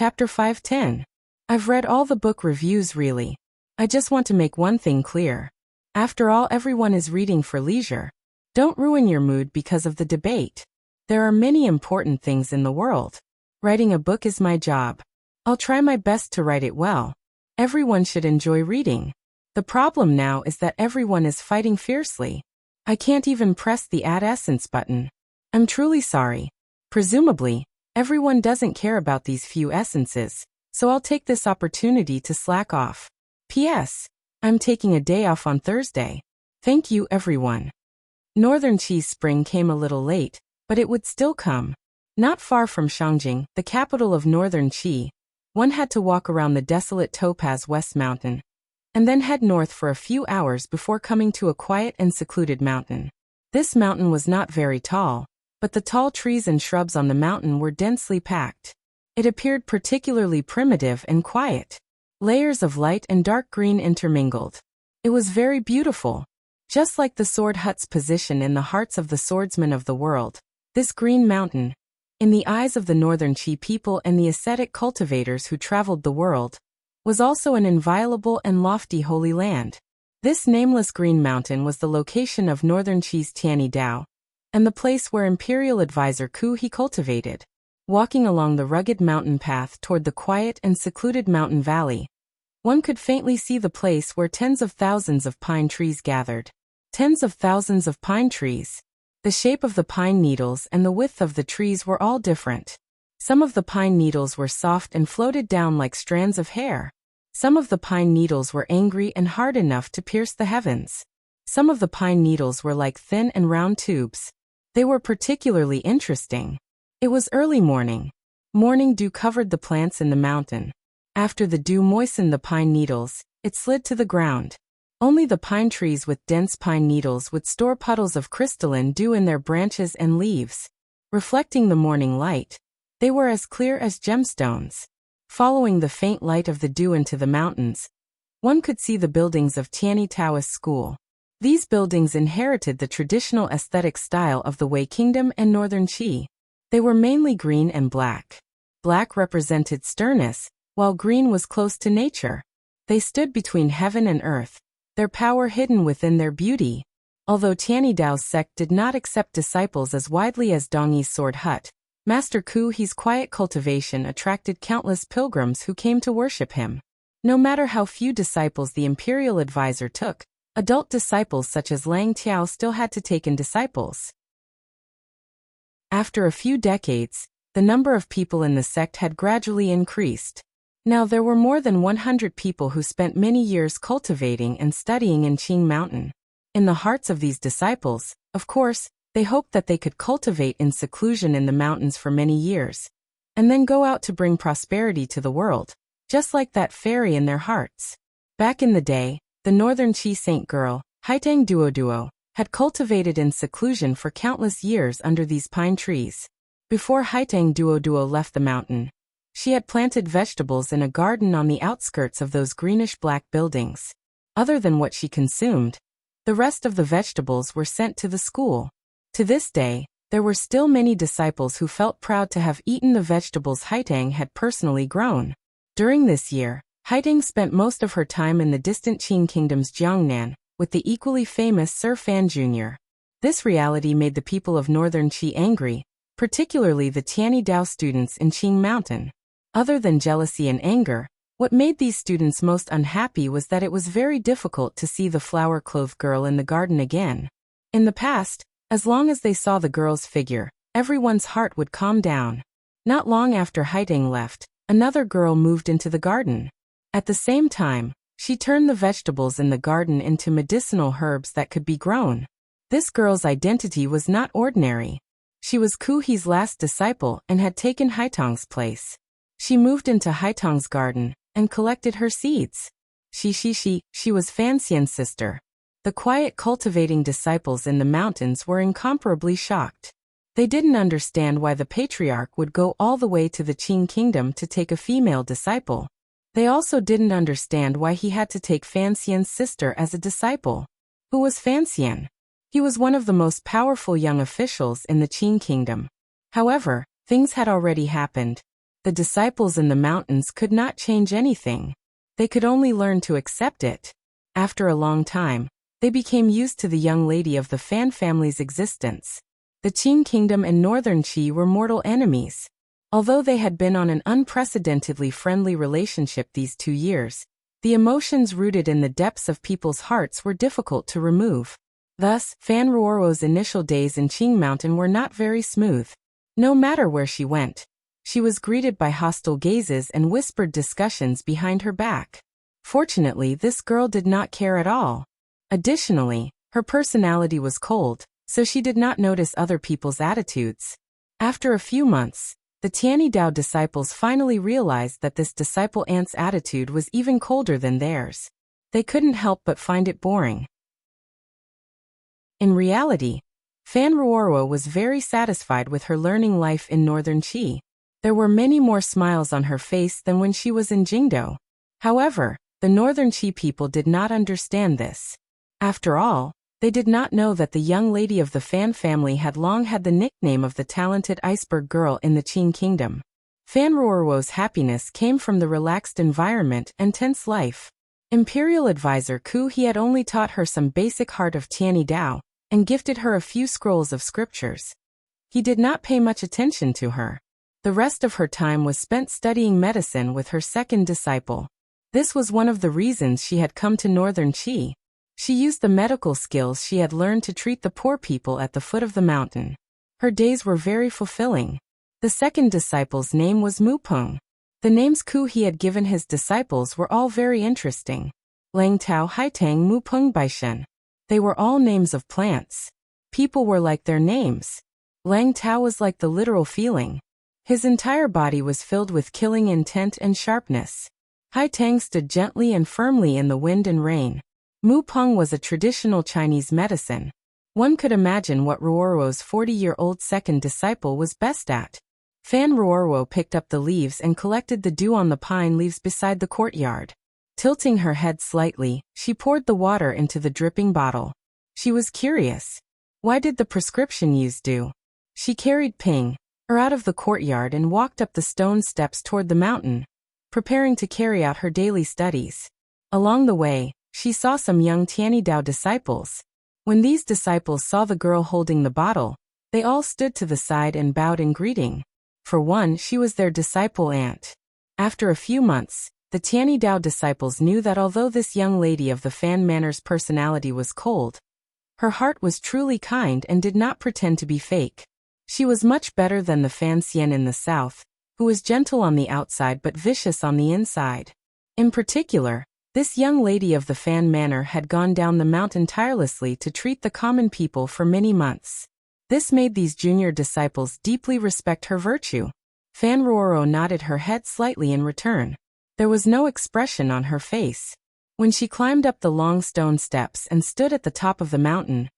Chapter 510. I've read all the book reviews really. I just want to make one thing clear. After all, everyone is reading for leisure. Don't ruin your mood because of the debate. There are many important things in the world. Writing a book is my job. I'll try my best to write it well. Everyone should enjoy reading. The problem now is that everyone is fighting fiercely. I can't even press the add essence button. I'm truly sorry. Presumably, everyone doesn't care about these few essences, so I'll take this opportunity to slack off. P.S. I'm taking a day off on Thursday. Thank you, everyone. Northern Cheese Spring came a little late, but it would still come. Not far from Shangjing, the capital of Northern Qi, one had to walk around the desolate Topaz West Mountain, and then head north for a few hours before coming to a quiet and secluded mountain. This mountain was not very tall, but the tall trees and shrubs on the mountain were densely packed. It appeared particularly primitive and quiet. Layers of light and dark green intermingled. It was very beautiful. Just like the sword hut's position in the hearts of the swordsmen of the world, this green mountain, in the eyes of the Northern Qi people and the ascetic cultivators who traveled the world, was also an inviolable and lofty holy land. This nameless green mountain was the location of Northern Qi's Tianyi Dao, and the place where imperial advisor Ku He cultivated. Walking along the rugged mountain path toward the quiet and secluded mountain valley, one could faintly see the place where tens of thousands of pine trees gathered. Tens of thousands of pine trees. The shape of the pine needles and the width of the trees were all different. Some of the pine needles were soft and floated down like strands of hair. Some of the pine needles were angry and hard enough to pierce the heavens. Some of the pine needles were like thin and round tubes. They were particularly interesting. It was early morning. Morning dew covered the plants in the mountain. After the dew moistened the pine needles, it slid to the ground. Only the pine trees with dense pine needles would store puddles of crystalline dew in their branches and leaves. Reflecting the morning light, they were as clear as gemstones. Following the faint light of the dew into the mountains, one could see the buildings of Tianyi Taoist School. These buildings inherited the traditional aesthetic style of the Wei Kingdom and Northern Qi. They were mainly green and black. Black represented sternness, while green was close to nature. They stood between heaven and earth, their power hidden within their beauty. Although Tianyi Dao's sect did not accept disciples as widely as Dongyi's sword hut, Master Ku He's quiet cultivation attracted countless pilgrims who came to worship him. No matter how few disciples the imperial advisor took, adult disciples such as Lang Tiao still had to take in disciples. After a few decades, the number of people in the sect had gradually increased. Now there were more than 100 people who spent many years cultivating and studying in Qing Mountain. In the hearts of these disciples, of course, they hoped that they could cultivate in seclusion in the mountains for many years, and then go out to bring prosperity to the world, just like that fairy in their hearts. Back in the day, the Northern Qi saint girl, Haitang Duoduo, had cultivated in seclusion for countless years under these pine trees. Before Haitang Duoduo left the mountain, she had planted vegetables in a garden on the outskirts of those greenish-black buildings. Other than what she consumed, the rest of the vegetables were sent to the school. To this day, there were still many disciples who felt proud to have eaten the vegetables Haitang had personally grown. During this year, Haitang spent most of her time in the distant Qing kingdom's Jiangnan, with the equally famous Sir Fan Jr. This reality made the people of Northern Qi angry, particularly the Tianyi Dao students in Qing Mountain. Other than jealousy and anger, what made these students most unhappy was that it was very difficult to see the flower-clothed girl in the garden again. In the past, as long as they saw the girl's figure, everyone's heart would calm down. Not long after Haitang left, another girl moved into the garden. At the same time, she turned the vegetables in the garden into medicinal herbs that could be grown. This girl's identity was not ordinary. She was Ku He's last disciple and had taken Haitang's place. She moved into Haitang's garden and collected her seeds. She was Fan Xian's sister. The quiet cultivating disciples in the mountains were incomparably shocked. They didn't understand why the patriarch would go all the way to the Qing kingdom to take a female disciple. They also didn't understand why he had to take Fan Xian's sister as a disciple. Who was Fan Xian? He was one of the most powerful young officials in the Qing kingdom. However, things had already happened. The disciples in the mountains could not change anything. They could only learn to accept it. After a long time, they became used to the young lady of the Fan family's existence. The Qing kingdom and Northern Qi were mortal enemies. Although they had been on an unprecedentedly friendly relationship these 2 years, the emotions rooted in the depths of people's hearts were difficult to remove. Thus, Fan Ruoro's initial days in Qing Mountain were not very smooth. No matter where she went, she was greeted by hostile gazes and whispered discussions behind her back. Fortunately, this girl did not care at all. Additionally, her personality was cold, so she did not notice other people's attitudes. After a few months, the Tianidao disciples finally realized that this disciple aunt's attitude was even colder than theirs. They couldn't help but find it boring. In reality, Fan Ruoro was very satisfied with her learning life in Northern Qi. There were many more smiles on her face than when she was in Jingdo. However, the Northern Qi people did not understand this. After all, they did not know that the young lady of the Fan family had long had the nickname of the talented iceberg girl in the Qing kingdom. Fan Ruoro's happiness came from the relaxed environment and tense life. Imperial advisor Ku He had only taught her some basic heart of Tianidao, and gifted her a few scrolls of scriptures. He did not pay much attention to her. The rest of her time was spent studying medicine with her second disciple. This was one of the reasons she had come to Northern Qi. She used the medical skills she had learned to treat the poor people at the foot of the mountain. Her days were very fulfilling. The second disciple's name was Mu Peng. The names Ku He had given his disciples were all very interesting. Lang Tao Haitang Mu Peng Baishen. They were all names of plants. People were like their names. Lang Tao was like the literal feeling. His entire body was filled with killing intent and sharpness. Haitang stood gently and firmly in the wind and rain. Mu Peng was a traditional Chinese medicine. One could imagine what Ruoro's 40-year-old second disciple was best at. Fan Ruoro picked up the leaves and collected the dew on the pine leaves beside the courtyard. Tilting her head slightly, she poured the water into the dripping bottle. She was curious. Why did the prescription use dew? She carried Ping out of the courtyard and walked up the stone steps toward the mountain, preparing to carry out her daily studies. Along the way, she saw some young Tianidao disciples. When these disciples saw the girl holding the bottle, they all stood to the side and bowed in greeting. For one, she was their disciple aunt. After a few months, the Tianidao disciples knew that although this young lady of the Fan Manor's personality was cold, her heart was truly kind and did not pretend to be fake. She was much better than the Fan Xian in the south, who was gentle on the outside but vicious on the inside. In particular, this young lady of the Fan Manor had gone down the mountain tirelessly to treat the common people for many months. This made these junior disciples deeply respect her virtue. Fan Ruoro nodded her head slightly in return. There was no expression on her face. When she climbed up the long stone steps and stood at the top of the mountain,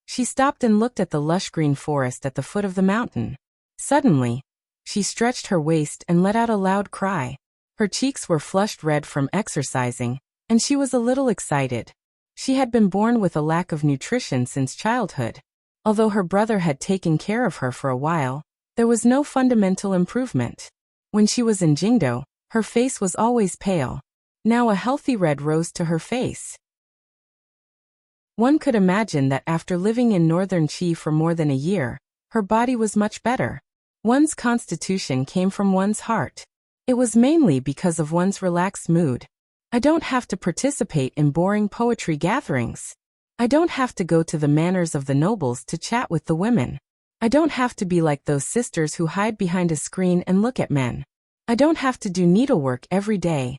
she stopped and looked at the lush green forest at the foot of the mountain. Suddenly, she stretched her waist and let out a loud cry. Her cheeks were flushed red from exercising, and she was a little excited. She had been born with a lack of nutrition since childhood. Although her brother had taken care of her for a while, there was no fundamental improvement. When she was in Jingdo, her face was always pale. Now a healthy red rose to her face. One could imagine that after living in Northern Qi for more than a year, her body was much better. One's constitution came from one's heart. It was mainly because of one's relaxed mood. I don't have to participate in boring poetry gatherings. I don't have to go to the manors of the nobles to chat with the women. I don't have to be like those sisters who hide behind a screen and look at men. I don't have to do needlework every day.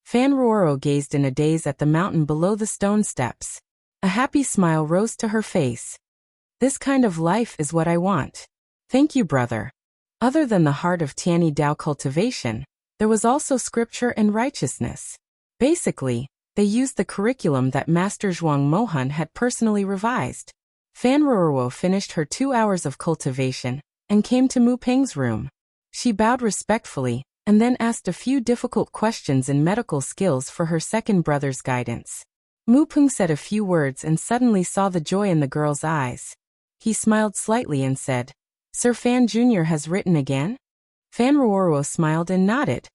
Fan Ruoro gazed in a daze at the mountain below the stone steps. A happy smile rose to her face. This kind of life is what I want. Thank you, brother. Other than the heart of Tianidao cultivation, there was also scripture and righteousness. Basically, they used the curriculum that Master Zhuang Mohan had personally revised. Fan Ruoro finished her 2 hours of cultivation and came to Mu Peng's room. She bowed respectfully and then asked a few difficult questions in medical skills for her second brother's guidance. Mu Peng said a few words and suddenly saw the joy in the girl's eyes. He smiled slightly and said, "Sir Fan Jr. has written again?" Fan Ruoro smiled and nodded.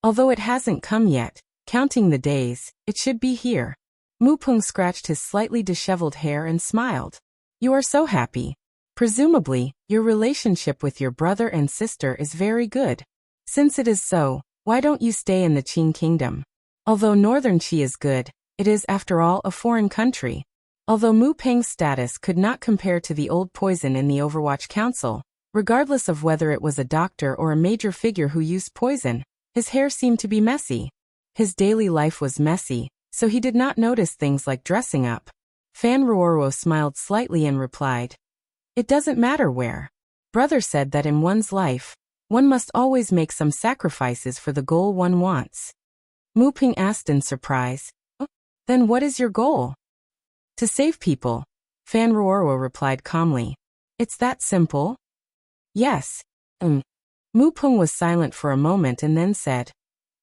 Although it hasn't come yet, counting the days, it should be here. Mu Peng scratched his slightly disheveled hair and smiled. You are so happy. Presumably, your relationship with your brother and sister is very good. Since it is so, why don't you stay in the Qing kingdom? Although Northern Qi is good, it is after all a foreign country. Although Mu Peng's status could not compare to the old poison in the Overwatch Council, regardless of whether it was a doctor or a major figure who used poison, his hair seemed to be messy. His daily life was messy, so he did not notice things like dressing up. Fan Ruoro smiled slightly and replied, It doesn't matter where. Brother said that in one's life, one must always make some sacrifices for the goal one wants. Mu Peng asked in surprise, Then what is your goal? To save people. Fan Ruoro replied calmly. It's that simple? Yes. Mu Peng was silent for a moment and then said,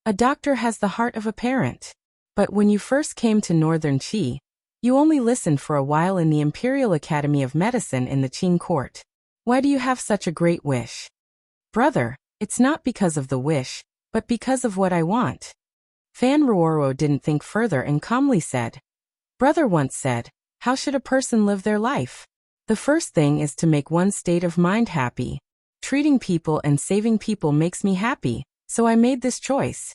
A doctor has the heart of a parent. But when you first came to Northern Qi, you only listened for a while in the Imperial Academy of Medicine in the Qing court. Why do you have such a great wish? Brother, it's not because of the wish, but because of what I want. Fan Ruoro didn't think further and calmly said, Brother once said, how should a person live their life? The first thing is to make one's state of mind happy. Treating people and saving people makes me happy, so I made this choice.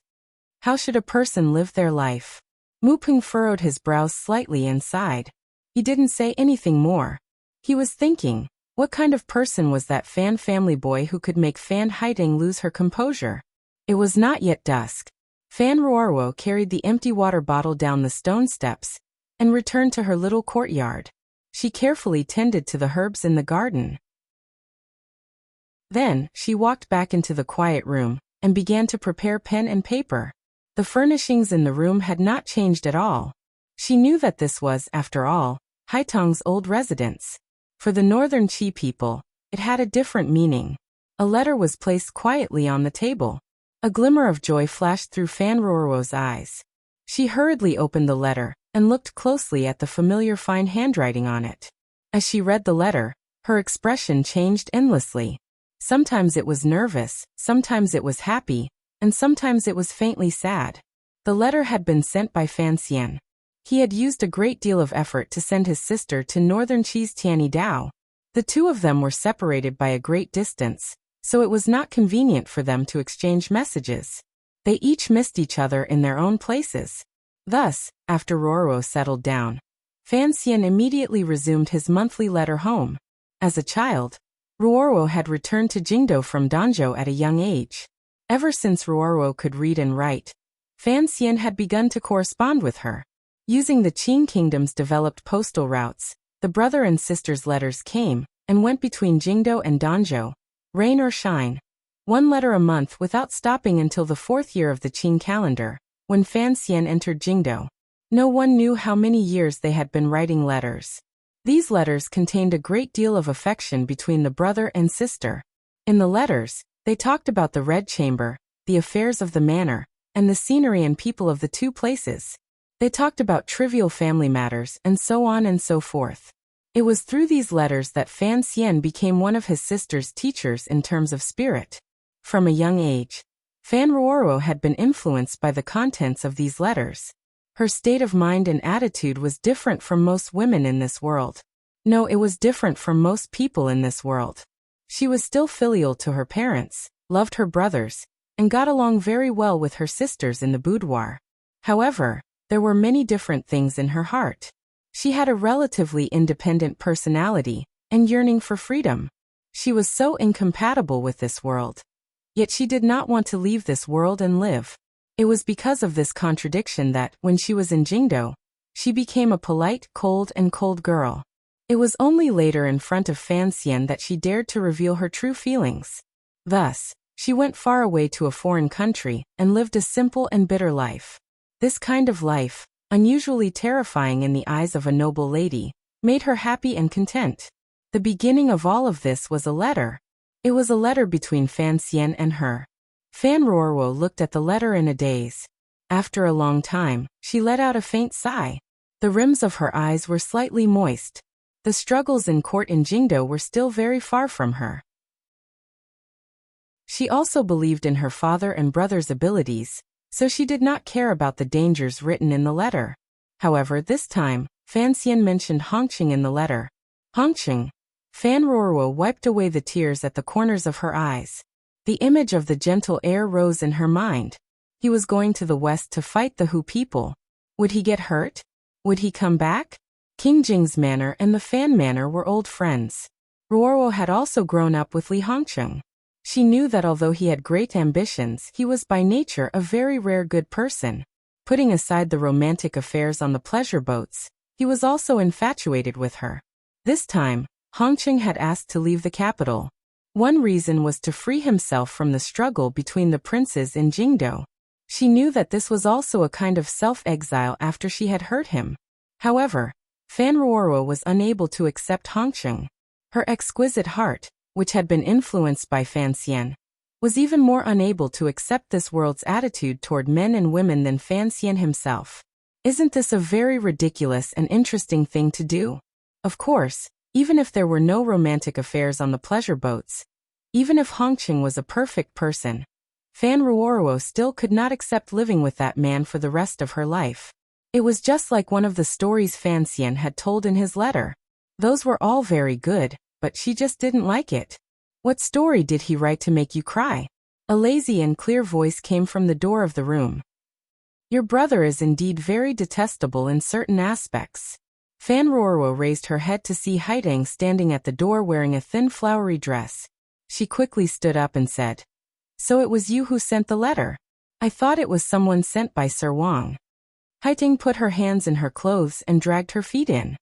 How should a person live their life? Mu Peng furrowed his brows slightly and sighed. He didn't say anything more. He was thinking, what kind of person was that Fan family boy who could make Fan Haiding lose her composure? It was not yet dusk. Fan Ruoro carried the empty water bottle down the stone steps and returned to her little courtyard. She carefully tended to the herbs in the garden. Then, she walked back into the quiet room and began to prepare pen and paper. The furnishings in the room had not changed at all. She knew that this was, after all, Haitong's old residence. For the Northern Qi people, it had a different meaning. A letter was placed quietly on the table. A glimmer of joy flashed through Fan Ruoro's eyes. She hurriedly opened the letter and looked closely at the familiar fine handwriting on it. As she read the letter, her expression changed endlessly. Sometimes it was nervous, sometimes it was happy, and sometimes it was faintly sad. The letter had been sent by Fan Xian. He had used a great deal of effort to send his sister to Northern Qi's Tianidao. The two of them were separated by a great distance, so it was not convenient for them to exchange messages. They each missed each other in their own places. Thus, after Ruoro settled down, Fan Xian immediately resumed his monthly letter home. As a child, Ruoro had returned to Jingdo from Danzhou at a young age. Ever since Ruoro could read and write, Fan Xian had begun to correspond with her. Using the Qing kingdom's developed postal routes, the brother and sister's letters came and went between Jingdo and Danzhou, rain or shine. One letter a month without stopping until the 4th year of the Qing calendar, when Fan Xian entered Jingdo. No one knew how many years they had been writing letters. These letters contained a great deal of affection between the brother and sister. In the letters, they talked about the Red Chamber, the affairs of the manor, and the scenery and people of the two places. They talked about trivial family matters and so on and so forth. It was through these letters that Fan Xian became one of his sister's teachers in terms of spirit. From a young age, Fan Ruoro had been influenced by the contents of these letters. Her state of mind and attitude was different from most women in this world. No, it was different from most people in this world. She was still filial to her parents, loved her brothers, and got along very well with her sisters in the boudoir. However, there were many different things in her heart. She had a relatively independent personality and yearning for freedom. She was so incompatible with this world. Yet she did not want to leave this world and live. It was because of this contradiction that, when she was in Jingdo, she became a polite, cold girl. It was only later in front of Fan Xian that she dared to reveal her true feelings. Thus, she went far away to a foreign country and lived a simple and bitter life. This kind of life, unusually terrifying in the eyes of a noble lady, made her happy and content. The beginning of all of this was a letter. It was a letter between Fan Xian and her. Fan Ruoro looked at the letter in a daze. After a long time, she let out a faint sigh. The rims of her eyes were slightly moist. The struggles in court in Jingdo were still very far from her. She also believed in her father and brother's abilities, so she did not care about the dangers written in the letter. However, this time, Fan Xian mentioned Hongqing in the letter. Hongqing. Fan Ruoruo wiped away the tears at the corners of her eyes. The image of the gentle air rose in her mind. He was going to the west to fight the Hu people. Would he get hurt? Would he come back? King Jing's manor and the Fan manor were old friends. Ruoruo had also grown up with Li Hongqing. She knew that although he had great ambitions, he was by nature a very rare good person. Putting aside the romantic affairs on the pleasure boats, he was also infatuated with her. This time, Hongqing had asked to leave the capital. One reason was to free himself from the struggle between the princes in Jingdo. She knew that this was also a kind of self-exile after she had hurt him. However, Fan Ruoruo was unable to accept Hongqing. Her exquisite heart, which had been influenced by Fan Xian, was even more unable to accept this world's attitude toward men and women than Fan Xian himself. Isn't this a very ridiculous and interesting thing to do? Of course, even if there were no romantic affairs on the pleasure boats, even if Hongqing was a perfect person, Fan Ruoruo still could not accept living with that man for the rest of her life. It was just like one of the stories Fan Xian had told in his letter. Those were all very good, but she just didn't like it. What story did he write to make you cry? A lazy and clear voice came from the door of the room. Your brother is indeed very detestable in certain aspects. Fan Ruoruo raised her head to see Haidang standing at the door wearing a thin flowery dress. She quickly stood up and said, "So it was you who sent the letter? I thought it was someone sent by Sir Wang." Haidang put her hands in her clothes and dragged her feet in.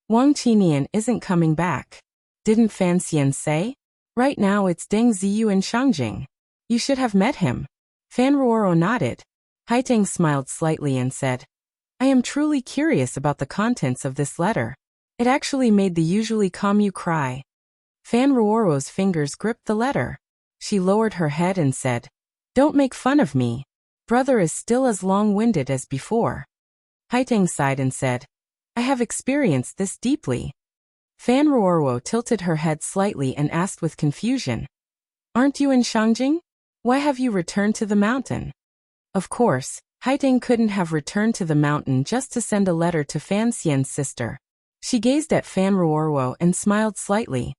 "Wang Qinian isn't coming back. Didn't Fan Xian say? Right now it's Deng Ziyu in Shangjing. You should have met him." Fan Ruoruo nodded. Haidang smiled slightly and said, "I am truly curious about the contents of this letter. It actually made the usually calm you cry." Fan Ruoruo's fingers gripped the letter. She lowered her head and said, "Don't make fun of me. Brother is still as long-winded as before." Haidang sighed and said, "I have experienced this deeply." Fan Ruoruo tilted her head slightly and asked with confusion, "Aren't you in Shangjing? Why have you returned to the mountain?" Of course, Haidang couldn't have returned to the mountain just to send a letter to Fan Xian's sister. She gazed at Fan Ruoruo and smiled slightly.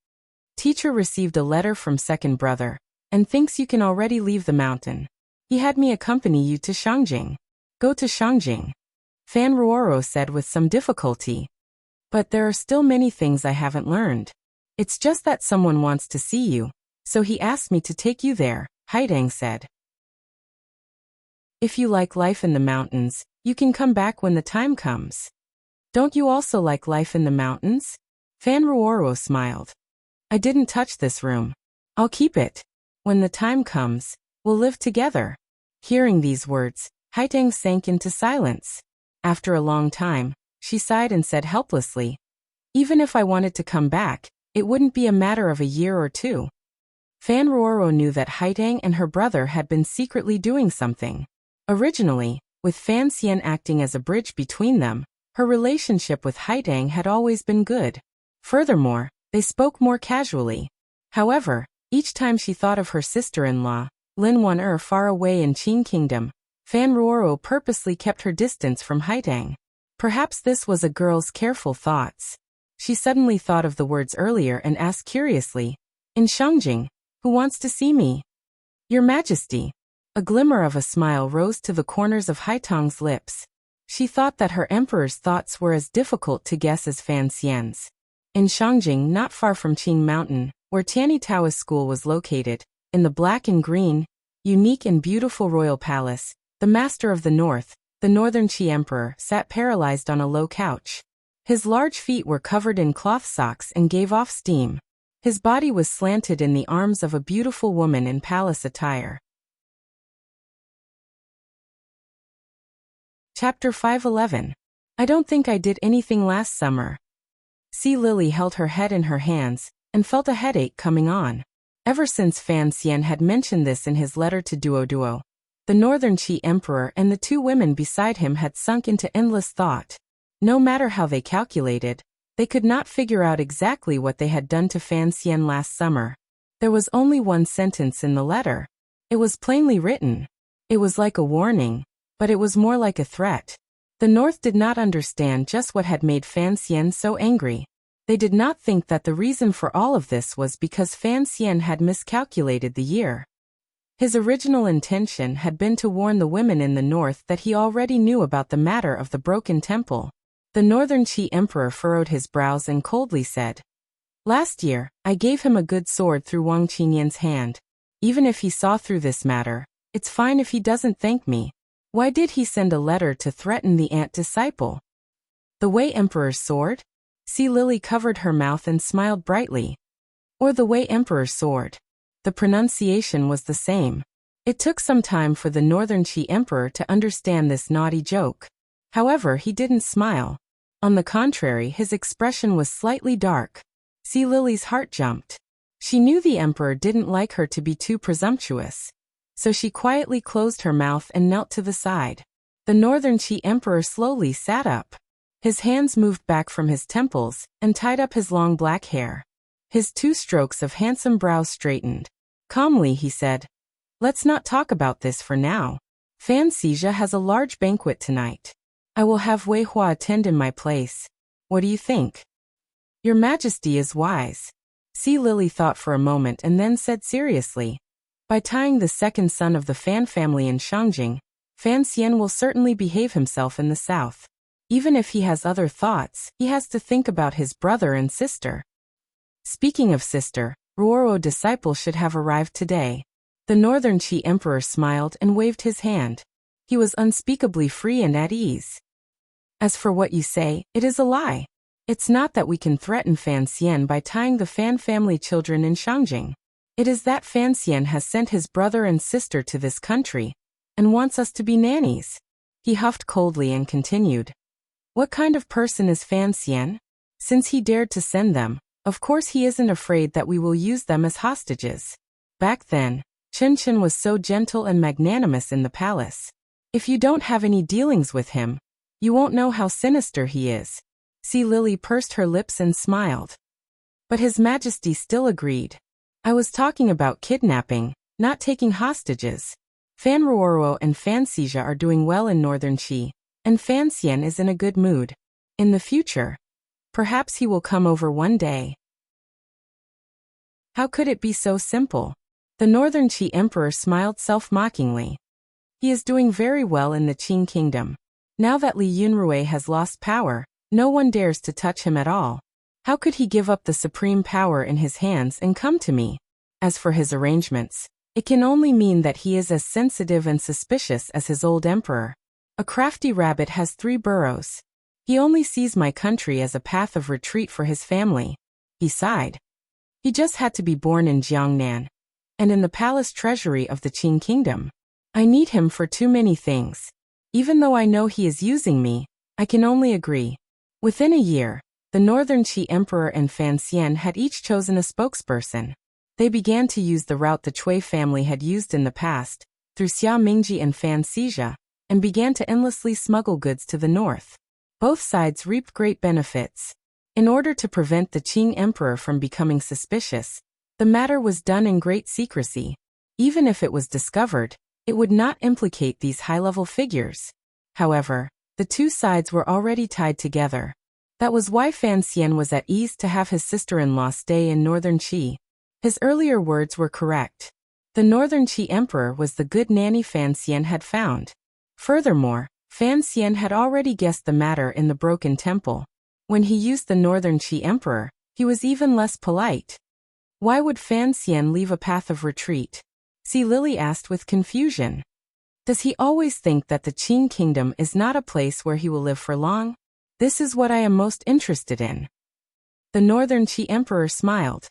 "Teacher received a letter from second brother, and thinks you can already leave the mountain. He had me accompany you to Shangjing." "Go to Shangjing," Fan Ruoruo said with some difficulty. "But there are still many things I haven't learned. It's just that someone wants to see you, so he asked me to take you there," Haidang said. "If you like life in the mountains, you can come back when the time comes." "Don't you also like life in the mountains?" Fan Ruoruo smiled. "I didn't touch this room. I'll keep it. When the time comes, we'll live together." Hearing these words, Haidang sank into silence. After a long time, she sighed and said helplessly, "Even if I wanted to come back, it wouldn't be a matter of a year or two." Fan Ruoruo knew that Haidang and her brother had been secretly doing something. Originally, with Fan Xian acting as a bridge between them, her relationship with Haidang had always been good. Furthermore, they spoke more casually. However, each time she thought of her sister-in-law, Lin Wan far away in Qin Kingdom, Fan Ruoruo purposely kept her distance from Haidang. Perhaps this was a girl's careful thoughts. She suddenly thought of the words earlier and asked curiously, "In Shangjing, who wants to see me?" "Your Majesty." A glimmer of a smile rose to the corners of Haitang's lips. She thought that her emperor's thoughts were as difficult to guess as Fan Xian's. In Shangjing, not far from Qing Mountain, where Tianyi Taoist School was located, in the black and green, unique and beautiful royal palace, the master of the north, the northern Qi emperor, sat paralyzed on a low couch. His large feet were covered in cloth socks and gave off steam. His body was slanted in the arms of a beautiful woman in palace attire. Chapter 511. I don't think I did anything last summer. Sea Lily held her head in her hands and felt a headache coming on. Ever since Fan Xian had mentioned this in his letter to Duoduo, the northern Qi emperor and the two women beside him had sunk into endless thought. No matter how they calculated, they could not figure out exactly what they had done to Fan Xian last summer. There was only one sentence in the letter. It was plainly written. It was like a warning, but it was more like a threat. The North did not understand just what had made Fan Xian so angry. They did not think that the reason for all of this was because Fan Xian had miscalculated the year. His original intention had been to warn the women in the north that he already knew about the matter of the broken temple. The northern Qi emperor furrowed his brows and coldly said, "Last year, I gave him a good sword through Wang Qinyan's hand. Even if he saw through this matter, it's fine if he doesn't thank me. Why did he send a letter to threaten the ant disciple?" The Wei Emperor's sword? Si Lily covered her mouth and smiled brightly. Or the Wei Emperor's sword. The pronunciation was the same. It took some time for the Northern Qi Emperor to understand this naughty joke. However, he didn't smile. On the contrary, his expression was slightly dark. Si Lily's heart jumped. She knew the Emperor didn't like her to be too presumptuous. So she quietly closed her mouth and knelt to the side. The Northern Qi Emperor slowly sat up. His hands moved back from his temples and tied up his long black hair. His 2 strokes of handsome brows straightened. Calmly he said, "Let's not talk about this for now. Fan Xija has a large banquet tonight. I will have Wei Hua attend in my place. What do you think?" "Your Majesty is wise." Si Lily thought for a moment and then said seriously, "By tying the second son of the Fan family in Shangjing, Fan Xian will certainly behave himself in the south. Even if he has other thoughts, he has to think about his brother and sister." Speaking of sister, Ruoro disciple should have arrived today. The Northern Qi Emperor smiled and waved his hand. He was unspeakably free and at ease. "As for what you say, it is a lie. It's not that we can threaten Fan Xian by tying the Fan family children in Shangjing. It is that Fan Xian has sent his brother and sister to this country, and wants us to be nannies." He huffed coldly and continued. "What kind of person is Fan Xian? Since he dared to send them, of course he isn't afraid that we will use them as hostages. Back then, Chen Chen was so gentle and magnanimous in the palace. If you don't have any dealings with him, you won't know how sinister he is." Si Lily pursed her lips and smiled. But His Majesty still agreed. "I was talking about kidnapping, not taking hostages. Fan Ruoro and Fan Xija are doing well in Northern Qi, and Fan Xian is in a good mood. In the future, perhaps he will come over one day." How could it be so simple? The Northern Qi Emperor smiled self-mockingly. He is doing very well in the Qing kingdom. Now that Li Yunrui has lost power, no one dares to touch him at all. How could he give up the supreme power in his hands and come to me? As for his arrangements, it can only mean that he is as sensitive and suspicious as his old emperor. A crafty rabbit has 3 burrows. He only sees my country as a path of retreat for his family. He sighed. He just had to be born in Jiangnan, and in the palace treasury of the Qing kingdom. I need him for too many things. Even though I know he is using me, I can only agree. Within a year, the Northern Qi Emperor and Fan Xian had each chosen a spokesperson. They began to use the route the Cui family had used in the past, through Xia Mingji and Fan Xija, and began to endlessly smuggle goods to the north. Both sides reaped great benefits. In order to prevent the Qing emperor from becoming suspicious, the matter was done in great secrecy. Even if it was discovered, it would not implicate these high-level figures. However, the 2 sides were already tied together. That was why Fan Xian was at ease to have his sister-in-law stay in Northern Qi. His earlier words were correct. The Northern Qi emperor was the good nanny Fan Xian had found. Furthermore, Fan Xian had already guessed the matter in the broken temple. When he used the Northern Qi emperor, he was even less polite. Why would Fan Xian leave a path of retreat? Si Lily asked with confusion. Does he always think that the Qing kingdom is not a place where he will live for long? This is what I am most interested in. The Northern Qi emperor smiled.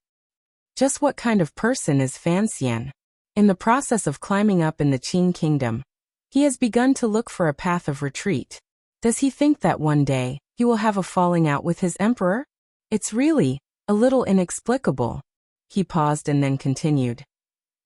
Just what kind of person is Fan Xian? In the process of climbing up in the Qing kingdom, he has begun to look for a path of retreat. Does he think that one day, he will have a falling out with his emperor? It's really a little inexplicable. He paused and then continued.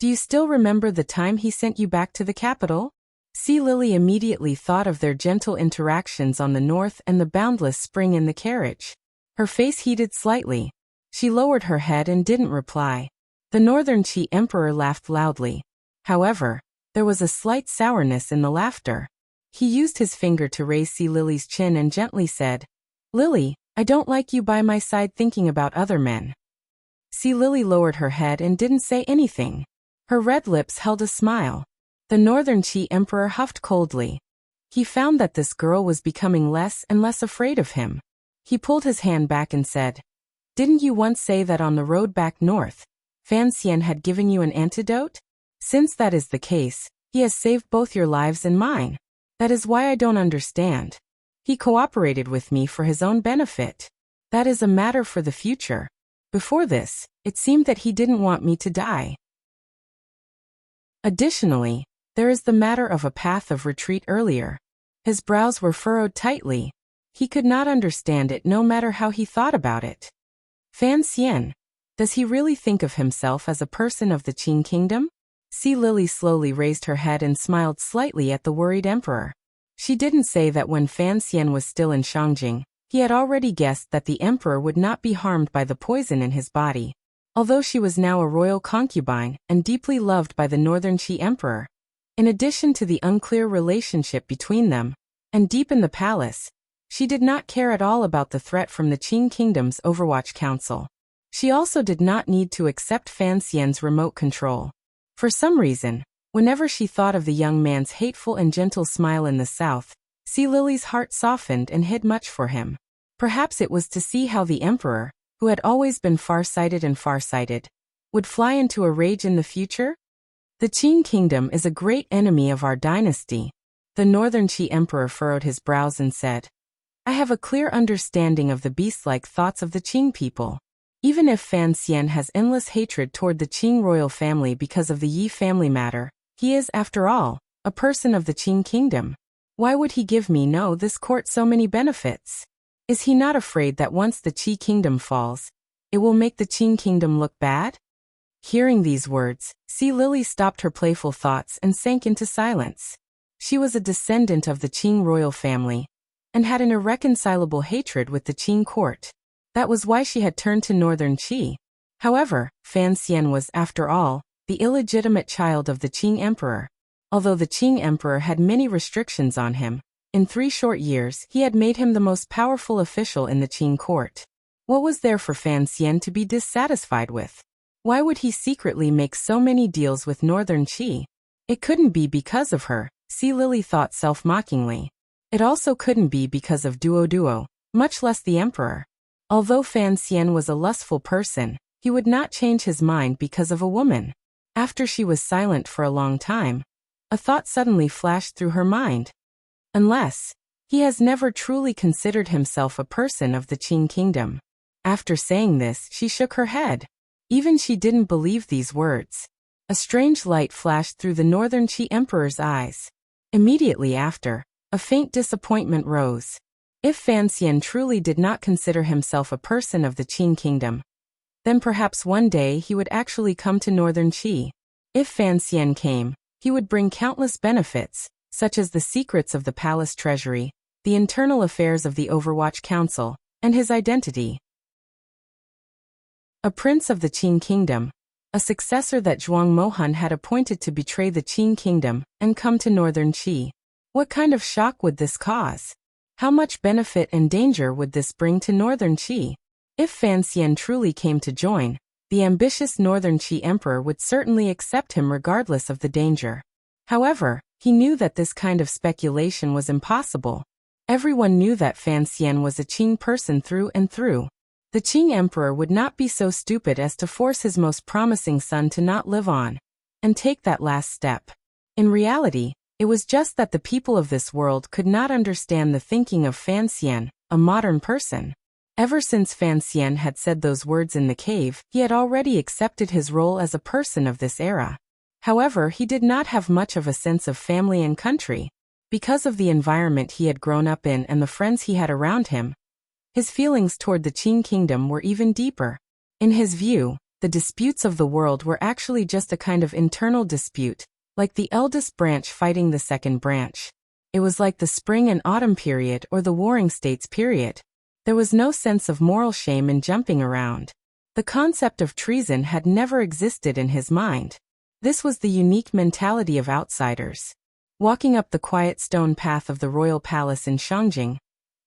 Do you still remember the time he sent you back to the capital? Si Lily immediately thought of their gentle interactions on the north and the boundless spring in the carriage. Her face heated slightly. She lowered her head and didn't reply. The Northern Qi Emperor laughed loudly. However, there was a slight sourness in the laughter. He used his finger to raise Sea Lily's chin and gently said, "Lily, I don't like you by my side thinking about other men." Sea Lily lowered her head and didn't say anything. Her red lips held a smile. The Northern Qi Emperor huffed coldly. He found that this girl was becoming less and less afraid of him. He pulled his hand back and said, "Didn't you once say that on the road back north, Fan Xian had given you an antidote? Since that is the case, he has saved both your lives and mine. That is why I don't understand. He cooperated with me for his own benefit. That is a matter for the future. Before this, it seemed that he didn't want me to die. Additionally, there is the matter of a path of retreat earlier." His brows were furrowed tightly. He could not understand it no matter how he thought about it. Fan Xian, does he really think of himself as a person of the Qing kingdom? Sea Lily slowly raised her head and smiled slightly at the worried emperor. She didn't say that when Fan Xian was still in Shangjing, he had already guessed that the emperor would not be harmed by the poison in his body. Although she was now a royal concubine and deeply loved by the Northern Qi Emperor, in addition to the unclear relationship between them, and deep in the palace, she did not care at all about the threat from the Qing Kingdom's Overwatch Council. She also did not need to accept Fan Xian's remote control. For some reason, whenever she thought of the young man's hateful and gentle smile in the south, Sea Lily's heart softened and hid much for him. Perhaps it was to see how the emperor, who had always been farsighted, would fly into a rage in the future? The Qing Kingdom is a great enemy of our dynasty. The Northern Qi Emperor furrowed his brows and said, "I have a clear understanding of the beast-like thoughts of the Qing people. Even if Fan Xian has endless hatred toward the Qing royal family because of the Yi family matter, he is, after all, a person of the Qing Kingdom. Why would he give me this court so many benefits? Is he not afraid that once the Qi Kingdom falls, it will make the Qing Kingdom look bad?" Hearing these words, Sea Lily stopped her playful thoughts and sank into silence. She was a descendant of the Qing royal family, and had an irreconcilable hatred with the Qing court. That was why she had turned to Northern Qi. However, Fan Xian was, after all, the illegitimate child of the Qing emperor. Although the Qing emperor had many restrictions on him, in 3 short years he had made him the most powerful official in the Qing court. What was there for Fan Xian to be dissatisfied with? Why would he secretly make so many deals with Northern Qi? It couldn't be because of her, Sea Lily thought self-mockingly. It also couldn't be because of Duo, much less the emperor. Although Fan Xian was a lustful person, he would not change his mind because of a woman. After she was silent for a long time, a thought suddenly flashed through her mind. Unless, he has never truly considered himself a person of the Qing Kingdom. After saying this, she shook her head. Even she didn't believe these words. A strange light flashed through the Northern Qi Emperor's eyes. Immediately after, a faint disappointment rose. If Fan Xian truly did not consider himself a person of the Qing Kingdom, then perhaps one day he would actually come to Northern Qi. If Fan Xian came, he would bring countless benefits, such as the secrets of the palace treasury, the internal affairs of the Overwatch Council, and his identity. A prince of the Qing Kingdom, a successor that Zhuang Mohan had appointed to betray the Qing Kingdom and come to Northern Qi. What kind of shock would this cause? How much benefit and danger would this bring to Northern Qi? If Fan Xian truly came to join, the ambitious Northern Qi Emperor would certainly accept him regardless of the danger. However, he knew that this kind of speculation was impossible. Everyone knew that Fan Xian was a Qing person through and through. The Qing Emperor would not be so stupid as to force his most promising son to not live on and take that last step. In reality, it was just that the people of this world could not understand the thinking of Fan Xian, a modern person. Ever since Fan Xian had said those words in the cave, he had already accepted his role as a person of this era. However, he did not have much of a sense of family and country. Because of the environment he had grown up in and the friends he had around him, his feelings toward the Qing Kingdom were even deeper. In his view, the disputes of the world were actually just a kind of internal dispute, like the eldest branch fighting the second branch. It was like the spring and autumn period or the warring states period. There was no sense of moral shame in jumping around. The concept of treason had never existed in his mind. This was the unique mentality of outsiders. Walking up the quiet stone path of the royal palace in Shangjing,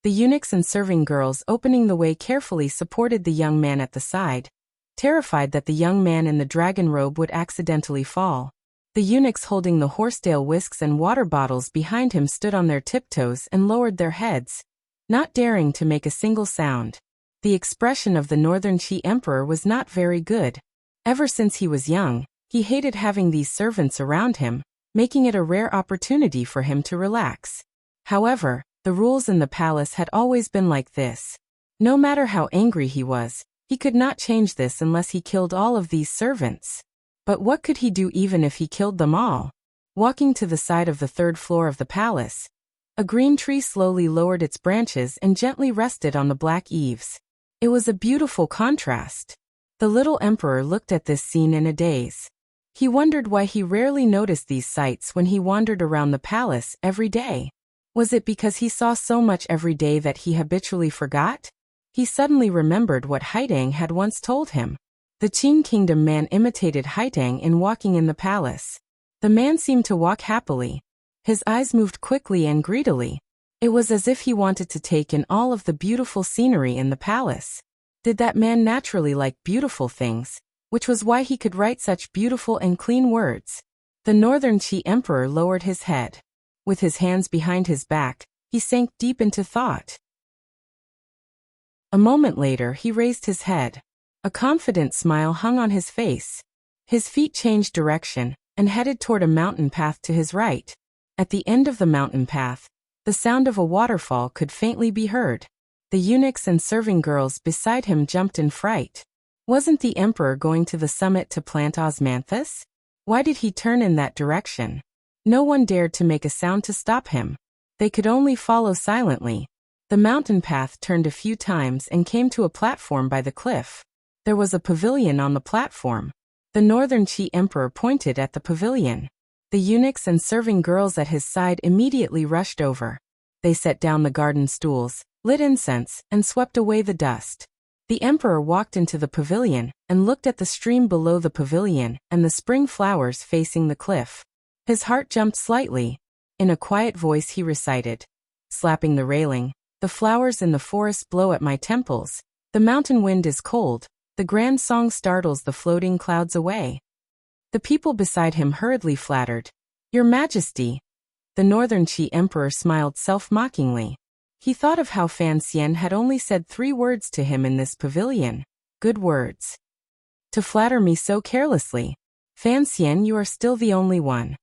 the eunuchs and serving girls opening the way carefully supported the young man at the side, terrified that the young man in the dragon robe would accidentally fall. The eunuchs holding the horsetail whisks and water bottles behind him stood on their tiptoes and lowered their heads, not daring to make a single sound. The expression of the Northern Qi Emperor was not very good. Ever since he was young, he hated having these servants around him, making it a rare opportunity for him to relax. However, the rules in the palace had always been like this. No matter how angry he was, he could not change this unless he killed all of these servants. But what could he do even if he killed them all? Walking to the side of the third floor of the palace, a green tree slowly lowered its branches and gently rested on the black eaves. It was a beautiful contrast. The little emperor looked at this scene in a daze. He wondered why he rarely noticed these sights when he wandered around the palace every day. Was it because he saw so much every day that he habitually forgot? He suddenly remembered what Haidang had once told him. The Qin kingdom man imitated Haidang in walking in the palace. The man seemed to walk happily. His eyes moved quickly and greedily. It was as if he wanted to take in all of the beautiful scenery in the palace. Did that man naturally like beautiful things, which was why he could write such beautiful and clean words? The Northern Qi Emperor lowered his head. With his hands behind his back, he sank deep into thought. A moment later, he raised his head. A confident smile hung on his face. His feet changed direction and headed toward a mountain path to his right. At the end of the mountain path, the sound of a waterfall could faintly be heard. The eunuchs and serving girls beside him jumped in fright. Wasn't the emperor going to the summit to plant osmanthus? Why did he turn in that direction? No one dared to make a sound to stop him. They could only follow silently. The mountain path turned a few times and came to a platform by the cliff. There was a pavilion on the platform. The Northern Qi Emperor pointed at the pavilion. The eunuchs and serving girls at his side immediately rushed over. They set down the garden stools, lit incense, and swept away the dust. The emperor walked into the pavilion and looked at the stream below the pavilion and the spring flowers facing the cliff. His heart jumped slightly. In a quiet voice he recited, slapping the railing, "The flowers in the forest blow at my temples. The mountain wind is cold. The grand song startles the floating clouds away." The people beside him hurriedly flattered, "Your Majesty." The Northern Qi Emperor smiled self-mockingly. He thought of how Fan Xian had only said 3 words to him in this pavilion. Good words. To flatter me so carelessly. Fan Xian, you are still the only one.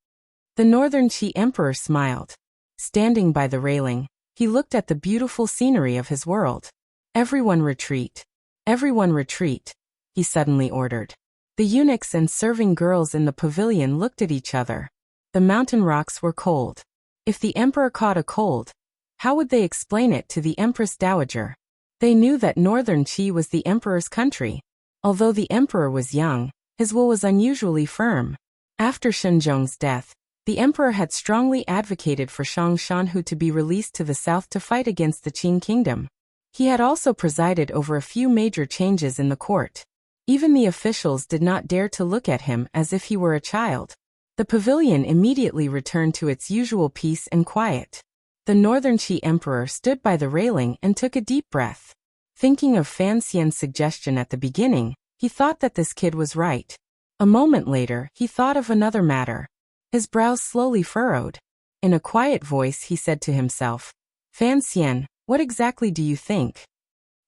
The Northern Qi Emperor smiled. Standing by the railing, he looked at the beautiful scenery of his world. "Everyone retreat. Everyone retreat," he suddenly ordered. The eunuchs and serving girls in the pavilion looked at each other. The mountain rocks were cold. If the emperor caught a cold, how would they explain it to the Empress Dowager? They knew that Northern Qi was the emperor's country. Although the emperor was young, his will was unusually firm. After Shenzhong's death, the emperor had strongly advocated for Shang Shanhu to be released to the south to fight against the Qin kingdom. He had also presided over a few major changes in the court. Even the officials did not dare to look at him as if he were a child. The pavilion immediately returned to its usual peace and quiet. The Northern Qi Emperor stood by the railing and took a deep breath. Thinking of Fan Xian's suggestion at the beginning, he thought that this kid was right. A moment later, he thought of another matter. His brows slowly furrowed. In a quiet voice he said to himself, "Fan Xian, what exactly do you think?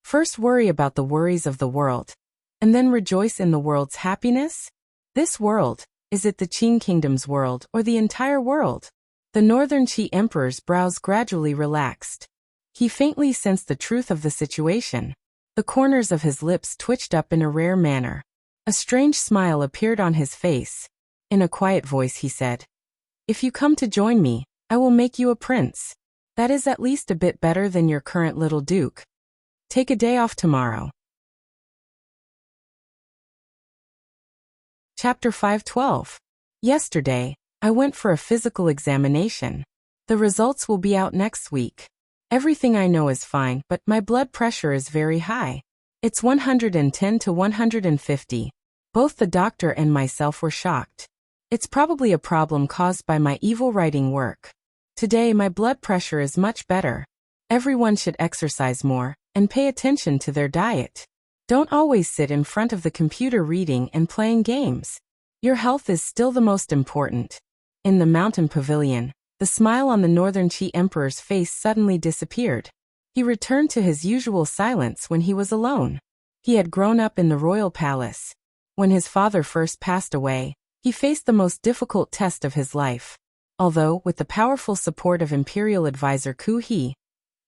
First worry about the worries of the world, and then rejoice in the world's happiness? This world, is it the Qin kingdom's world or the entire world?" The Northern Qi Emperor's brows gradually relaxed. He faintly sensed the truth of the situation. The corners of his lips twitched up in a rare manner. A strange smile appeared on his face. In a quiet voice he said, "If you come to join me, I will make you a prince. That is at least a bit better than your current little duke. Take a day off tomorrow." Chapter 512. Yesterday, I went for a physical examination. The results will be out next week. Everything I know is fine, but my blood pressure is very high. It's 110 to 150. Both the doctor and myself were shocked. It's probably a problem caused by my evil writing work. Today my blood pressure is much better. Everyone should exercise more, and pay attention to their diet. Don't always sit in front of the computer reading and playing games. Your health is still the most important. In the mountain pavilion, the smile on the Northern Qi Emperor's face suddenly disappeared. He returned to his usual silence when he was alone. He had grown up in the royal palace. When his father first passed away, he faced the most difficult test of his life. Although, with the powerful support of imperial advisor Ku He,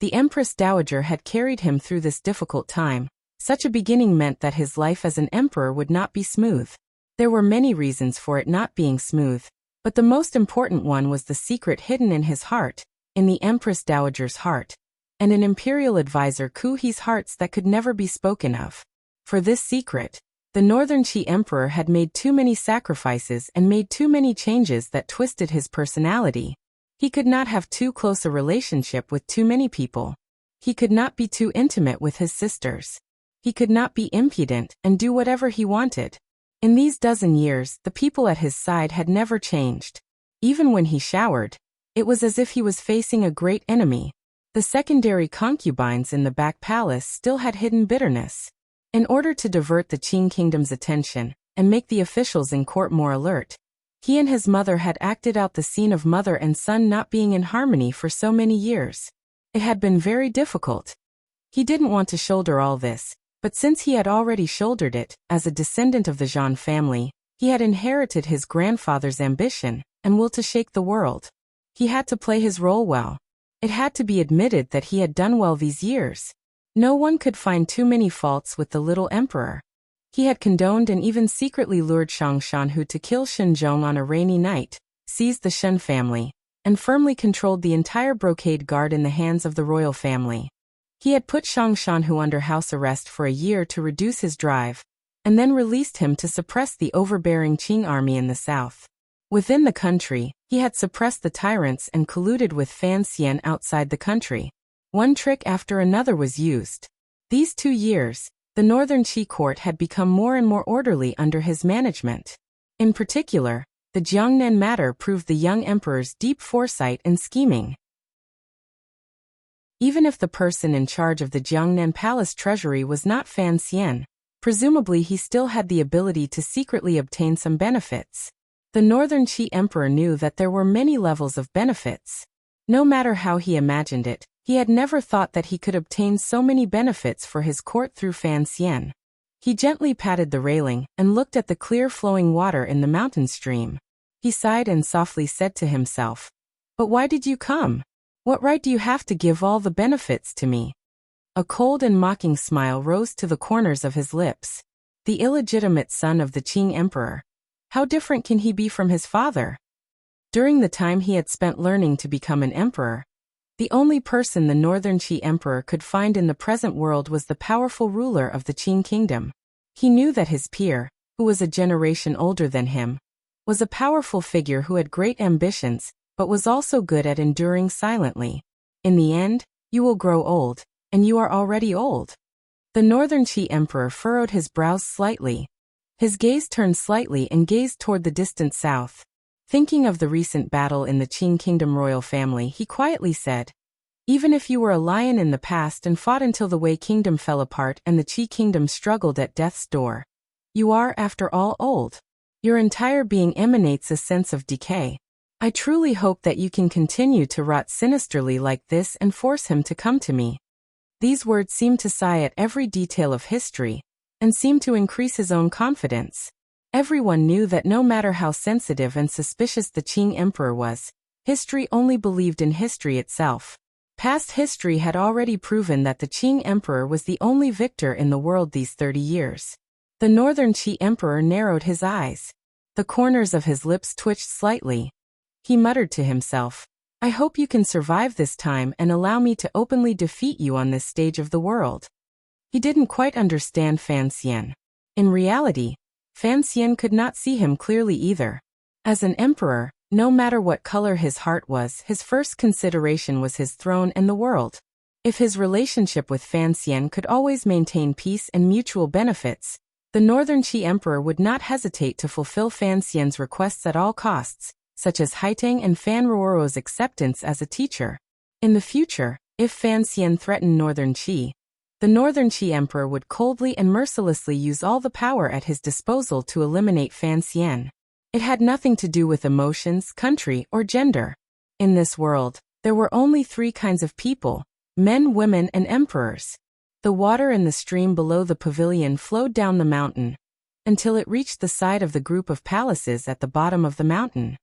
the Empress Dowager had carried him through this difficult time, such a beginning meant that his life as an emperor would not be smooth. There were many reasons for it not being smooth, but the most important one was the secret hidden in his heart, in the Empress Dowager's heart, and in imperial advisor Ku He's hearts that could never be spoken of. For this secret, the Northern Qi Emperor had made too many sacrifices and made too many changes that twisted his personality. He could not have too close a relationship with too many people. He could not be too intimate with his sisters. He could not be impudent and do whatever he wanted. In these dozen years, the people at his side had never changed. Even when he showered, it was as if he was facing a great enemy. The secondary concubines in the back palace still had hidden bitterness. In order to divert the Qing kingdom's attention and make the officials in court more alert, he and his mother had acted out the scene of mother and son not being in harmony for so many years. It had been very difficult. He didn't want to shoulder all this, but since he had already shouldered it, as a descendant of the Zhang family, he had inherited his grandfather's ambition and will to shake the world. He had to play his role well. It had to be admitted that he had done well these years. No one could find too many faults with the little emperor. He had condoned and even secretly lured Shang Shanhu to kill Shenzhong on a rainy night, seized the Shen family, and firmly controlled the entire brocade guard in the hands of the royal family. He had put Shang Shanhu under house arrest for a year to reduce his drive, and then released him to suppress the overbearing Qing army in the south. Within the country, he had suppressed the tyrants and colluded with Fan Xian outside the country. One trick after another was used. These 2 years, the Northern Qi court had become more and more orderly under his management. In particular, the Jiangnan matter proved the young emperor's deep foresight and scheming. Even if the person in charge of the Jiangnan palace treasury was not Fan Xian, presumably he still had the ability to secretly obtain some benefits. The Northern Qi emperor knew that there were many levels of benefits. No matter how he imagined it, he had never thought that he could obtain so many benefits for his court through Fan Xian. He gently patted the railing and looked at the clear flowing water in the mountain stream. He sighed and softly said to himself, "But why did you come? What right do you have to give all the benefits to me?" A cold and mocking smile rose to the corners of his lips. The illegitimate son of the Qing emperor. How different can he be from his father? During the time he had spent learning to become an emperor, the only person the Northern Qi emperor could find in the present world was the powerful ruler of the Qing kingdom. He knew that his peer, who was a generation older than him, was a powerful figure who had great ambitions, but was also good at enduring silently. In the end, you will grow old, and you are already old. The Northern Qi emperor furrowed his brows slightly. His gaze turned slightly and gazed toward the distant south. Thinking of the recent battle in the Qing kingdom royal family, he quietly said, "Even if you were a lion in the past and fought until the Wei kingdom fell apart and the Qi kingdom struggled at death's door, you are, after all, old. Your entire being emanates a sense of decay. I truly hope that you can continue to rot sinisterly like this and force him to come to me." These words seemed to sigh at every detail of history, and seemed to increase his own confidence. Everyone knew that no matter how sensitive and suspicious the Qing emperor was, history only believed in history itself. Past history had already proven that the Qing emperor was the only victor in the world these 30 years. The Northern Qi emperor narrowed his eyes. The corners of his lips twitched slightly. He muttered to himself, "I hope you can survive this time and allow me to openly defeat you on this stage of the world." He didn't quite understand Fan Xian. In reality, Fan Xian could not see him clearly either. As an emperor, no matter what color his heart was, his first consideration was his throne and the world. If his relationship with Fan Xian could always maintain peace and mutual benefits, the Northern Qi Emperor would not hesitate to fulfill Fan Xian's requests at all costs, such as Haitang and Fan Ruoro's acceptance as a teacher. In the future, if Fan Xian threatened Northern Qi, the Northern Qi Emperor would coldly and mercilessly use all the power at his disposal to eliminate Fan Xian. It had nothing to do with emotions, country, or gender. In this world, there were only three kinds of people: men, women, and emperors. The water in the stream below the pavilion flowed down the mountain until it reached the side of the group of palaces at the bottom of the mountain.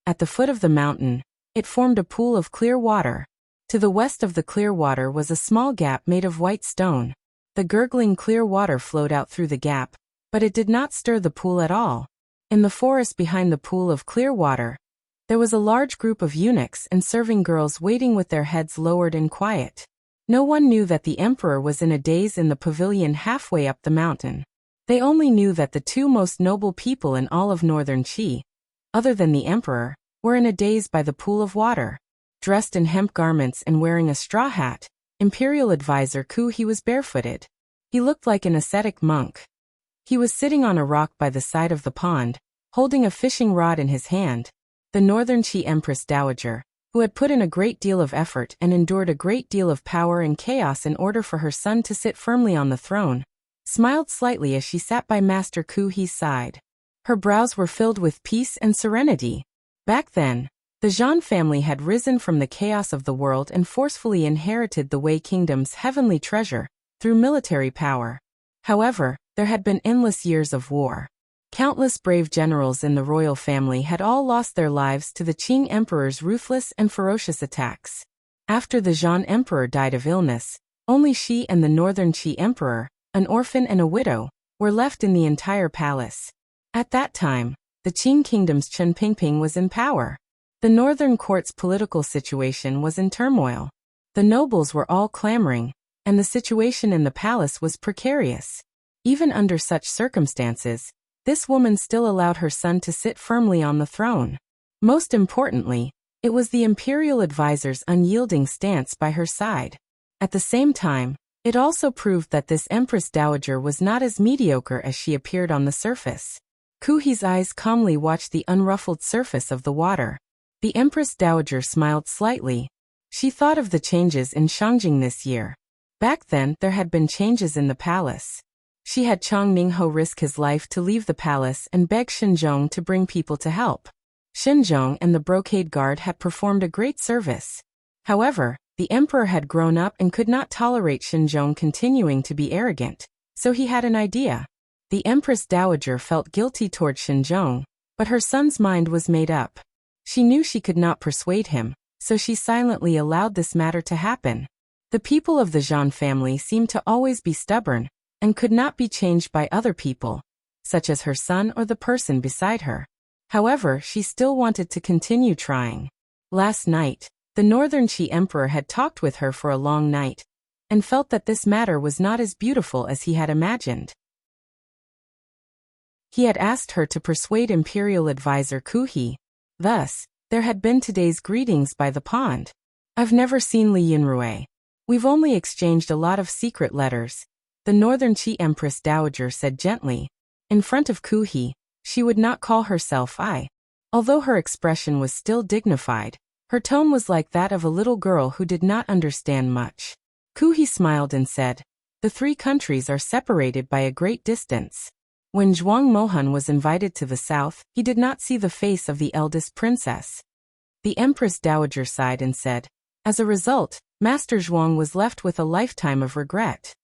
At the foot of the mountain, it formed a pool of clear water. To the west of the clear water was a small gap made of white stone. The gurgling clear water flowed out through the gap, but it did not stir the pool at all. In the forest behind the pool of clear water, there was a large group of eunuchs and serving girls waiting with their heads lowered and quiet. No one knew that the emperor was in a daze in the pavilion halfway up the mountain. They only knew that the two most noble people in all of Northern Qi, other than the emperor, were in a daze by the pool of water. Dressed in hemp garments and wearing a straw hat, Imperial Advisor Ku He was barefooted. He looked like an ascetic monk. He was sitting on a rock by the side of the pond, holding a fishing rod in his hand. The Northern Qi Empress Dowager, who had put in a great deal of effort and endured a great deal of power and chaos in order for her son to sit firmly on the throne, smiled slightly as she sat by Master Ku He's side. Her brows were filled with peace and serenity. Back then, the Zhan family had risen from the chaos of the world and forcefully inherited the Wei Kingdom's heavenly treasure through military power. However, there had been endless years of war. Countless brave generals in the royal family had all lost their lives to the Qing Emperor's ruthless and ferocious attacks. After the Zhan Emperor died of illness, only she and the Northern Qi Emperor, an orphan and a widow, were left in the entire palace. At that time, the Qing Kingdom's Chen Pingping was in power. The northern court's political situation was in turmoil. The nobles were all clamoring, and the situation in the palace was precarious. Even under such circumstances, this woman still allowed her son to sit firmly on the throne. Most importantly, it was the imperial advisor's unyielding stance by her side. At the same time, it also proved that this Empress Dowager was not as mediocre as she appeared on the surface. Ku He's eyes calmly watched the unruffled surface of the water. The Empress Dowager smiled slightly. She thought of the changes in Shangjing this year. Back then, there had been changes in the palace. She had Chang Ningho risk his life to leave the palace and beg Xinzhong to bring people to help. Xinzhong and the brocade guard had performed a great service. However, the emperor had grown up and could not tolerate Xinzhong continuing to be arrogant, so he had an idea. The Empress Dowager felt guilty toward Xinzhong, but her son's mind was made up. She knew she could not persuade him, so she silently allowed this matter to happen. The people of the Zhan family seemed to always be stubborn, and could not be changed by other people, such as her son or the person beside her. However, she still wanted to continue trying. Last night, the Northern Qi Emperor had talked with her for a long night, and felt that this matter was not as beautiful as he had imagined. He had asked her to persuade Imperial Advisor Ku He. Thus, there had been today's greetings by the pond. I've never seen Li Yinrui. We've only exchanged a lot of secret letters, the Northern Qi Empress Dowager said gently. In front of Ku He, she would not call herself I. Although her expression was still dignified, her tone was like that of a little girl who did not understand much. Ku He smiled and said, "The three countries are separated by a great distance." When Zhuang Mohan was invited to the south, he did not see the face of the eldest princess. The Empress Dowager sighed and said, "As a result, Master Zhuang was left with a lifetime of regret."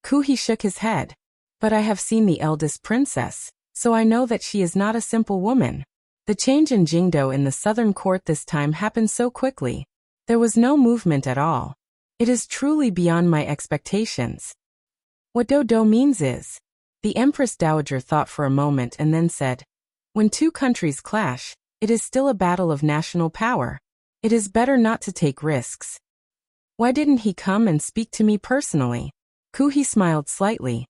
Ku He shook his head. "But I have seen the eldest princess, so I know that she is not a simple woman. The change in Jingdo in the southern court this time happened so quickly. There was no movement at all. It is truly beyond my expectations." What Do means is, the Empress Dowager thought for a moment and then said, "When two countries clash, it is still a battle of national power. It is better not to take risks. Why didn't he come and speak to me personally?" Ku He smiled slightly.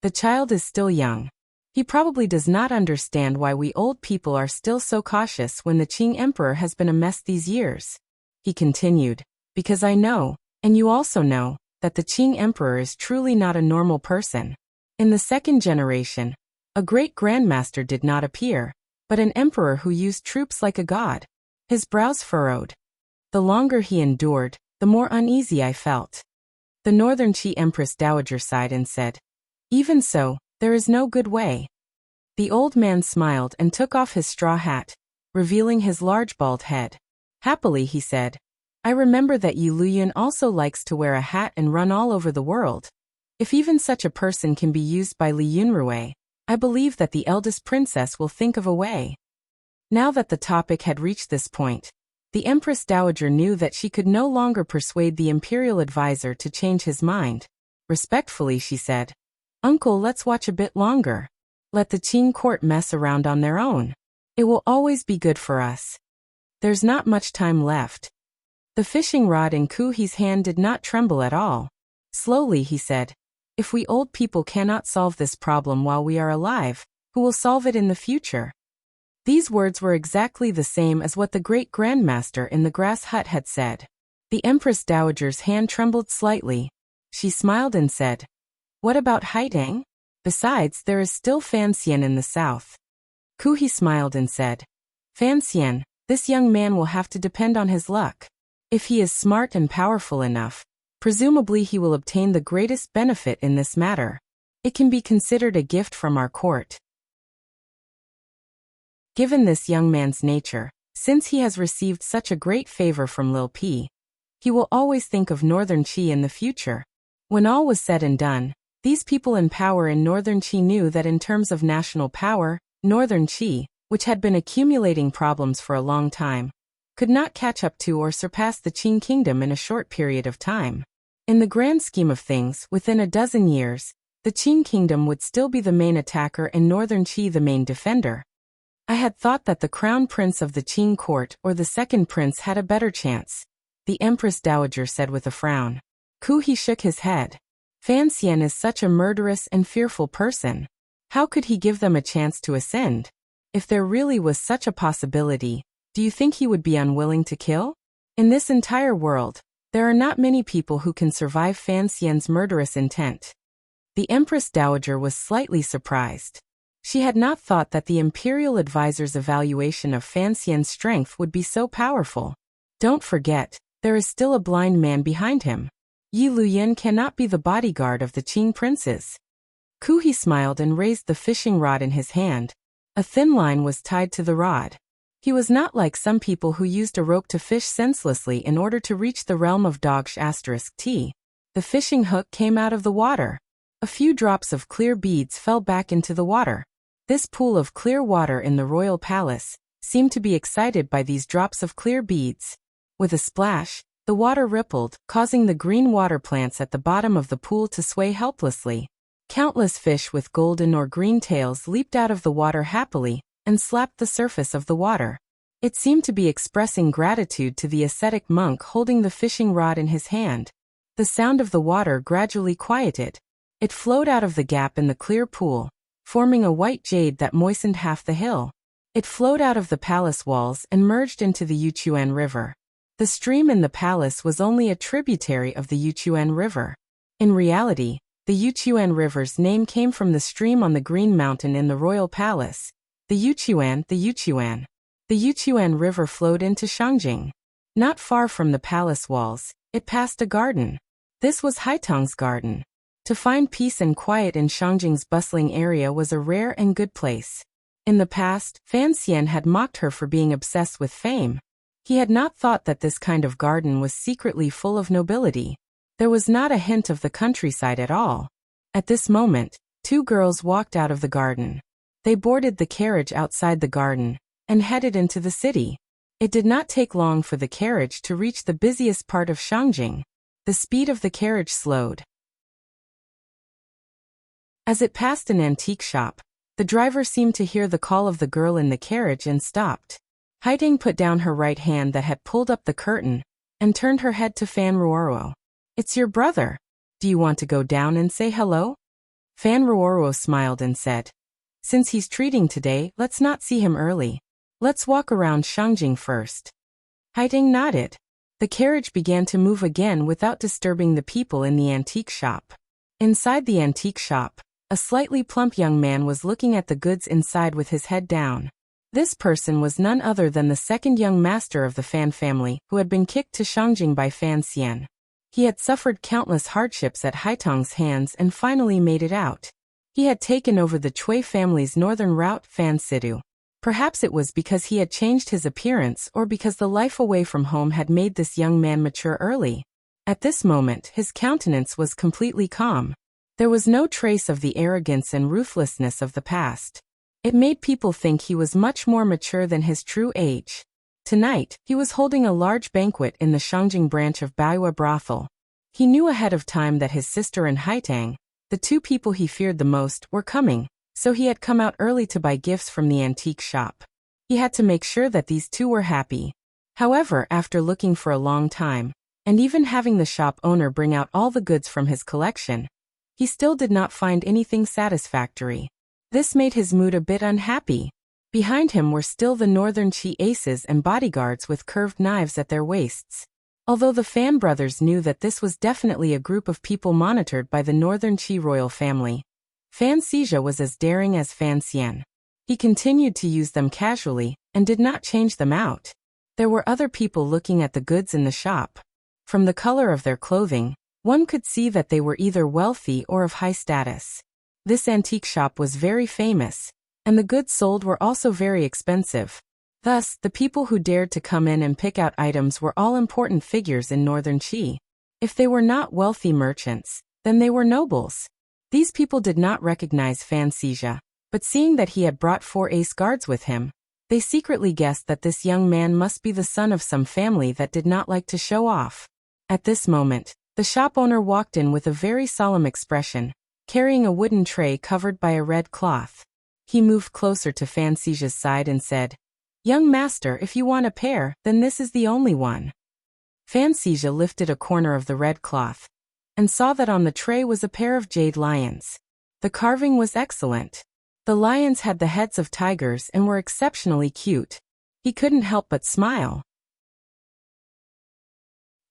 "The child is still young. He probably does not understand why we old people are still so cautious when the Qing Emperor has been a mess these years." He continued, Because I know, and you also know, that the Qing emperor is truly not a normal person. In the second generation, a great grandmaster did not appear, but an emperor who used troops like a god. His brows furrowed. The longer he endured, the more uneasy I felt. The Northern Qi Empress Dowager sighed and said, "Even so, there is no good way." The old man smiled and took off his straw hat, revealing his large bald head. Happily he said, "I remember that Yi Luyan also likes to wear a hat and run all over the world. If even such a person can be used by Li Yunrui, I believe that the eldest princess will think of a way." Now that the topic had reached this point, the Empress Dowager knew that she could no longer persuade the imperial advisor to change his mind. Respectfully she said, "Uncle, let's watch a bit longer. Let the Qing court mess around on their own. It will always be good for us. There's not much time left." The fishing rod in Ku Hi's hand did not tremble at all. Slowly he said, "If we old people cannot solve this problem while we are alive, who will solve it in the future?" These words were exactly the same as what the great grandmaster in the grass hut had said. The Empress Dowager's hand trembled slightly. She smiled and said, "What about Haitang? Besides, there is still Fan Xian in the south." Ku Hi smiled and said, "Fan Xian, this young man will have to depend on his luck. If he is smart and powerful enough, presumably he will obtain the greatest benefit in this matter. It can be considered a gift from our court." Given this young man's nature, since he has received such a great favor from Lil P, he will always think of Northern Qi in the future. When all was said and done, these people in power in Northern Qi knew that in terms of national power, Northern Qi, which had been accumulating problems for a long time, could not catch up to or surpass the Qing kingdom in a short period of time. In the grand scheme of things, within a dozen years, the Qing kingdom would still be the main attacker and Northern Qi the main defender. I had thought that the crown prince of the Qing court or the second prince had a better chance, the Empress Dowager said with a frown. Ku Hi shook his head. Fan Xian is such a murderous and fearful person. How could he give them a chance to ascend? If there really was such a possibility, do you think he would be unwilling to kill? In this entire world, there are not many people who can survive Fan Xian's murderous intent. The Empress Dowager was slightly surprised. She had not thought that the imperial advisor's evaluation of Fan Xian's strength would be so powerful. Don't forget, there is still a blind man behind him. Yi Luyan cannot be the bodyguard of the Qing princes. Ku Hi smiled and raised the fishing rod in his hand. A thin line was tied to the rod. He was not like some people who used a rope to fish senselessly in order to reach the realm of Dogsh*T. The fishing hook came out of the water. A few drops of clear beads fell back into the water. This pool of clear water in the royal palace seemed to be excited by these drops of clear beads. With a splash, the water rippled, causing the green water plants at the bottom of the pool to sway helplessly. Countless fish with golden or green tails leaped out of the water happily and slapped the surface of the water. It seemed to be expressing gratitude to the ascetic monk holding the fishing rod in his hand. The sound of the water gradually quieted. It flowed out of the gap in the clear pool, forming a white jade that moistened half the hill. It flowed out of the palace walls and merged into the Yuchuan River. The stream in the palace was only a tributary of the Yuchuan River. In reality, the Yuchuan River's name came from the stream on the Green Mountain in the royal palace. The Yuchuan. The Yuchuan River flowed into Shangjing. Not far from the palace walls, it passed a garden. This was Haitang's garden. To find peace and quiet in Shangjing's bustling area was a rare and good place. In the past, Fan Xian had mocked her for being obsessed with fame. He had not thought that this kind of garden was secretly full of nobility. There was not a hint of the countryside at all. At this moment, two girls walked out of the garden. They boarded the carriage outside the garden and headed into the city. It did not take long for the carriage to reach the busiest part of Shangjing. The speed of the carriage slowed. As it passed an antique shop, the driver seemed to hear the call of the girl in the carriage and stopped. Haitang put down her right hand that had pulled up the curtain and turned her head to Fan Ruoro. "It's your brother. Do you want to go down and say hello?" Fan Ruoro smiled and said, "Since he's treating today, let's not see him early. Let's walk around Shangjing first." Haitang nodded. The carriage began to move again without disturbing the people in the antique shop. Inside the antique shop, a slightly plump young man was looking at the goods inside with his head down. This person was none other than the second young master of the Fan family, who had been kicked to Shangjing by Fan Xian. He had suffered countless hardships at Haitong's hands and finally made it out. He had taken over the Cui family's northern route, Fan Sidu. Perhaps it was because he had changed his appearance or because the life away from home had made this young man mature early. At this moment, his countenance was completely calm. There was no trace of the arrogance and ruthlessness of the past. It made people think he was much more mature than his true age. Tonight, he was holding a large banquet in the Shangjing branch of Baiwa brothel. He knew ahead of time that his sister and Haitang, the two people he feared the most, were coming, so he had come out early to buy gifts from the antique shop. He had to make sure that these two were happy. However, after looking for a long time, and even having the shop owner bring out all the goods from his collection, he still did not find anything satisfactory. This made his mood a bit unhappy. Behind him were still the Northern Qi aces and bodyguards with curved knives at their waists. Although the Fan brothers knew that this was definitely a group of people monitored by the Northern Qi royal family, Fan Xizha was as daring as Fan Xian. He continued to use them casually, and did not change them out. There were other people looking at the goods in the shop. From the color of their clothing, one could see that they were either wealthy or of high status. This antique shop was very famous, and the goods sold were also very expensive. Thus, the people who dared to come in and pick out items were all important figures in Northern Qi. If they were not wealthy merchants, then they were nobles. These people did not recognize Fan Xizha, but seeing that he had brought 4 ace guards with him, they secretly guessed that this young man must be the son of some family that did not like to show off. At this moment, the shop owner walked in with a very solemn expression, carrying a wooden tray covered by a red cloth. He moved closer to Fan Xizha's side and said, "Young master, if you want a pair, then this is the only one." Fan Xizha lifted a corner of the red cloth, and saw that on the tray was a pair of jade lions. The carving was excellent. The lions had the heads of tigers and were exceptionally cute. He couldn't help but smile.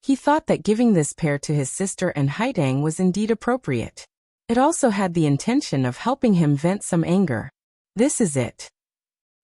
He thought that giving this pair to his sister and Haitang was indeed appropriate. It also had the intention of helping him vent some anger. This is it.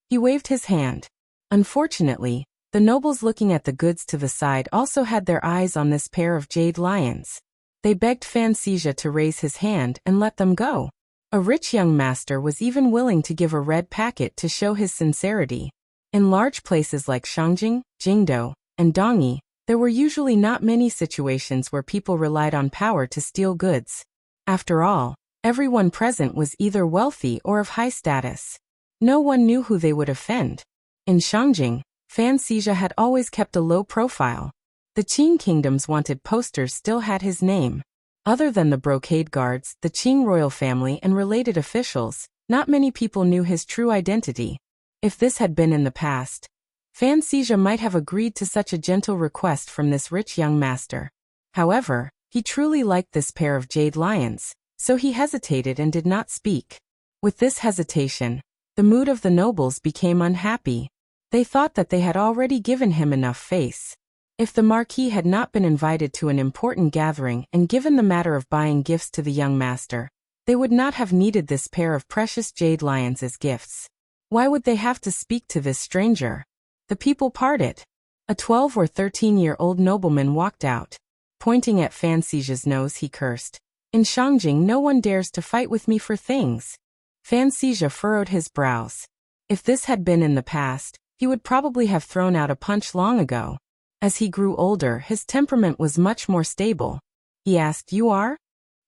He waved his hand. Unfortunately, the nobles looking at the goods to the side also had their eyes on this pair of jade lions. They begged Fan Xizha to raise his hand and let them go. A rich young master was even willing to give a red packet to show his sincerity. In large places like Shangjing, Jingdou, and Dongyi, there were usually not many situations where people relied on power to steal goods. After all, everyone present was either wealthy or of high status. No one knew who they would offend. In Shangjing, Fan Xizha had always kept a low profile. The Qing kingdom's wanted posters still had his name. Other than the brocade guards, the Qing royal family and related officials, not many people knew his true identity. If this had been in the past, Fan Xizha might have agreed to such a gentle request from this rich young master. However, he truly liked this pair of jade lions, so he hesitated and did not speak. With this hesitation, the mood of the nobles became unhappy. They thought that they had already given him enough face. If the Marquis had not been invited to an important gathering and given the matter of buying gifts to the young master, they would not have needed this pair of precious jade lions as gifts. Why would they have to speak to this stranger? The people parted. A 12 or 13-year-old nobleman walked out. Pointing at Fan Xizha's nose, he cursed, "In Shangjing no one dares to fight with me for things." Fan Xizha furrowed his brows. If this had been in the past, he would probably have thrown out a punch long ago. As he grew older, his temperament was much more stable. He asked, "You are?"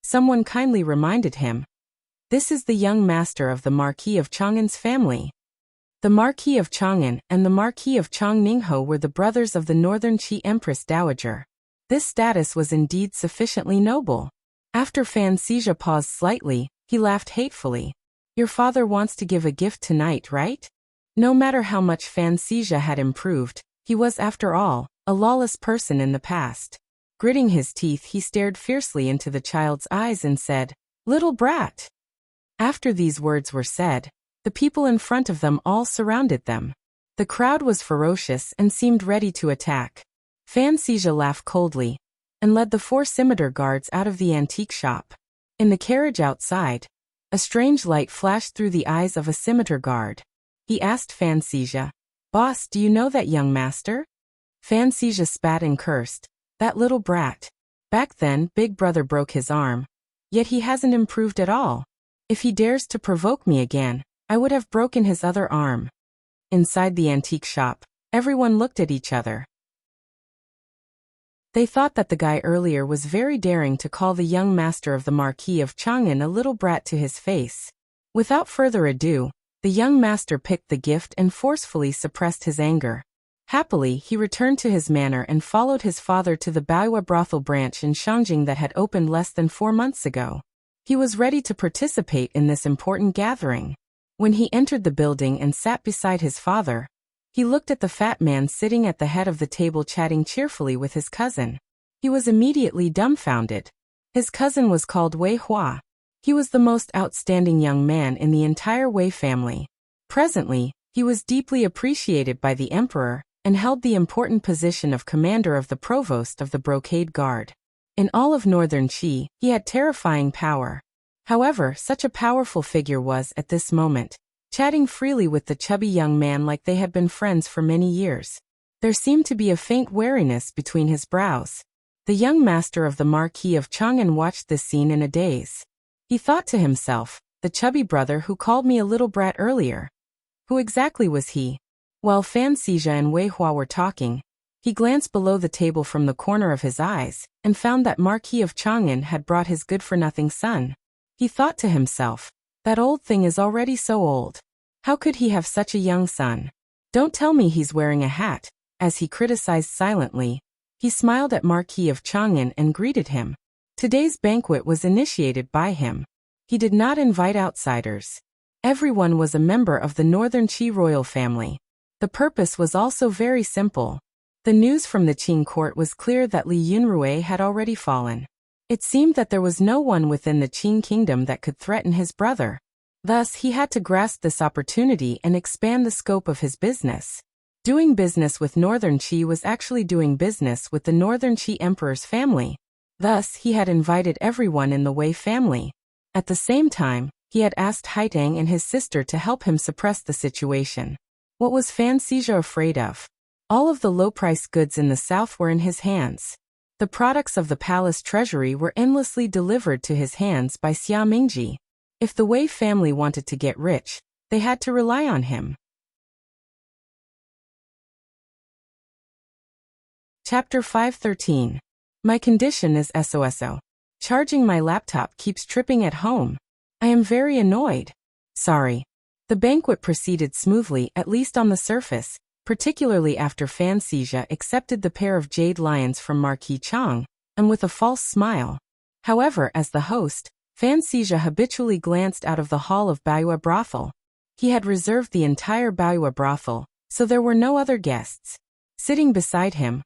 Someone kindly reminded him. "This is the young master of the Marquis of Chang'an's family." The Marquis of Chang'an and the Marquis of Changningho were the brothers of the Northern Qi Empress Dowager. This status was indeed sufficiently noble. After Fan Xizha paused slightly, he laughed hatefully. "Your father wants to give a gift tonight, right?" No matter how much Fan Xizha had improved, he was, after all, a lawless person in the past. Gritting his teeth, he stared fiercely into the child's eyes and said, "Little brat." After these words were said, the people in front of them all surrounded them. The crowd was ferocious and seemed ready to attack. Fan Xizha laughed coldly and led the 4 scimitar guards out of the antique shop. In the carriage outside, a strange light flashed through the eyes of a scimitar guard. He asked Fan Xizha, "Boss, do you know that young master?" Fan Xizha spat and cursed. "That little brat. Back then, Big Brother broke his arm. Yet he hasn't improved at all. If he dares to provoke me again, I would have broken his other arm." Inside the antique shop, everyone looked at each other. They thought that the guy earlier was very daring to call the young master of the Marquis of Chang'an a little brat to his face. Without further ado, the young master picked the gift and forcefully suppressed his anger. Happily, he returned to his manor and followed his father to the Baiwa brothel branch in Shangjing that had opened less than 4 months ago. He was ready to participate in this important gathering. When he entered the building and sat beside his father, he looked at the fat man sitting at the head of the table chatting cheerfully with his cousin. He was immediately dumbfounded. His cousin was called Wei Hua. He was the most outstanding young man in the entire Wei family. Presently, he was deeply appreciated by the emperor and held the important position of commander of the provost of the brocade guard. In all of northern Qi, he had terrifying power. However, such a powerful figure was, at this moment, chatting freely with the chubby young man like they had been friends for many years. There seemed to be a faint wariness between his brows. The young master of the Marquis of Chang'an watched this scene in a daze. He thought to himself, the chubby brother who called me a little brat earlier. Who exactly was he? While Fan Xizha and Wei Hua were talking, he glanced below the table from the corner of his eyes and found that Marquis of Chang'an had brought his good-for-nothing son. He thought to himself, that old thing is already so old. How could he have such a young son? Don't tell me he's wearing a hat. As he criticized silently, he smiled at Marquis of Chang'an and greeted him. Today's banquet was initiated by him. He did not invite outsiders. Everyone was a member of the Northern Qi royal family. The purpose was also very simple. The news from the Qing court was clear that Li Yunrui had already fallen. It seemed that there was no one within the Qing kingdom that could threaten his brother. Thus, he had to grasp this opportunity and expand the scope of his business. Doing business with Northern Qi was actually doing business with the Northern Qi emperor's family. Thus, he had invited everyone in the Wei family. At the same time, he had asked Haitang and his sister to help him suppress the situation. What was Fan Xizha afraid of? All of the low-priced goods in the south were in his hands. The products of the palace treasury were endlessly delivered to his hands by Xia Mingji. If the Wei family wanted to get rich, they had to rely on him. Chapter 513. My condition is SOSO. Charging my laptop keeps tripping at home. I am very annoyed. Sorry. The banquet proceeded smoothly, at least on the surface, particularly after Fan Xizha accepted the pair of jade lions from Marquis Chang, and with a false smile. However, as the host, Fan Xizha habitually glanced out of the hall of Baiwa brothel. He had reserved the entire Baiwa brothel, so there were no other guests. Sitting beside him,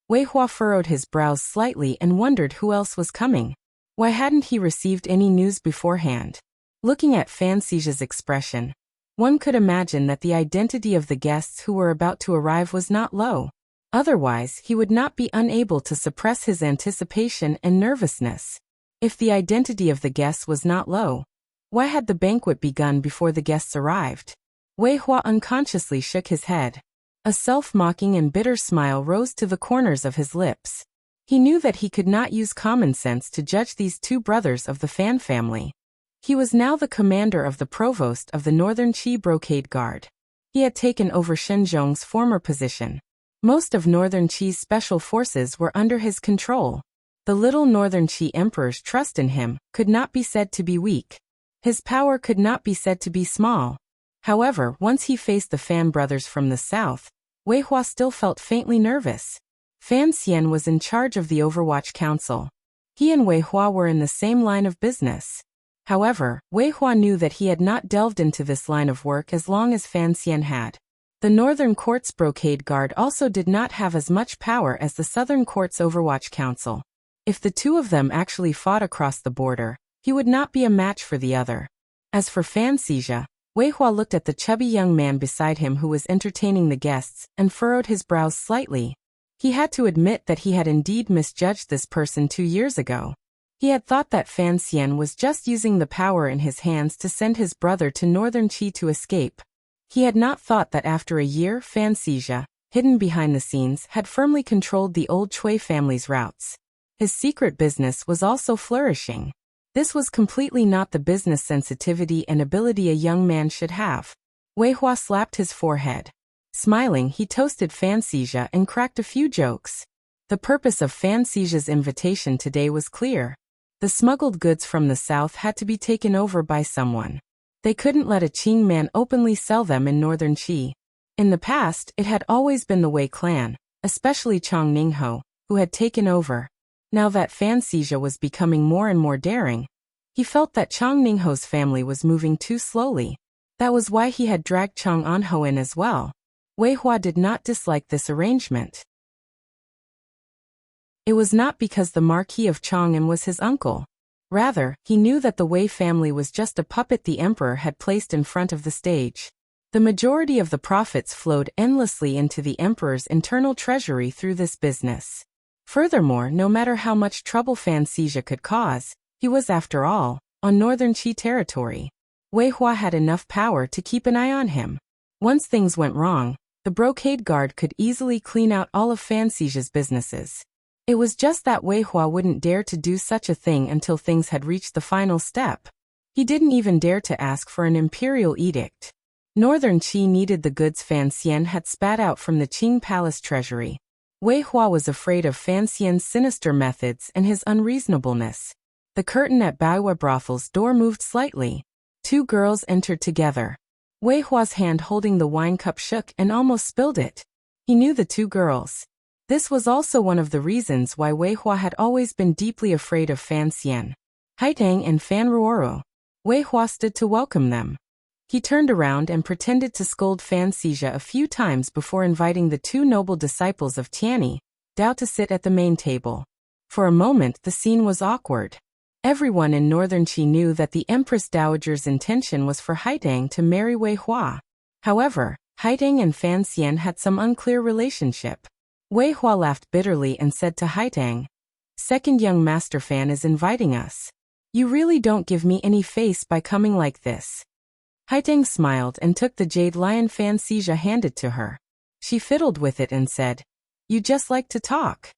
Wei Hua furrowed his brows slightly and wondered who else was coming. Why hadn't he received any news beforehand? Looking at Fan Xizha's expression, one could imagine that the identity of the guests who were about to arrive was not low. Otherwise, he would not be unable to suppress his anticipation and nervousness. If the identity of the guests was not low, why had the banquet begun before the guests arrived? Wei Hua unconsciously shook his head. A self-mocking and bitter smile rose to the corners of his lips. He knew that he could not use common sense to judge these two brothers of the Fan family. He was now the commander of the provost of the Northern Qi brocade guard. He had taken over Shenzhong's former position. Most of Northern Qi's special forces were under his control. The little Northern Qi emperor's trust in him could not be said to be weak. His power could not be said to be small. However, once he faced the Fan brothers from the south, Wei Hua still felt faintly nervous. Fan Xian was in charge of the Overwatch Council. He and Wei Hua were in the same line of business. However, Wei Hua knew that he had not delved into this line of work as long as Fan Xian had. The Northern Court's brocade guard also did not have as much power as the Southern Court's Overwatch Council. If the two of them actually fought across the border, he would not be a match for the other. As for Fan Xizha, Wei Hua looked at the chubby young man beside him who was entertaining the guests and furrowed his brows slightly. He had to admit that he had indeed misjudged this person 2 years ago. He had thought that Fan Xian was just using the power in his hands to send his brother to Northern Qi to escape. He had not thought that after a year Fan Xizha, hidden behind the scenes, had firmly controlled the old Cui family's routes. His secret business was also flourishing. This was completely not the business sensitivity and ability a young man should have. Wei Hua slapped his forehead. Smiling, he toasted Fan Xizha and cracked a few jokes. The purpose of Fan Xizha's invitation today was clear. The smuggled goods from the south had to be taken over by someone. They couldn't let a Qing man openly sell them in Northern Qi. In the past, it had always been the Wei clan, especially Chang Ningho, who had taken over. Now that Fan Xizha was becoming more and more daring, he felt that Chang Ningho's family was moving too slowly. That was why he had dragged Chang Anho in as well. Wei Hua did not dislike this arrangement. It was not because the Marquis of Chang'an was his uncle. Rather, he knew that the Wei family was just a puppet the emperor had placed in front of the stage. The majority of the profits flowed endlessly into the emperor's internal treasury through this business. Furthermore, no matter how much trouble Fan Xizha could cause, he was, after all, on Northern Qi territory. Wei Hua had enough power to keep an eye on him. Once things went wrong, the brocade guard could easily clean out all of Fan Xizha's businesses. It was just that Wei Hua wouldn't dare to do such a thing until things had reached the final step. He didn't even dare to ask for an imperial edict. Northern Qi needed the goods Fan Xian had spat out from the Qing palace treasury. Wei Hua was afraid of Fan Xian's sinister methods and his unreasonableness. The curtain at Baiwa brothel's door moved slightly. 2 girls entered together. Wei Hua's hand holding the wine cup shook and almost spilled it. He knew the 2 girls. This was also one of the reasons why Wei Hua had always been deeply afraid of Fan Xian. Haitang and Fan Ruoro. Wei Hua stood to welcome them. He turned around and pretended to scold Fan Xizha a few times before inviting the 2 noble disciples of Tianyi, Dao, to sit at the main table. For a moment the scene was awkward. Everyone in Northern Qi knew that the Empress Dowager's intention was for Haitang to marry Wei Hua. However, Haitang and Fan Xian had some unclear relationship. Wei Hua laughed bitterly and said to Haitang, "Second young master Fan is inviting us. You really don't give me any face by coming like this." Haitang smiled and took the jade lion Fan Xizha handed to her. She fiddled with it and said, "You just like to talk."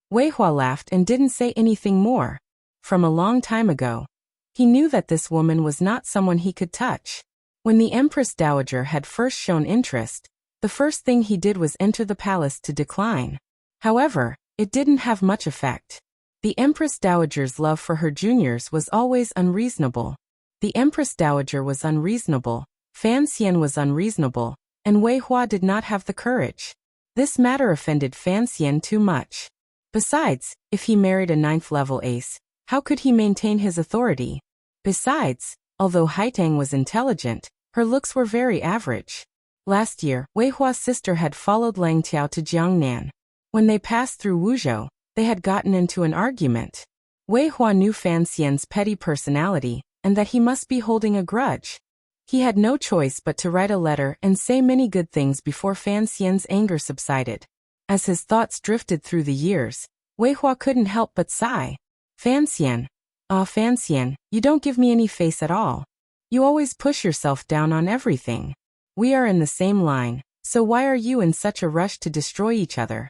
Wei Hua laughed and didn't say anything more. From a long time ago, he knew that this woman was not someone he could touch. When the Empress Dowager had first shown interest, the first thing he did was enter the palace to decline. However, it didn't have much effect. The Empress Dowager's love for her juniors was always unreasonable. The Empress Dowager was unreasonable, Fan Xian was unreasonable, and Wei Hua did not have the courage. This matter offended Fan Xian too much. Besides, if he married a 9th-level ace, how could he maintain his authority? Besides, although Haitang was intelligent, her looks were very average. Last year, Wei Hua's sister had followed Lang Tiao to Jiangnan. When they passed through Wuzhou, they had gotten into an argument. Wei Hua knew Fan Xian's petty personality, and that he must be holding a grudge. He had no choice but to write a letter and say many good things before Fan Xian's anger subsided. As his thoughts drifted through the years, Wei Hua couldn't help but sigh. Fan Xian. Ah, Fan Xian, you don't give me any face at all. You always push yourself down on everything. We are in the same line, so why are you in such a rush to destroy each other?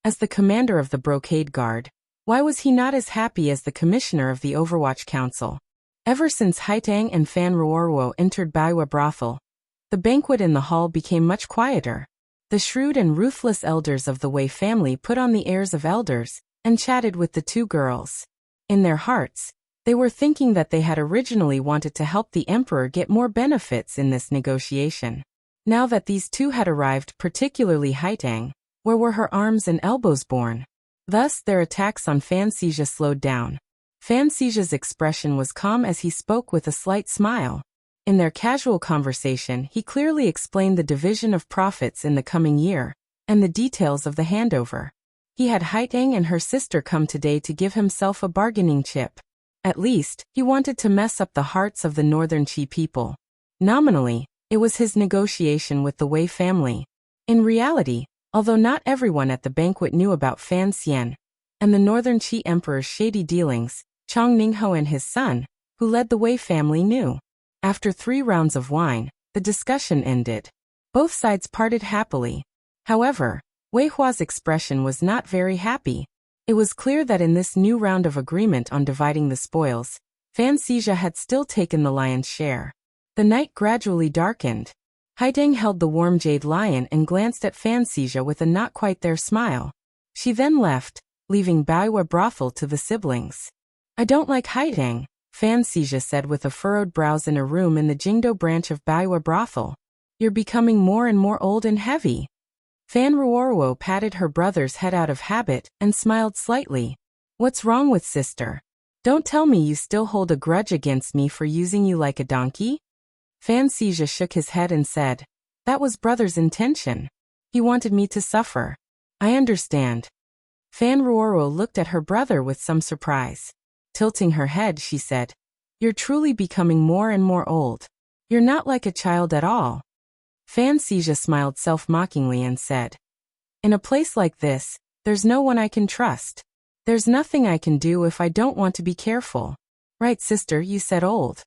As the commander of the Brocade Guard, why was he not as happy as the commissioner of the Overwatch Council? Ever since Haitang and Fan Ruoruo entered Baiwa brothel, the banquet in the hall became much quieter. The shrewd and ruthless elders of the Wei family put on the airs of elders and chatted with the 2 girls. In their hearts, they were thinking that they had originally wanted to help the emperor get more benefits in this negotiation. Now that these 2 had arrived, particularly Haitang, where were her arms and elbows born? Thus, their attacks on Fan Xizha slowed down. Fan Xizha's expression was calm as he spoke with a slight smile. In their casual conversation, he clearly explained the division of profits in the coming year, and the details of the handover. He had Haitang and her sister come today to give himself a bargaining chip. At least, he wanted to mess up the hearts of the Northern Qi people. Nominally, it was his negotiation with the Wei family. In reality, Although not everyone at the banquet knew about Fan Xian and the Northern Qi Emperor's shady dealings, Chong Ningho and his son, who led the Wei family, knew. After 3 rounds of wine, the discussion ended. Both sides parted happily. However, Wei Hua's expression was not very happy. It was clear that in this new round of agreement on dividing the spoils, Fan Xizha had still taken the lion's share. The night gradually darkened. Haideng held the warm jade lion and glanced at Fan Xizha with a not-quite-there smile. She then left, leaving Baiwa brothel to the siblings. "I don't like Haideng," Fan Xizha said with a furrowed brows in a room in the Jingdo branch of Baiwa brothel. "You're becoming more and more old and heavy." Fan Ruoruo patted her brother's head out of habit and smiled slightly. "What's wrong with sister? Don't tell me you still hold a grudge against me for using you like a donkey?" Fan Xizha shook his head and said, "That was brother's intention. He wanted me to suffer. I understand." Fan Ruoruo looked at her brother with some surprise. Tilting her head, she said, "You're truly becoming more and more old. You're not like a child at all." Fan Xizha smiled self-mockingly and said, "In a place like this, there's no one I can trust. There's nothing I can do if I don't want to be careful." "Right, sister, you said old."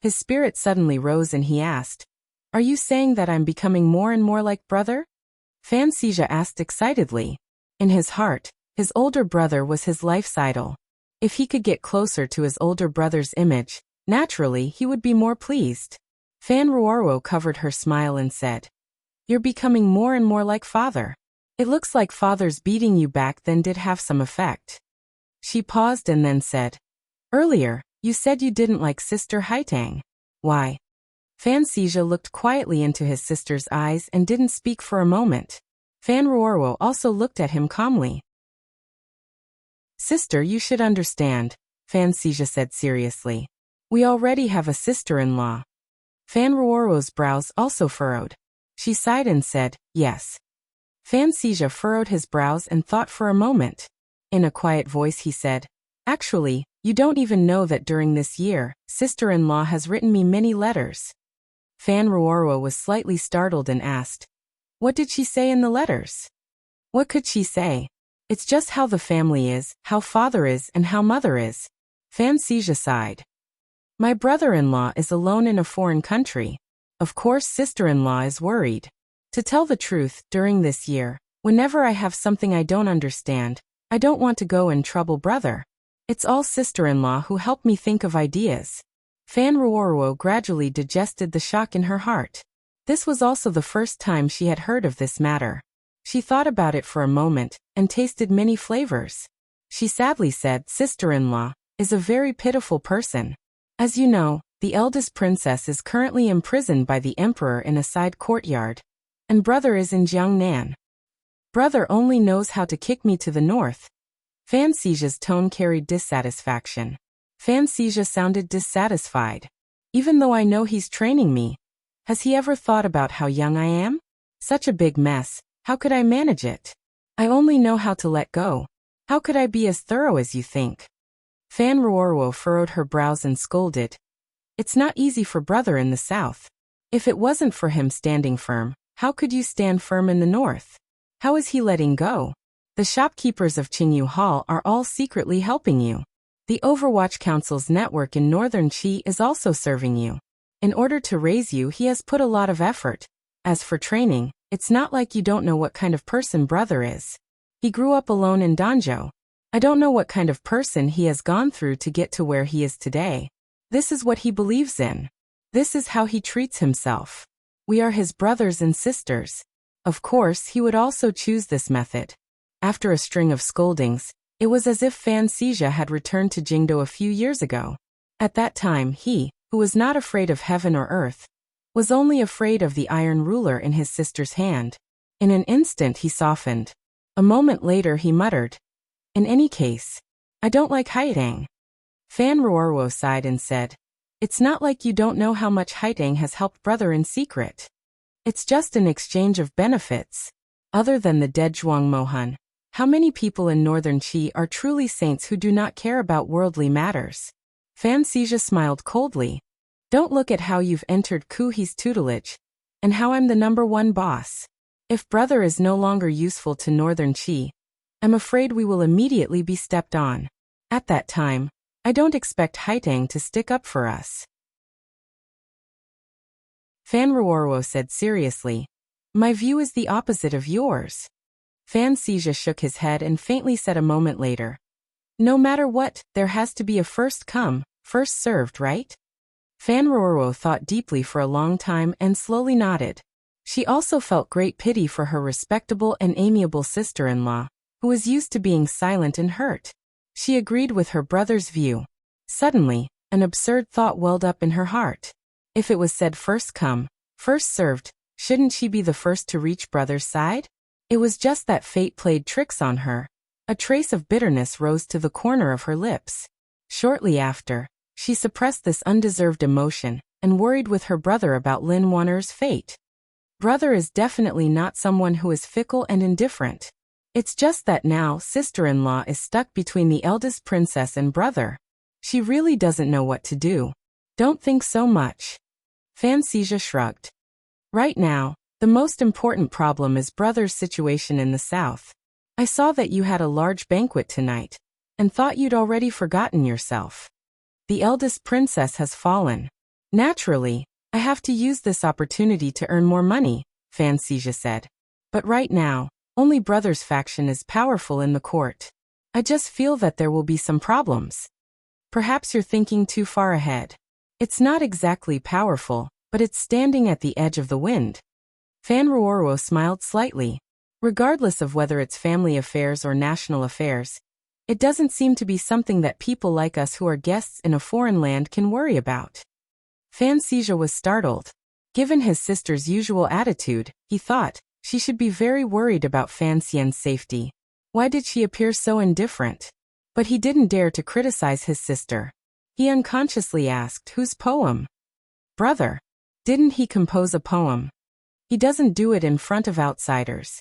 His spirit suddenly rose and he asked, "Are you saying that I'm becoming more and more like brother?" Fan Xizha asked excitedly. In his heart, his older brother was his life's idol. If he could get closer to his older brother's image, naturally he would be more pleased. Fan Ruoruo covered her smile and said, "You're becoming more and more like father. It looks like father's beating you back then did have some effect." She paused and then said, "Earlier, you said you didn't like sister Haitang. Why?" Fan Xizha looked quietly into his sister's eyes and didn't speak for a moment. Fan Ruoruo also looked at him calmly. "Sister, you should understand," Fan Xizha said seriously. "We already have a sister-in-law." Fan Ruoruo's brows also furrowed. She sighed and said, "Yes." Fan Xizha furrowed his brows and thought for a moment. In a quiet voice he said, "Actually, you don't even know that during this year, sister-in-law has written me many letters." Fan Ruoruo was slightly startled and asked, "What did she say in the letters?" "What could she say? It's just how the family is, how father is, and how mother is." Fan Xizha sighed. "My brother-in-law is alone in a foreign country. Of course sister-in-law is worried. To tell the truth, during this year, whenever I have something I don't understand, I don't want to go and trouble brother. It's all sister-in-law who help me think of ideas." Fan Ruoruo gradually digested the shock in her heart. This was also the first time she had heard of this matter. She thought about it for a moment, and tasted many flavors. She sadly said, "Sister-in-law is a very pitiful person. As you know, the eldest princess is currently imprisoned by the emperor in a side courtyard, and brother is in Jiangnan. Brother only knows how to kick me to the north." Fan Xizha's tone carried dissatisfaction. Fan Xizha sounded dissatisfied. "Even though I know he's training me, has he ever thought about how young I am? Such a big mess, how could I manage it? I only know how to let go. How could I be as thorough as you think?" Fan Ruoruo furrowed her brows and scolded, "It's not easy for brother in the south. If it wasn't for him standing firm, how could you stand firm in the north? How is he letting go? The shopkeepers of Qingyu Hall are all secretly helping you. The Overwatch Council's network in Northern Qi is also serving you. In order to raise you, he has put a lot of effort. As for training, it's not like you don't know what kind of person brother is. He grew up alone in Danzhou. I don't know what kind of person he has gone through to get to where he is today. This is what he believes in. This is how he treats himself. We are his brothers and sisters. Of course, he would also choose this method." After a string of scoldings, it was as if Fan Xizha had returned to Jingdo a few years ago. At that time he, who was not afraid of heaven or earth, was only afraid of the iron ruler in his sister's hand. In an instant he softened. A moment later he muttered, "In any case, I don't like Haitang." Fan Ruoruo sighed and said, "It's not like you don't know how much Haitang has helped brother in secret. It's just an exchange of benefits. Other than the dead Zhuang Mohan, how many people in Northern Qi are truly saints who do not care about worldly matters?" Fan Xizha smiled coldly. "Don't look at how you've entered Ku He's tutelage, and how I'm the #1 boss. If brother is no longer useful to Northern Qi, I'm afraid we will immediately be stepped on. At that time, I don't expect Haitang to stick up for us. Fan Ruoruo said seriously. My view is the opposite of yours. Fan Xizha shook his head and faintly said a moment later. No matter what, there has to be a first come, first served, right? Fan Ruoruo thought deeply for a long time and slowly nodded. She also felt great pity for her respectable and amiable sister-in-law, who was used to being silent and hurt. She agreed with her brother's view. Suddenly, an absurd thought welled up in her heart. If it was said first come, first served, shouldn't she be the first to reach brother's side? It was just that fate played tricks on her. A trace of bitterness rose to the corner of her lips. Shortly after, she suppressed this undeserved emotion and worried with her brother about Lin Waner's fate. Brother is definitely not someone who is fickle and indifferent. It's just that now sister-in-law is stuck between the eldest princess and brother. She really doesn't know what to do. Don't think so much. Fan Xizha shrugged. Right now, the most important problem is brother's situation in the south. I saw that you had a large banquet tonight, and thought you'd already forgotten yourself. The eldest princess has fallen. Naturally, I have to use this opportunity to earn more money, Fan Xizha said. But right now, only brother's faction is powerful in the court. I just feel that there will be some problems. Perhaps you're thinking too far ahead. It's not exactly powerful, but it's standing at the edge of the wind. Fan Ruoruo smiled slightly. Regardless of whether it's family affairs or national affairs, it doesn't seem to be something that people like us who are guests in a foreign land can worry about. Fan Xizha was startled. Given his sister's usual attitude, he thought, she should be very worried about Fan Xian's safety. Why did she appear so indifferent? But he didn't dare to criticize his sister. He unconsciously asked, whose poem? Brother. Didn't he compose a poem? He doesn't do it in front of outsiders.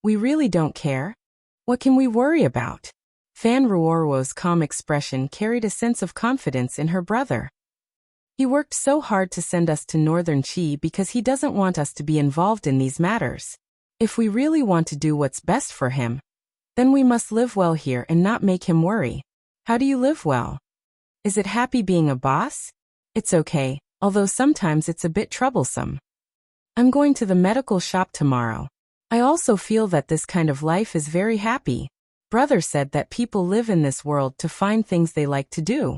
We really don't care. What can we worry about? Fan Ruoruo's calm expression carried a sense of confidence in her brother. He worked so hard to send us to Northern Qi because he doesn't want us to be involved in these matters. If we really want to do what's best for him, then we must live well here and not make him worry. How do you live well? Is it happy being a boss? It's okay, although sometimes it's a bit troublesome. I'm going to the medical shop tomorrow. I also feel that this kind of life is very happy. Brother said that people live in this world to find things they like to do.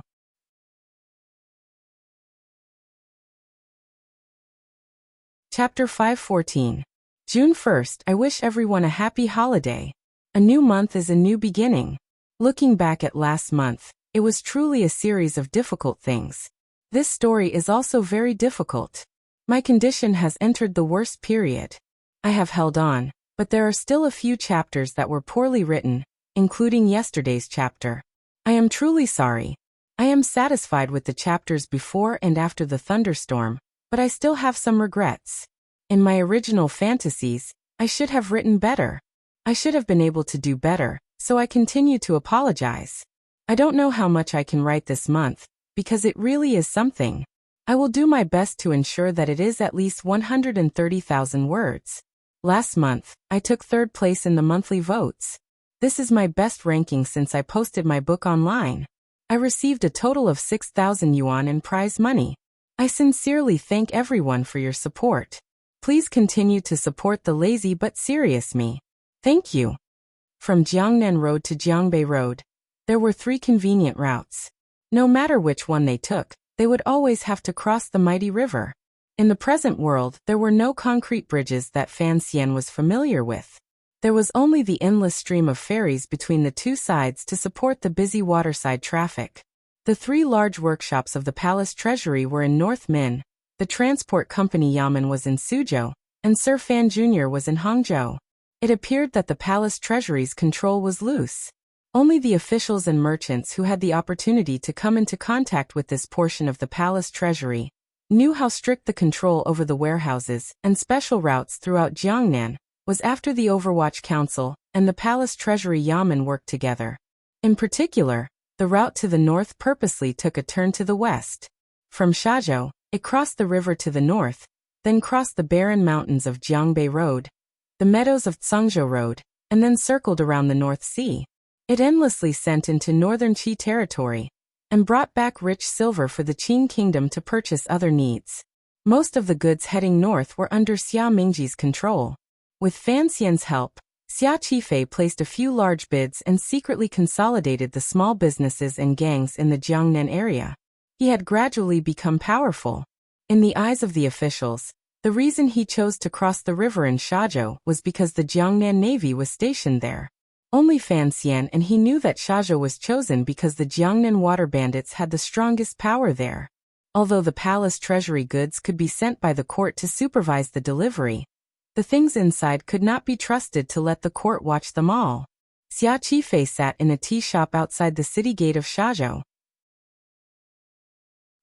Chapter 514. June 1st, I wish everyone a happy holiday. A new month is a new beginning. Looking back at last month, it was truly a series of difficult things. This story is also very difficult. My condition has entered the worst period. I have held on, but there are still a few chapters that were poorly written, including yesterday's chapter. I am truly sorry. I am satisfied with the chapters before and after the thunderstorm, but I still have some regrets. In my original fantasies, I should have written better. I should have been able to do better, so I continue to apologize. I don't know how much I can write this month, because it really is something. I will do my best to ensure that it is at least 130,000 words. Last month, I took third place in the monthly votes. This is my best ranking since I posted my book online. I received a total of 6,000 yuan in prize money. I sincerely thank everyone for your support. Please continue to support the lazy but serious me. Thank you. From Jiangnan Road to Jiangbei Road, there were 3 convenient routes. No matter which one they took, they would always have to cross the mighty river. In the present world, there were no concrete bridges that Fan Xian was familiar with. There was only the endless stream of ferries between the 2 sides to support the busy waterside traffic. The 3 large workshops of the palace treasury were in North Min, the transport company Yamen was in Suzhou, and Sir Fan Jr. was in Hangzhou. It appeared that the palace treasury's control was loose. Only the officials and merchants who had the opportunity to come into contact with this portion of the palace treasury knew how strict the control over the warehouses and special routes throughout Jiangnan was after the Overwatch Council and the palace treasury Yamen worked together. In particular, the route to the north purposely took a turn to the west. From Shazhou, it crossed the river to the north, then crossed the barren mountains of Jiangbei Road, the meadows of Zhangzhou Road, and then circled around the North Sea. It endlessly sent into northern Qi territory, and brought back rich silver for the Qing kingdom to purchase other needs. Most of the goods heading north were under Xia Mingji's control. With Fan Xian's help, Xia Qifei placed a few large bids and secretly consolidated the small businesses and gangs in the Jiangnan area. He had gradually become powerful. In the eyes of the officials, the reason he chose to cross the river in Shazhou was because the Jiangnan Navy was stationed there. Only Fan Xian and he knew that Shazhou was chosen because the Jiangnan water bandits had the strongest power there. Although the palace treasury goods could be sent by the court to supervise the delivery, the things inside could not be trusted to let the court watch them all. Xia Qifei sat in a tea shop outside the city gate of Shazhou.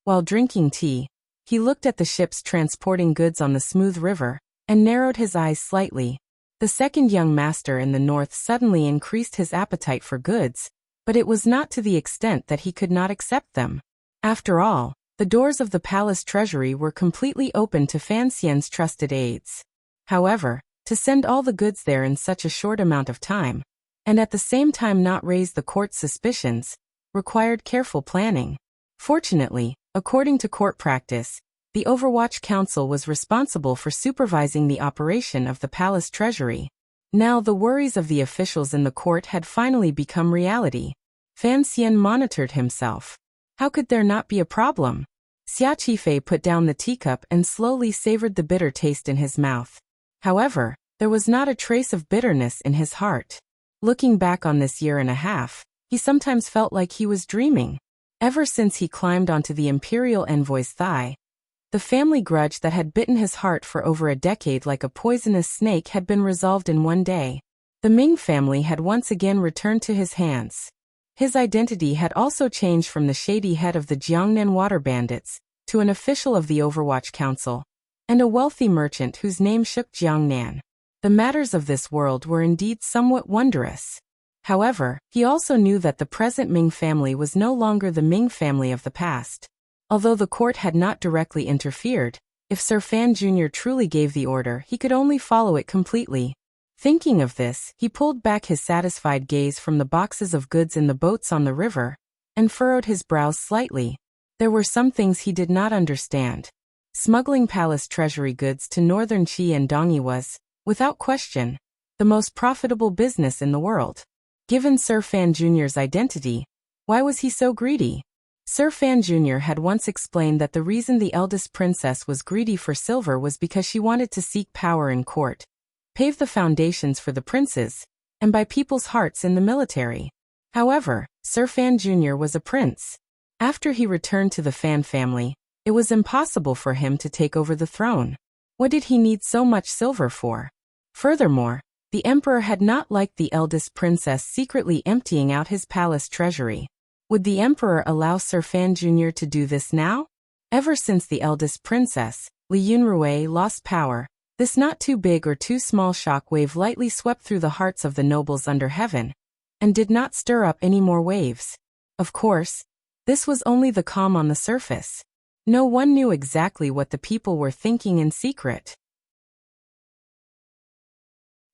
While drinking tea, he looked at the ships transporting goods on the smooth river, and narrowed his eyes slightly. The second young master in the north suddenly increased his appetite for goods, but it was not to the extent that he could not accept them. After all, the doors of the palace treasury were completely open to Fan Xian's trusted aides. However, to send all the goods there in such a short amount of time, and at the same time not raise the court's suspicions, required careful planning. Fortunately, according to court practice, the Overwatch Council was responsible for supervising the operation of the palace treasury. Now the worries of the officials in the court had finally become reality. Fan Xian monitored himself. How could there not be a problem? Xia Qifei put down the teacup and slowly savored the bitter taste in his mouth. However, there was not a trace of bitterness in his heart. Looking back on this year and a half, he sometimes felt like he was dreaming. Ever since he climbed onto the imperial envoy's thigh, the family grudge that had bitten his heart for over a decade like a poisonous snake had been resolved in one day. The Ming family had once again returned to his hands. His identity had also changed from the shady head of the Jiangnan water bandits to an official of the Overwatch Council, and a wealthy merchant whose name shook Jiangnan. The matters of this world were indeed somewhat wondrous. However, he also knew that the present Ming family was no longer the Ming family of the past. Although the court had not directly interfered, if Sir Fan Jr. truly gave the order, he could only follow it completely. Thinking of this, he pulled back his satisfied gaze from the boxes of goods in the boats on the river, and furrowed his brows slightly. There were some things he did not understand. Smuggling palace treasury goods to northern Qi and Dongyi was, without question, the most profitable business in the world. Given Sir Fan Jr.'s identity, why was he so greedy? Sir Fan Jr. had once explained that the reason the eldest princess was greedy for silver was because she wanted to seek power in court, pave the foundations for the princes, and buy people's hearts in the military. However, Sir Fan Jr. was a prince. After he returned to the Fan family, it was impossible for him to take over the throne. What did he need so much silver for? Furthermore, the emperor had not liked the eldest princess secretly emptying out his palace treasury. Would the emperor allow Sir Fan Jr. to do this now? Ever since the eldest princess, Li Yunrui, lost power, this not too big or too small shock wave lightly swept through the hearts of the nobles under heaven, and did not stir up any more waves. Of course, this was only the calm on the surface. No one knew exactly what the people were thinking in secret.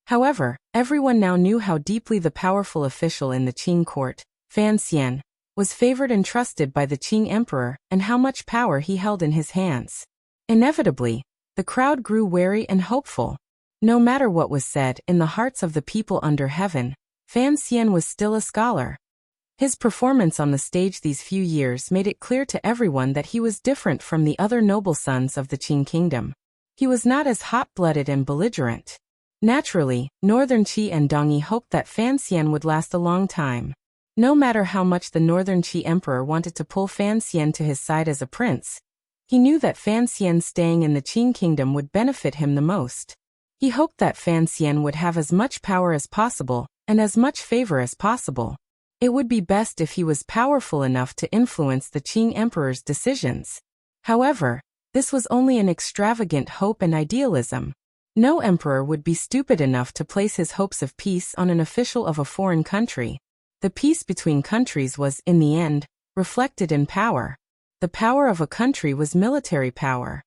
However, everyone now knew how deeply the powerful official in the Qing court, Fan Xian, was favored and trusted by the Qing emperor and how much power he held in his hands. Inevitably, the crowd grew wary and hopeful. No matter what was said in the hearts of the people under heaven, Fan Xian was still a scholar. His performance on the stage these few years made it clear to everyone that he was different from the other noble sons of the Qing kingdom. He was not as hot-blooded and belligerent. Naturally, northern Qi and Dongyi hoped that Fan Xian would last a long time. No matter how much the northern Qi emperor wanted to pull Fan Xian to his side as a prince, he knew that Fan Xian staying in the Qing kingdom would benefit him the most. He hoped that Fan Xian would have as much power as possible, and as much favor as possible. It would be best if he was powerful enough to influence the Qing emperor's decisions. However, this was only an extravagant hope and idealism. No emperor would be stupid enough to place his hopes of peace on an official of a foreign country. The peace between countries was, in the end, reflected in power. The power of a country was military power.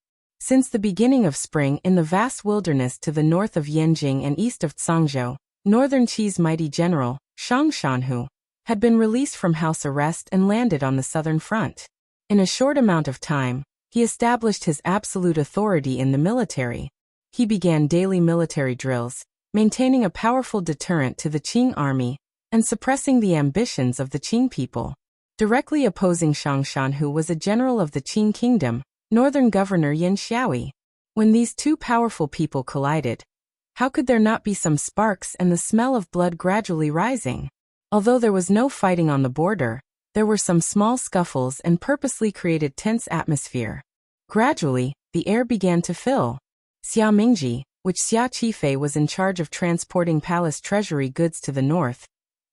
Since the beginning of spring in the vast wilderness to the north of Yanjing and east of Cangzhou, northern Qi's mighty general, Shang Shanhu, had been released from house arrest and landed on the southern front. In a short amount of time, he established his absolute authority in the military. He began daily military drills, maintaining a powerful deterrent to the Qing army, and suppressing the ambitions of the Qing people. Directly opposing Shang Shanhu was a general of the Qing kingdom, northern governor Yan Xiaoyi. When these two powerful people collided, how could there not be some sparks and the smell of blood gradually rising? Although there was no fighting on the border, there were some small scuffles and purposely created tense atmosphere. Gradually, the air began to fill. Xia Mingji, which Xia Qifei was in charge of transporting palace treasury goods to the north,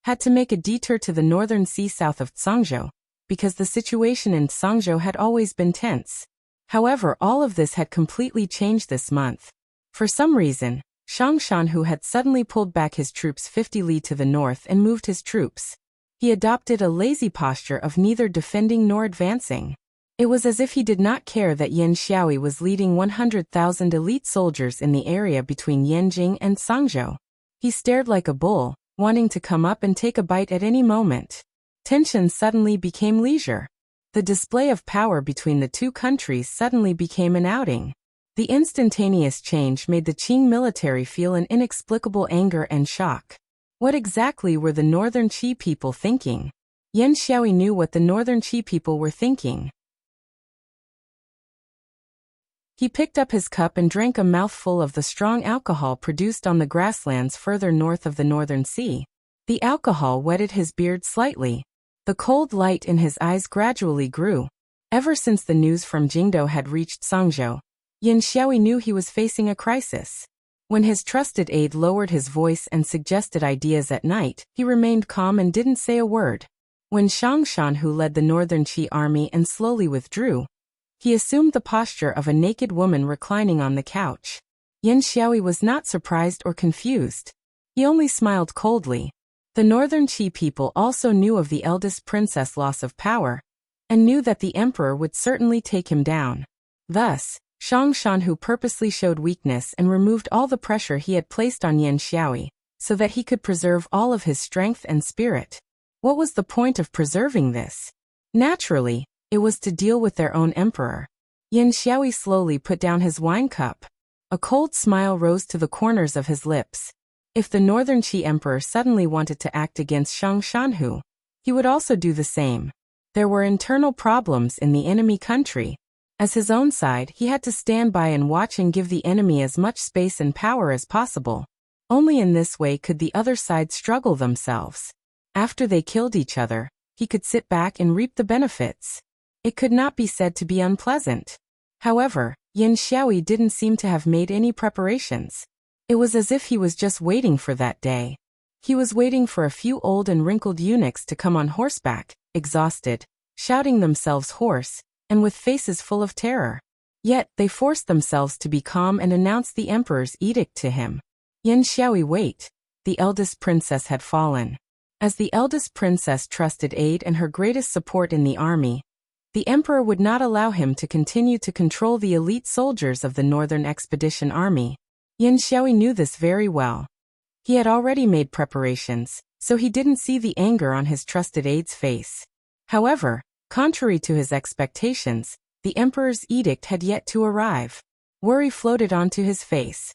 had to make a detour to the northern sea south of Cangzhou, because the situation in Cangzhou had always been tense. However, all of this had completely changed this month. For some reason, Shang Shanhu had suddenly pulled back his troops 50 li to the north and moved his troops. He adopted a lazy posture of neither defending nor advancing. It was as if he did not care that Yan Xiaoyi was leading 100,000 elite soldiers in the area between Yanjing and Cangzhou. He stared like a bull, wanting to come up and take a bite at any moment. Tension suddenly became leisure. The display of power between the two countries suddenly became an outing. The instantaneous change made the Qing military feel an inexplicable anger and shock. What exactly were the northern Qi people thinking? Yan Xiaoyi knew what the northern Qi people were thinking. He picked up his cup and drank a mouthful of the strong alcohol produced on the grasslands further north of the northern sea. The alcohol wetted his beard slightly. The cold light in his eyes gradually grew. Ever since the news from Jingdou had reached Cangzhou, Yan Xiaoyi knew he was facing a crisis. When his trusted aide lowered his voice and suggested ideas at night, he remained calm and didn't say a word. When Shang Shanhu led the northern Qi army and slowly withdrew, he assumed the posture of a naked woman reclining on the couch. Yan Xiaoyi was not surprised or confused. He only smiled coldly. The northern Qi people also knew of the eldest princess' loss of power, and knew that the emperor would certainly take him down. Thus, Shang Shanhu purposely showed weakness and removed all the pressure he had placed on Yan Xiaoyi, so that he could preserve all of his strength and spirit. What was the point of preserving this? Naturally, it was to deal with their own emperor. Yan Xiaoyi slowly put down his wine cup. A cold smile rose to the corners of his lips. If the northern Qi emperor suddenly wanted to act against Shang Shanhu, he would also do the same. There were internal problems in the enemy country. As his own side, he had to stand by and watch and give the enemy as much space and power as possible. Only in this way could the other side struggle themselves. After they killed each other, he could sit back and reap the benefits. It could not be said to be unpleasant. However, Yan Xiaoyi didn't seem to have made any preparations. It was as if he was just waiting for that day. He was waiting for a few old and wrinkled eunuchs to come on horseback, exhausted, shouting themselves hoarse, and with faces full of terror. Yet, they forced themselves to be calm and announced the emperor's edict to him. Yan Xiaoyi, wait. The eldest princess had fallen. As the eldest princess trusted aid and her greatest support in the army, the emperor would not allow him to continue to control the elite soldiers of the Northern Expedition Army. Yan Xiaoyi knew this very well. He had already made preparations, so he didn't see the anger on his trusted aide's face. However, contrary to his expectations, the emperor's edict had yet to arrive. Worry floated onto his face.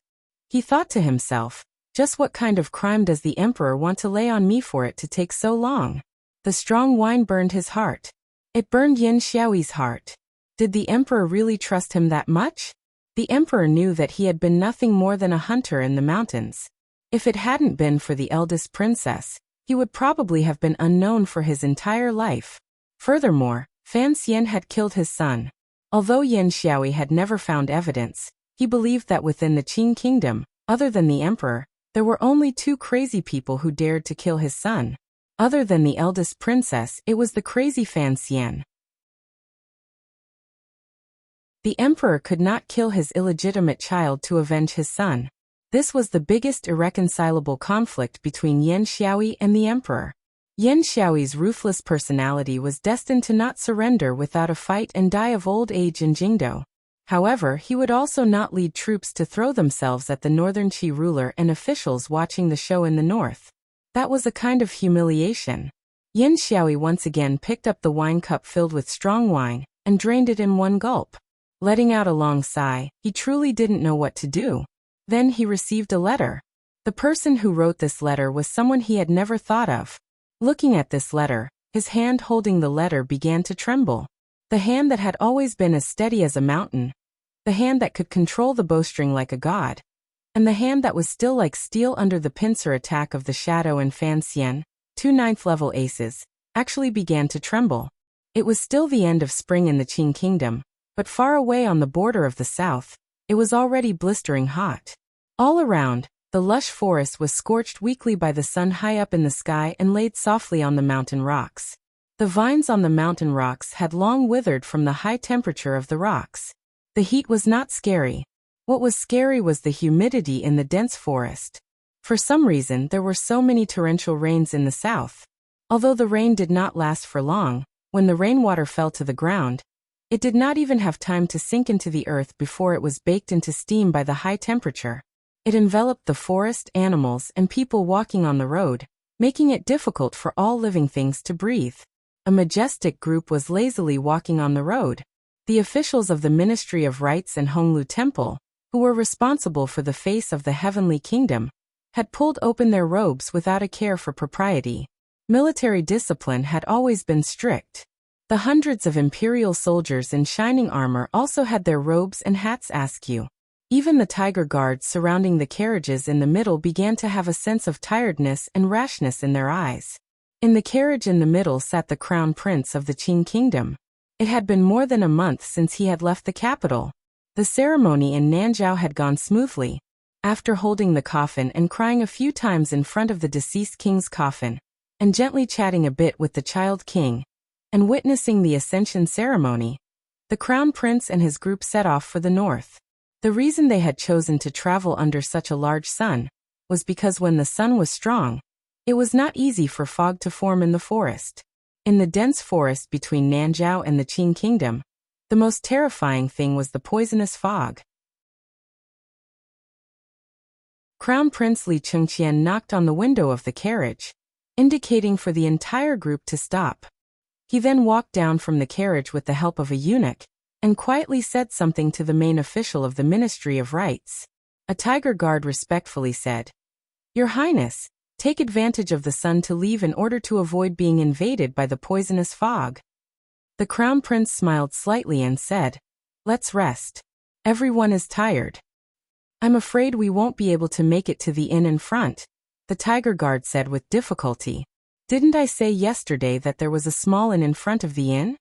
He thought to himself, just what kind of crime does the emperor want to lay on me for it to take so long? The strong wine burned his heart. It burned Yan Xiaoyi's heart. Did the emperor really trust him that much? The emperor knew that he had been nothing more than a hunter in the mountains. If it hadn't been for the eldest princess, he would probably have been unknown for his entire life. Furthermore, Fan Xian had killed his son. Although Yan Xiaoyi had never found evidence, he believed that within the Qing kingdom, other than the emperor, there were only two crazy people who dared to kill his son. Other than the eldest princess, it was the crazy Fan Xian. The emperor could not kill his illegitimate child to avenge his son. This was the biggest irreconcilable conflict between Yan Xiaoyi and the emperor. Yan Xiaoyi's ruthless personality was destined to not surrender without a fight and die of old age in Jingdou. However, he would also not lead troops to throw themselves at the northern Qi ruler and officials watching the show in the north. That was a kind of humiliation. Yin Xiaoyi once again picked up the wine cup filled with strong wine and drained it in one gulp. Letting out a long sigh, he truly didn't know what to do. Then he received a letter. The person who wrote this letter was someone he had never thought of. Looking at this letter, his hand holding the letter began to tremble. The hand that had always been as steady as a mountain, the hand that could control the bowstring like a god, and the hand that was still like steel under the pincer attack of the Shadow and Fan Xian, 2 9th-level aces, actually began to tremble. It was still the end of spring in the Qing kingdom, but far away on the border of the south, it was already blistering hot. All around, the lush forest was scorched weakly by the sun high up in the sky and laid softly on the mountain rocks. The vines on the mountain rocks had long withered from the high temperature of the rocks. The heat was not scary. What was scary was the humidity in the dense forest. For some reason, there were so many torrential rains in the south. Although the rain did not last for long, when the rainwater fell to the ground, it did not even have time to sink into the earth before it was baked into steam by the high temperature. It enveloped the forest, animals, and people walking on the road, making it difficult for all living things to breathe. A majestic group was lazily walking on the road. The officials of the Ministry of Rites and Honglu Temple, who were responsible for the face of the heavenly kingdom, had pulled open their robes without a care for propriety. Military discipline had always been strict. The hundreds of imperial soldiers in shining armor also had their robes and hats askew. Even the tiger guards surrounding the carriages in the middle began to have a sense of tiredness and rashness in their eyes. In the carriage in the middle sat the crown prince of the Qing kingdom. It had been more than a month since he had left the capital. The ceremony in Nanzhao had gone smoothly. After holding the coffin and crying a few times in front of the deceased king's coffin, and gently chatting a bit with the child king, and witnessing the ascension ceremony, the crown prince and his group set off for the north. The reason they had chosen to travel under such a large sun was because when the sun was strong, it was not easy for fog to form in the forest. In the dense forest between Nanzhao and the Qing kingdom, the most terrifying thing was the poisonous fog. Crown Prince Li Chengqian knocked on the window of the carriage, indicating for the entire group to stop. He then walked down from the carriage with the help of a eunuch, and quietly said something to the main official of the Ministry of Rites. A tiger guard respectfully said, "Your Highness, take advantage of the sun to leave in order to avoid being invaded by the poisonous fog." The crown prince smiled slightly and said, "Let's rest. Everyone is tired." "I'm afraid we won't be able to make it to the inn in front," the tiger guard said with difficulty. "Didn't I say yesterday that there was a small inn in front of the inn?"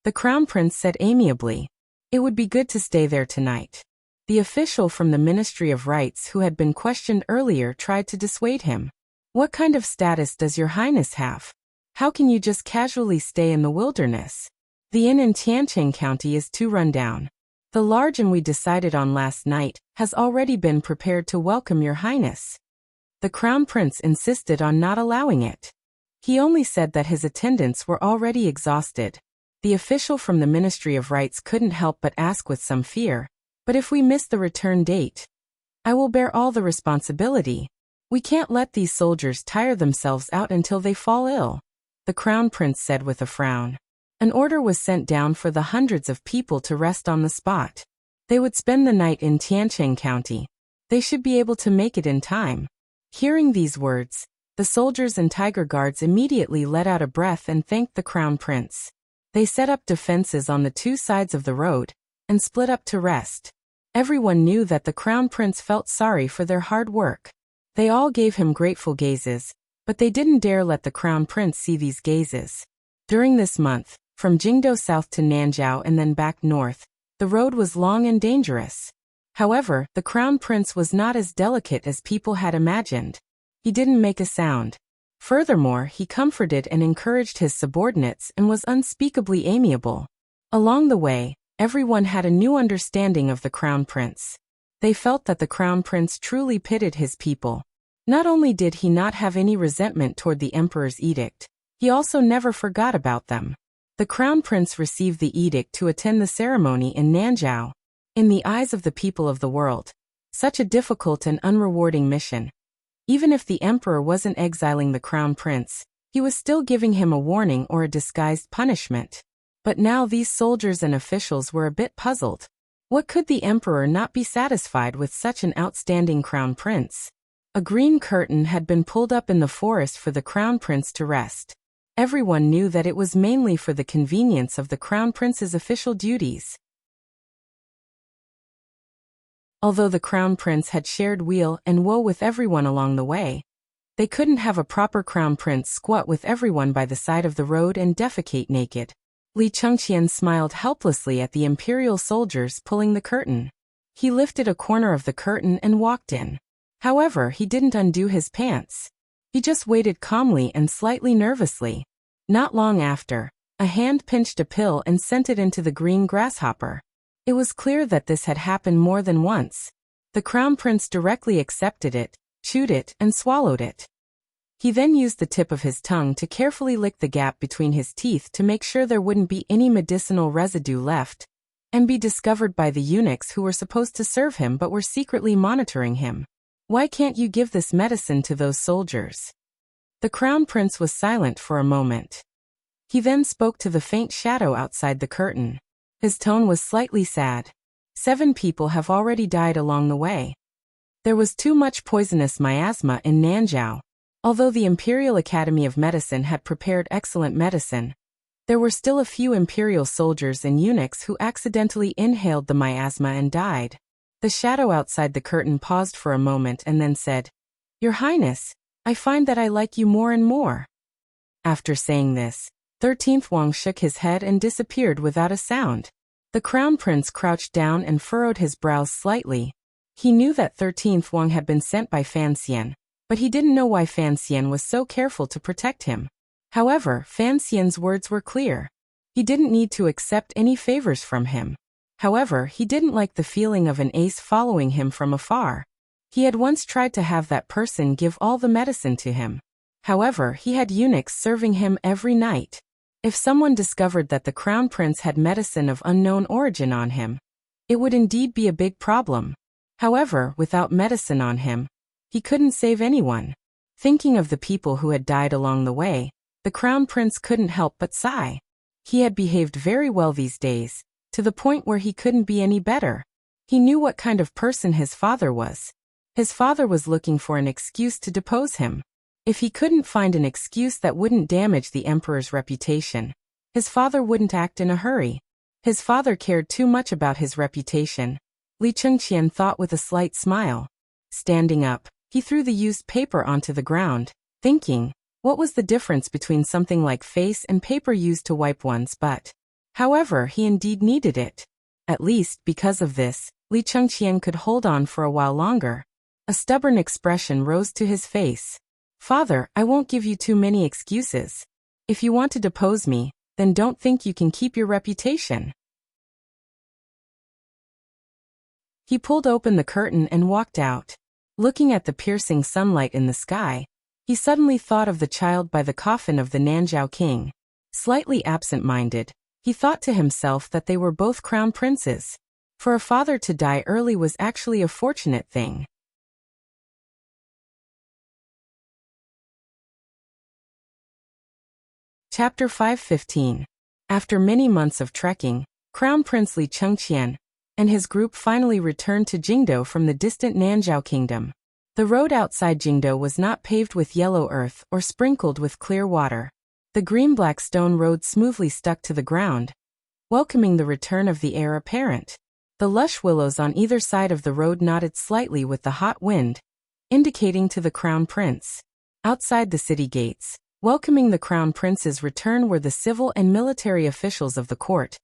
The crown prince said amiably, "It would be good to stay there tonight." The official from the Ministry of Rites who had been questioned earlier tried to dissuade him. "What kind of status does your highness have? How can you just casually stay in the wilderness? The inn in Tianqing County is too run down. The large inn we decided on last night has already been prepared to welcome your highness." The crown prince insisted on not allowing it. He only said that his attendants were already exhausted. The official from the Ministry of Rites couldn't help but ask with some fear, "But if we miss the return date? I will bear all the responsibility. We can't let these soldiers tire themselves out until they fall ill," the crown prince said with a frown. An order was sent down for the hundreds of people to rest on the spot. They would spend the night in Tianqing County. They should be able to make it in time. Hearing these words, the soldiers and tiger guards immediately let out a breath and thanked the crown prince. They set up defenses on the two sides of the road and split up to rest. Everyone knew that the crown prince felt sorry for their hard work. They all gave him grateful gazes, but they didn't dare let the crown prince see these gazes. During this month, from Jingdou south to Nanzhao and then back north, the road was long and dangerous. However, the crown prince was not as delicate as people had imagined. He didn't make a sound. Furthermore, he comforted and encouraged his subordinates and was unspeakably amiable. Along the way, everyone had a new understanding of the crown prince. They felt that the crown prince truly pitied his people. Not only did he not have any resentment toward the emperor's edict, he also never forgot about them. The crown prince received the edict to attend the ceremony in Nanzhao. In the eyes of the people of the world, such a difficult and unrewarding mission. Even if the emperor wasn't exiling the crown prince, he was still giving him a warning or a disguised punishment. But now these soldiers and officials were a bit puzzled. What could the emperor not be satisfied with such an outstanding crown prince? A green curtain had been pulled up in the forest for the crown prince to rest. Everyone knew that it was mainly for the convenience of the crown prince's official duties. Although the crown prince had shared weal and woe with everyone along the way, they couldn't have a proper crown prince squat with everyone by the side of the road and defecate naked. Li Chengqian smiled helplessly at the imperial soldiers pulling the curtain. He lifted a corner of the curtain and walked in. However, he didn't undo his pants. He just waited calmly and slightly nervously. Not long after, a hand pinched a pill and sent it into the green grasshopper. It was clear that this had happened more than once. The crown prince directly accepted it, chewed it, and swallowed it. He then used the tip of his tongue to carefully lick the gap between his teeth to make sure there wouldn't be any medicinal residue left, and be discovered by the eunuchs who were supposed to serve him but were secretly monitoring him. Why can't you give this medicine to those soldiers? The crown prince was silent for a moment. He then spoke to the faint shadow outside the curtain. His tone was slightly sad. 7 people have already died along the way. There was too much poisonous miasma in Nanzhao. Although the Imperial Academy of Medicine had prepared excellent medicine, there were still a few imperial soldiers and eunuchs who accidentally inhaled the miasma and died. The shadow outside the curtain paused for a moment and then said, "Your Highness, I find that I like you more and more." After saying this, 13th Wang shook his head and disappeared without a sound. The crown prince crouched down and furrowed his brows slightly. He knew that 13th Wang had been sent by Fan Xian, but he didn't know why Fan Xian was so careful to protect him. However, Fan Xian's words were clear. He didn't need to accept any favors from him. However, he didn't like the feeling of an ace following him from afar. He had once tried to have that person give all the medicine to him. However, he had eunuchs serving him every night. If someone discovered that the crown prince had medicine of unknown origin on him, it would indeed be a big problem. However, without medicine on him, he couldn't save anyone. Thinking of the people who had died along the way, the crown prince couldn't help but sigh. He had behaved very well these days, to the point where he couldn't be any better. He knew what kind of person his father was. His father was looking for an excuse to depose him. If he couldn't find an excuse that wouldn't damage the emperor's reputation, his father wouldn't act in a hurry. His father cared too much about his reputation, Li Chengqian thought with a slight smile. Standing up, he threw the used paper onto the ground, thinking, what was the difference between something like face and paper used to wipe one's butt? However, he indeed needed it. At least, because of this, Li Chengqian could hold on for a while longer. A stubborn expression rose to his face. "Father, I won't give you too many excuses. If you want to depose me, then don't think you can keep your reputation." He pulled open the curtain and walked out. Looking at the piercing sunlight in the sky, he suddenly thought of the child by the coffin of the Nanzhao king. Slightly absent-minded, he thought to himself that they were both crown princes. For a father to die early was actually a fortunate thing. Chapter 5:15. After many months of trekking, Crown Prince Li Chengqian and his group finally returned to Jingdo from the distant Nanzhao kingdom. The road outside Jingdo was not paved with yellow earth or sprinkled with clear water. The green-black stone road smoothly stuck to the ground, welcoming the return of the heir apparent. The lush willows on either side of the road nodded slightly with the hot wind, indicating to the crown prince. Outside the city gates, welcoming the crown prince's return were the civil and military officials of the court,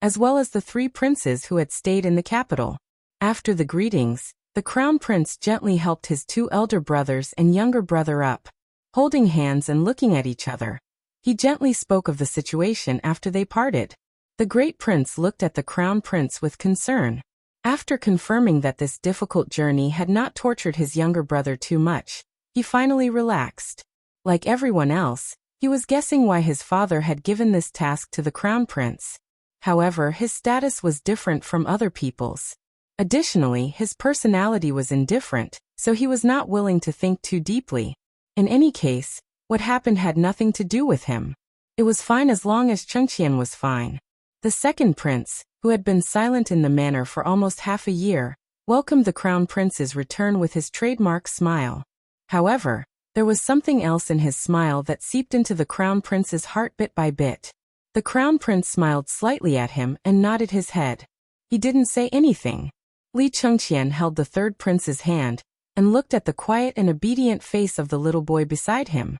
as well as the 3 princes who had stayed in the capital. After the greetings, the crown prince gently helped his 2 elder brothers and younger brother up. Holding hands and looking at each other, he gently spoke of the situation after they parted. The great prince looked at the crown prince with concern. After confirming that this difficult journey had not tortured his younger brother too much, he finally relaxed. Like everyone else, he was guessing why his father had given this task to the crown prince. However, his status was different from other people's. Additionally, his personality was indifferent, so he was not willing to think too deeply. In any case, what happened had nothing to do with him. It was fine as long as Chengqian was fine. The second prince, who had been silent in the manor for almost half a year, welcomed the crown prince's return with his trademark smile. However, there was something else in his smile that seeped into the crown prince's heart bit by bit. The crown prince smiled slightly at him and nodded his head. He didn't say anything. Li Chengqian held the third prince's hand and looked at the quiet and obedient face of the little boy beside him.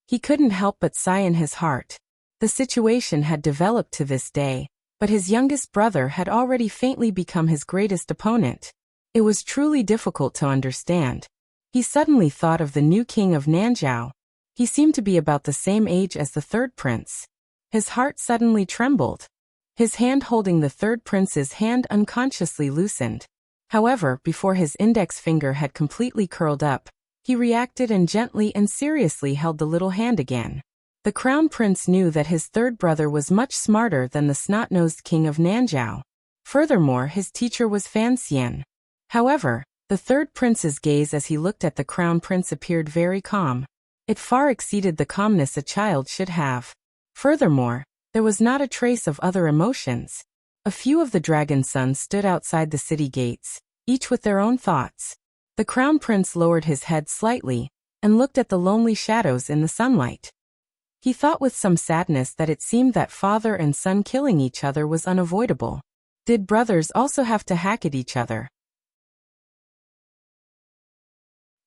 He couldn't help but sigh in his heart. The situation had developed to this day, but his youngest brother had already faintly become his greatest opponent. It was truly difficult to understand. He suddenly thought of the new king of Nanzhao. He seemed to be about the same age as the third prince. His heart suddenly trembled. His hand holding the third prince's hand unconsciously loosened. However, before his index finger had completely curled up, he reacted and gently and seriously held the little hand again. The crown prince knew that his third brother was much smarter than the snot-nosed king of Nanzhao. Furthermore, his teacher was Fan Xian. However, the third prince's gaze as he looked at the crown prince appeared very calm. It far exceeded the calmness a child should have. Furthermore, there was not a trace of other emotions. A few of the dragon sons stood outside the city gates, each with their own thoughts. The crown prince lowered his head slightly and looked at the lonely shadows in the sunlight. He thought with some sadness that it seemed that father and son killing each other was unavoidable. Did brothers also have to hack at each other?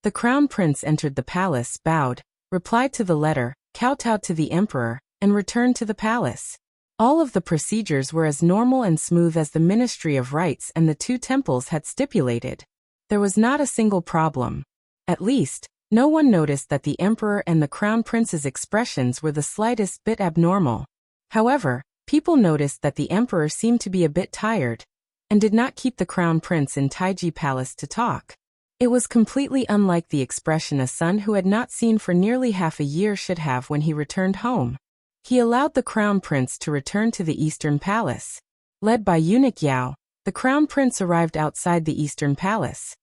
The crown prince entered the palace, bowed, replied to the letter, kowtowed to the emperor, and returned to the palace. All of the procedures were as normal and smooth as the Ministry of Rites and the two temples had stipulated. There was not a single problem. At least, no one noticed that the emperor and the crown prince's expressions were the slightest bit abnormal. However, people noticed that the emperor seemed to be a bit tired, and did not keep the crown prince in Taiji Palace to talk. It was completely unlike the expression a son who had not seen for nearly half a year should have when he returned home. He allowed the crown prince to return to the Eastern Palace. Led by eunuch Yao, the crown prince arrived outside the Eastern Palace.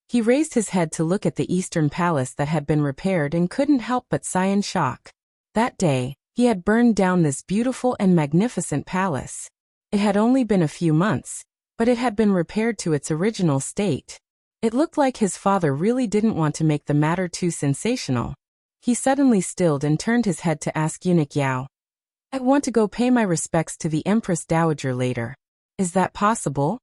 He raised his head to look at the Eastern Palace that had been repaired and couldn't help but sigh in shock. That day, he had burned down this beautiful and magnificent palace. It had only been a few months, but it had been repaired to its original state. It looked like his father really didn't want to make the matter too sensational. He suddenly stilled and turned his head to ask eunuch Yao, "I want to go pay my respects to the Empress Dowager later. Is that possible?"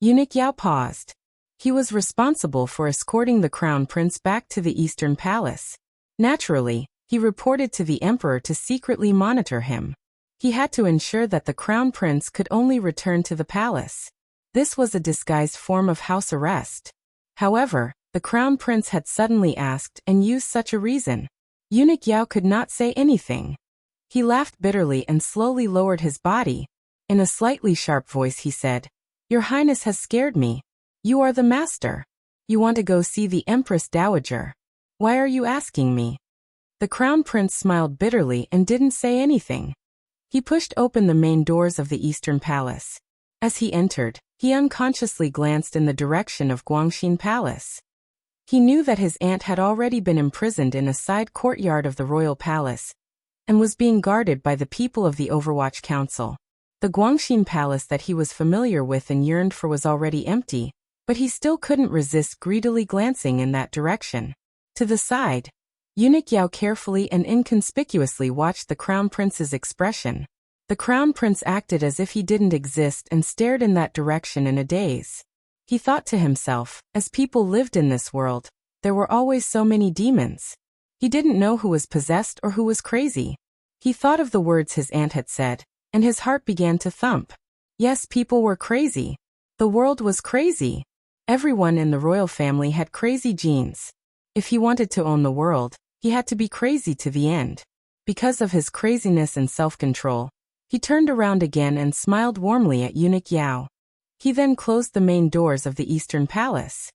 Eunuch Yao paused. He was responsible for escorting the crown prince back to the Eastern Palace. Naturally, he reported to the emperor to secretly monitor him. He had to ensure that the crown prince could only return to the palace. This was a disguised form of house arrest. However, the crown prince had suddenly asked and used such a reason. Eunuch Yao could not say anything. He laughed bitterly and slowly lowered his body. In a slightly sharp voice he said, "Your Highness has scared me. You are the master. You want to go see the Empress Dowager. Why are you asking me?" The crown prince smiled bitterly and didn't say anything. He pushed open the main doors of the Eastern Palace. As he entered, he unconsciously glanced in the direction of Guangxin Palace. He knew that his aunt had already been imprisoned in a side courtyard of the royal palace, and was being guarded by the people of the Overwatch Council. The Guangxin Palace that he was familiar with and yearned for was already empty, but he still couldn't resist greedily glancing in that direction. To the side, eunuch Yao carefully and inconspicuously watched the crown prince's expression. The crown prince acted as if he didn't exist and stared in that direction in a daze. He thought to himself, as people lived in this world, there were always so many demons. He didn't know who was possessed or who was crazy. He thought of the words his aunt had said, and his heart began to thump. Yes, people were crazy. The world was crazy. Everyone in the royal family had crazy genes. If he wanted to own the world, he had to be crazy to the end. Because of his craziness and self-control, he turned around again and smiled warmly at eunuch Yao. He then closed the main doors of the Eastern Palace.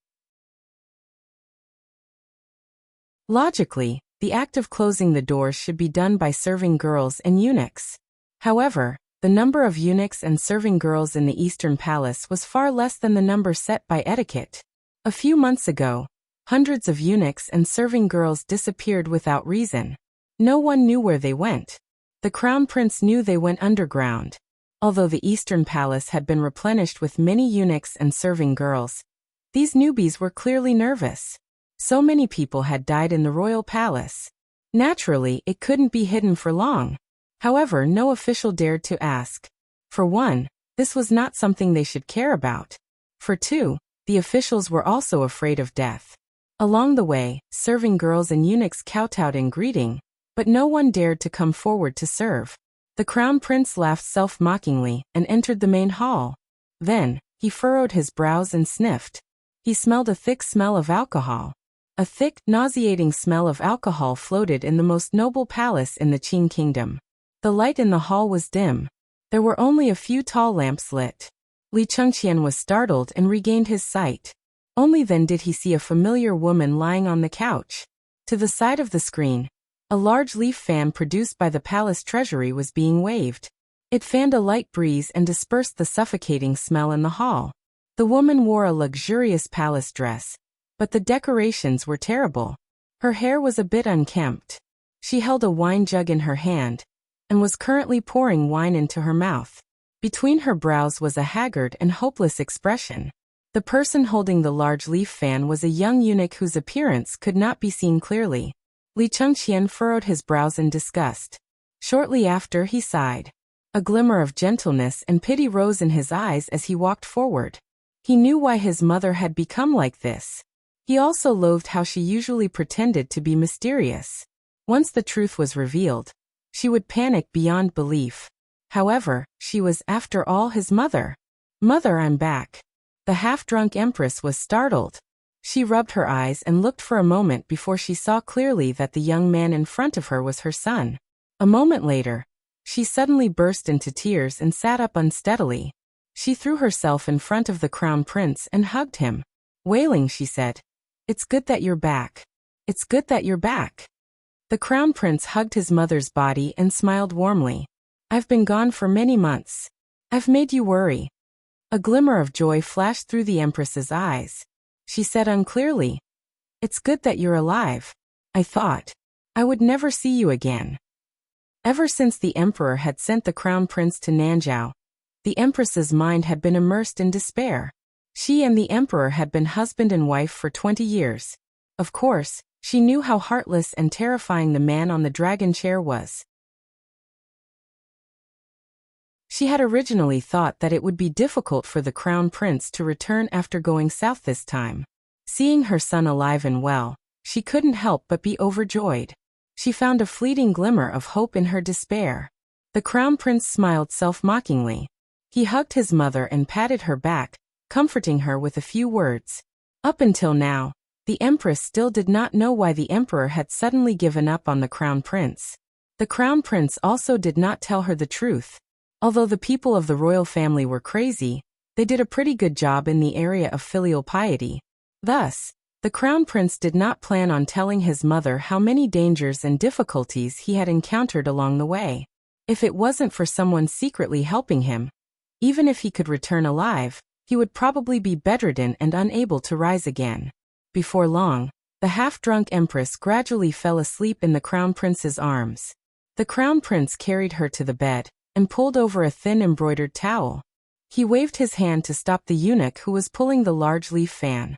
Logically, the act of closing the doors should be done by serving girls and eunuchs. However, The number of eunuchs and serving girls in the Eastern Palace was far less than the number set by etiquette. A few months ago, hundreds of eunuchs and serving girls disappeared without reason. No one knew where they went. The Crown Prince knew they went underground. Although the Eastern Palace had been replenished with many eunuchs and serving girls, these newbies were clearly nervous. So many people had died in the royal palace. Naturally, it couldn't be hidden for long. However, no official dared to ask. For one, this was not something they should care about. For two, the officials were also afraid of death. Along the way, serving girls and eunuchs kowtowed in greeting, but no one dared to come forward to serve. The Crown Prince laughed self-mockingly and entered the main hall. Then, he furrowed his brows and sniffed. He smelled a thick smell of alcohol. A thick, nauseating smell of alcohol floated in the most noble palace in the Qing kingdom. The light in the hall was dim. There were only a few tall lamps lit. Li Chengqian was startled and regained his sight. Only then did he see a familiar woman lying on the couch. To the side of the screen, a large leaf fan produced by the palace treasury was being waved. It fanned a light breeze and dispersed the suffocating smell in the hall. The woman wore a luxurious palace dress, but the decorations were terrible. Her hair was a bit unkempt. She held a wine jug in her hand, and was currently pouring wine into her mouth. Between her brows was a haggard and hopeless expression. The person holding the large leaf fan was a young eunuch whose appearance could not be seen clearly. Li Chengqian furrowed his brows in disgust. Shortly after, he sighed. A glimmer of gentleness and pity rose in his eyes as he walked forward. He knew why his mother had become like this. He also loathed how she usually pretended to be mysterious. Once the truth was revealed, she would panic beyond belief. However, she was, after all, his mother. "Mother, I'm back." The half-drunk empress was startled. She rubbed her eyes and looked for a moment before she saw clearly that the young man in front of her was her son. A moment later, she suddenly burst into tears and sat up unsteadily. She threw herself in front of the Crown Prince and hugged him. Wailing, she said, "It's good that you're back. It's good that you're back." The Crown Prince hugged his mother's body and smiled warmly. "I've been gone for many months. I've made you worry." A glimmer of joy flashed through the Empress's eyes. She said unclearly, "It's good that you're alive. I thought I would never see you again." Ever since the Emperor had sent the Crown Prince to Nanzhao, the Empress's mind had been immersed in despair. She and the Emperor had been husband and wife for 20 years. Of course, she knew how heartless and terrifying the man on the dragon chair was. She had originally thought that it would be difficult for the Crown Prince to return after going south this time. Seeing her son alive and well, she couldn't help but be overjoyed. She found a fleeting glimmer of hope in her despair. The Crown Prince smiled self-mockingly. He hugged his mother and patted her back, comforting her with a few words. Up until now, the Empress still did not know why the Emperor had suddenly given up on the Crown Prince. The Crown Prince also did not tell her the truth. Although the people of the royal family were crazy, they did a pretty good job in the area of filial piety. Thus, the Crown Prince did not plan on telling his mother how many dangers and difficulties he had encountered along the way. If it wasn't for someone secretly helping him, even if he could return alive, he would probably be bedridden and unable to rise again. Before long, the half-drunk Empress gradually fell asleep in the Crown Prince's arms. The Crown Prince carried her to the bed and pulled over a thin embroidered towel. He waved his hand to stop the eunuch who was pulling the large leaf fan.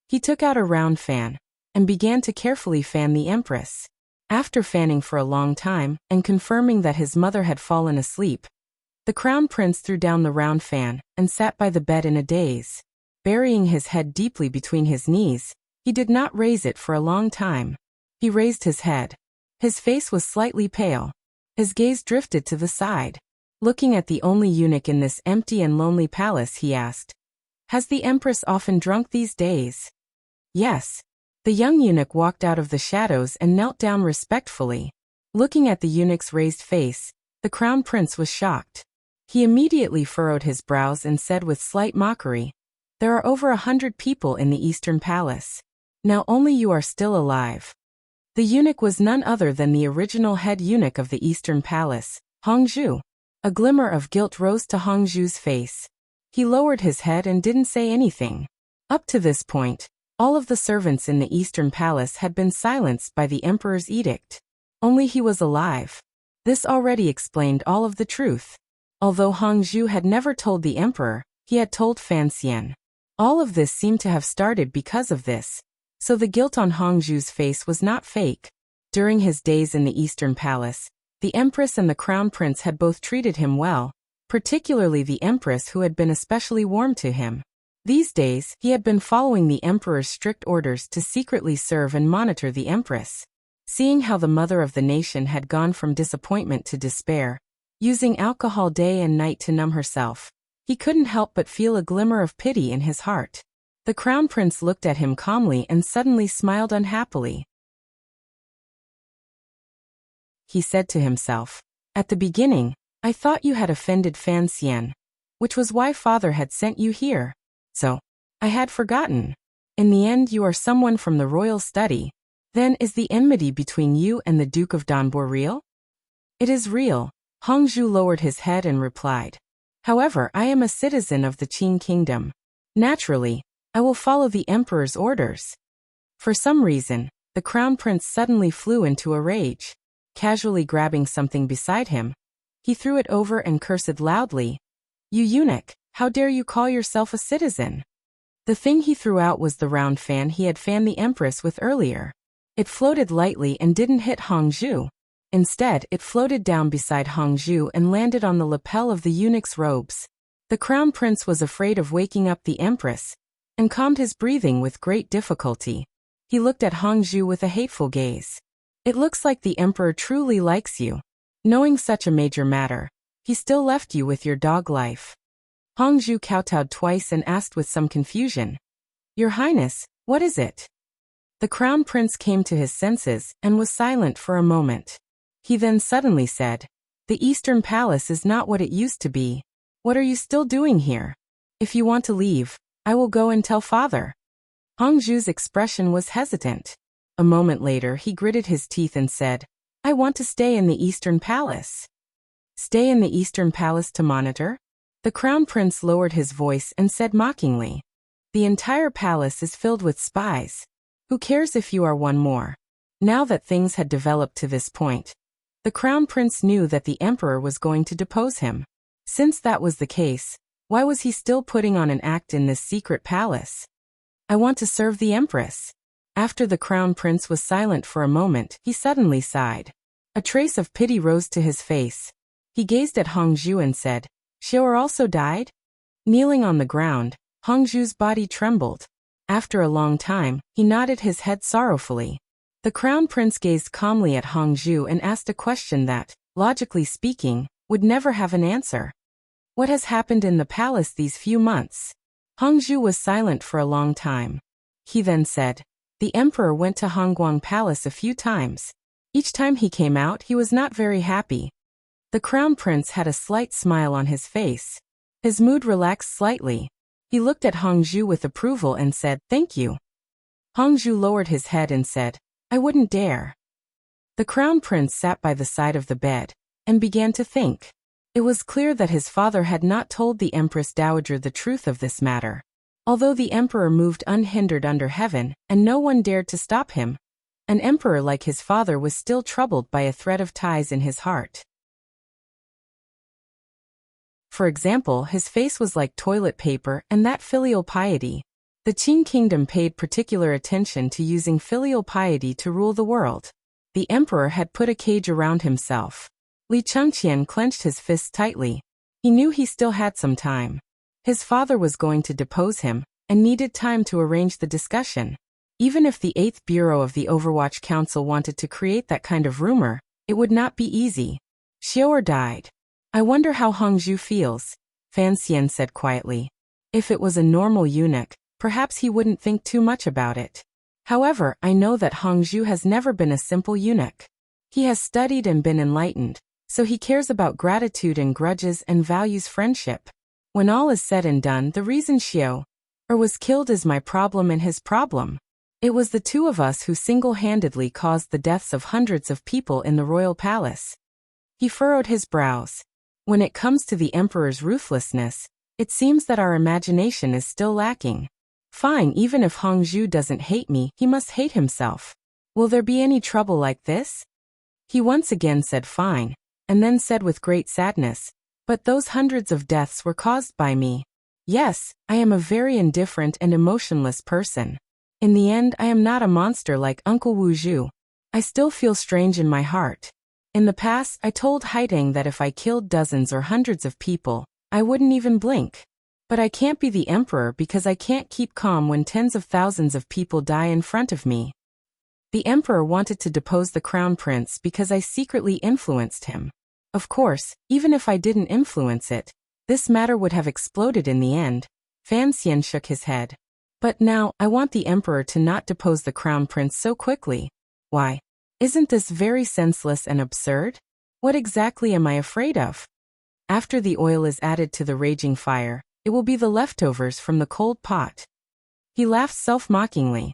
He took out a round fan and began to carefully fan the Empress. After fanning for a long time and confirming that his mother had fallen asleep, the Crown Prince threw down the round fan and sat by the bed in a daze. Burying his head deeply between his knees, he did not raise it for a long time. He raised his head. His face was slightly pale. His gaze drifted to the side. Looking at the only eunuch in this empty and lonely palace, he asked, "Has the Empress often drunk these days?" "Yes." The young eunuch walked out of the shadows and knelt down respectfully. Looking at the eunuch's raised face, the Crown Prince was shocked. He immediately furrowed his brows and said with slight mockery, "There are over 100 people in the Eastern Palace. Now only you are still alive." The eunuch was none other than the original head eunuch of the Eastern Palace, Hongzhu. A glimmer of guilt rose to Hongzhu's face. He lowered his head and didn't say anything. Up to this point, all of the servants in the Eastern Palace had been silenced by the Emperor's edict. Only he was alive. This already explained all of the truth. Although Hongzhu had never told the Emperor, he had told Fan Xian. All of this seemed to have started because of this. So the guilt on Hongzhu's face was not fake. During his days in the Eastern Palace, the Empress and the Crown Prince had both treated him well, particularly the Empress, who had been especially warm to him. These days, he had been following the Emperor's strict orders to secretly serve and monitor the Empress. Seeing how the mother of the nation had gone from disappointment to despair, using alcohol day and night to numb herself, he couldn't help but feel a glimmer of pity in his heart. The Crown Prince looked at him calmly and suddenly smiled unhappily. He said to himself, "At the beginning, I thought you had offended Fan Xian, which was why father had sent you here. So, I had forgotten. In the end, you are someone from the royal study. Then is the enmity between you and the Duke of Danbo real?" "It is real." Hongzhu lowered his head and replied. "However, I am a citizen of the Qin kingdom. Naturally, I will follow the Emperor's orders." For some reason, the Crown Prince suddenly flew into a rage. Casually grabbing something beside him, he threw it over and cursed loudly. "You eunuch, how dare you call yourself a citizen?" The thing he threw out was the round fan he had fanned the Empress with earlier. It floated lightly and didn't hit Hongzhu. Instead, it floated down beside Hongzhu and landed on the lapel of the eunuch's robes. The Crown Prince was afraid of waking up the Empress, and calmed his breathing with great difficulty. He looked at Hongzhu with a hateful gaze. "It looks like the Emperor truly likes you. Knowing such a major matter, he still left you with your dog life." Hongzhu kowtowed twice and asked with some confusion, "Your Highness, what is it?" The Crown Prince came to his senses and was silent for a moment. He then suddenly said, "The Eastern Palace is not what it used to be. What are you still doing here? If you want to leave, I will go and tell father." Hongzhu's expression was hesitant. A moment later he gritted his teeth and said, "I want to stay in the Eastern Palace." "Stay in the Eastern Palace to monitor?" The Crown Prince lowered his voice and said mockingly, "The entire palace is filled with spies. Who cares if you are one more?" Now that things had developed to this point, the Crown Prince knew that the Emperor was going to depose him. Since that was the case, why was he still putting on an act in this secret palace? "I want to serve the Empress." After the Crown Prince was silent for a moment, he suddenly sighed. A trace of pity rose to his face. He gazed at Hongzhu and said, "Xiao'er also died?" Kneeling on the ground, Hongzhu's body trembled. After a long time, he nodded his head sorrowfully. The Crown Prince gazed calmly at Hongzhu and asked a question that, logically speaking, would never have an answer. "What has happened in the palace these few months?" Hongzhu was silent for a long time. He then said, "The Emperor went to Hongguang Palace a few times. Each time he came out, he was not very happy." The Crown Prince had a slight smile on his face. His mood relaxed slightly. He looked at Hongzhu with approval and said, "Thank you." Hongzhu lowered his head and said, "I wouldn't dare." The Crown Prince sat by the side of the bed and began to think. It was clear that his father had not told the Empress Dowager the truth of this matter. Although the Emperor moved unhindered under heaven, and no one dared to stop him, an emperor like his father was still troubled by a thread of ties in his heart. For example, his face was like toilet paper, and that filial piety. The Qin kingdom paid particular attention to using filial piety to rule the world. The emperor had put a cage around himself. Li Chengqian clenched his fists tightly. He knew he still had some time. His father was going to depose him, and needed time to arrange the discussion. Even if the 8th Bureau of the Overwatch Council wanted to create that kind of rumor, it would not be easy. Xiao'er died. "I wonder how Hongzhu feels," Fan Xian said quietly. If it was a normal eunuch, perhaps he wouldn't think too much about it. However, I know that Hongzhu has never been a simple eunuch. He has studied and been enlightened, so he cares about gratitude and grudges and values friendship. When all is said and done, the reason Xiao'er was killed is my problem and his problem. It was the two of us who single-handedly caused the deaths of hundreds of people in the royal palace. He furrowed his brows. When it comes to the emperor's ruthlessness, it seems that our imagination is still lacking. Fine, even if Hongzhu doesn't hate me, he must hate himself. Will there be any trouble like this? He once again said fine, and then said with great sadness, but those hundreds of deaths were caused by me. Yes, I am a very indifferent and emotionless person. In the end, I am not a monster like Uncle Wuxia. I still feel strange in my heart. In the past, I told Haideng that if I killed dozens or hundreds of people, I wouldn't even blink. But I can't be the emperor because I can't keep calm when tens of thousands of people die in front of me. The emperor wanted to depose the crown prince because I secretly influenced him. Of course, even if I didn't influence it, this matter would have exploded in the end. Fan Xian shook his head. But now, I want the emperor to not depose the crown prince so quickly. Why? Isn't this very senseless and absurd? What exactly am I afraid of? After the oil is added to the raging fire, it will be the leftovers from the cold pot. He laughed self-mockingly.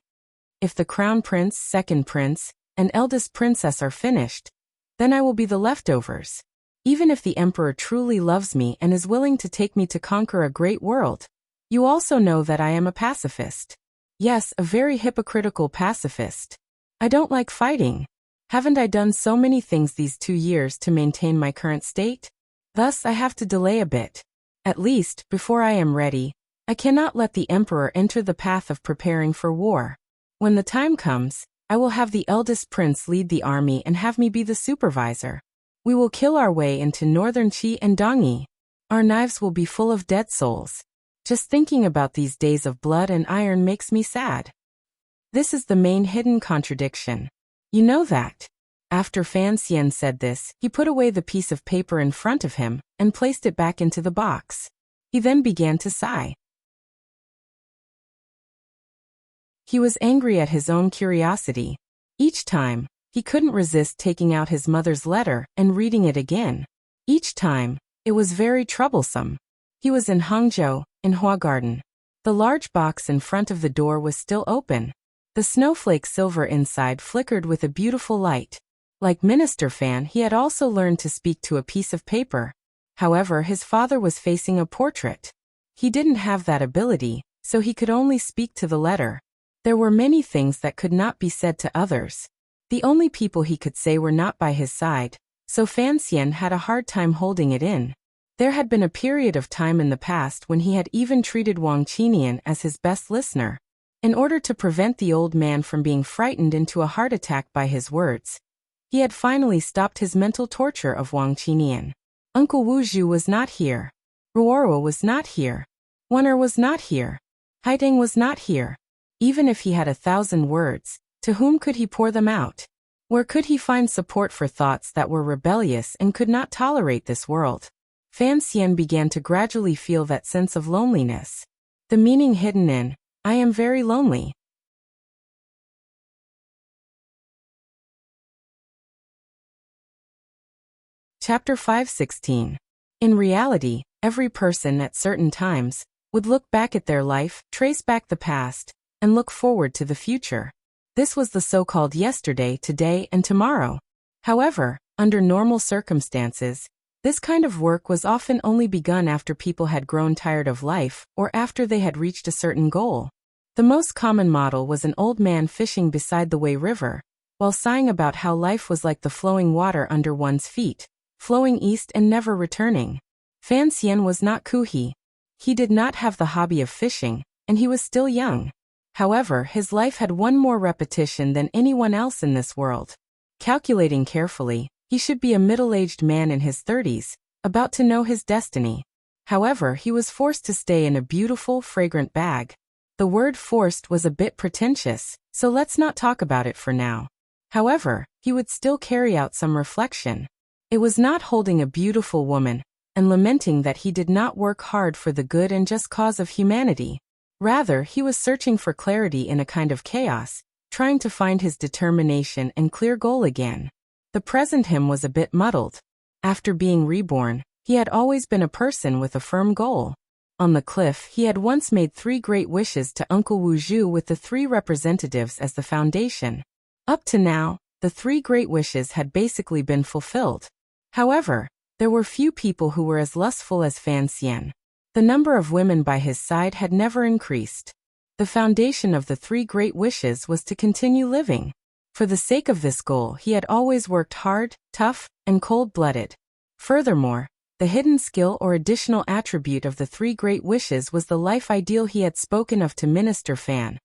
If the crown prince, second prince, and eldest princess are finished, then I will be the leftovers. Even if the emperor truly loves me and is willing to take me to conquer a great world. You also know that I am a pacifist. Yes, a very hypocritical pacifist. I don't like fighting. Haven't I done so many things these 2 years to maintain my current state? Thus I have to delay a bit. At least, before I am ready, I cannot let the emperor enter the path of preparing for war. When the time comes, I will have the eldest prince lead the army and have me be the supervisor. We will kill our way into northern Qi and Dongyi. Our knives will be full of dead souls. Just thinking about these days of blood and iron makes me sad. This is the main hidden contradiction. You know that. After Fan Xian said this, he put away the piece of paper in front of him and placed it back into the box. He then began to sigh. He was angry at his own curiosity. Each time, he couldn't resist taking out his mother's letter and reading it again. Each time, it was very troublesome. He was in Hangzhou, in Hua Garden. The large box in front of the door was still open. The snowflake silver inside flickered with a beautiful light. Like Minister Fan, he had also learned to speak to a piece of paper. However, his father was facing a portrait. He didn't have that ability, so he could only speak to the letter. There were many things that could not be said to others. The only people he could say were not by his side, so Fan Xian had a hard time holding it in. There had been a period of time in the past when he had even treated Wang Qinian as his best listener. In order to prevent the old man from being frightened into a heart attack by his words, he had finally stopped his mental torture of Wang Qinian. Uncle Wuxia was not here. Ruoro was not here. Wen'er was not here. Haideng was not here. Even if he had 1,000 words, to whom could he pour them out? Where could he find support for thoughts that were rebellious and could not tolerate this world? Fan Xian began to gradually feel that sense of loneliness. The meaning hidden in, I am very lonely. Chapter 5:16. In reality, every person at certain times would look back at their life, trace back the past, and look forward to the future. This was the so-called yesterday, today, and tomorrow. However, under normal circumstances, this kind of work was often only begun after people had grown tired of life or after they had reached a certain goal. The most common model was an old man fishing beside the Wei River, while sighing about how life was like the flowing water under one's feet, flowing east and never returning. Fan Xian was not Kuhi. He did not have the hobby of fishing, and he was still young. However, his life had one more repetition than anyone else in this world. Calculating carefully, he should be a middle-aged man in his 30s, about to know his destiny. However, he was forced to stay in a beautiful, fragrant bag. The word forced was a bit pretentious, so let's not talk about it for now. However, he would still carry out some reflection. It was not holding a beautiful woman and lamenting that he did not work hard for the good and just cause of humanity. Rather, he was searching for clarity in a kind of chaos, trying to find his determination and clear goal again. The present him was a bit muddled. After being reborn, he had always been a person with a firm goal. On the cliff, he had once made 3 great wishes to Uncle Wuxia with the 3 representatives as the foundation. Up to now, the 3 great wishes had basically been fulfilled. However, There were few people who were as lustful as Fan Xian. The number of women by his side had never increased. The foundation of the three great wishes was to continue living. For the sake of this goal, he had always worked hard, tough, and cold-blooded. Furthermore, the hidden skill or additional attribute of the three great wishes was the life ideal he had spoken of to Minister Fan.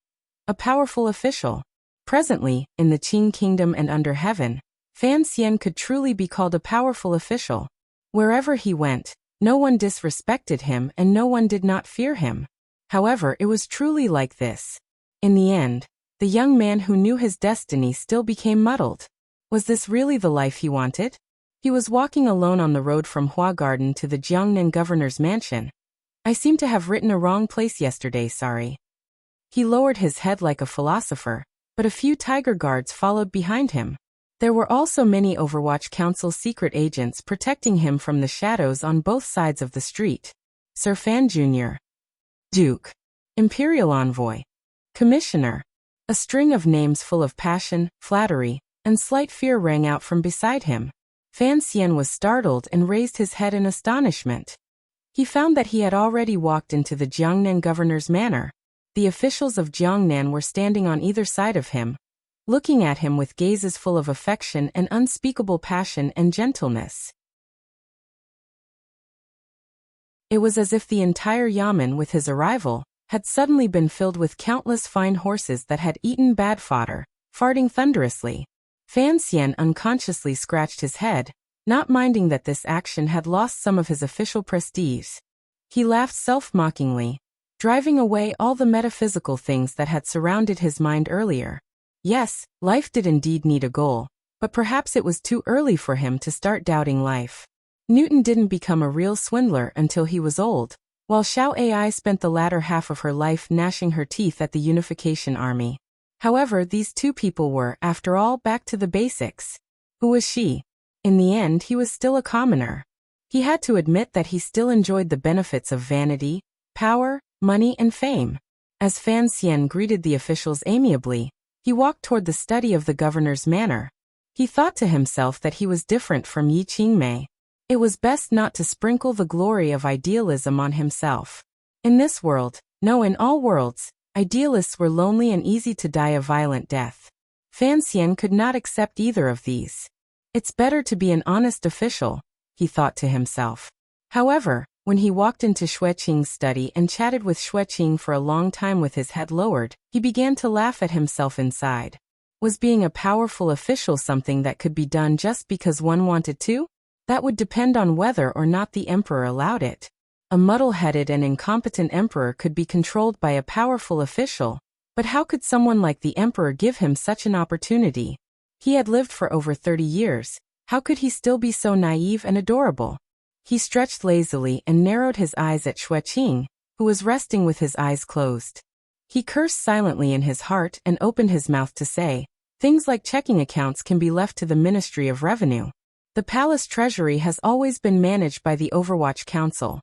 A powerful official. Presently, in the Qing Kingdom and under heaven, Fan Xian could truly be called a powerful official. Wherever he went, no one disrespected him and no one did not fear him. However, it was truly like this. In the end, the young man who knew his destiny still became muddled. Was this really the life he wanted? He was walking alone on the road from Hua Garden to the Jiangnan governor's mansion. I seem to have written a wrong place yesterday, sorry. He lowered his head like a philosopher, but a few tiger guards followed behind him. There were also many Overwatch Council secret agents protecting him from the shadows on both sides of the street. Sir Fan Jr. Duke. Imperial Envoy. Commissioner. A string of names full of passion, flattery, and slight fear rang out from beside him. Fan Xian was startled and raised his head in astonishment. He found that he had already walked into the Jiangnan governor's manor. The officials of Jiangnan were standing on either side of him, looking at him with gazes full of affection and unspeakable passion and gentleness. It was as if the entire yamen with his arrival had suddenly been filled with countless fine horses that had eaten bad fodder, farting thunderously. Fan Xian unconsciously scratched his head, not minding that this action had lost some of his official prestige. He laughed self-mockingly, driving away all the metaphysical things that had surrounded his mind earlier. Yes, life did indeed need a goal, but perhaps it was too early for him to start doubting life. Newton didn't become a real swindler until he was old, while Xiao Ai spent the latter half of her life gnashing her teeth at the Unification Army. However, these two people were, after all, back to the basics. Who was she? In the end, he was still a commoner. He had to admit that he still enjoyed the benefits of vanity, power, money, and fame. As Fan Xian greeted the officials amiably, he walked toward the study of the governor's manor. He thought to himself that he was different from Yi Qingmei. It was best not to sprinkle the glory of idealism on himself. In this world, no, in all worlds, idealists were lonely and easy to die a violent death. Fan Xian could not accept either of these. It's better to be an honest official, he thought to himself. However, when he walked into Xueqing's study and chatted with Xueqing for a long time with his head lowered, he began to laugh at himself inside. Was being a powerful official something that could be done just because one wanted to? That would depend on whether or not the emperor allowed it. A muddle-headed and incompetent emperor could be controlled by a powerful official, but how could someone like the emperor give him such an opportunity? He had lived for over 30 years. How could he still be so naive and adorable? He stretched lazily and narrowed his eyes at Xueqing, who was resting with his eyes closed. He cursed silently in his heart and opened his mouth to say, things like checking accounts can be left to the Ministry of Revenue. The palace treasury has always been managed by the Overwatch Council.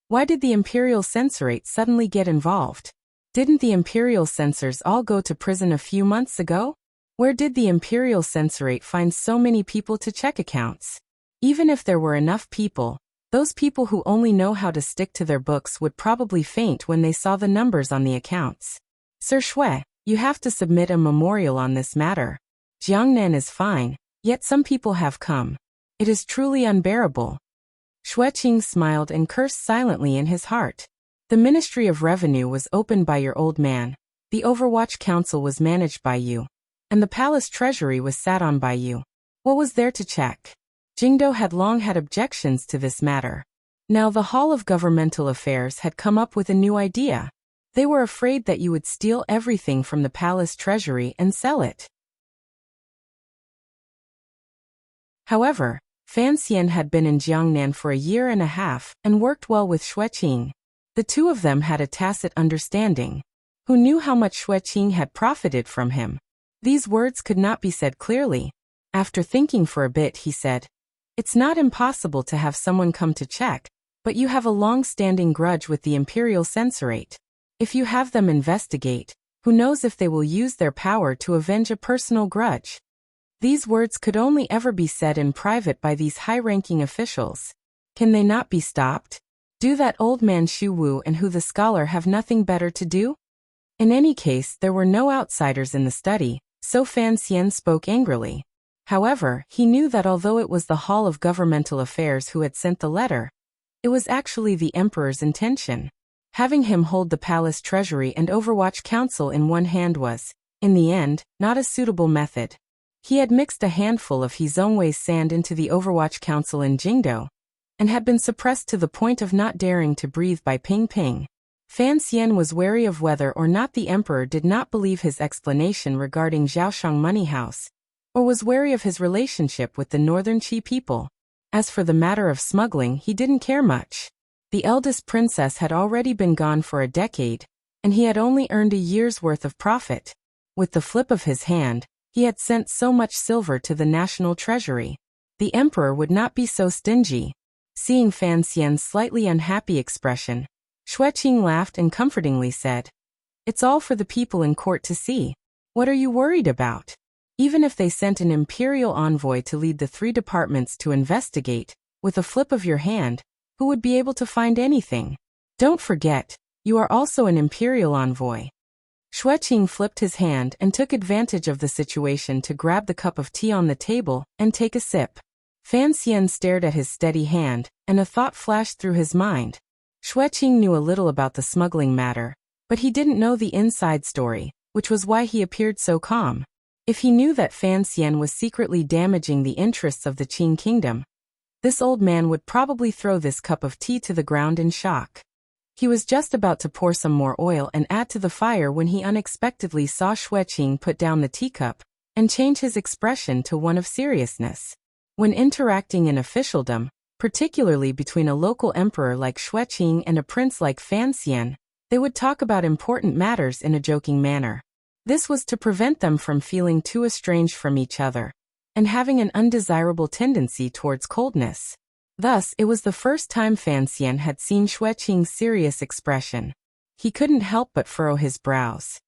Why did the Imperial Censorate suddenly get involved? Didn't the Imperial Censors all go to prison a few months ago? Where did the Imperial Censorate find so many people to check accounts? Even if there were enough people, those people who only know how to stick to their books would probably faint when they saw the numbers on the accounts. Sir Xue, you have to submit a memorial on this matter. Jiangnan is fine, yet some people have come. It is truly unbearable. Xueqing smiled and cursed silently in his heart. The Ministry of Revenue was opened by your old man, the Overwatch Council was managed by you, and the palace treasury was sat on by you. What was there to check? Jingdo had long had objections to this matter. Now the Hall of Governmental Affairs had come up with a new idea. They were afraid that you would steal everything from the palace treasury and sell it. However, Fan Xian had been in Jiangnan for a year and a half and worked well with Xueqing. The two of them had a tacit understanding. Who knew how much Xueqing had profited from him? These words could not be said clearly. After thinking for a bit, he said, "It's not impossible to have someone come to check, but you have a long-standing grudge with the Imperial Censorate. If you have them investigate, who knows if they will use their power to avenge a personal grudge." These words could only ever be said in private by these high-ranking officials. Can they not be stopped? Do that old man Xu Wu and Hu the scholar have nothing better to do? In any case, there were no outsiders in the study, so Fan Xian spoke angrily. However, he knew that although it was the Hall of Governmental Affairs who had sent the letter, it was actually the emperor's intention. Having him hold the palace treasury and Overwatch Council in one hand was, in the end, not a suitable method. He had mixed a handful of Hizongwei's sand into the Overwatch Council in Jingdo, and had been suppressed to the point of not daring to breathe by Ping Ping. Fan Xian was wary of whether or not the emperor did not believe his explanation regarding Zhaoshang Money House, or was wary of his relationship with the northern Qi people. As for the matter of smuggling, he didn't care much. The eldest princess had already been gone for a decade, and he had only earned a year's worth of profit. With the flip of his hand, he had sent so much silver to the national treasury. The emperor would not be so stingy. Seeing Fan Xian's slightly unhappy expression, Xueqing laughed and comfortingly said, "It's all for the people in court to see. What are you worried about? Even if they sent an imperial envoy to lead the 3 departments to investigate, with a flip of your hand, who would be able to find anything? Don't forget, you are also an imperial envoy." Xueqing flipped his hand and took advantage of the situation to grab the cup of tea on the table and take a sip. Fan Xian stared at his steady hand, and a thought flashed through his mind. Xueqing knew a little about the smuggling matter, but he didn't know the inside story, which was why he appeared so calm. If he knew that Fan Xian was secretly damaging the interests of the Qing kingdom, this old man would probably throw this cup of tea to the ground in shock. He was just about to pour some more oil and add to the fire when he unexpectedly saw Xueqing put down the teacup and change his expression to one of seriousness. When interacting in officialdom, particularly between a local emperor like Xueqing and a prince like Fan Xian, they would talk about important matters in a joking manner. This was to prevent them from feeling too estranged from each other and having an undesirable tendency towards coldness. Thus, it was the first time Fan Xian had seen Xueqing's serious expression. He couldn't help but furrow his brows.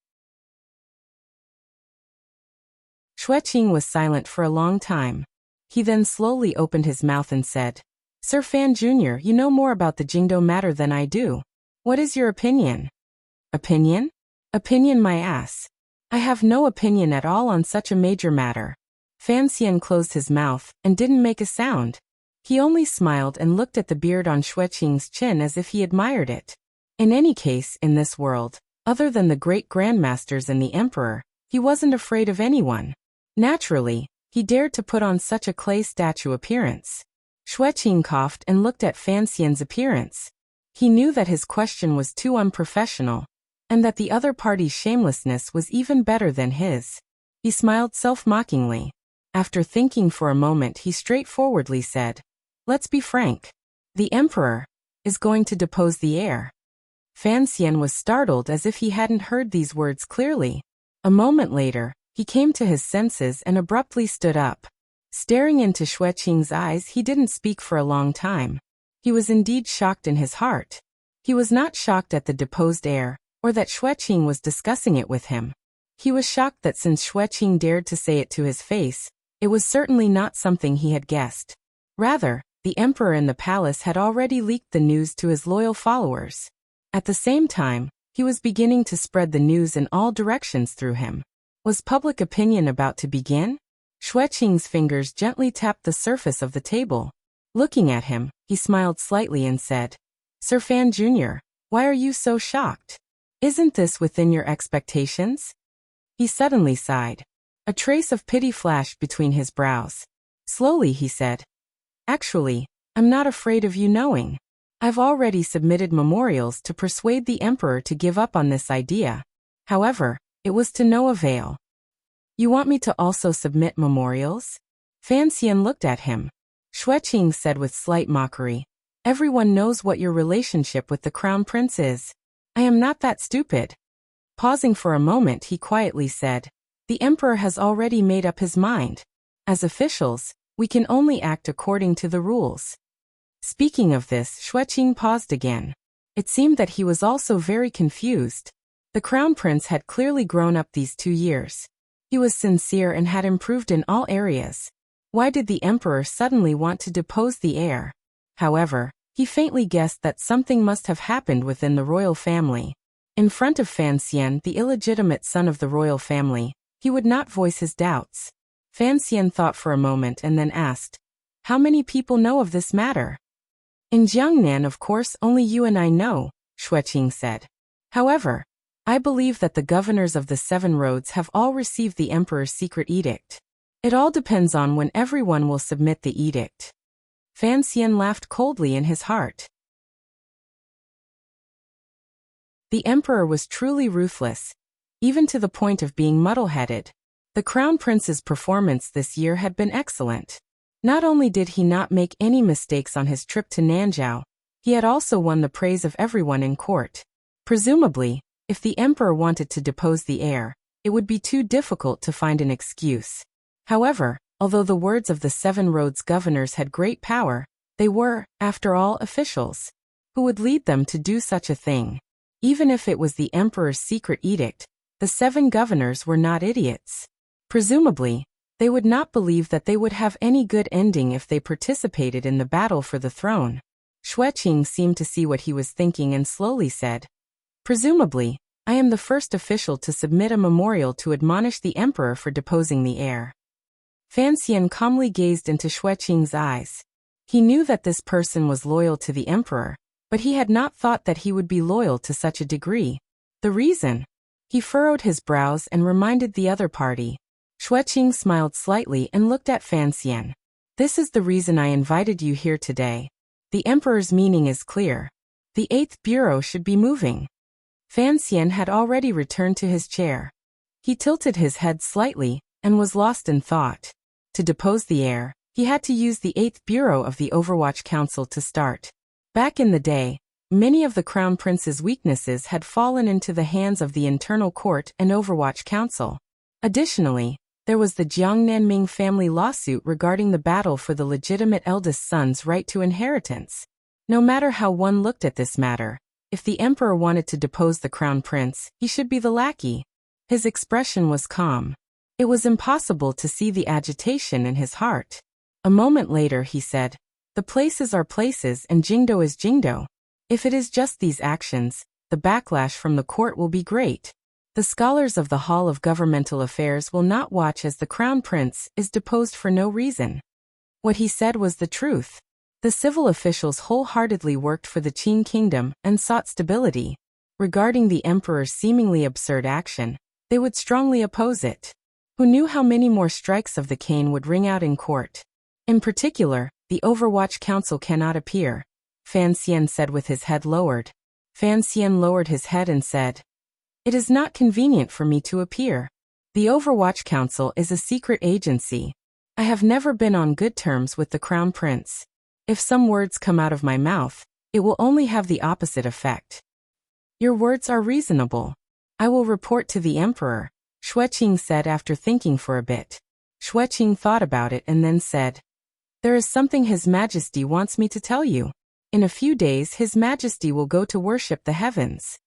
Xueqing was silent for a long time. He then slowly opened his mouth and said, "Sir Fan Jr., you know more about the Jingdo matter than I do. What is your opinion?" "Opinion? Opinion my ass. I have no opinion at all on such a major matter." Fan Xian closed his mouth and didn't make a sound. He only smiled and looked at the beard on Xueqing's chin as if he admired it. In any case, in this world, other than the great grandmasters and the emperor, he wasn't afraid of anyone. Naturally, he dared to put on such a clay statue appearance. Xueqing coughed and looked at Fan Xian's appearance. He knew that his question was too unprofessional, and that the other party's shamelessness was even better than his. He smiled self-mockingly. After thinking for a moment, he straightforwardly said, "Let's be frank. The emperor is going to depose the heir." Fan Xian was startled as if he hadn't heard these words clearly. A moment later, he came to his senses and abruptly stood up. Staring into Xueqing's eyes, he didn't speak for a long time. He was indeed shocked in his heart. He was not shocked at the deposed heir, or that Xueqing was discussing it with him. He was shocked that since Xueqing dared to say it to his face, it was certainly not something he had guessed. Rather, the emperor in the palace had already leaked the news to his loyal followers. At the same time, he was beginning to spread the news in all directions through him. Was public opinion about to begin? Xueqing's fingers gently tapped the surface of the table. Looking at him, he smiled slightly and said, "Sir Fan Jr., why are you so shocked? Isn't this within your expectations?" He suddenly sighed. A trace of pity flashed between his brows. Slowly he said, "Actually, I'm not afraid of you knowing. I've already submitted memorials to persuade the emperor to give up on this idea. However, it was to no avail." "You want me to also submit memorials?" Fan Xian looked at him. Xueqing said with slight mockery, "Everyone knows what your relationship with the crown prince is. I am not that stupid." Pausing for a moment, he quietly said, "The emperor has already made up his mind. As officials, we can only act according to the rules." Speaking of this, Xueqing paused again. It seemed that he was also very confused. The crown prince had clearly grown up these 2 years. He was sincere and had improved in all areas. Why did the emperor suddenly want to depose the heir? However, he faintly guessed that something must have happened within the royal family. In front of Fan Xian, the illegitimate son of the royal family, he would not voice his doubts. Fan Xian thought for a moment and then asked, "How many people know of this matter?" "In Jiangnan, of course, only you and I know," Shueqing said. "However, I believe that the governors of the 7 roads have all received the emperor's secret edict. It all depends on when everyone will submit the edict." Fan Xian laughed coldly in his heart. The emperor was truly ruthless, even to the point of being muddle-headed. The crown prince's performance this year had been excellent. Not only did he not make any mistakes on his trip to Nanzhao, he had also won the praise of everyone in court. Presumably, if the emperor wanted to depose the heir, it would be too difficult to find an excuse. However, although the words of the 7 roads governors had great power, they were, after all, officials. Who would lead them to do such a thing? Even if it was the emperor's secret edict, the 7 governors were not idiots. Presumably, they would not believe that they would have any good ending if they participated in the battle for the throne. Shueqing seemed to see what he was thinking and slowly said, "Presumably, I am the first official to submit a memorial to admonish the emperor for deposing the heir." Fan Xian calmly gazed into Shueqing's eyes. He knew that this person was loyal to the emperor, but he had not thought that he would be loyal to such a degree. The reason? He furrowed his brows and reminded the other party. Shueqing smiled slightly and looked at Fan Xian. "This is the reason I invited you here today. The emperor's meaning is clear. The 8th bureau should be moving." Fan Xian had already returned to his chair. He tilted his head slightly and was lost in thought. To depose the heir, he had to use the 8th bureau of the Overwatch Council to start. Back in the day, many of the Crown Prince's weaknesses had fallen into the hands of the Internal Court and Overwatch Council. Additionally, there was the Jiangnan Ming family lawsuit regarding the battle for the legitimate eldest son's right to inheritance. No matter how one looked at this matter, if the emperor wanted to depose the crown prince, he should be the lackey. His expression was calm. It was impossible to see the agitation in his heart. A moment later he said, "The places are places and Jingdo is Jingdo. If it is just these actions, the backlash from the court will be great. The scholars of the Hall of Governmental Affairs will not watch as the crown prince is deposed for no reason." What he said was the truth. The civil officials wholeheartedly worked for the Qin kingdom and sought stability. Regarding the emperor's seemingly absurd action, they would strongly oppose it. Who knew how many more strikes of the cane would ring out in court? In particular, the Overwatch Council cannot appear, Fan Xian said with his head lowered. Fan Xian lowered his head and said, "It is not convenient for me to appear. The Overwatch Council is a secret agency. I have never been on good terms with the Crown Prince. If some words come out of my mouth, it will only have the opposite effect." "Your words are reasonable. I will report to the emperor," Shueqing said after thinking for a bit. Shueqing thought about it and then said, "There is something His Majesty wants me to tell you. In a few days His Majesty will go to worship the heavens."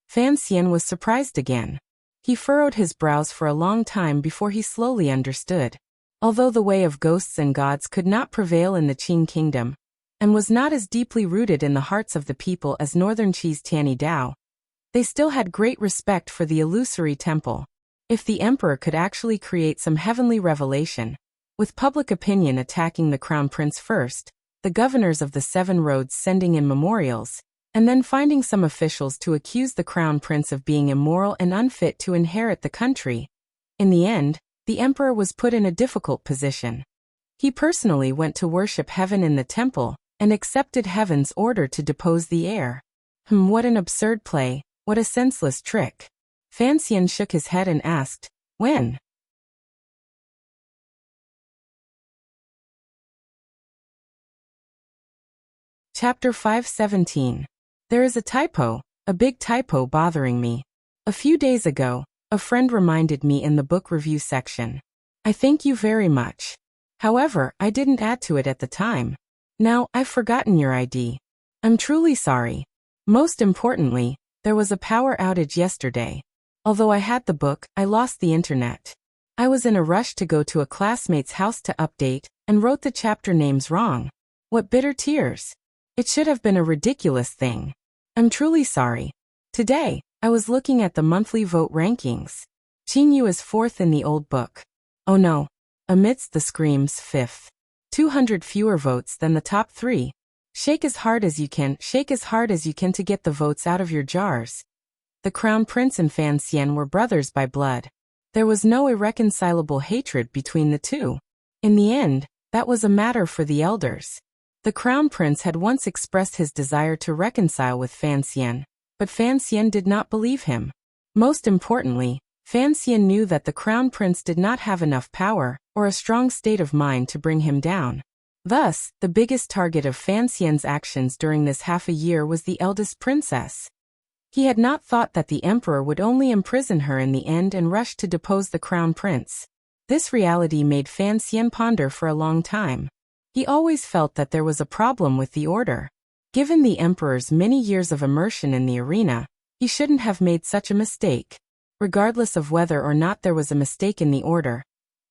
Fan Xian was surprised again. He furrowed his brows for a long time before he slowly understood. Although the way of ghosts and gods could not prevail in the Qin kingdom, and was not as deeply rooted in the hearts of the people as northern Qi's Tianyi Dao, they still had great respect for the illusory temple. If the emperor could actually create some heavenly revelation, with public opinion attacking the crown prince first, the governors of the 7 roads sending in memorials, and then finding some officials to accuse the crown prince of being immoral and unfit to inherit the country. In the end, the emperor was put in a difficult position. He personally went to worship heaven in the temple, and accepted heaven's order to depose the heir. What an absurd play, what a senseless trick. Fan Xian shook his head and asked, "When?" Chapter 517. There is a typo, a big typo bothering me. A few days ago, a friend reminded me in the book review section. I thank you very much. However, I didn't add to it at the time. Now, I've forgotten your ID. I'm truly sorry. Most importantly, There was a power outage yesterday. Although I had the book, I lost the internet. I was in a rush to go to a classmate's house to update, and wrote the chapter names wrong. What bitter tears. It should have been a ridiculous thing. I'm truly sorry. Today, I was looking at the monthly vote rankings. Qingyu is 4th in the old book. Oh no. Amidst the screams, 5th. 200 fewer votes than the top 3. Shake as hard as you can to get the votes out of your jars. The Crown Prince and Fan Xian were brothers by blood. There was no irreconcilable hatred between the two. In the end, that was a matter for the elders. The Crown Prince had once expressed his desire to reconcile with Fan Xian, but Fan Xian did not believe him. Most importantly, Fan Xian knew that the Crown Prince did not have enough power or a strong state of mind to bring him down. Thus, the biggest target of Fan Xian's actions during this half a year was the eldest princess. He had not thought that the emperor would only imprison her in the end and rush to depose the Crown Prince. This reality made Fan Xian ponder for a long time. He always felt that there was a problem with the order. Given the emperor's many years of immersion in the arena, he shouldn't have made such a mistake. Regardless of whether or not there was a mistake in the order,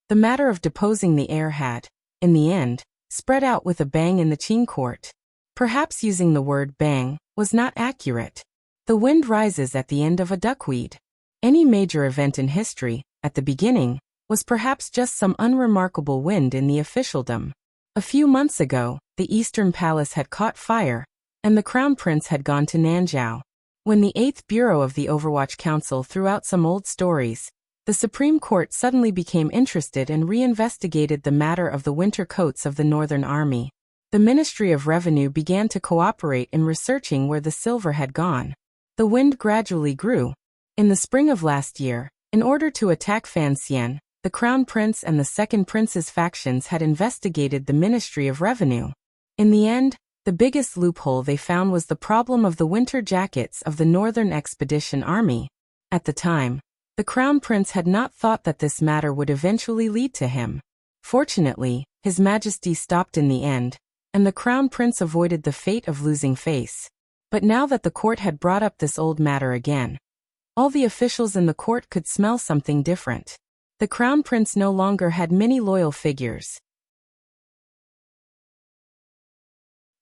the matter of deposing the heir had, in the end, spread out with a bang in the Qing court. Perhaps using the word bang was not accurate. The wind rises at the end of a duckweed. Any major event in history, at the beginning, was perhaps just some unremarkable wind in the officialdom. A few months ago, the Eastern Palace had caught fire, and the Crown Prince had gone to Nanzhao. When the 8th Bureau of the Overwatch Council threw out some old stories, the Supreme Court suddenly became interested and reinvestigated the matter of the winter coats of the Northern Army. The Ministry of Revenue began to cooperate in researching where the silver had gone. The wind gradually grew. In the spring of last year, in order to attack Fan Xian, the Crown Prince and the Second Prince's factions had investigated the Ministry of Revenue. In the end, the biggest loophole they found was the problem of the winter jackets of the Northern Expedition Army. At the time, the Crown Prince had not thought that this matter would eventually lead to him. Fortunately, His Majesty stopped in the end, and the Crown Prince avoided the fate of losing face. But now that the court had brought up this old matter again, all the officials in the court could smell something different. The Crown Prince no longer had many loyal figures.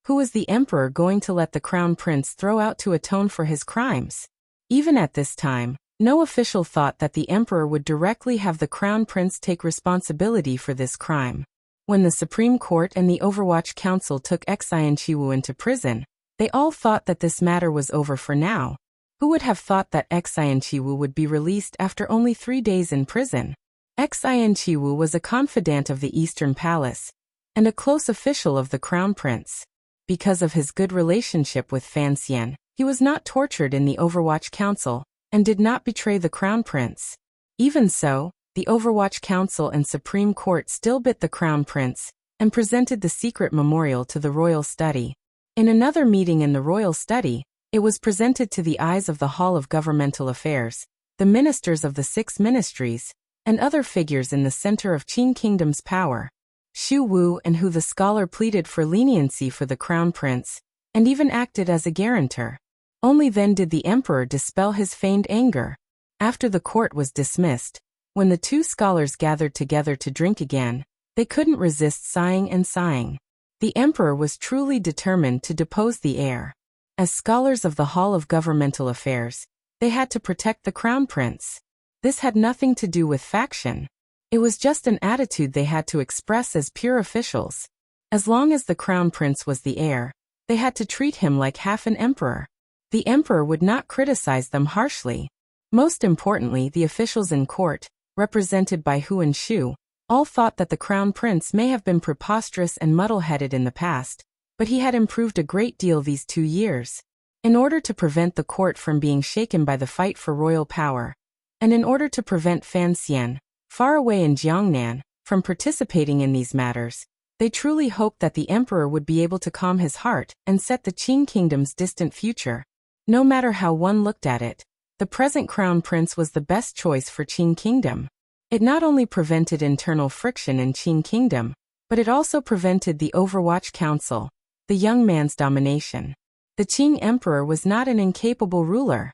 Who was the emperor going to let the Crown Prince throw out to atone for his crimes? Even at this time, no official thought that the emperor would directly have the Crown Prince take responsibility for this crime. When the Supreme Court and the Overwatch Council took Xian Qiwu into prison, they all thought that this matter was over for now. Who would have thought that Xian Qiwu would be released after only 3 days in prison? Xian Qiwu was a confidant of the Eastern Palace, and a close official of the Crown Prince. Because of his good relationship with Fan Xian, he was not tortured in the Overwatch Council, and did not betray the Crown Prince. Even so, the Overwatch Council and Supreme Court still bit the Crown Prince, and presented the secret memorial to the royal study. In another meeting in the royal study, it was presented to the eyes of the Hall of Governmental Affairs, the ministers of the 6 ministries, and other figures in the center of Qing Kingdom's power. Xu Wu and Hu the scholar pleaded for leniency for the Crown Prince, and even acted as a guarantor. Only then did the emperor dispel his feigned anger. After the court was dismissed, when the 2 scholars gathered together to drink again, they couldn't resist sighing and sighing. The emperor was truly determined to depose the heir. As scholars of the Hall of Governmental Affairs, they had to protect the Crown Prince. This had nothing to do with faction. It was just an attitude they had to express as pure officials. As long as the Crown Prince was the heir, they had to treat him like half an emperor. The emperor would not criticize them harshly. Most importantly, the officials in court, represented by Hu and Xu, all thought that the Crown Prince may have been preposterous and muddle-headed in the past, but he had improved a great deal these 2 years. In order to prevent the court from being shaken by the fight for royal power, and in order to prevent Fan Xian, far away in Jiangnan, from participating in these matters, they truly hoped that the emperor would be able to calm his heart and set the Qing Kingdom's distant future. No matter how one looked at it, the present Crown Prince was the best choice for Qing Kingdom. It not only prevented internal friction in Qing Kingdom, but it also prevented the Overwatch Council, the young man's domination. The Qing emperor was not an incapable ruler.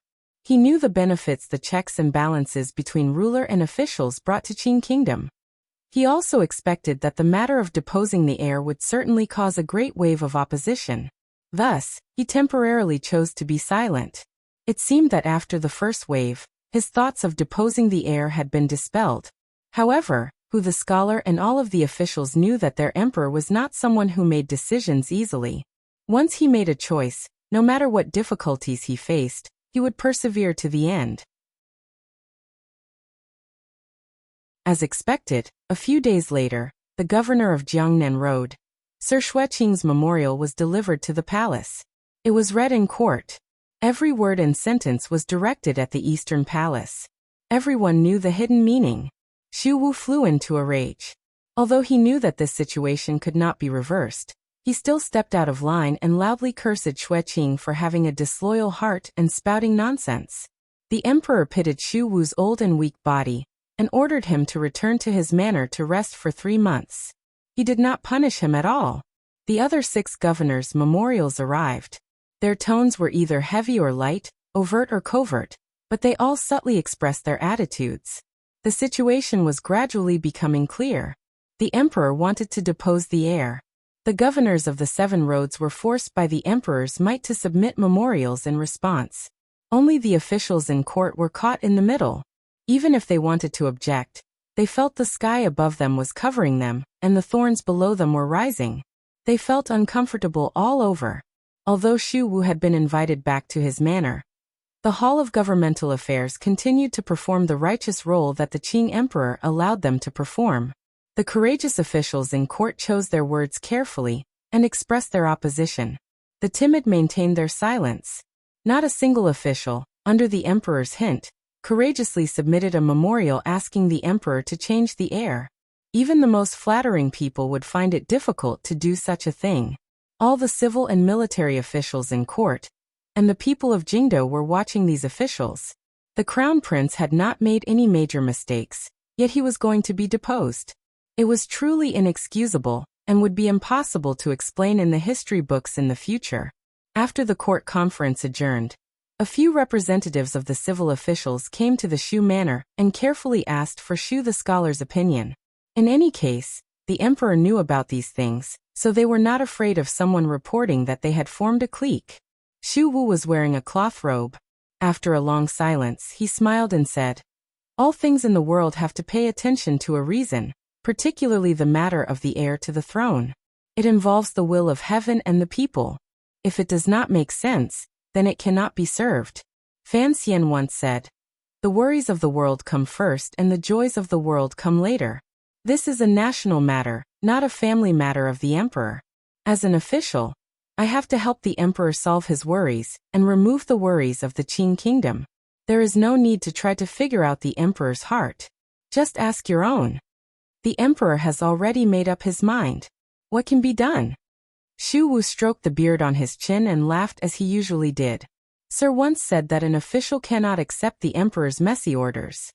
He knew the benefits the checks and balances between ruler and officials brought to Qing Kingdom. He also expected that the matter of deposing the heir would certainly cause a great wave of opposition. Thus, he temporarily chose to be silent. It seemed that after the first wave, his thoughts of deposing the heir had been dispelled. However, the scholar and all of the officials knew that their emperor was not someone who made decisions easily. Once he made a choice, no matter what difficulties he faced, he would persevere to the end. As expected, a few days later, the governor of Jiangnan Road, Sir Xueqing's memorial was delivered to the palace. It was read in court. Every word and sentence was directed at the Eastern Palace. Everyone knew the hidden meaning. Xu Wu flew into a rage. Although he knew that this situation could not be reversed, he still stepped out of line and loudly cursed Xueqing for having a disloyal heart and spouting nonsense. The emperor pitied Xu Wu's old and weak body, and ordered him to return to his manor to rest for 3 months. He did not punish him at all. The other 6 governors' memorials arrived. Their tones were either heavy or light, overt or covert, but they all subtly expressed their attitudes. The situation was gradually becoming clear. The emperor wanted to depose the heir. The governors of the 7 roads were forced by the emperor's might to submit memorials in response. Only the officials in court were caught in the middle. Even if they wanted to object, they felt the sky above them was covering them, and the thorns below them were rising. They felt uncomfortable all over. Although Xu Wu had been invited back to his manor, the Hall of Governmental Affairs continued to perform the righteous role that the Qing Emperor allowed them to perform. The courageous officials in court chose their words carefully and expressed their opposition. The timid maintained their silence. Not a single official, under the emperor's hint, courageously submitted a memorial asking the emperor to change the heir. Even the most flattering people would find it difficult to do such a thing. All the civil and military officials in court, and the people of Jingdo were watching these officials. The crown prince had not made any major mistakes, yet he was going to be deposed. It was truly inexcusable, and would be impossible to explain in the history books in the future. After the court conference adjourned, a few representatives of the civil officials came to the Xu manor and carefully asked for Xu the scholar's opinion. In any case, the emperor knew about these things, so they were not afraid of someone reporting that they had formed a clique. Xu Wu was wearing a cloth robe. After a long silence, he smiled and said, "All things in the world have to pay attention to a reason, particularly the matter of the heir to the throne. It involves the will of heaven and the people. If it does not make sense, then it cannot be served." Fan Xian once said, "The worries of the world come first and the joys of the world come later." This is a national matter, not a family matter of the emperor. As an official, I have to help the emperor solve his worries and remove the worries of the Qing kingdom. There is no need to try to figure out the emperor's heart. Just ask your own. The emperor has already made up his mind. What can be done? Xu Wu stroked the beard on his chin and laughed as he usually did. Sir once said that an official cannot accept the emperor's messy orders.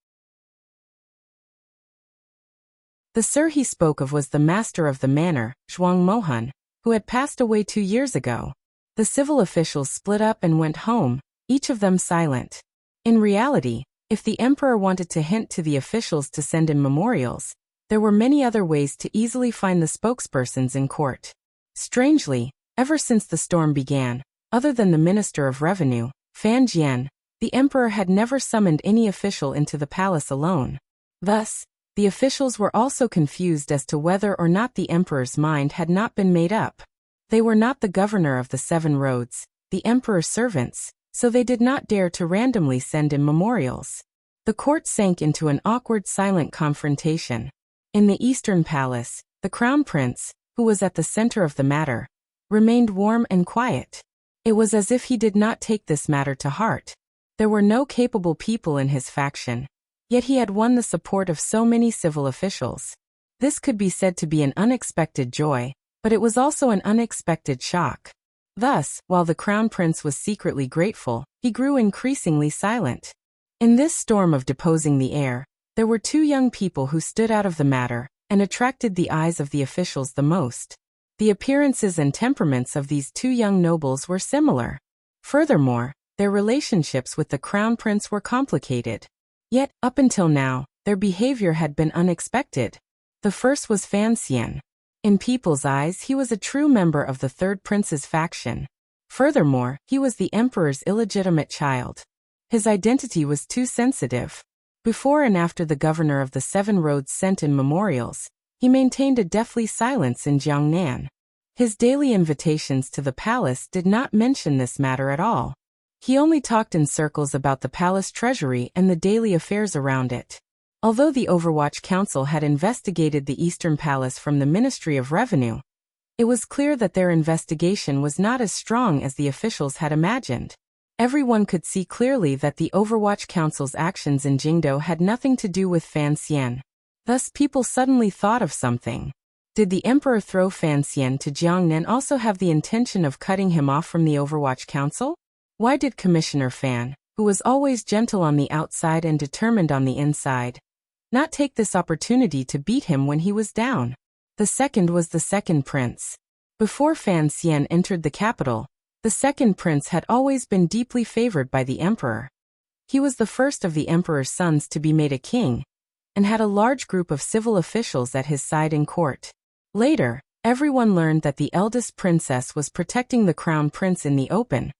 The sir he spoke of was the master of the manor, Zhuang Mohan, who had passed away 2 years ago. The civil officials split up and went home, each of them silent. In reality, if the emperor wanted to hint to the officials to send in memorials, there were many other ways to easily find the spokespersons in court. Strangely, ever since the storm began, other than the Minister of Revenue, Fan Jian, the emperor had never summoned any official into the palace alone. Thus, the officials were also confused as to whether or not the emperor's mind had not been made up. They were not the governor of the 7 roads, the emperor's servants, so they did not dare to randomly send in memorials. The court sank into an awkward silent confrontation. In the Eastern Palace, the crown prince, who was at the center of the matter, remained warm and quiet. It was as if he did not take this matter to heart. There were no capable people in his faction, yet he had won the support of so many civil officials. This could be said to be an unexpected joy, but it was also an unexpected shock. Thus, while the crown prince was secretly grateful, he grew increasingly silent. In this storm of deposing the heir, there were 2 young people who stood out of the matter and attracted the eyes of the officials the most. The appearances and temperaments of these 2 young nobles were similar. Furthermore, Their relationships with the crown prince were complicated. Yet, up until now, their behavior had been unexpected. The first was Fan Xian. In people's eyes, he was a true member of the third prince's faction. Furthermore, he was the emperor's illegitimate child. His identity was too sensitive. Before and after the governor of the Seven Roads sent in memorials, he maintained a deathly silence in Jiangnan. His daily invitations to the palace did not mention this matter at all. He only talked in circles about the palace treasury and the daily affairs around it. Although the Overwatch Council had investigated the Eastern Palace from the Ministry of Revenue, it was clear that their investigation was not as strong as the officials had imagined. Everyone could see clearly that the Overwatch Council's actions in Jingdo had nothing to do with Fan Xian. Thus people suddenly thought of something. Did the emperor throw Fan Xian to Jiangnan also have the intention of cutting him off from the Overwatch Council? Why did Commissioner Fan, who was always gentle on the outside and determined on the inside, not take this opportunity to beat him when he was down? The second was the second prince. Before Fan Xian entered the capital, the second prince had always been deeply favored by the emperor. He was the first of the emperor's sons to be made a king, and had a large group of civil officials at his side in court. Later, everyone learned that the eldest princess was protecting the crown prince in the open,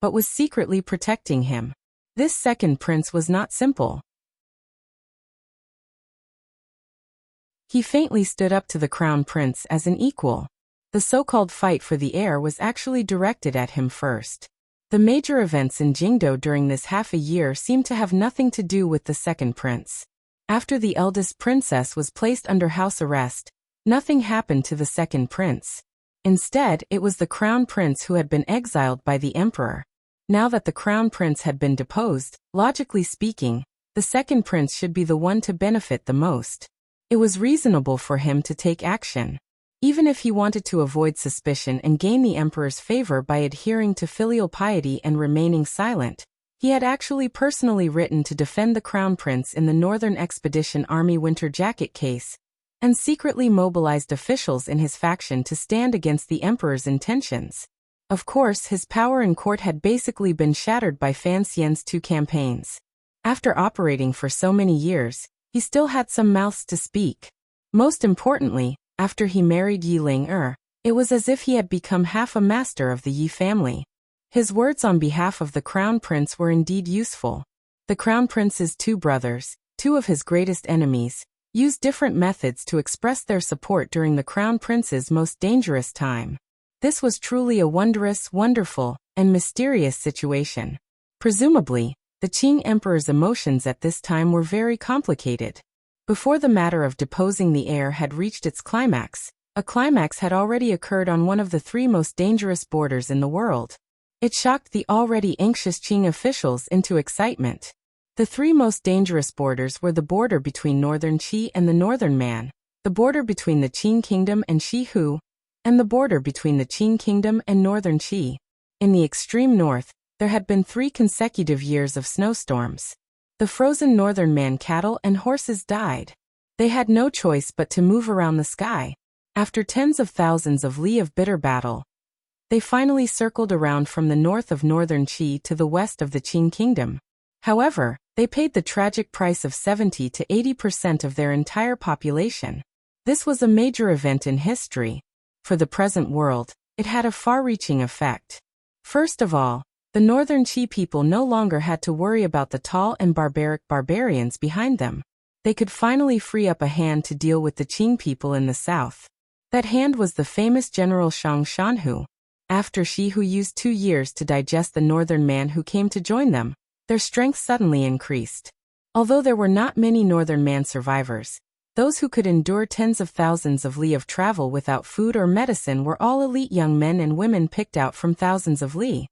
but was secretly protecting him. This second prince was not simple. He faintly stood up to the crown prince as an equal. The so-called fight for the heir was actually directed at him first. The major events in Jingdo during this half a year seemed to have nothing to do with the second prince. After the eldest princess was placed under house arrest, nothing happened to the second prince. Instead, it was the crown prince who had been exiled by the emperor. Now that the crown prince had been deposed, logically speaking, the second prince should be the one to benefit the most. It was reasonable for him to take action. Even if he wanted to avoid suspicion and gain the emperor's favor by adhering to filial piety and remaining silent, he had actually personally written to defend the crown prince in the Northern Expedition Army Winter Jacket case, and secretly mobilized officials in his faction to stand against the emperor's intentions. Of course, his power in court had basically been shattered by Fan Xian's 2 campaigns. After operating for so many years, he still had some mouths to speak. Most importantly, after he married Yi Ling-er, it was as if he had become half a master of the Yi family. His words on behalf of the crown prince were indeed useful. The crown prince's 2 brothers, 2 of his greatest enemies, used different methods to express their support during the crown prince's most dangerous time. This was truly a wondrous, wonderful, and mysterious situation. Presumably, the Qing emperor's emotions at this time were very complicated. Before the matter of deposing the heir had reached its climax, a climax had already occurred on one of the 3 most dangerous borders in the world. It shocked the already anxious Qing officials into excitement. The 3 most dangerous borders were the border between northern Qi and the northern Man, the border between the Qing kingdom and Shihu, and the border between the Qing kingdom and northern Qi. In the extreme north, there had been 3 consecutive years of snowstorms. The frozen northern Man cattle and horses died. They had no choice but to move around the sky. After tens of thousands of li of bitter battle, they finally circled around from the north of northern Qi to the west of the Qing kingdom. However, they paid the tragic price of 70 to 80% of their entire population. This was a major event in history. For the present world, it had a far-reaching effect. First of all, the northern Qi people no longer had to worry about the tall and barbaric barbarians behind them. They could finally free up a hand to deal with the Qing people in the south. That hand was the famous General Shang Shanhu. After Shihu used 2 years to digest the northern Man who came to join them, their strength suddenly increased. Although there were not many northern Man survivors, those who could endure tens of thousands of li of travel without food or medicine were all elite young men and women picked out from thousands of li.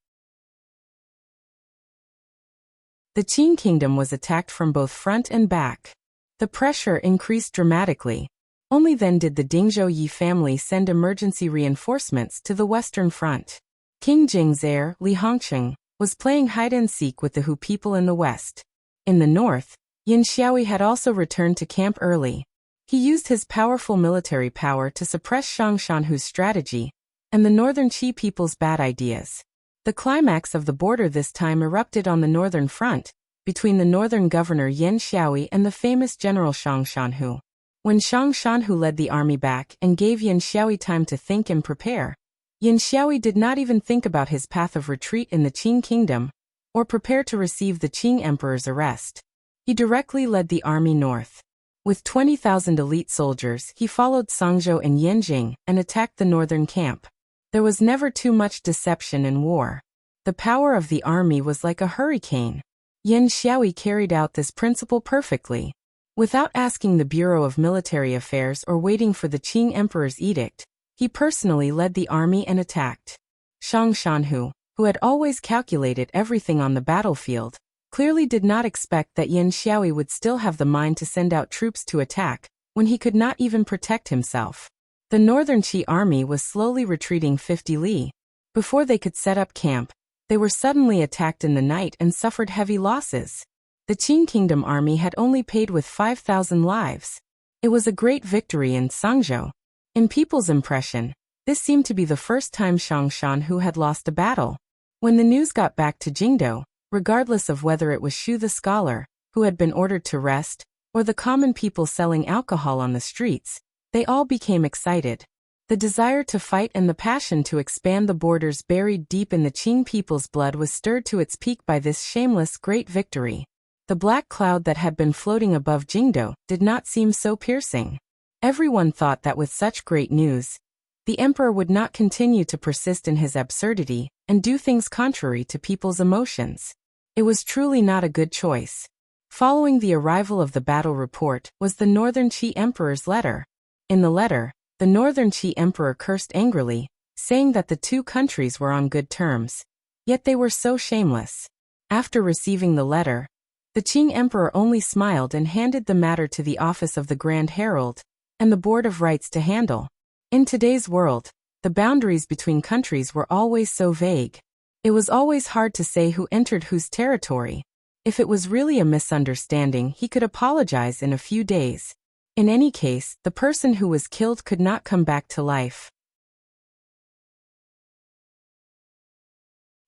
The Qing kingdom was attacked from both front and back. The pressure increased dramatically. Only then did the Dingzhou Yi family send emergency reinforcements to the western front. King Jing's heir, Li Hongqing, was playing hide-and-seek with the Hu people in the west. In the north, Yin Xiaoyi had also returned to camp early. He used his powerful military power to suppress Shang Shanhu's strategy and the northern Qi people's bad ideas. The climax of the border this time erupted on the northern front, between the northern governor Yan Xiaoyi and the famous general Shang Shanhu. When Shang Shanhu led the army back and gave Yan Xiaoyi time to think and prepare, Yan Xiaoyi did not even think about his path of retreat in the Qing kingdom, or prepare to receive the Qing emperor's arrest. He directly led the army north. With 20,000 elite soldiers, he followed Sangzhou and Yanjing and attacked the northern camp. There was never too much deception in war. The power of the army was like a hurricane. Yan Xiaoyi carried out this principle perfectly. Without asking the Bureau of Military Affairs or waiting for the Qing emperor's edict, he personally led the army and attacked. Shang Shanhu, who had always calculated everything on the battlefield, clearly did not expect that Yan Xiaoyi would still have the mind to send out troops to attack, when he could not even protect himself. The northern Qi army was slowly retreating 50 li. Before they could set up camp, they were suddenly attacked in the night and suffered heavy losses. The Qing kingdom army had only paid with 5,000 lives. It was a great victory in Sangzhou. In people's impression, this seemed to be the first time Shang Shanhu had lost a battle. When the news got back to Jingdou, regardless of whether it was Shu the scholar, who had been ordered to rest, or the common people selling alcohol on the streets, they all became excited. The desire to fight and the passion to expand the borders buried deep in the Qing people's blood was stirred to its peak by this shameless great victory. The black cloud that had been floating above Jingdou did not seem so piercing. Everyone thought that with such great news, the emperor would not continue to persist in his absurdity and do things contrary to people's emotions. It was truly not a good choice. Following the arrival of the battle report was the Northern Qi Emperor's letter. In the letter, the Northern Qi Emperor cursed angrily, saying that the two countries were on good terms. Yet they were so shameless. After receiving the letter, the Qing Emperor only smiled and handed the matter to the office of the Grand Herald and the Board of Rights to handle. In today's world, the boundaries between countries were always so vague. It was always hard to say who entered whose territory. If it was really a misunderstanding, he could apologize in a few days. In any case, the person who was killed could not come back to life.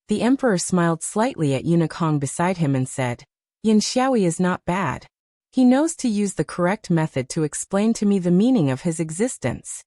The emperor smiled slightly at Eunuch Hong beside him and said, "Yan Xiaoyi is not bad. He knows to use the correct method to explain to me the meaning of his existence."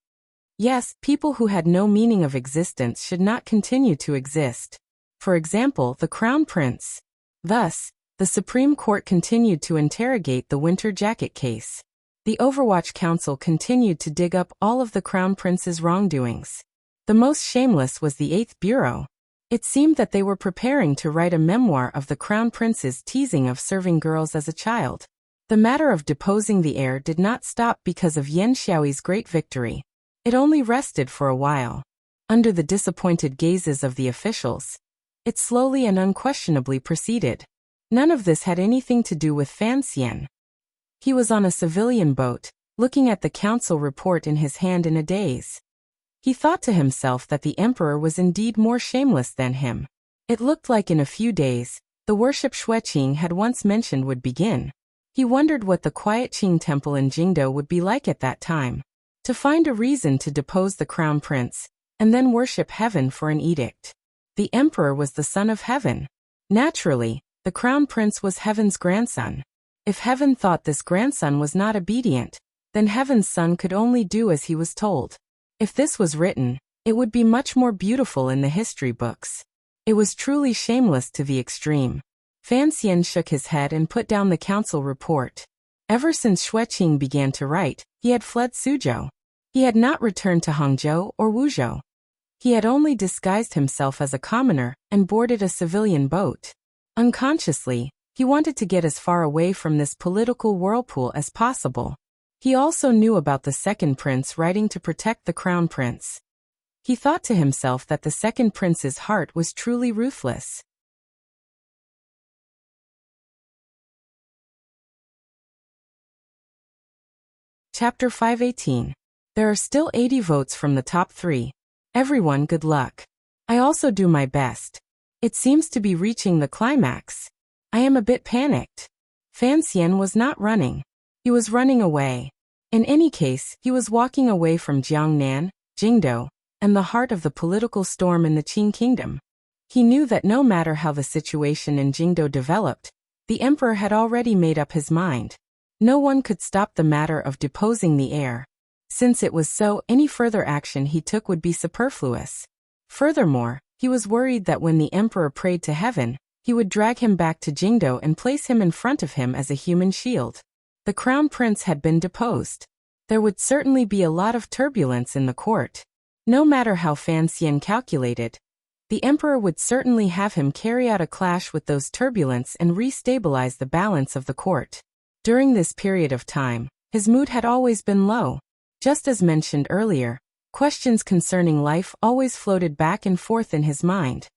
Yes, people who had no meaning of existence should not continue to exist. For example, the Crown Prince. Thus, the Supreme Court continued to interrogate the winter jacket case. The Overwatch Council continued to dig up all of the Crown Prince's wrongdoings. The most shameless was the 8th Bureau. It seemed that they were preparing to write a memoir of the Crown Prince's teasing of serving girls as a child. The matter of deposing the heir did not stop because of Yan Xiaoyi's great victory. It only rested for a while. Under the disappointed gazes of the officials, it slowly and unquestionably proceeded. None of this had anything to do with Fan Xian. He was on a civilian boat, looking at the council report in his hand in a daze. He thought to himself that the emperor was indeed more shameless than him. It looked like in a few days, the worship Xueqing had once mentioned would begin. He wondered what the quiet Qing temple in Jingdou would be like at that time. To find a reason to depose the crown prince, and then worship heaven for an edict. The emperor was the son of heaven. Naturally, the crown prince was heaven's grandson. If heaven thought this grandson was not obedient, then heaven's son could only do as he was told. If this was written, it would be much more beautiful in the history books. It was truly shameless to the extreme. Fan Xian shook his head and put down the council report. Ever since Xueqing began to write, he had fled Suzhou. He had not returned to Hangzhou or Wuzhou. He had only disguised himself as a commoner and boarded a civilian boat. Unconsciously, he wanted to get as far away from this political whirlpool as possible. He also knew about the second prince writing to protect the crown prince. He thought to himself that the second prince's heart was truly ruthless. Chapter 518. There are still 80 votes from the top 3. Everyone good luck. I also do my best. It seems to be reaching the climax. I am a bit panicked. Fan Xian was not running. He was running away. In any case, he was walking away from Jiangnan, Jingdou, and the heart of the political storm in the Qing kingdom. He knew that no matter how the situation in Jingdo developed, the emperor had already made up his mind. No one could stop the matter of deposing the heir. Since it was so, any further action he took would be superfluous. Furthermore, he was worried that when the emperor prayed to heaven, he would drag him back to Jingdo and place him in front of him as a human shield. The crown prince had been deposed. There would certainly be a lot of turbulence in the court. No matter how Fan Xian calculated, the emperor would certainly have him carry out a clash with those turbulence and re-stabilize the balance of the court. During this period of time, his mood had always been low. Just as mentioned earlier, questions concerning life always floated back and forth in his mind.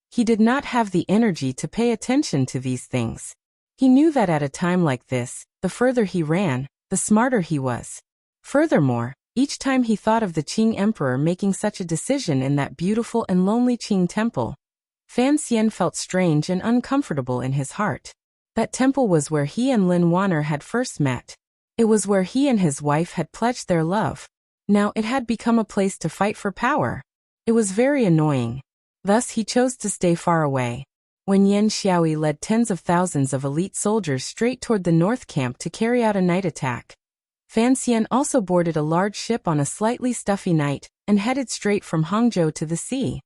He did not have the energy to pay attention to these things. He knew that at a time like this, the further he ran, the smarter he was. Furthermore, each time he thought of the Qing emperor making such a decision in that beautiful and lonely Qing temple, Fan Xian felt strange and uncomfortable in his heart. That temple was where he and Lin Wanner had first met. It was where he and his wife had pledged their love. Now it had become a place to fight for power. It was very annoying. Thus he chose to stay far away. When Yan Xiaoyi led tens of thousands of elite soldiers straight toward the north camp to carry out a night attack, Fan Xian also boarded a large ship on a slightly stuffy night and headed straight from Hangzhou to the sea.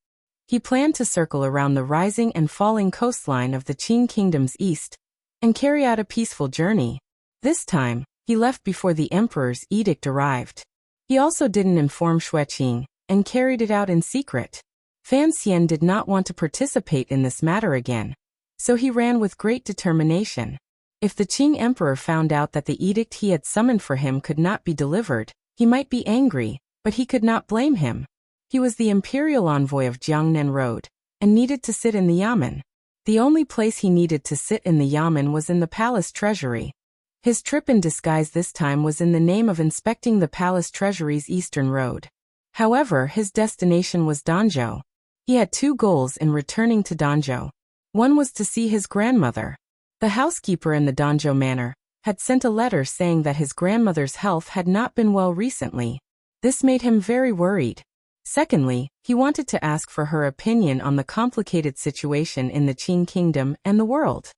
He planned to circle around the rising and falling coastline of the Qing kingdom's east and carry out a peaceful journey. This time, he left before the emperor's edict arrived. He also didn't inform Xueqing and carried it out in secret. Fan Xian did not want to participate in this matter again, so he ran with great determination. If the Qing emperor found out that the edict he had summoned for him could not be delivered, he might be angry, but he could not blame him. He was the imperial envoy of Jiangnan Road, and needed to sit in the yamen. The only place he needed to sit in the yamen was in the palace treasury. His trip in disguise this time was in the name of inspecting the palace treasury's eastern road. However, his destination was Danzhou. He had two goals in returning to Danzhou. One was to see his grandmother. The housekeeper in the Danzhou manor had sent a letter saying that his grandmother's health had not been well recently. This made him very worried. Secondly, he wanted to ask for her opinion on the complicated situation in the Qing kingdom and the world.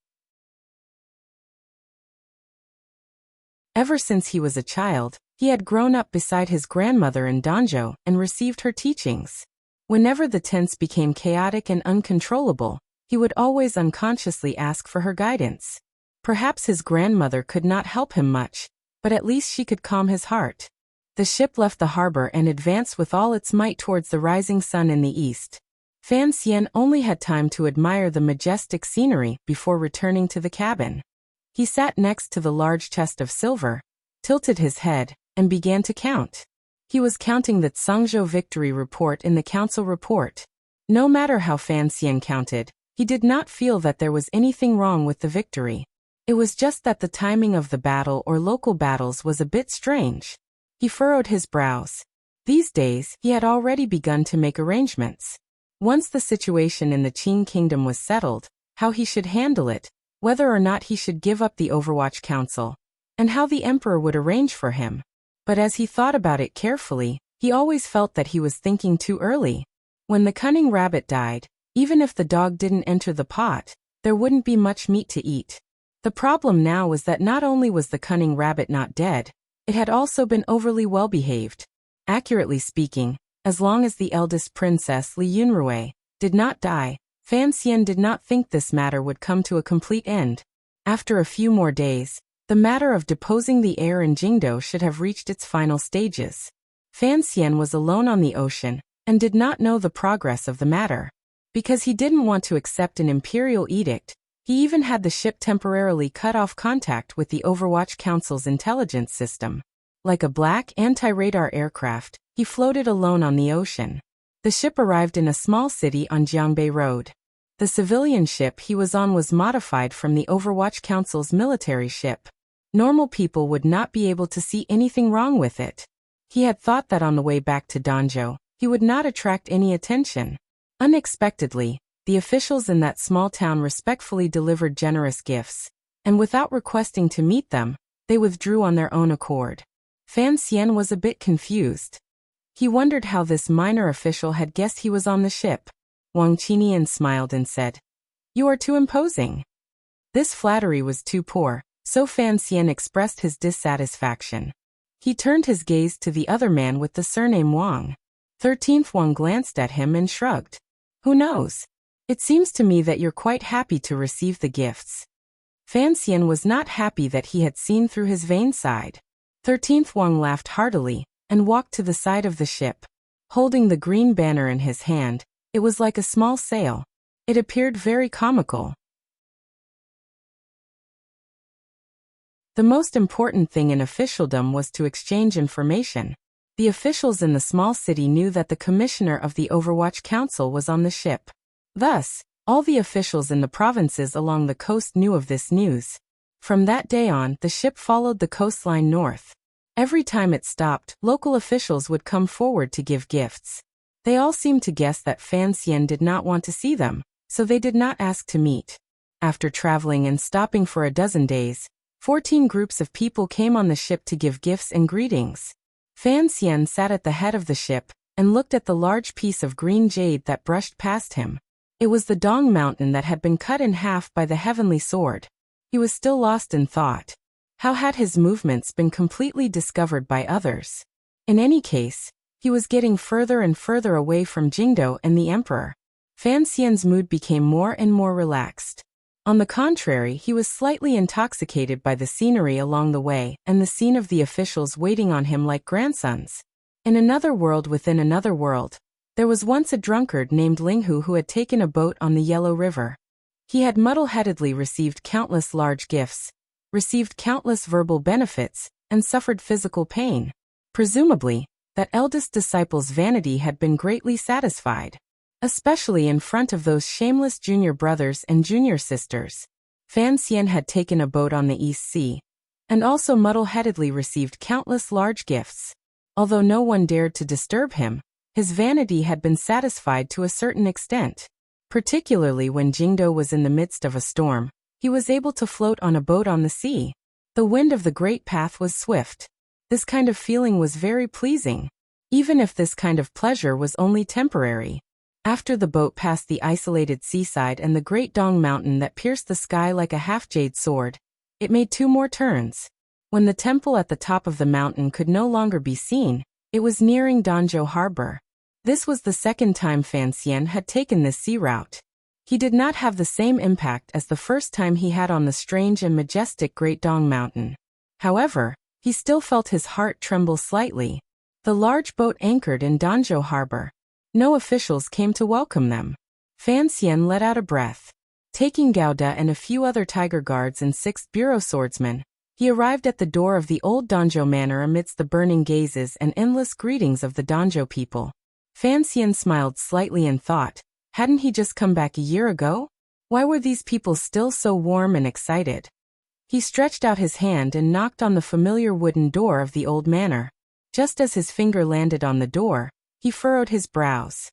Ever since he was a child, he had grown up beside his grandmother in Danzhou and received her teachings. Whenever the tense became chaotic and uncontrollable, he would always unconsciously ask for her guidance. Perhaps his grandmother could not help him much, but at least she could calm his heart. The ship left the harbor and advanced with all its might towards the rising sun in the east. Fan Xian only had time to admire the majestic scenery before returning to the cabin. He sat next to the large chest of silver, tilted his head, and began to count. He was counting the Zhangzhou victory report in the council report. No matter how Fan Xian counted, he did not feel that there was anything wrong with the victory. It was just that the timing of the battle or local battles was a bit strange. He furrowed his brows. These days, he had already begun to make arrangements. Once the situation in the Qing kingdom was settled, how he should handle it, whether or not he should give up the Overwatch Council, and how the emperor would arrange for him. But as he thought about it carefully, he always felt that he was thinking too early. When the cunning rabbit died, even if the dog didn't enter the pot, there wouldn't be much meat to eat. The problem now was that not only was the cunning rabbit not dead, it had also been overly well-behaved. Accurately speaking, as long as the eldest princess Li Yunrui did not die, Fan Xian did not think this matter would come to a complete end. After a few more days, the matter of deposing the heir in Jingdo should have reached its final stages. Fan Xian was alone on the ocean, and did not know the progress of the matter. Because he didn't want to accept an imperial edict, he even had the ship temporarily cut off contact with the Overwatch Council's intelligence system. Like a black anti-radar aircraft, he floated alone on the ocean. The ship arrived in a small city on Jiangbei Road. The civilian ship he was on was modified from the Overwatch Council's military ship. Normal people would not be able to see anything wrong with it. He had thought that on the way back to Danzhou, he would not attract any attention. Unexpectedly, the officials in that small town respectfully delivered generous gifts, and without requesting to meet them, they withdrew on their own accord. Fan Xian was a bit confused. He wondered how this minor official had guessed he was on the ship. Wang Qinian smiled and said, "You are too imposing." This flattery was too poor, so Fan Xian expressed his dissatisfaction. He turned his gaze to the other man with the surname Wang. 13th Wang glanced at him and shrugged. "Who knows? It seems to me that you're quite happy to receive the gifts." Fan Xian was not happy that he had seen through his vain side. 13th Wang laughed heartily and walked to the side of the ship. Holding the green banner in his hand, it was like a small sail. It appeared very comical. The most important thing in officialdom was to exchange information. The officials in the small city knew that the commissioner of the Overwatch Council was on the ship. Thus, all the officials in the provinces along the coast knew of this news. From that day on, the ship followed the coastline north. Every time it stopped, local officials would come forward to give gifts. They all seemed to guess that Fan Xian did not want to see them, so they did not ask to meet. After traveling and stopping for a dozen days, 14 groups of people came on the ship to give gifts and greetings. Fan Xian sat at the head of the ship and looked at the large piece of green jade that brushed past him. It was the Dong Mountain that had been cut in half by the heavenly sword. He was still lost in thought. How had his movements been completely discovered by others? In any case, he was getting further and further away from Jingdo and the emperor. Fan Xian's mood became more and more relaxed. On the contrary, he was slightly intoxicated by the scenery along the way and the scene of the officials waiting on him like grandsons. In another world within another world, there was once a drunkard named Linghu who had taken a boat on the Yellow River. He had muddle-headedly received countless large gifts, received countless verbal benefits, and suffered physical pain. Presumably, that eldest disciple's vanity had been greatly satisfied. Especially in front of those shameless junior brothers and junior sisters. Fan Xian had taken a boat on the East Sea, and also muddle-headedly received countless large gifts. Although no one dared to disturb him, his vanity had been satisfied to a certain extent. Particularly when Jingdo was in the midst of a storm, he was able to float on a boat on the sea. The wind of the great path was swift. This kind of feeling was very pleasing, even if this kind of pleasure was only temporary. After the boat passed the isolated seaside and the great Dong Mountain that pierced the sky like a half-jade sword, it made 2 more turns. When the temple at the top of the mountain could no longer be seen, it was nearing Danzhou harbor. This was the second time Fan Xian had taken this sea route. He did not have the same impact as the first time he had on the strange and majestic Great Dong Mountain. However, he still felt his heart tremble slightly. The large boat anchored in Danzhou harbor. No officials came to welcome them. Fan Xian let out a breath. Taking Gauda and a few other tiger guards and 6th Bureau swordsmen, he arrived at the door of the old Danzhou manor amidst the burning gazes and endless greetings of the Danzhou people. Fan Xian smiled slightly and thought, hadn't he just come back a year ago? Why were these people still so warm and excited? He stretched out his hand and knocked on the familiar wooden door of the old manor. Just as his finger landed on the door, he furrowed his brows.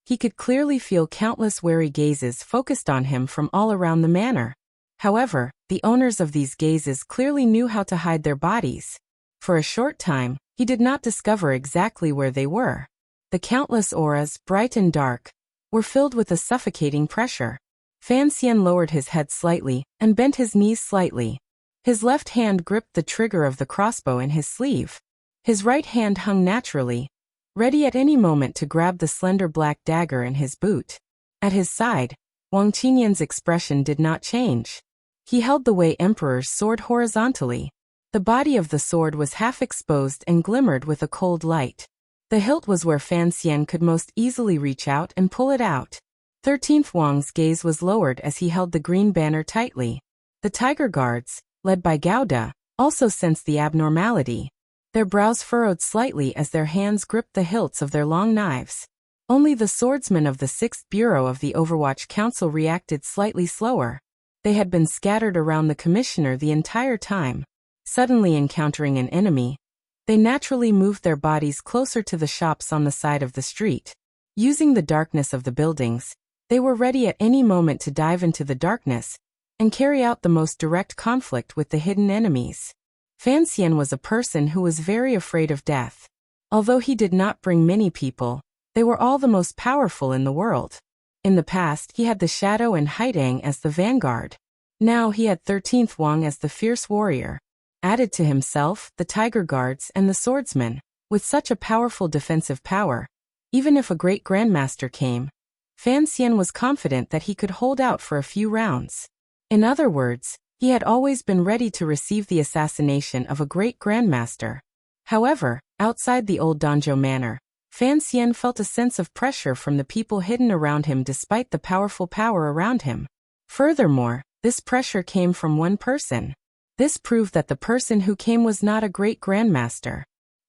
He could clearly feel countless wary gazes focused on him from all around the manor. However, the owners of these gazes clearly knew how to hide their bodies. For a short time, he did not discover exactly where they were. The countless auras, bright and dark, were filled with a suffocating pressure. Fan Xian lowered his head slightly and bent his knees slightly. His left hand gripped the trigger of the crossbow in his sleeve. His right hand hung naturally, ready at any moment to grab the slender black dagger in his boot. At his side, Wang Qinian's expression did not change. He held the Wei Emperor's sword horizontally. The body of the sword was half exposed and glimmered with a cold light. The hilt was where Fan Xian could most easily reach out and pull it out. 13th Wang's gaze was lowered as he held the green banner tightly. The tiger guards, led by Gauda, also sensed the abnormality. Their brows furrowed slightly as their hands gripped the hilts of their long knives. Only the swordsmen of the 6th Bureau of the Overwatch Council reacted slightly slower. They had been scattered around the commissioner the entire time. Suddenly encountering an enemy, they naturally moved their bodies closer to the shops on the side of the street. Using the darkness of the buildings, they were ready at any moment to dive into the darkness and carry out the most direct conflict with the hidden enemies. Fan Xian was a person who was very afraid of death. Although he did not bring many people, they were all the most powerful in the world. In the past, he had the Shadow and Haidang as the vanguard. Now he had 13th Wang as the fierce warrior. Added to himself, the Tiger Guards and the swordsmen. With such a powerful defensive power, even if a great grandmaster came, Fan Xian was confident that he could hold out for a few rounds. In other words, he had always been ready to receive the assassination of a great grandmaster. However, outside the old Danzhou manor, Fan Xian felt a sense of pressure from the people hidden around him despite the powerful power around him. Furthermore, this pressure came from one person. This proved that the person who came was not a great grandmaster.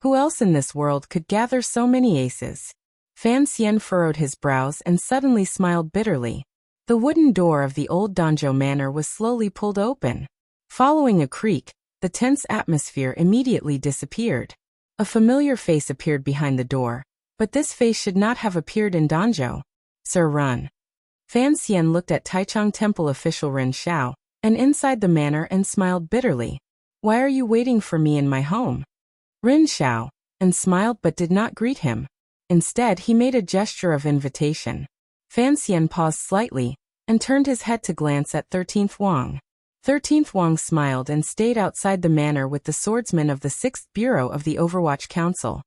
Who else in this world could gather so many aces? Fan Xian furrowed his brows and suddenly smiled bitterly. The wooden door of the old Danzhou manor was slowly pulled open. Following a creak, the tense atmosphere immediately disappeared. A familiar face appeared behind the door, but this face should not have appeared in Danzhou. Sir, run. Fan Xian looked at Taichung Temple official Ren Xiao, and inside the manor and smiled bitterly. Why are you waiting for me in my home? Ren Xiao, and smiled but did not greet him. Instead, he made a gesture of invitation. Fan Xian paused slightly, and turned his head to glance at 13th Wang. 13th Wang smiled and stayed outside the manor with the swordsmen of the 6th Bureau of the Overwatch Council.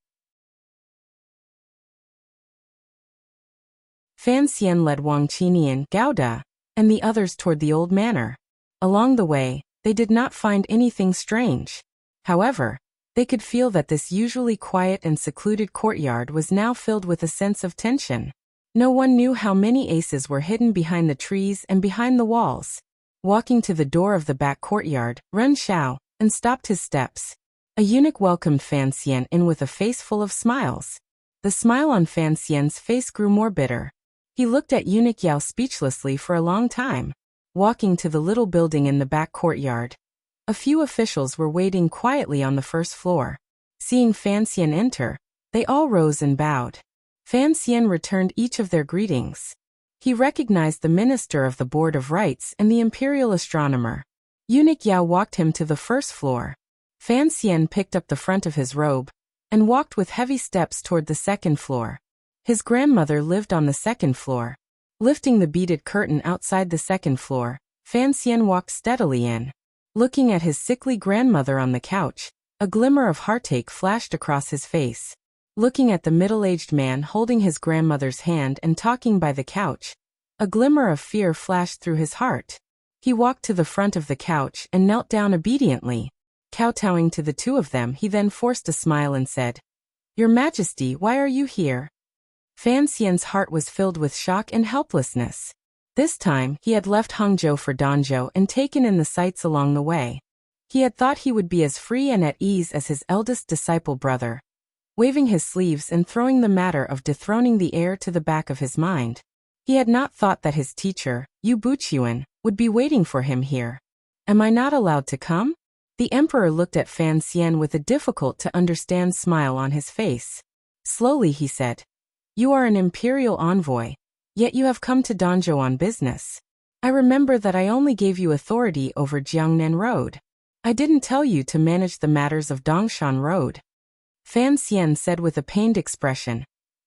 Fan Xian led Wang Qinian, Gao De, and the others toward the old manor. Along the way, they did not find anything strange. However, they could feel that this usually quiet and secluded courtyard was now filled with a sense of tension. No one knew how many aces were hidden behind the trees and behind the walls. Walking to the door of the back courtyard, Ren Xiao, and stopped his steps. A eunuch welcomed Fan Xian in with a face full of smiles. The smile on Fan Xian's face grew more bitter. He looked at eunuch Yao speechlessly for a long time. Walking to the little building in the back courtyard, a few officials were waiting quietly on the first floor. Seeing Fan Xian enter, they all rose and bowed. Fan Xian returned each of their greetings. He recognized the Minister of the Board of Rites and the Imperial Astronomer. Eunuch Yao walked him to the first floor. Fan Xian picked up the front of his robe and walked with heavy steps toward the second floor. His grandmother lived on the second floor. Lifting the beaded curtain outside the second floor, Fan Xian walked steadily in. Looking at his sickly grandmother on the couch, a glimmer of heartache flashed across his face. Looking at the middle-aged man holding his grandmother's hand and talking by the couch, a glimmer of fear flashed through his heart. He walked to the front of the couch and knelt down obediently. Kowtowing to the two of them, he then forced a smile and said, "Your Majesty, why are you here?" Fan Xian's heart was filled with shock and helplessness. This time, he had left Hangzhou for Danzhou and taken in the sights along the way. He had thought he would be as free and at ease as his eldest disciple brother. Waving his sleeves and throwing the matter of dethroning the heir to the back of his mind, he had not thought that his teacher, Yu Buchuan, would be waiting for him here. Am I not allowed to come? The emperor looked at Fan Xian with a difficult-to-understand smile on his face. Slowly he said, "You are an imperial envoy, yet you have come to Danzhou on business. I remember that I only gave you authority over Jiangnan Road. I didn't tell you to manage the matters of Dongshan Road." Fan Xian said with a pained expression.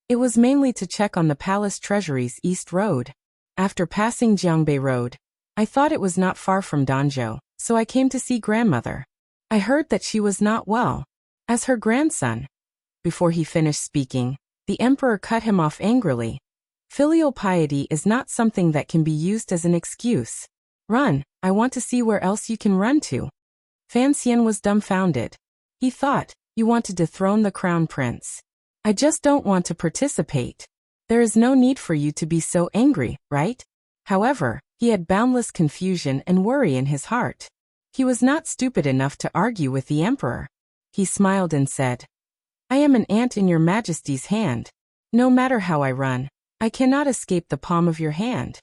It was mainly to check on the palace treasury's East Road. After passing Jiangbei Road, I thought it was not far from Danzhou, so I came to see grandmother. I heard that she was not well. As her grandson. Before he finished speaking, the emperor cut him off angrily. Filial piety is not something that can be used as an excuse. Run, I want to see where else you can run to. Fan Xian was dumbfounded. He thought, you want to dethrone the crown prince. I just don't want to participate. There is no need for you to be so angry, right? However, he had boundless confusion and worry in his heart. He was not stupid enough to argue with the emperor. He smiled and said, I am an ant in your majesty's hand. No matter how I run, I cannot escape the palm of your hand.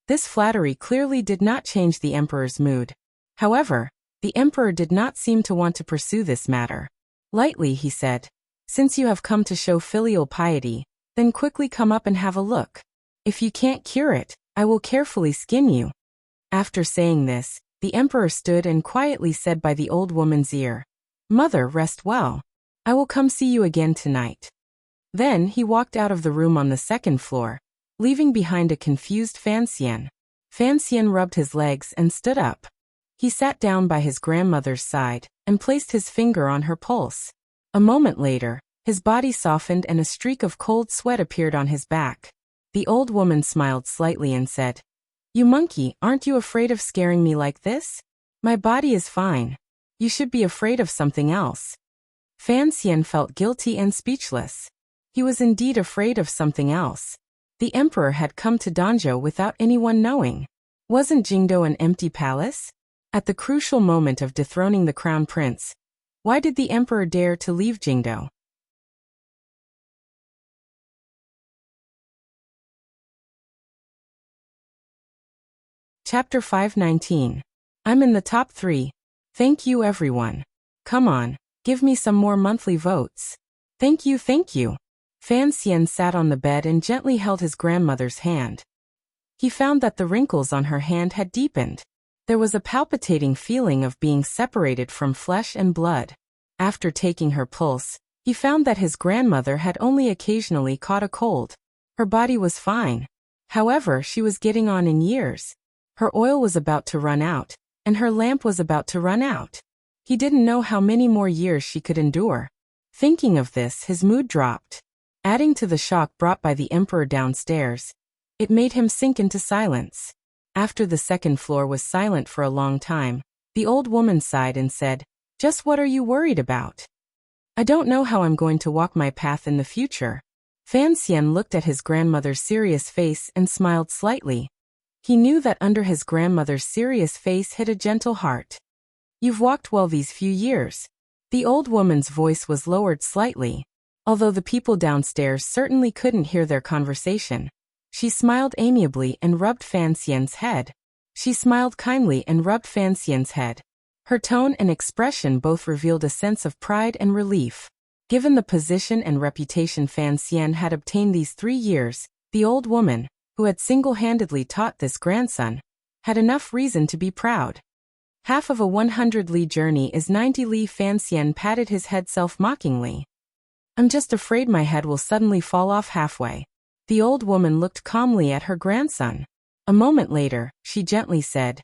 This flattery clearly did not change the emperor's mood. However, the emperor did not seem to want to pursue this matter. Lightly he said, since you have come to show filial piety, then quickly come up and have a look. If you can't cure it, I will carefully skin you. After saying this, The emperor stood and quietly said by the old woman's ear, "Mother, rest well. I will come see you again tonight." Then he walked out of the room on the second floor, leaving behind a confused Fan Xian. Fan Xian rubbed his legs and stood up. He sat down by his grandmother's side and placed his finger on her pulse. A moment later, his body softened and a streak of cold sweat appeared on his back. The old woman smiled slightly and said, "You monkey, aren't you afraid of scaring me like this? My body is fine. You should be afraid of something else." Fan Xian felt guilty and speechless. He was indeed afraid of something else. The emperor had come to Danzhou without anyone knowing. Wasn't Jingdou an empty palace? At the crucial moment of dethroning the crown prince, why did the emperor dare to leave Jingdou? Chapter 519. I'm in the top 3. Thank you everyone. Come on, give me some more monthly votes. Thank you, thank you. Fan Xian sat on the bed and gently held his grandmother's hand. He found that the wrinkles on her hand had deepened. There was a palpitating feeling of being separated from flesh and blood. After taking her pulse, he found that his grandmother had only occasionally caught a cold. Her body was fine. However, she was getting on in years. Her oil was about to run out, and her lamp was about to run out. He didn't know how many more years she could endure. Thinking of this, his mood dropped. Adding to the shock brought by the emperor downstairs, it made him sink into silence. After the second floor was silent for a long time, the old woman sighed and said, "Just what are you worried about?" "I don't know how I'm going to walk my path in the future." Fan Xian looked at his grandmother's serious face and smiled slightly. He knew that under his grandmother's serious face hid a gentle heart. "You've walked well these few years." The old woman's voice was lowered slightly. Although the people downstairs certainly couldn't hear their conversation, she smiled amiably and rubbed Fan Xian's head. She smiled kindly and rubbed Fan Xian's head. Her tone and expression both revealed a sense of pride and relief. Given the position and reputation Fan Xian had obtained these 3 years, the old woman, who had single-handedly taught this grandson, had enough reason to be proud. Half of a 100-li journey is 90 li. Fan Xian patted his head self-mockingly. "I'm just afraid my head will suddenly fall off halfway." The old woman looked calmly at her grandson. A moment later, she gently said,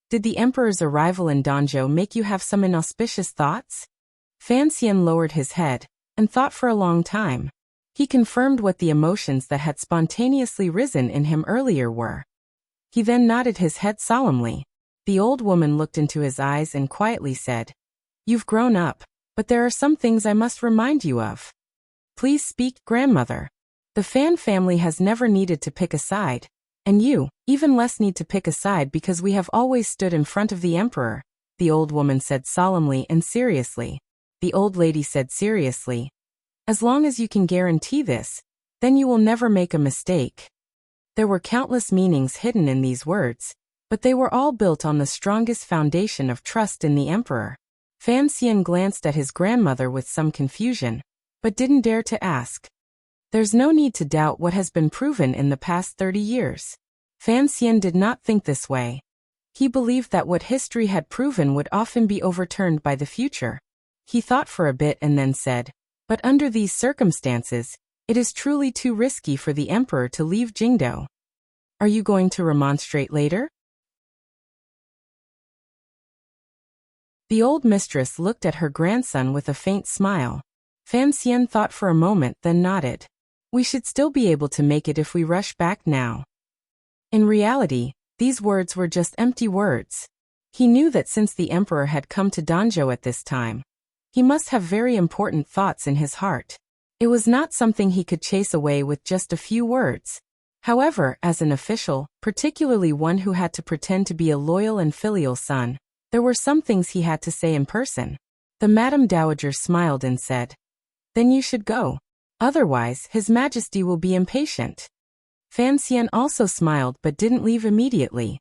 "Did the emperor's arrival in Danzhou make you have some inauspicious thoughts?" Fan Xian lowered his head and thought for a long time. He confirmed what the emotions that had spontaneously risen in him earlier were. He then nodded his head solemnly. The old woman looked into his eyes and quietly said, "You've grown up, but there are some things I must remind you of." "Please speak, grandmother." "The Fan family has never needed to pick a side, and you, even less need to pick a side because we have always stood in front of the emperor," the old woman said solemnly and seriously. The old lady said seriously, "As long as you can guarantee this, then you will never make a mistake." There were countless meanings hidden in these words, but they were all built on the strongest foundation of trust in the emperor. Fan Xian glanced at his grandmother with some confusion, but didn't dare to ask. There's no need to doubt what has been proven in the past 30 years. Fan Xian did not think this way. He believed that what history had proven would often be overturned by the future. He thought for a bit and then said, "But under these circumstances, it is truly too risky for the emperor to leave Jingdou. Are you going to remonstrate later?" The old mistress looked at her grandson with a faint smile. Fan Xian thought for a moment then nodded. "We should still be able to make it if we rush back now." In reality, these words were just empty words. He knew that since the emperor had come to Danzhou at this time, he must have very important thoughts in his heart. It was not something he could chase away with just a few words. However, as an official, particularly one who had to pretend to be a loyal and filial son, there were some things he had to say in person. The Madam Dowager smiled and said, "Then you should go. Otherwise, His Majesty will be impatient." Fan Xian also smiled but didn't leave immediately.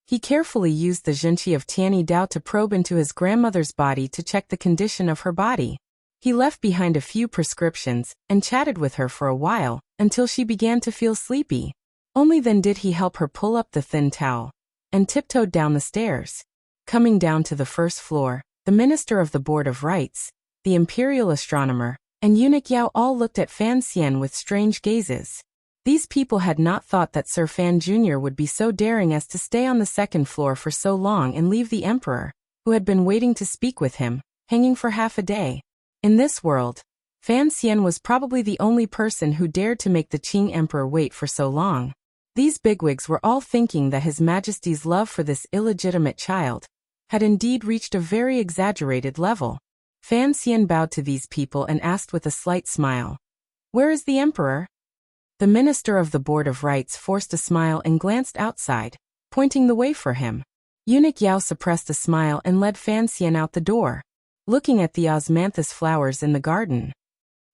He carefully used the Zhenqi of Tianyi Dao to probe into his grandmother's body to check the condition of her body. He left behind a few prescriptions and chatted with her for a while until she began to feel sleepy. Only then did he help her pull up the thin towel and tiptoed down the stairs. Coming down to the first floor, the minister of the Board of Rites, the imperial astronomer, and eunuch Yao all looked at Fan Xian with strange gazes. These people had not thought that Sir Fan Jr. would be so daring as to stay on the second floor for so long and leave the emperor, who had been waiting to speak with him, hanging for half a day. In this world, Fan Xian was probably the only person who dared to make the Qing emperor wait for so long. These bigwigs were all thinking that His Majesty's love for this illegitimate child had indeed reached a very exaggerated level. Fan Xian bowed to these people and asked with a slight smile, "Where is the emperor?" The minister of the Board of Rites forced a smile and glanced outside, pointing the way for him. Eunuch Yao suppressed a smile and led Fan Xian out the door, looking at the osmanthus flowers in the garden.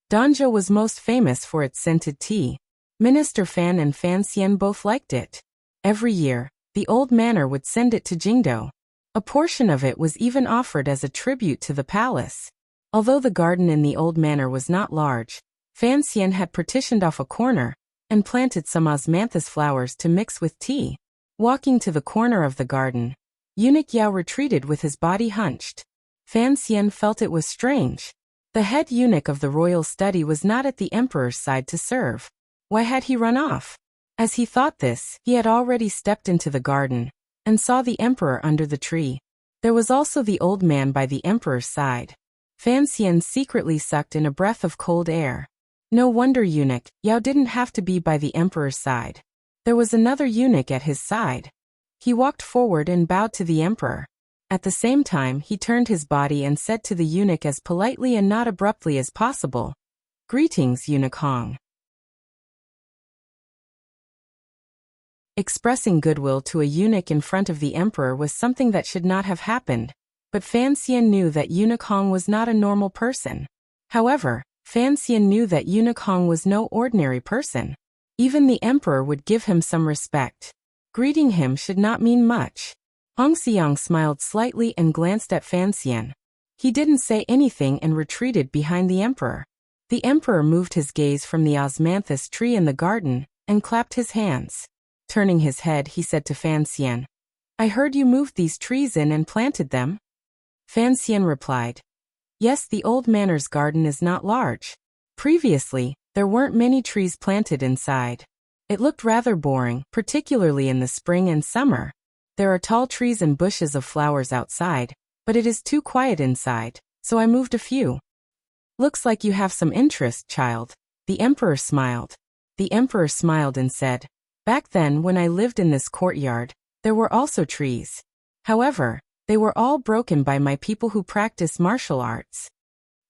Danzhou was most famous for its scented tea. Minister Fan and Fan Xian both liked it. Every year, the old manor would send it to Jingdou. A portion of it was even offered as a tribute to the palace. Although the garden in the old manor was not large, Fan Xian had partitioned off a corner and planted some osmanthus flowers to mix with tea. Walking to the corner of the garden, eunuch Yao retreated with his body hunched. Fan Xian felt it was strange. The head eunuch of the royal study was not at the emperor's side to serve. Why had he run off? As he thought this, he had already stepped into the garden and saw the emperor under the tree. There was also the old man by the emperor's side. Fan Xian secretly sucked in a breath of cold air. No wonder eunuch Yao didn't have to be by the emperor's side. There was another eunuch at his side. He walked forward and bowed to the emperor. At the same time, he turned his body and said to the eunuch as politely and not abruptly as possible, "Greetings, eunuch Hong." Expressing goodwill to a eunuch in front of the emperor was something that should not have happened, but Fan Xian knew that eunuch Hong was not a normal person. However, Fan Xian knew that eunuch Hong was no ordinary person. Even the emperor would give him some respect. Greeting him should not mean much. Hong Xiang smiled slightly and glanced at Fan Xian. He didn't say anything and retreated behind the emperor. The emperor moved his gaze from the osmanthus tree in the garden and clapped his hands. Turning his head, he said to Fan Xian, "I heard you moved these trees in and planted them?" Fan Xian replied, "Yes, the old manor's garden is not large. Previously, there weren't many trees planted inside. It looked rather boring, particularly in the spring and summer. There are tall trees and bushes of flowers outside, but it is too quiet inside, so I moved a few." "Looks like you have some interest, child." The emperor smiled. The emperor smiled and said, "Back then when I lived in this courtyard, there were also trees. However, they were all broken by my people who practice martial arts."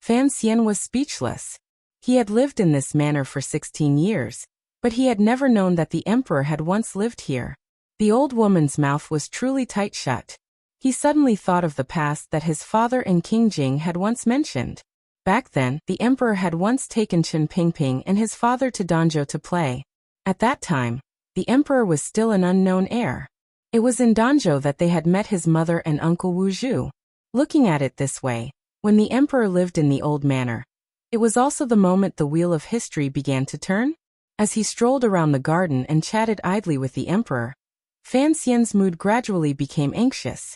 Fan Xian was speechless. He had lived in this manor for 16 years, but he had never known that the emperor had once lived here. The old woman's mouth was truly tight shut. He suddenly thought of the past that his father and King Jing had once mentioned. Back then, the emperor had once taken Chen Pingping and his father to Danzhou to play. At that time, the emperor was still an unknown heir. It was in Danzhou that they had met his mother and uncle Wu Zhu. Looking at it this way, when the emperor lived in the old manor, it was also the moment the wheel of history began to turn. As he strolled around the garden and chatted idly with the emperor, Fan Xian's mood gradually became anxious.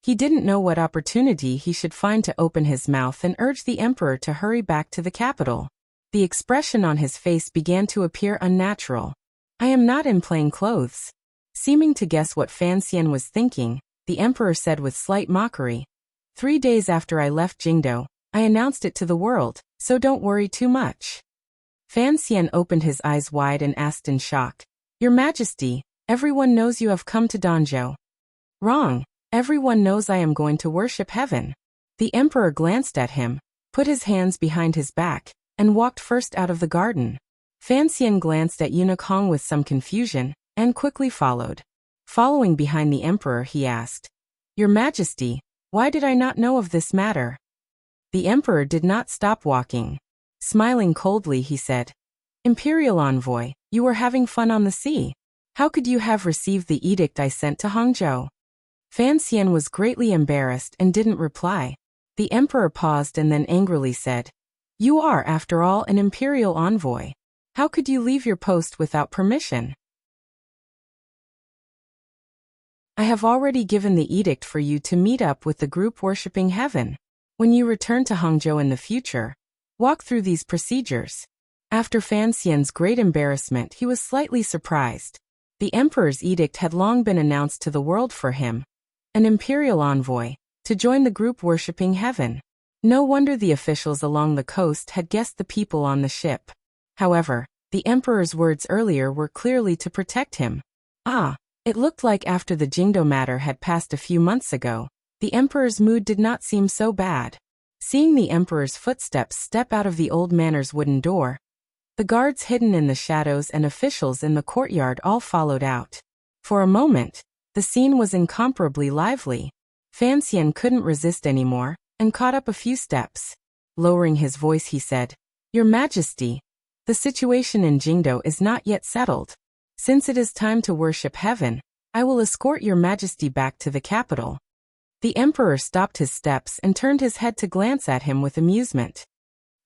He didn't know what opportunity he should find to open his mouth and urge the emperor to hurry back to the capital. The expression on his face began to appear unnatural. "I am not in plain clothes." Seeming to guess what Fan Xian was thinking, the emperor said with slight mockery, 3 days after I left Jingdou, I announced it to the world, so don't worry too much." Fan Xian opened his eyes wide and asked in shock, "Your Majesty, everyone knows you have come to Danzhou." "Wrong. Everyone knows I am going to worship heaven." The emperor glanced at him, put his hands behind his back, and walked first out of the garden. Fan Xian glanced at eunuch Hong with some confusion, and quickly followed. Following behind the emperor, he asked, "Your Majesty, why did I not know of this matter?" The emperor did not stop walking. Smiling coldly, he said, "Imperial envoy, you were having fun on the sea. How could you have received the edict I sent to Hangzhou?" Fan Xian was greatly embarrassed and didn't reply. The emperor paused and then angrily said, "You are, after all, an imperial envoy. How could you leave your post without permission?" I have already given the edict for you to meet up with the group worshipping heaven. When you return to Hangzhou in the future, walk through these procedures. After Fan Xian's great embarrassment, he was slightly surprised. The emperor's edict had long been announced to the world for him, an imperial envoy, to join the group worshipping heaven. No wonder the officials along the coast had guessed the people on the ship. However, the emperor's words earlier were clearly to protect him. It looked like after the Jingdo matter had passed a few months ago, the emperor's mood did not seem so bad. Seeing the emperor's footsteps step out of the old manor's wooden door, the guards hidden in the shadows and officials in the courtyard all followed out. For a moment, the scene was incomparably lively. Fan Xian couldn't resist anymore, and caught up a few steps. Lowering his voice, he said, "Your Majesty, the situation in Jingdo is not yet settled. Since it is time to worship heaven, I will escort your Majesty back to the capital." The emperor stopped his steps and turned his head to glance at him with amusement.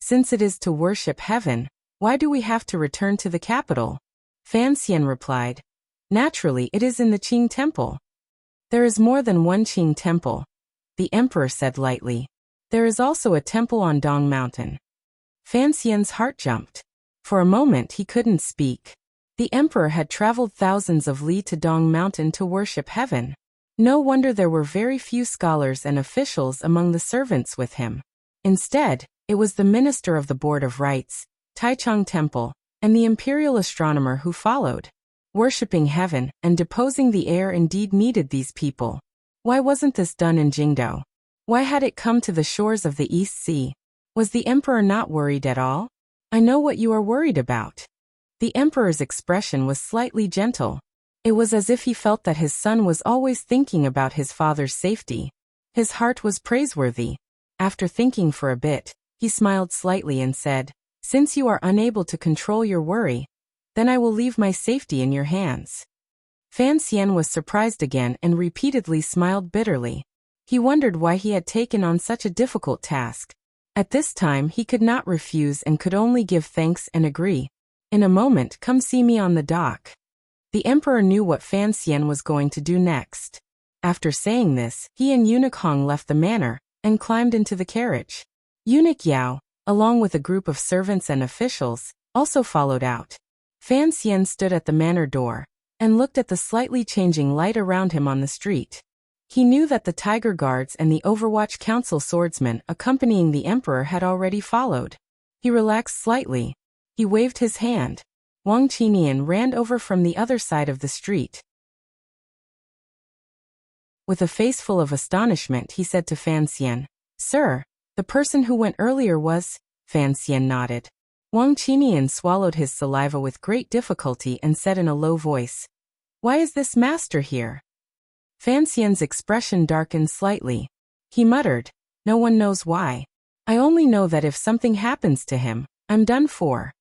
"Since it is to worship heaven, why do we have to return to the capital?" Fan Xian replied, "Naturally, it is in the Qing Temple." "There is more than one Qing temple," the emperor said lightly. "There is also a temple on Dong Mountain." Fan Xian's heart jumped. For a moment he couldn't speak. The emperor had traveled thousands of li to Dong Mountain to worship heaven. No wonder there were very few scholars and officials among the servants with him. Instead, it was the minister of the Board of Rites, Taichung Temple, and the imperial astronomer who followed. Worshipping heaven and deposing the heir indeed needed these people. Why wasn't this done in Jingdo? Why had it come to the shores of the East Sea? Was the emperor not worried at all? "I know what you are worried about." The emperor's expression was slightly gentle. It was as if he felt that his son was always thinking about his father's safety. His heart was praiseworthy. After thinking for a bit, he smiled slightly and said, "Since you are unable to control your worry, then I will leave my safety in your hands." Fan Xian was surprised again and repeatedly smiled bitterly. He wondered why he had taken on such a difficult task. At this time he could not refuse and could only give thanks and agree. "In a moment, come see me on the dock." The emperor knew what Fan Xian was going to do next. After saying this, he and Eunuch Hong left the manor and climbed into the carriage. Eunuch Yao, along with a group of servants and officials, also followed out. Fan Xian stood at the manor door and looked at the slightly changing light around him on the street. He knew that the Tiger Guards and the Overwatch Council swordsmen accompanying the emperor had already followed. He relaxed slightly. He waved his hand. Wang Qinian ran over from the other side of the street. With a face full of astonishment, he said to Fan Xian, "Sir, the person who went earlier was—" Fan Xian nodded. Wang Qinian swallowed his saliva with great difficulty and said in a low voice, "Why is this master here?" Fan Xian's expression darkened slightly. He muttered, "No one knows why. I only know that if something happens to him, I'm done for."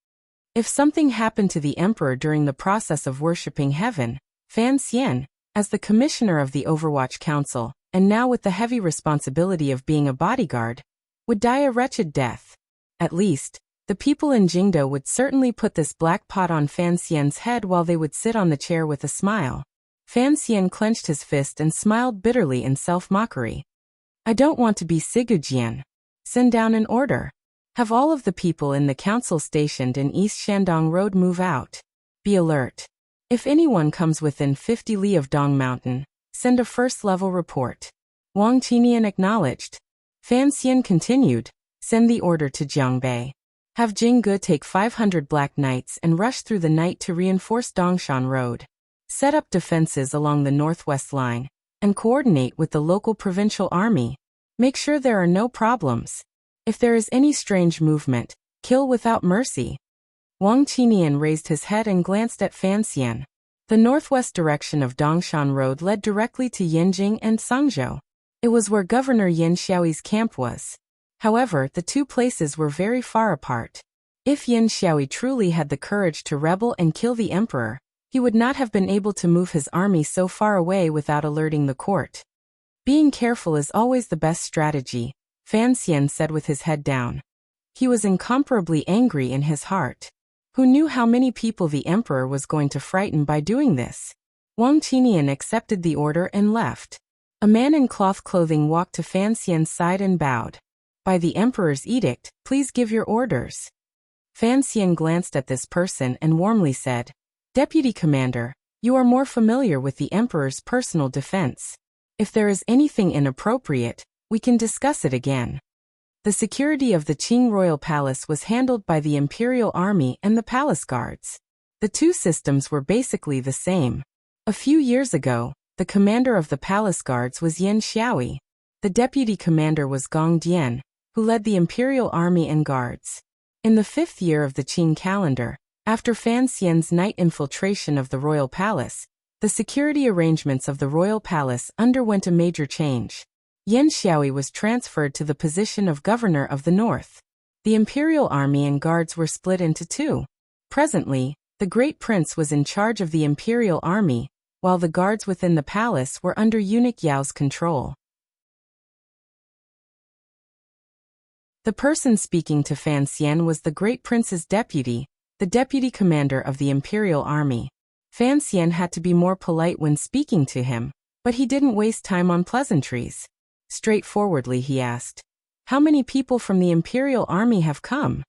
If something happened to the emperor during the process of worshipping heaven, Fan Xian, as the commissioner of the Overwatch Council, and now with the heavy responsibility of being a bodyguard, would die a wretched death. At least, the people in Jingdo would certainly put this black pot on Fan Xian's head while they would sit on the chair with a smile. Fan Xian clenched his fist and smiled bitterly in self-mockery. "I don't want to be Sigujian. Send down an order. Have all of the people in the council stationed in East Shandong Road move out. Be alert. If anyone comes within 50 li of Dong Mountain, send a first-level report." Wang Qinian acknowledged. Fan Xian continued, "Send the order to Jiangbei. Have Jingge take 500 Black Knights and rush through the night to reinforce Dongshan Road. Set up defenses along the northwest line, and coordinate with the local provincial army. Make sure there are no problems. If there is any strange movement, kill without mercy." Wang Qinian raised his head and glanced at Fan Xian. The northwest direction of Dongshan Road led directly to Yinjing and Sangzhou. It was where Governor Yin Xiaoyi's camp was. However, the two places were very far apart. If Yin Xiaoyi truly had the courage to rebel and kill the emperor, he would not have been able to move his army so far away without alerting the court. "Being careful is always the best strategy," Fan Xian said with his head down. He was incomparably angry in his heart. Who knew how many people the emperor was going to frighten by doing this? Wang Qinian accepted the order and left. A man in cloth clothing walked to Fan Xian's side and bowed. By the emperor's edict, please give your orders. Fan Xian glanced at this person and warmly said, Deputy Commander, you are more familiar with the emperor's personal defense. If there is anything inappropriate, we can discuss it again. The security of the Qing royal palace was handled by the imperial army and the palace guards. The two systems were basically the same. A few years ago, the commander of the palace guards was Yan Xiaoyi. The deputy commander was Gong Dian, who led the imperial army and guards. In the 5th year of the Qing calendar, after Fan Xian's night infiltration of the royal palace, the security arrangements of the royal palace underwent a major change. Yan Xiaoyi was transferred to the position of governor of the north. The imperial army and guards were split into two. Presently, the great prince was in charge of the imperial army, while the guards within the palace were under eunuch Yao's control. The person speaking to Fan Xian was the great prince's deputy, the deputy commander of the imperial army. Fan Xian had to be more polite when speaking to him, but he didn't waste time on pleasantries. Straightforwardly he asked, How many people from the imperial army have come?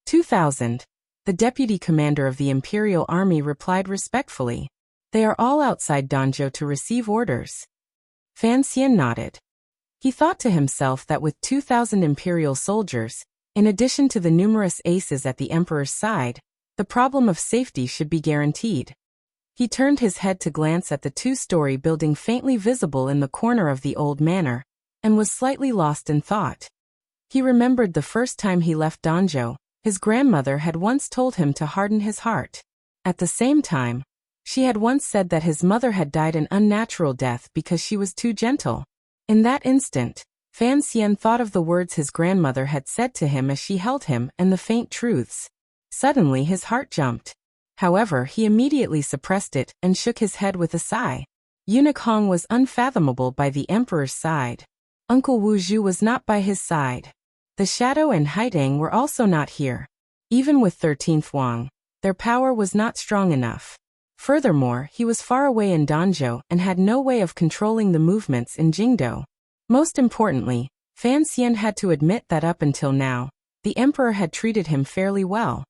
2,000. The deputy commander of the imperial army replied respectfully. They are all outside Danzhou to receive orders. Fan Xian nodded. He thought to himself that with 2,000 imperial soldiers, in addition to the numerous aces at the emperor's side, the problem of safety should be guaranteed. He turned his head to glance at the two-story building faintly visible in the corner of the old manor, and was slightly lost in thought. He remembered the first time he left Danzhou, his grandmother had once told him to harden his heart. At the same time, she had once said that his mother had died an unnatural death because she was too gentle. In that instant, Fan Xian thought of the words his grandmother had said to him as she held him and the faint truths. Suddenly his heart jumped. However, he immediately suppressed it and shook his head with a sigh. Eunuch Hong was unfathomable by the emperor's side. Uncle Wu Zhu was not by his side. The Shadow and Haidang were also not here. Even with 13th Wang, their power was not strong enough. Furthermore, he was far away in Danzhou and had no way of controlling the movements in Jingdou. Most importantly, Fan Xian had to admit that up until now, the emperor had treated him fairly well.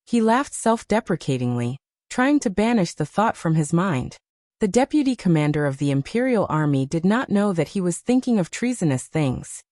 He laughed self-deprecatingly, trying to banish the thought from his mind. The deputy commander of the imperial army did not know that he was thinking of treasonous things.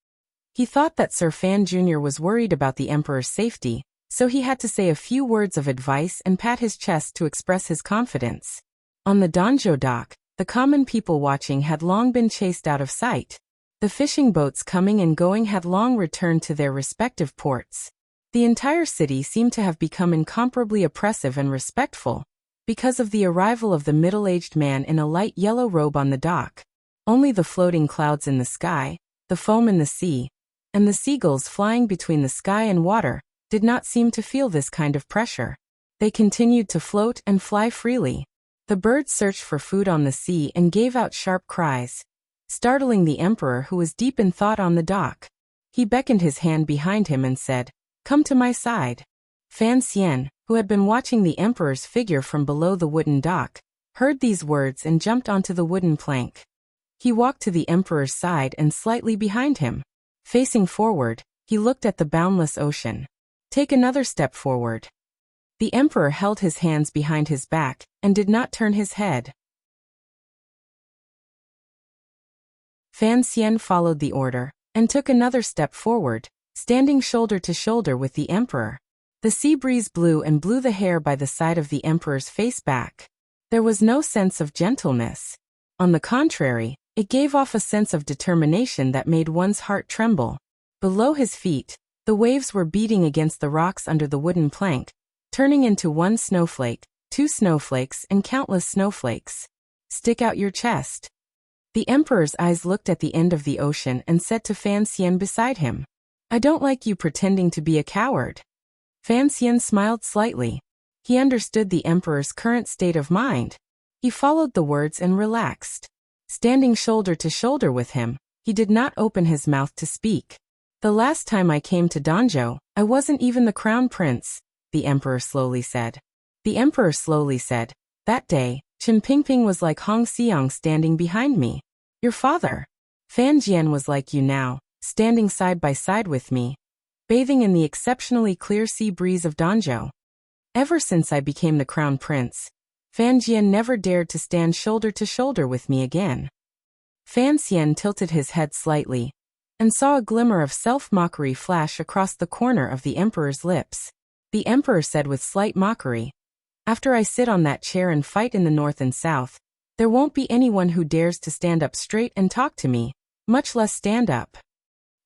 He thought that Sir Fan Jr. was worried about the emperor's safety, so he had to say a few words of advice and pat his chest to express his confidence. On the Danzhou dock, the common people watching had long been chased out of sight. The fishing boats coming and going had long returned to their respective ports. The entire city seemed to have become incomparably oppressive and respectful, because of the arrival of the middle-aged man in a light yellow robe on the dock. Only the floating clouds in the sky, the foam in the sea, and the seagulls flying between the sky and water did not seem to feel this kind of pressure. They continued to float and fly freely. The birds searched for food on the sea and gave out sharp cries, startling the emperor who was deep in thought on the dock. He beckoned his hand behind him and said, Come to my side. Fan Xian, who had been watching the emperor's figure from below the wooden dock, heard these words and jumped onto the wooden plank. He walked to the emperor's side and slightly behind him. Facing forward, he looked at the boundless ocean. Take another step forward. The emperor held his hands behind his back and did not turn his head. Fan Xian followed the order and took another step forward, standing shoulder to shoulder with the emperor. The sea breeze blew and blew the hair by the side of the emperor's face back. There was no sense of gentleness. On the contrary, it gave off a sense of determination that made one's heart tremble. Below his feet, the waves were beating against the rocks under the wooden plank, turning into one snowflake, two snowflakes, and countless snowflakes. Stick out your chest. The emperor's eyes looked at the end of the ocean and said to Fan Xian beside him, I don't like you pretending to be a coward. Fan Xian smiled slightly. He understood the emperor's current state of mind. He followed the words and relaxed. Standing shoulder to shoulder with him, he did not open his mouth to speak. The last time I came to Danzhou, I wasn't even the crown prince, the emperor slowly said. The emperor slowly said, That day, Chen Pingping was like Hong Xiang standing behind me. Your father. Fan Jian was like you now, standing side by side with me, bathing in the exceptionally clear sea breeze of Danzhou. Ever since I became the crown prince, Fan Jian never dared to stand shoulder to shoulder with me again. Fan Xian tilted his head slightly, and saw a glimmer of self-mockery flash across the corner of the emperor's lips. The emperor said with slight mockery, "After I sit on that chair and fight in the north and south, there won't be anyone who dares to stand up straight and talk to me, much less stand up."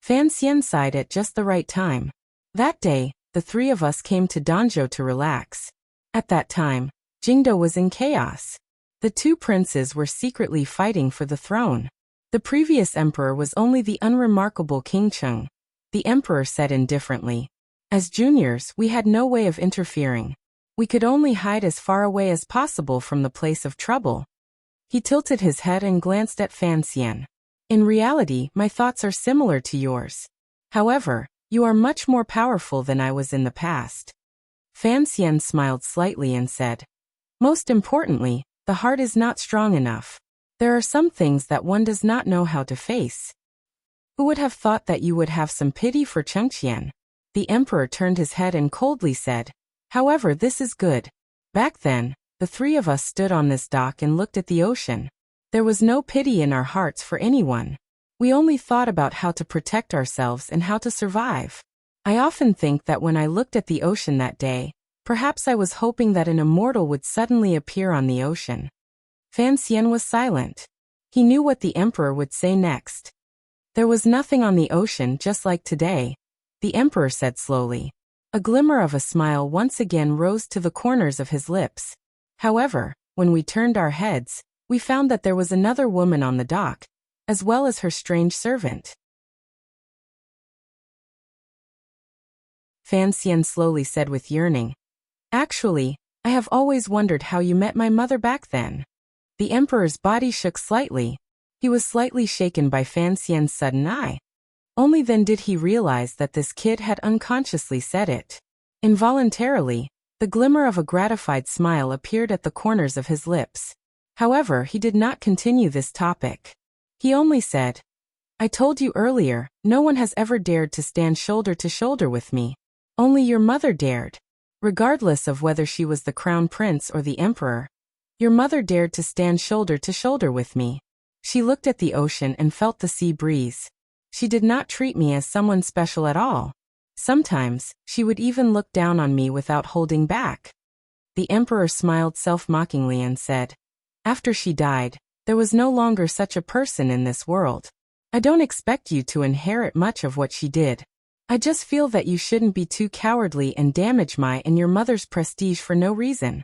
Fan Xian sighed at just the right time. That day, the three of us came to Danzhou to relax. At that time, Jingdo was in chaos. The two princes were secretly fighting for the throne. The previous emperor was only the unremarkable King Cheng. The emperor said indifferently, "As juniors, we had no way of interfering. We could only hide as far away as possible from the place of trouble." He tilted his head and glanced at Fan Xian. "In reality, my thoughts are similar to yours. However, you are much more powerful than I was in the past." Fan Xian smiled slightly and said, "Most importantly, the heart is not strong enough. There are some things that one does not know how to face." "Who would have thought that you would have some pity for Chengqian?" The emperor turned his head and coldly said, "However, this is good." Back then, the three of us stood on this dock and looked at the ocean. There was no pity in our hearts for anyone. We only thought about how to protect ourselves and how to survive. I often think that when I looked at the ocean that day, perhaps I was hoping that an immortal would suddenly appear on the ocean. Fan Xian was silent. He knew what the emperor would say next. "There was nothing on the ocean just like today," the emperor said slowly. A glimmer of a smile once again rose to the corners of his lips. "However, when we turned our heads, we found that there was another woman on the dock, as well as her strange servant." Fan Xian slowly said with yearning, "Actually, I have always wondered how you met my mother back then." The emperor's body shook slightly. He was slightly shaken by Fan Xian's sudden eye. Only then did he realize that this kid had unconsciously said it. Involuntarily, the glimmer of a gratified smile appeared at the corners of his lips. However, he did not continue this topic. He only said, "I told you earlier, no one has ever dared to stand shoulder to shoulder with me. Only your mother dared. Regardless of whether she was the crown prince or the emperor, your mother dared to stand shoulder to shoulder with me. She looked at the ocean and felt the sea breeze. She did not treat me as someone special at all. Sometimes, she would even look down on me without holding back." The emperor smiled self-mockingly and said, "After she died, there was no longer such a person in this world. I don't expect you to inherit much of what she did. I just feel that you shouldn't be too cowardly and damage my and your mother's prestige for no reason."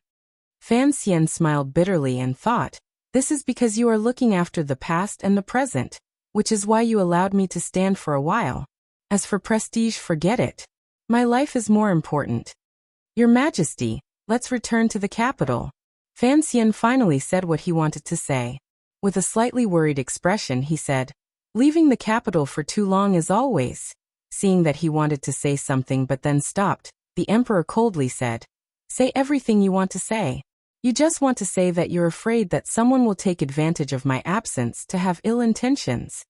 Fan Xian smiled bitterly and thought, "This is because you are looking after the past and the present, which is why you allowed me to stand for a while. As for prestige, forget it. My life is more important. Your Majesty, let's return to the capital." Fan Xian finally said what he wanted to say. With a slightly worried expression, he said, "Leaving the capital for too long as always." Seeing that he wanted to say something but then stopped, the emperor coldly said, "Say everything you want to say. You just want to say that you're afraid that someone will take advantage of my absence to have ill intentions."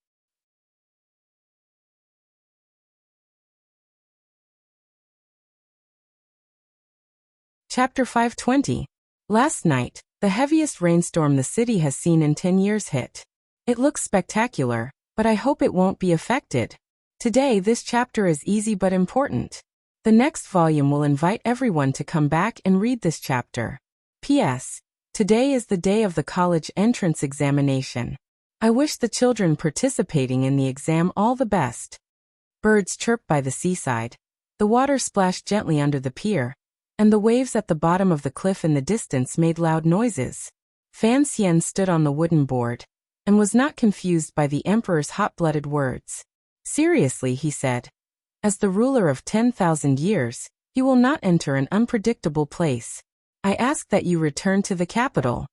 Chapter 520. Last night, the heaviest rainstorm the city has seen in 10 years hit. It looks spectacular, but I hope it won't be affected. Today, this chapter is easy but important. The next volume will invite everyone to come back and read this chapter. P.S. Today is the day of the college entrance examination. I wish the children participating in the exam all the best. Birds chirped by the seaside. The water splashed gently under the pier, and the waves at the bottom of the cliff in the distance made loud noises. Fan Xian stood on the wooden board, and was not confused by the emperor's hot-blooded words. Seriously, he said. As the ruler of 10,000 years, he will not enter an unpredictable place. I ask that you return to the capital.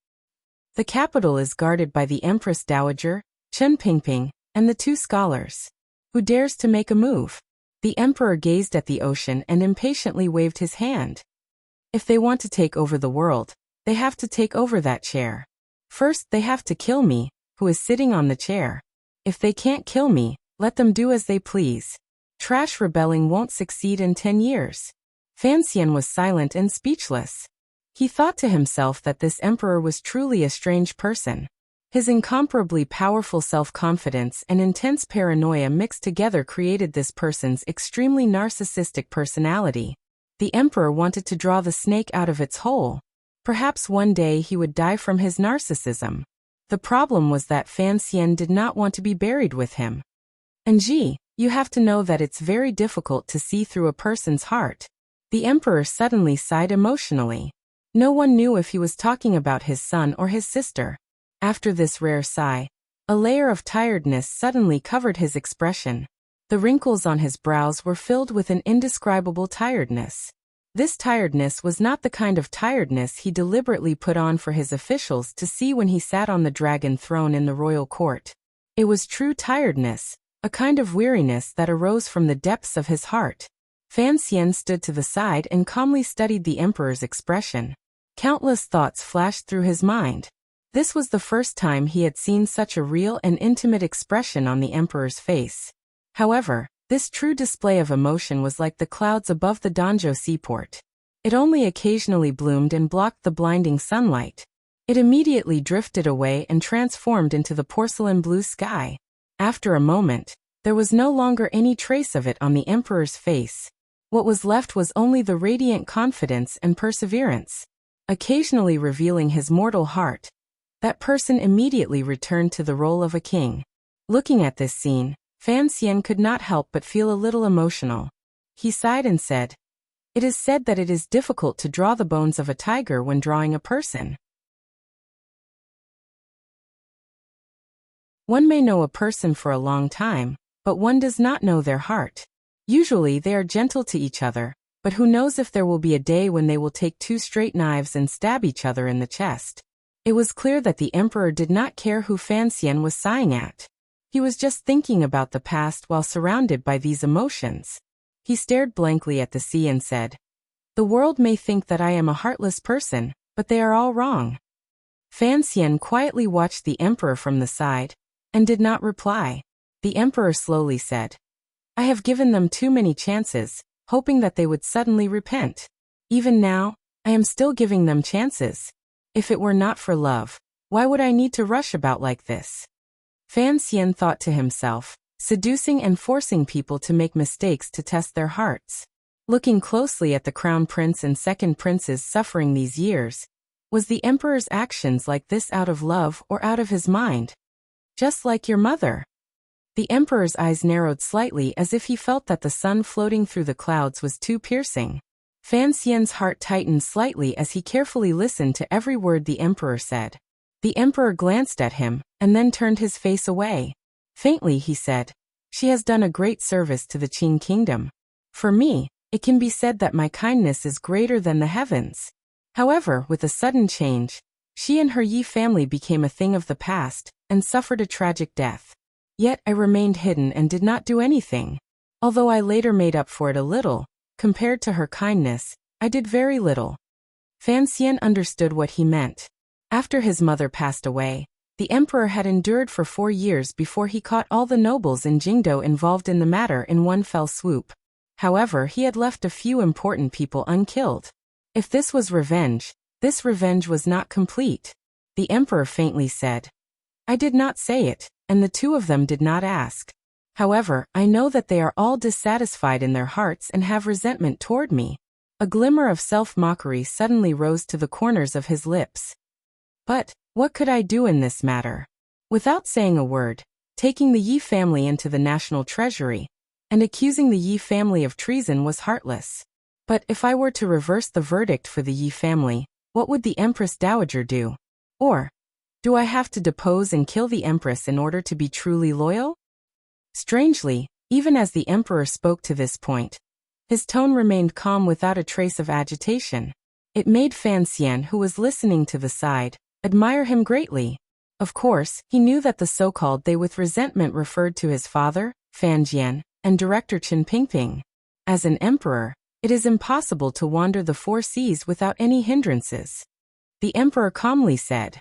The capital is guarded by the Empress Dowager, Chen Pingping, and the two scholars. Who dares to make a move? The emperor gazed at the ocean and impatiently waved his hand. If they want to take over the world, They have to take over that chair. First, they have to kill me, who is sitting on the chair. If they can't kill me, let them do as they please. Trash rebelling won't succeed in 10 years. Fan Xian was silent and speechless. He thought to himself that this emperor was truly a strange person. His incomparably powerful self-confidence and intense paranoia mixed together created this person's extremely narcissistic personality. The emperor wanted to draw the snake out of its hole. Perhaps one day he would die from his narcissism. The problem was that Fan Xian did not want to be buried with him. And you have to know that it's very difficult to see through a person's heart. The emperor suddenly sighed emotionally. No one knew if he was talking about his son or his sister. After this rare sigh, a layer of tiredness suddenly covered his expression. The wrinkles on his brows were filled with an indescribable tiredness. This tiredness was not the kind of tiredness he deliberately put on for his officials to see when he sat on the dragon throne in the royal court. It was true tiredness, a kind of weariness that arose from the depths of his heart. Fan Xian stood to the side and calmly studied the emperor's expression. Countless thoughts flashed through his mind. This was the first time he had seen such a real and intimate expression on the emperor's face. However, this true display of emotion was like the clouds above the Danzhou seaport. It only occasionally bloomed and blocked the blinding sunlight. It immediately drifted away and transformed into the porcelain blue sky. After a moment, there was no longer any trace of it on the emperor's face. What was left was only the radiant confidence and perseverance. Occasionally revealing his mortal heart, that person immediately returned to the role of a king. Looking at this scene, Fan Xian could not help but feel a little emotional. He sighed and said, "It is said that it is difficult to draw the bones of a tiger when drawing a person. One may know a person for a long time, but one does not know their heart. Usually they are gentle to each other, but who knows if there will be a day when they will take two straight knives and stab each other in the chest." It was clear that the emperor did not care who Fan Xian was sighing at. He was just thinking about the past while surrounded by these emotions. He stared blankly at the sea and said, "The world may think that I am a heartless person, but they are all wrong." Fan Xian quietly watched the emperor from the side, and did not reply. The emperor slowly said, "I have given them too many chances, hoping that they would suddenly repent. Even now, I am still giving them chances. If it were not for love, why would I need to rush about like this?" Fan Xian thought to himself, seducing and forcing people to make mistakes to test their hearts. Looking closely at the crown prince and second princes suffering these years, was the emperor's actions like this out of love or out of his mind? Just like your mother. The emperor's eyes narrowed slightly as if he felt that the sun floating through the clouds was too piercing. Fan Xian's heart tightened slightly as he carefully listened to every word the emperor said. The emperor glanced at him, and then turned his face away. Faintly he said, "She has done a great service to the Qing kingdom. For me, it can be said that my kindness is greater than the heavens." However, with a sudden change, she and her Yi family became a thing of the past, and suffered a tragic death. Yet I remained hidden and did not do anything. Although I later made up for it a little, compared to her kindness, I did very little. Fan Xian understood what he meant. After his mother passed away, the emperor had endured for 4 years before he caught all the nobles in Jingdou involved in the matter in one fell swoop. However, he had left a few important people unkilled. If this was revenge, this revenge was not complete. The emperor faintly said, "I did not say it, and the two of them did not ask. However, I know that they are all dissatisfied in their hearts and have resentment toward me." A glimmer of self-mockery suddenly rose to the corners of his lips. "But, what could I do in this matter?" Without saying a word, taking the Yi family into the national treasury, and accusing the Yi family of treason was heartless. But if I were to reverse the verdict for the Yi family, what would the Empress Dowager do? Or, do I have to depose and kill the Empress in order to be truly loyal? Strangely, even as the emperor spoke to this point, his tone remained calm without a trace of agitation. It made Fan Xian, who was listening to the side, admire him greatly. Of course, he knew that the so-called they with resentment referred to his father, Fan Jian, and director Qin Pingping. As an emperor, it is impossible to wander the 4 seas without any hindrances. The emperor calmly said.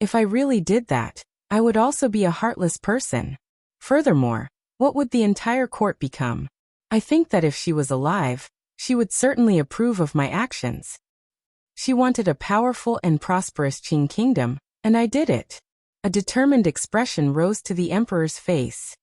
If I really did that, I would also be a heartless person. Furthermore, what would the entire court become? I think that if she was alive, she would certainly approve of my actions. She wanted a powerful and prosperous Qing kingdom, and I did it. A determined expression rose to the emperor's face.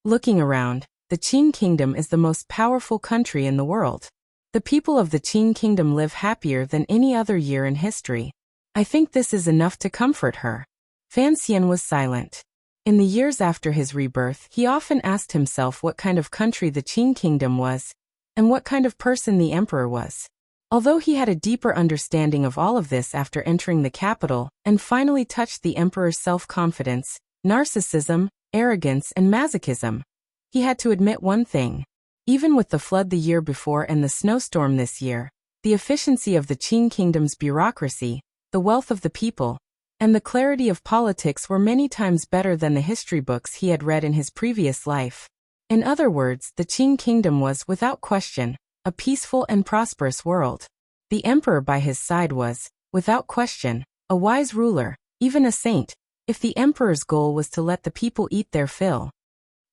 Looking around, the Qing kingdom is the most powerful country in the world. The people of the Qing kingdom live happier than any other year in history. I think this is enough to comfort her. Fan Xian was silent. In the years after his rebirth, he often asked himself what kind of country the Qing kingdom was, and what kind of person the emperor was. Although he had a deeper understanding of all of this after entering the capital and finally touched the emperor's self-confidence, narcissism, arrogance, and masochism, he had to admit one thing. Even with the flood the year before and the snowstorm this year, the efficiency of the Qing kingdom's bureaucracy, the wealth of the people, and the clarity of politics were many times better than the history books he had read in his previous life. In other words, the Qing kingdom was, without question, a peaceful and prosperous world. The emperor by his side was, without question, a wise ruler, even a saint, if the emperor's goal was to let the people eat their fill.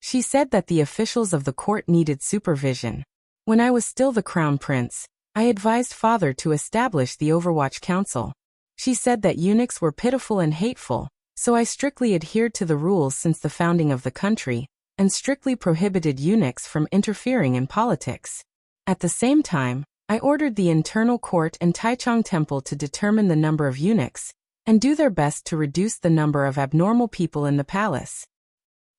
She said that the officials of the court needed supervision. When I was still the crown prince, I advised father to establish the Overwatch Council. She said that eunuchs were pitiful and hateful, so I strictly adhered to the rules since the founding of the country, and strictly prohibited eunuchs from interfering in politics. At the same time, I ordered the internal court and Taichung Temple to determine the number of eunuchs, and do their best to reduce the number of abnormal people in the palace.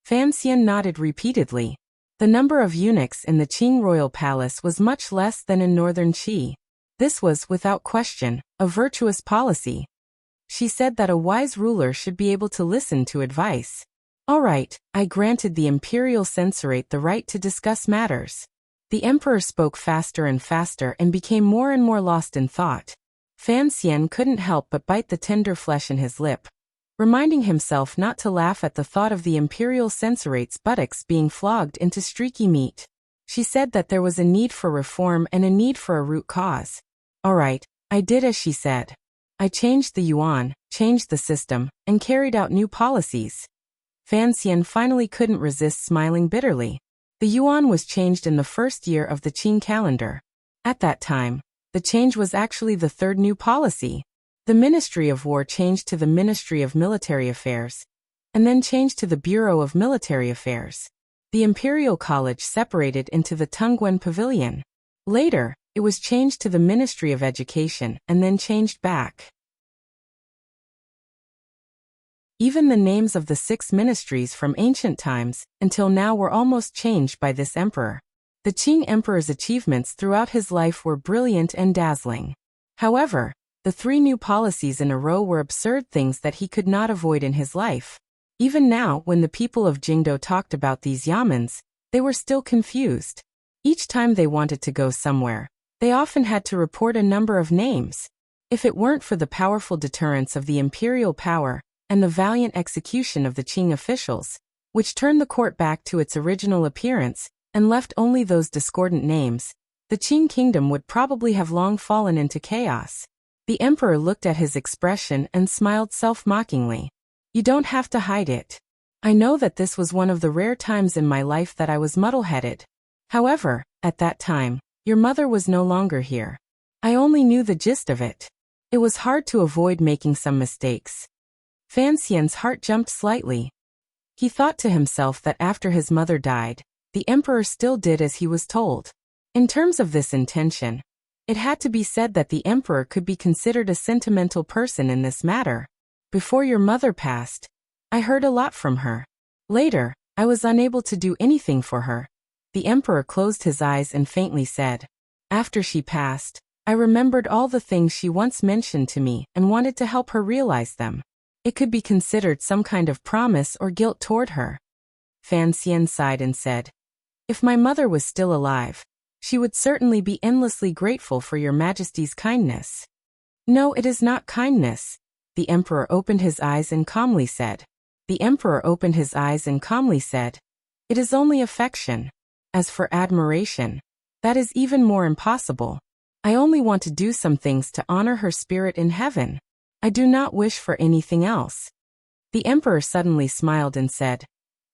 Fan Xian nodded repeatedly. The number of eunuchs in the Qing royal palace was much less than in northern Qi. This was, without question, a virtuous policy. She said that a wise ruler should be able to listen to advice. All right, I granted the imperial censorate the right to discuss matters. The emperor spoke faster and faster and became more and more lost in thought. Fan Xian couldn't help but bite the tender flesh in his lip, reminding himself not to laugh at the thought of the imperial censorate's buttocks being flogged into streaky meat. She said that there was a need for reform and a need for a root cause. All right, I did as she said. I changed the yuan, changed the system, and carried out new policies. Fan Xian finally couldn't resist smiling bitterly. The yuan was changed in the first year of the Qing calendar. At that time, the change was actually the third new policy. The Ministry of War changed to the Ministry of Military Affairs, and then changed to the Bureau of Military Affairs. The Imperial College separated into the Tunguen Pavilion. Later, it was changed to the Ministry of Education and then changed back. Even the names of the 6 ministries from ancient times until now were almost changed by this emperor. The Qing emperor's achievements throughout his life were brilliant and dazzling. However, the 3 new policies in a row were absurd things that he could not avoid in his life. Even now, when the people of Jingdo talked about these yamens, they were still confused. Each time they wanted to go somewhere, they often had to report a number of names. If it weren't for the powerful deterrence of the imperial power and the valiant execution of the Qing officials, which turned the court back to its original appearance and left only those discordant names, the Qing kingdom would probably have long fallen into chaos. The emperor looked at his expression and smiled self-mockingly. You don't have to hide it. I know that this was one of the rare times in my life that I was muddle-headed. However, at that time, your mother was no longer here. I only knew the gist of it. It was hard to avoid making some mistakes. Fan Xian's heart jumped slightly. He thought to himself that after his mother died, the emperor still did as he was told. In terms of this intention, it had to be said that the emperor could be considered a sentimental person in this matter. Before your mother passed, I heard a lot from her. Later, I was unable to do anything for her. The emperor closed his eyes and faintly said, after she passed, I remembered all the things she once mentioned to me and wanted to help her realize them. It could be considered some kind of promise or guilt toward her. Fan Xian sighed and said, if my mother was still alive, she would certainly be endlessly grateful for your Majesty's kindness. No, it is not kindness. The emperor opened his eyes and calmly said. The emperor opened his eyes and calmly said, it is only affection. As for admiration, that is even more impossible. I only want to do some things to honor her spirit in heaven. I do not wish for anything else." The emperor suddenly smiled and said,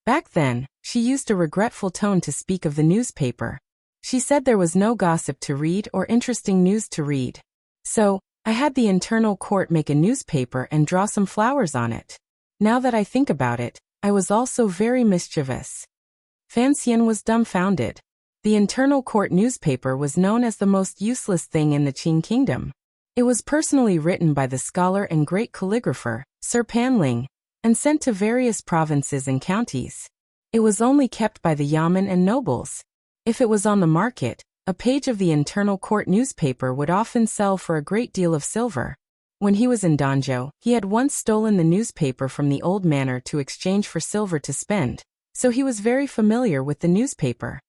"Back then, she used a regretful tone to speak of the newspaper. She said there was no gossip to read or interesting news to read. So, I had the internal court make a newspaper and draw some flowers on it. Now that I think about it, I was also very mischievous." Fan Xian was dumbfounded. The internal court newspaper was known as the most useless thing in the Qing kingdom. It was personally written by the scholar and great calligrapher, Sir Panling, and sent to various provinces and counties. It was only kept by the yamen and nobles. If it was on the market, a page of the internal court newspaper would often sell for a great deal of silver. When he was in Danzhou, he had once stolen the newspaper from the old manor to exchange for silver to spend, so he was very familiar with the newspaper.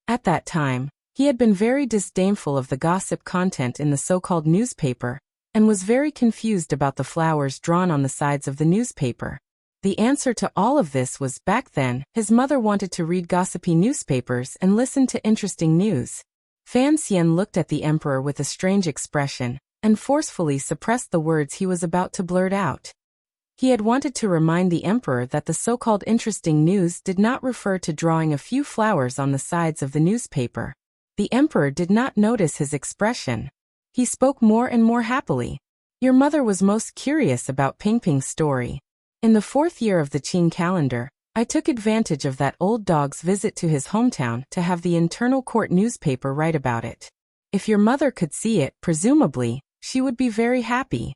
At that time, he had been very disdainful of the gossip content in the so-called newspaper, and was very confused about the flowers drawn on the sides of the newspaper. The answer to all of this was back then, his mother wanted to read gossipy newspapers and listen to interesting news. Fan Xian looked at the emperor with a strange expression, and forcefully suppressed the words he was about to blurt out. He had wanted to remind the emperor that the so-called interesting news did not refer to drawing a few flowers on the sides of the newspaper. The emperor did not notice his expression. He spoke more and more happily. "Your mother was most curious about Pingping's story. In the 4th year of the Qing calendar, I took advantage of that old dog's visit to his hometown to have the internal court newspaper write about it. If your mother could see it, presumably, she would be very happy."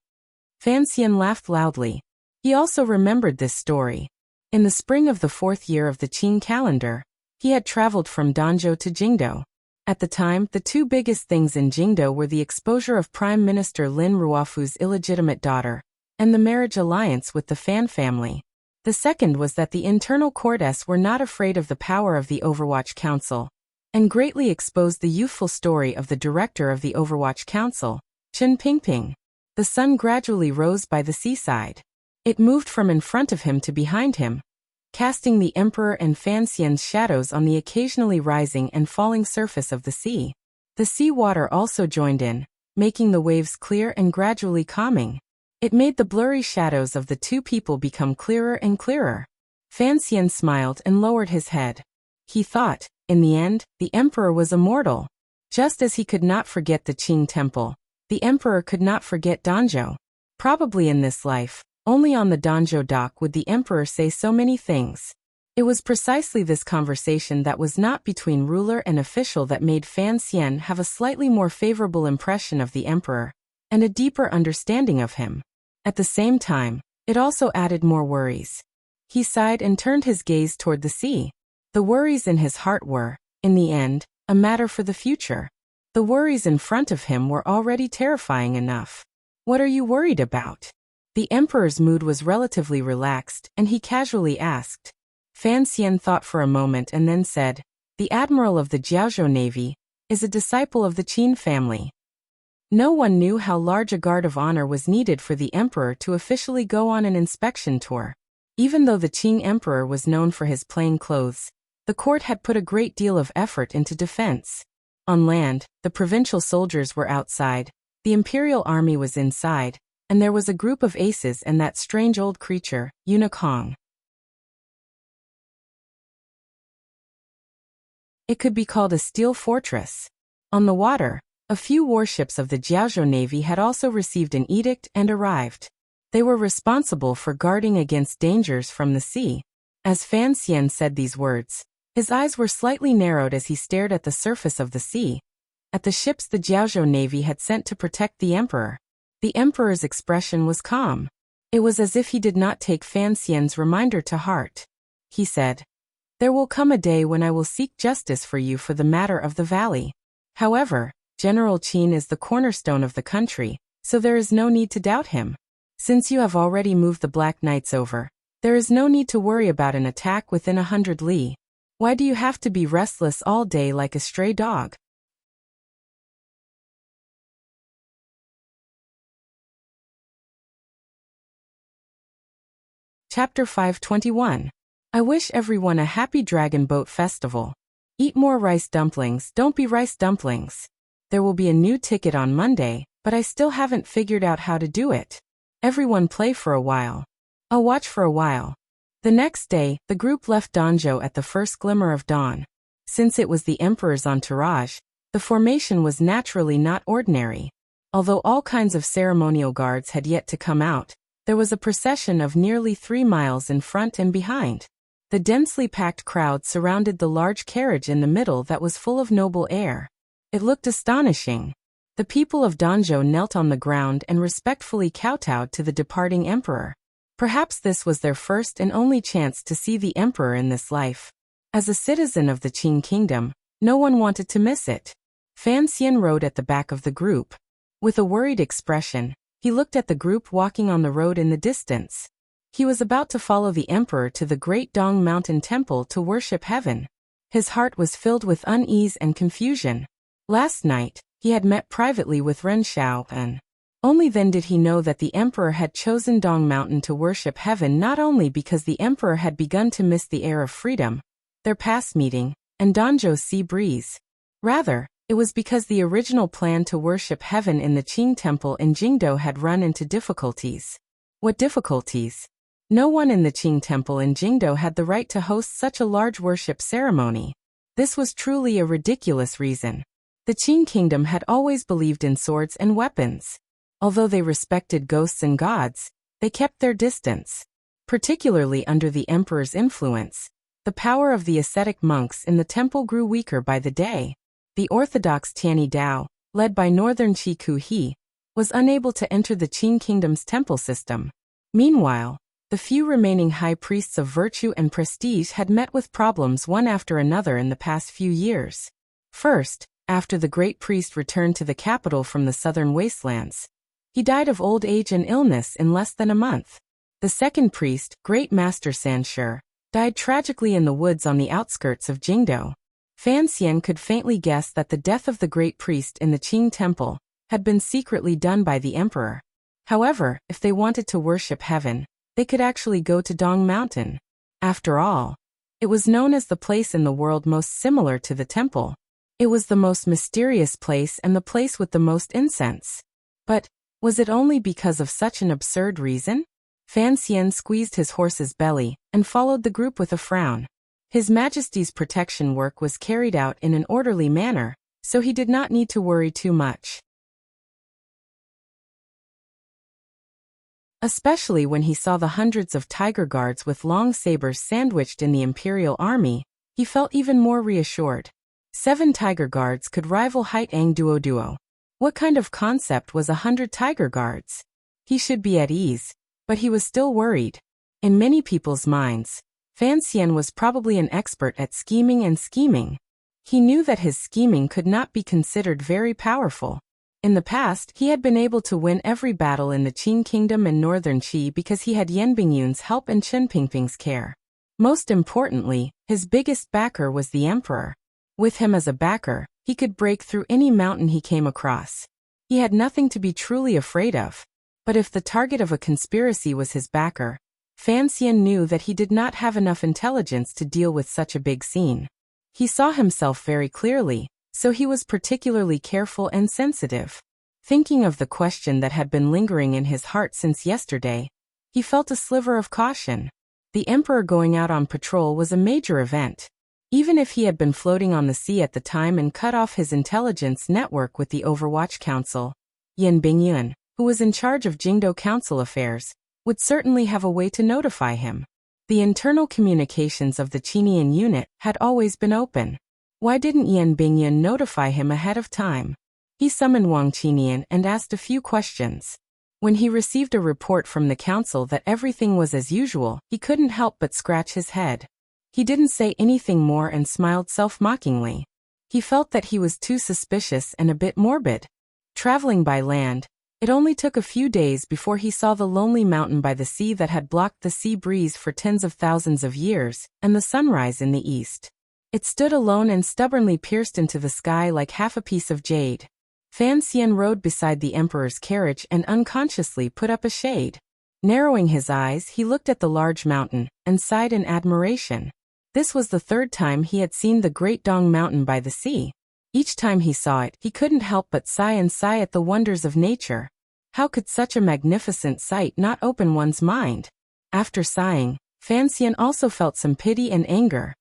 Fan Xian laughed loudly. He also remembered this story. In the spring of the 4th year of the Qing calendar, he had traveled from Danzhou to Jingdou. At the time, the two biggest things in Jingdou were the exposure of Prime Minister Lin Ruofu's illegitimate daughter, and the marriage alliance with the Fan family. The second was that the internal courts were not afraid of the power of the Overwatch Council, and greatly exposed the youthful story of the director of the Overwatch Council, Chen Pingping. The sun gradually rose by the seaside. It moved from in front of him to behind him, casting the emperor and Fan Xian's shadows on the occasionally rising and falling surface of the sea. The sea water also joined in, making the waves clear and gradually calming. It made the blurry shadows of the two people become clearer and clearer. Fan Xian smiled and lowered his head. He thought, in the end, the emperor was immortal. Just as he could not forget the Qing temple, the emperor could not forget Danzhou. Probably in this life, only on the Danzhou dock would the emperor say so many things. It was precisely this conversation that was not between ruler and official that made Fan Xian have a slightly more favorable impression of the emperor, and a deeper understanding of him. At the same time, it also added more worries. He sighed and turned his gaze toward the sea. The worries in his heart were, in the end, a matter for the future. The worries in front of him were already terrifying enough. "What are you worried about?" The emperor's mood was relatively relaxed, and he casually asked. Fan Xian thought for a moment and then said, "The admiral of the Jiaozhou Navy is a disciple of the Qin family." No one knew how large a guard of honor was needed for the emperor to officially go on an inspection tour. Even though the Qing emperor was known for his plain clothes, the court had put a great deal of effort into defense. On land, the provincial soldiers were outside, the imperial army was inside, and there was a group of aces and that strange old creature, Unikong. It could be called a steel fortress. On the water, a few warships of the Jiaozhou Navy had also received an edict and arrived. They were responsible for guarding against dangers from the sea. As Fan Xian said these words, his eyes were slightly narrowed as he stared at the surface of the sea, at the ships the Jiaozhou Navy had sent to protect the emperor. The emperor's expression was calm. It was as if he did not take Fan Xian's reminder to heart. He said, "There will come a day when I will seek justice for you for the matter of the valley. However, General Qin is the cornerstone of the country, so there is no need to doubt him. Since you have already moved the Black Knights over, there is no need to worry about an attack within 100 li. Why do you have to be restless all day like a stray dog?" Chapter 521. I wish everyone a happy Dragon Boat Festival. Eat more rice dumplings, don't be rice dumplings. There will be a new ticket on Monday, but I still haven't figured out how to do it. Everyone play for a while. I'll watch for a while. The next day, the group left Danzhou at the first glimmer of dawn. Since it was the emperor's entourage, the formation was naturally not ordinary. Although all kinds of ceremonial guards had yet to come out, there was a procession of nearly 3 miles in front and behind. The densely packed crowd surrounded the large carriage in the middle that was full of noble air. It looked astonishing. The people of Danzhou knelt on the ground and respectfully kowtowed to the departing emperor. Perhaps this was their first and only chance to see the emperor in this life. As a citizen of the Qing kingdom, no one wanted to miss it. Fan Xian rode at the back of the group. With a worried expression, he looked at the group walking on the road in the distance. He was about to follow the emperor to the Great Dong Mountain Temple to worship heaven. His heart was filled with unease and confusion. Last night, he had met privately with Ren Xiao, and only then did he know that the emperor had chosen Dong Mountain to worship heaven not only because the emperor had begun to miss the air of freedom, their past meeting, and Danzhou's sea breeze. Rather, it was because the original plan to worship heaven in the Qing temple in Jingdou had run into difficulties. What difficulties? No one in the Qing temple in Jingdou had the right to host such a large worship ceremony. This was truly a ridiculous reason. The Qing kingdom had always believed in swords and weapons. Although they respected ghosts and gods, they kept their distance. Particularly under the emperor's influence, the power of the ascetic monks in the temple grew weaker by the day. The orthodox Tianyi Dao, led by northern Qi Ku He, was unable to enter the Qing kingdom's temple system. Meanwhile, the few remaining high priests of virtue and prestige had met with problems one after another in the past few years. First, after the great priest returned to the capital from the southern wastelands, he died of old age and illness in less than a month. The second priest, Great Master Sanshi, died tragically in the woods on the outskirts of Jingdou. Fan Xian could faintly guess that the death of the great priest in the Qing temple had been secretly done by the emperor. However, if they wanted to worship heaven, they could actually go to Dong Mountain. After all, it was known as the place in the world most similar to the temple. It was the most mysterious place and the place with the most incense. But was it only because of such an absurd reason? Fan Xian squeezed his horse's belly and followed the group with a frown. His Majesty's protection work was carried out in an orderly manner, so he did not need to worry too much. Especially when he saw the hundreds of tiger guards with long sabers sandwiched in the imperial army, he felt even more reassured. 7 tiger guards could rival Haitang Duo. What kind of concept was 100 tiger guards? He should be at ease, but he was still worried. In many people's minds, Fan Xian was probably an expert at scheming and scheming. He knew that his scheming could not be considered very powerful. In the past, he had been able to win every battle in the Qing kingdom and northern Qi because he had Yan Bingyun's help and Chen Pingping's care. Most importantly, his biggest backer was the emperor. With him as a backer, he could break through any mountain he came across. He had nothing to be truly afraid of. But if the target of a conspiracy was his backer, Fan Xian knew that he did not have enough intelligence to deal with such a big scene. He saw himself very clearly, so he was particularly careful and sensitive. Thinking of the question that had been lingering in his heart since yesterday, he felt a sliver of caution. The emperor going out on patrol was a major event. Even if he had been floating on the sea at the time and cut off his intelligence network with the Overwatch Council, Yan Bingyun, who was in charge of Jingdou Council affairs, would certainly have a way to notify him. The internal communications of the Qinian unit had always been open. Why didn't Yan Bingyun notify him ahead of time? He summoned Wang Qinian and asked a few questions. When he received a report from the council that everything was as usual, he couldn't help but scratch his head. He didn't say anything more and smiled self-mockingly. He felt that he was too suspicious and a bit morbid. Traveling by land, it only took a few days before he saw the lonely mountain by the sea that had blocked the sea breeze for tens of thousands of years, and the sunrise in the east. It stood alone and stubbornly pierced into the sky like half a piece of jade. Fan Xian rode beside the emperor's carriage and unconsciously put up a shade. Narrowing his eyes, he looked at the large mountain and sighed in admiration. This was the third time he had seen the Great Dong Mountain by the sea. Each time he saw it, he couldn't help but sigh and sigh at the wonders of nature. How could such a magnificent sight not open one's mind? After sighing, Fan Xian also felt some pity and anger.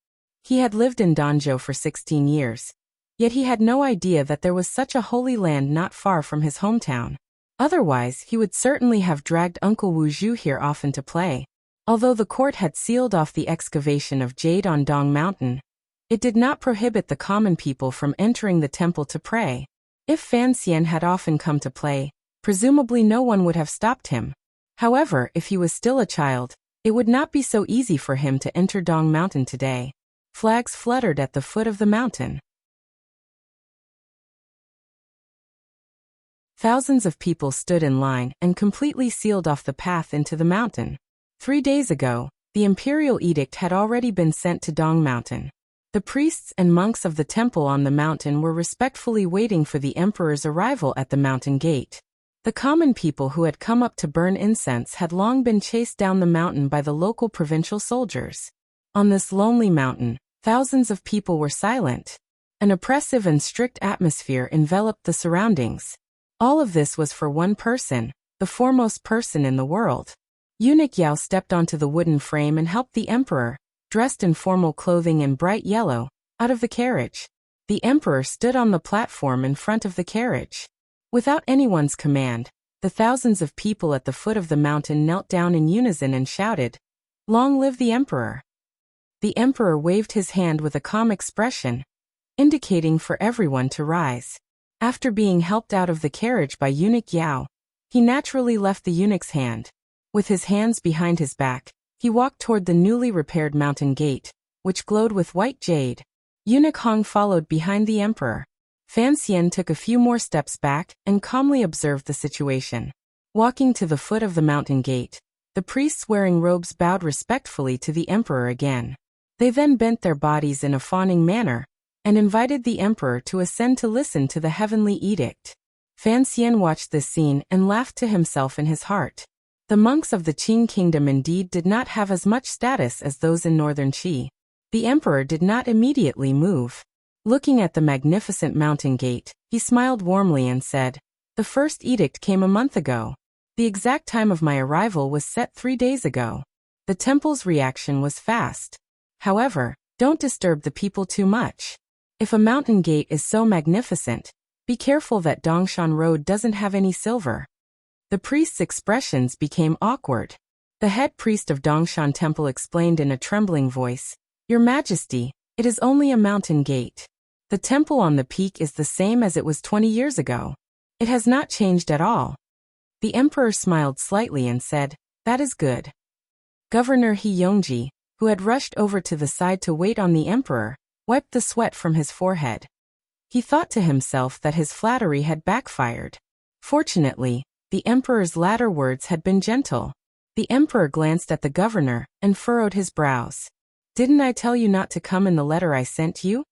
He had lived in Danzhou for 16 years. Yet he had no idea that there was such a holy land not far from his hometown. Otherwise, he would certainly have dragged Uncle Wu Zhu here often to play. Although the court had sealed off the excavation of jade on Dong Mountain, it did not prohibit the common people from entering the temple to pray. If Fan Xian had often come to play, presumably no one would have stopped him. However, if he was still a child, it would not be so easy for him to enter Dong Mountain today. Flags fluttered at the foot of the mountain. Thousands of people stood in line and completely sealed off the path into the mountain. 3 days ago, the imperial edict had already been sent to Dong Mountain. The priests and monks of the temple on the mountain were respectfully waiting for the emperor's arrival at the mountain gate. The common people who had come up to burn incense had long been chased down the mountain by the local provincial soldiers. On this lonely mountain, thousands of people were silent. An oppressive and strict atmosphere enveloped the surroundings. All of this was for one person, the foremost person in the world. Eunuch Yao stepped onto the wooden frame and helped the emperor, dressed in formal clothing in bright yellow, out of the carriage. The emperor stood on the platform in front of the carriage. Without anyone's command, the thousands of people at the foot of the mountain knelt down in unison and shouted, "Long live the emperor!" The emperor waved his hand with a calm expression, indicating for everyone to rise. After being helped out of the carriage by Eunuch Yao, he naturally left the eunuch's hand. With his hands behind his back, he walked toward the newly repaired mountain gate, which glowed with white jade. Eunuch Hong followed behind the emperor. Fan Xian took a few more steps back and calmly observed the situation. Walking to the foot of the mountain gate, the priests wearing robes bowed respectfully to the emperor again. They then bent their bodies in a fawning manner, and invited the emperor to ascend to listen to the heavenly edict. Fan Xian watched this scene and laughed to himself in his heart. The monks of the Qing kingdom indeed did not have as much status as those in northern Qi. The emperor did not immediately move. Looking at the magnificent mountain gate, he smiled warmly and said, "The first edict came a month ago. The exact time of my arrival was set 3 days ago." The temple's reaction was fast. However, don't disturb the people too much. If a mountain gate is so magnificent, be careful that Dongshan Road doesn't have any silver. The priest's expressions became awkward. The head priest of Dongshan Temple explained in a trembling voice, "Your Majesty, it is only a mountain gate. The temple on the peak is the same as it was 20 years ago. It has not changed at all." The emperor smiled slightly and said, "That is good." Governor He Yongji, who had rushed over to the side to wait on the emperor, wiped the sweat from his forehead. He thought to himself that his flattery had backfired. Fortunately, the emperor's latter words had been gentle. The emperor glanced at the governor and furrowed his brows. "Didn't I tell you not to come in the letter I sent you?"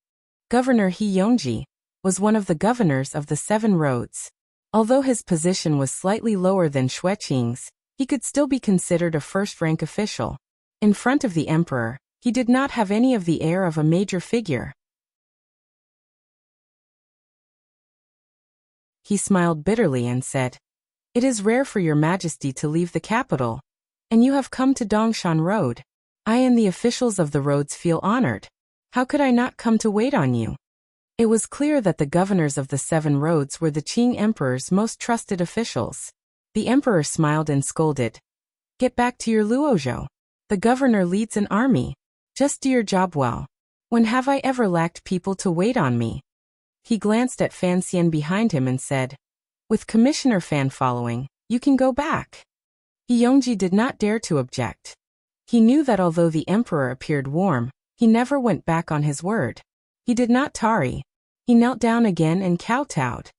Governor He Yongji was one of the governors of the 7 roads. Although his position was slightly lower than Xue Qing's, he could still be considered a first-rank official. In front of the emperor, he did not have any of the air of a major figure. He smiled bitterly and said, "It is rare for your Majesty to leave the capital, and you have come to Dongshan Road. I and the officials of the roads feel honored. How could I not come to wait on you?" It was clear that the governors of the 7 roads were the Qing emperor's most trusted officials. The emperor smiled and scolded, "Get back to your Luozhou. The governor leads an army. Just do your job well. When have I ever lacked people to wait on me?" He glanced at Fan Xian behind him and said, "With Commissioner Fan following, you can go back." He Yongji did not dare to object. He knew that although the emperor appeared warm, he never went back on his word. He did not tarry. He knelt down again and kowtowed.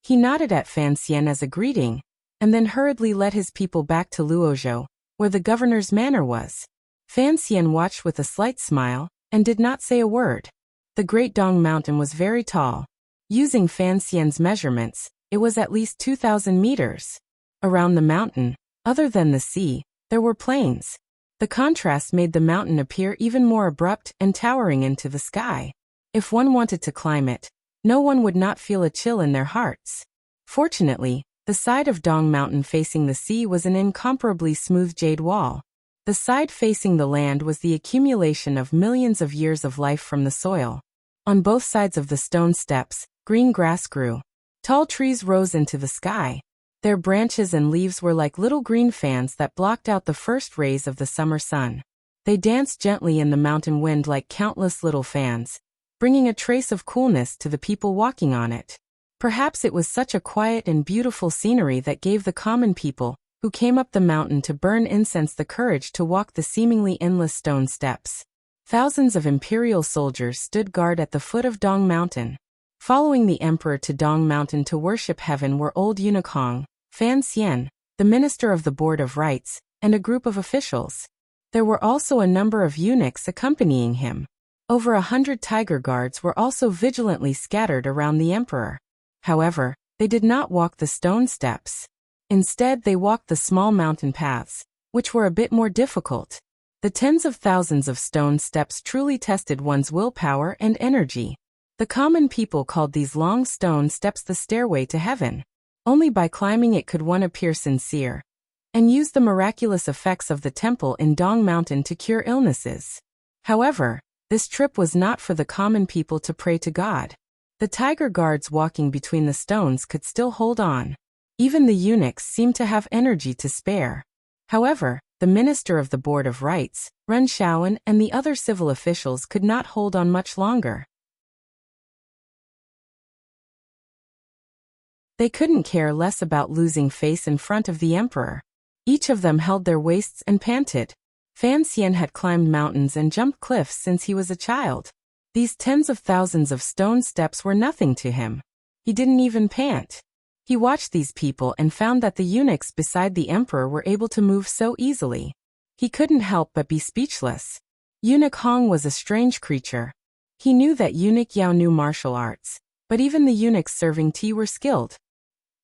He nodded at Fan Xian as a greeting, and then hurriedly led his people back to Luozhou, where the governor's manor was. Fan Xian watched with a slight smile, and did not say a word. The Great Dong Mountain was very tall. Using Fan Xian's measurements, it was at least 2,000 meters. Around the mountain, other than the sea, there were plains. The contrast made the mountain appear even more abrupt and towering into the sky. If one wanted to climb it, no one would not feel a chill in their hearts. Fortunately, the side of Dong Mountain facing the sea was an incomparably smooth jade wall. The side facing the land was the accumulation of millions of years of life from the soil. On both sides of the stone steps, green grass grew. Tall trees rose into the sky. Their branches and leaves were like little green fans that blocked out the first rays of the summer sun. They danced gently in the mountain wind like countless little fans, bringing a trace of coolness to the people walking on it. Perhaps it was such a quiet and beautiful scenery that gave the common people, who came up the mountain to burn incense, the courage to walk the seemingly endless stone steps. Thousands of imperial soldiers stood guard at the foot of Dong Mountain. Following the emperor to Dong Mountain to worship heaven were old eunuch Hong, Fan Xian, the minister of the Board of Rites, and a group of officials. There were also a number of eunuchs accompanying him. Over 100 tiger guards were also vigilantly scattered around the emperor. However, they did not walk the stone steps. Instead, they walked the small mountain paths, which were a bit more difficult. The tens of thousands of stone steps truly tested one's willpower and energy. The common people called these long stone steps the stairway to heaven. Only by climbing it could one appear sincere and use the miraculous effects of the temple in Dong Mountain to cure illnesses. However, this trip was not for the common people to pray to God. The tiger guards walking between the stones could still hold on. Even the eunuchs seemed to have energy to spare. However, the minister of the Board of Rites, Ren Shaoan, and the other civil officials could not hold on much longer. They couldn't care less about losing face in front of the emperor. Each of them held their waists and panted. Fan Xian had climbed mountains and jumped cliffs since he was a child. These tens of thousands of stone steps were nothing to him. He didn't even pant. He watched these people and found that the eunuchs beside the emperor were able to move so easily. He couldn't help but be speechless. Eunuch Hong was a strange creature. He knew that Eunuch Yao knew martial arts, but even the eunuchs serving tea were skilled.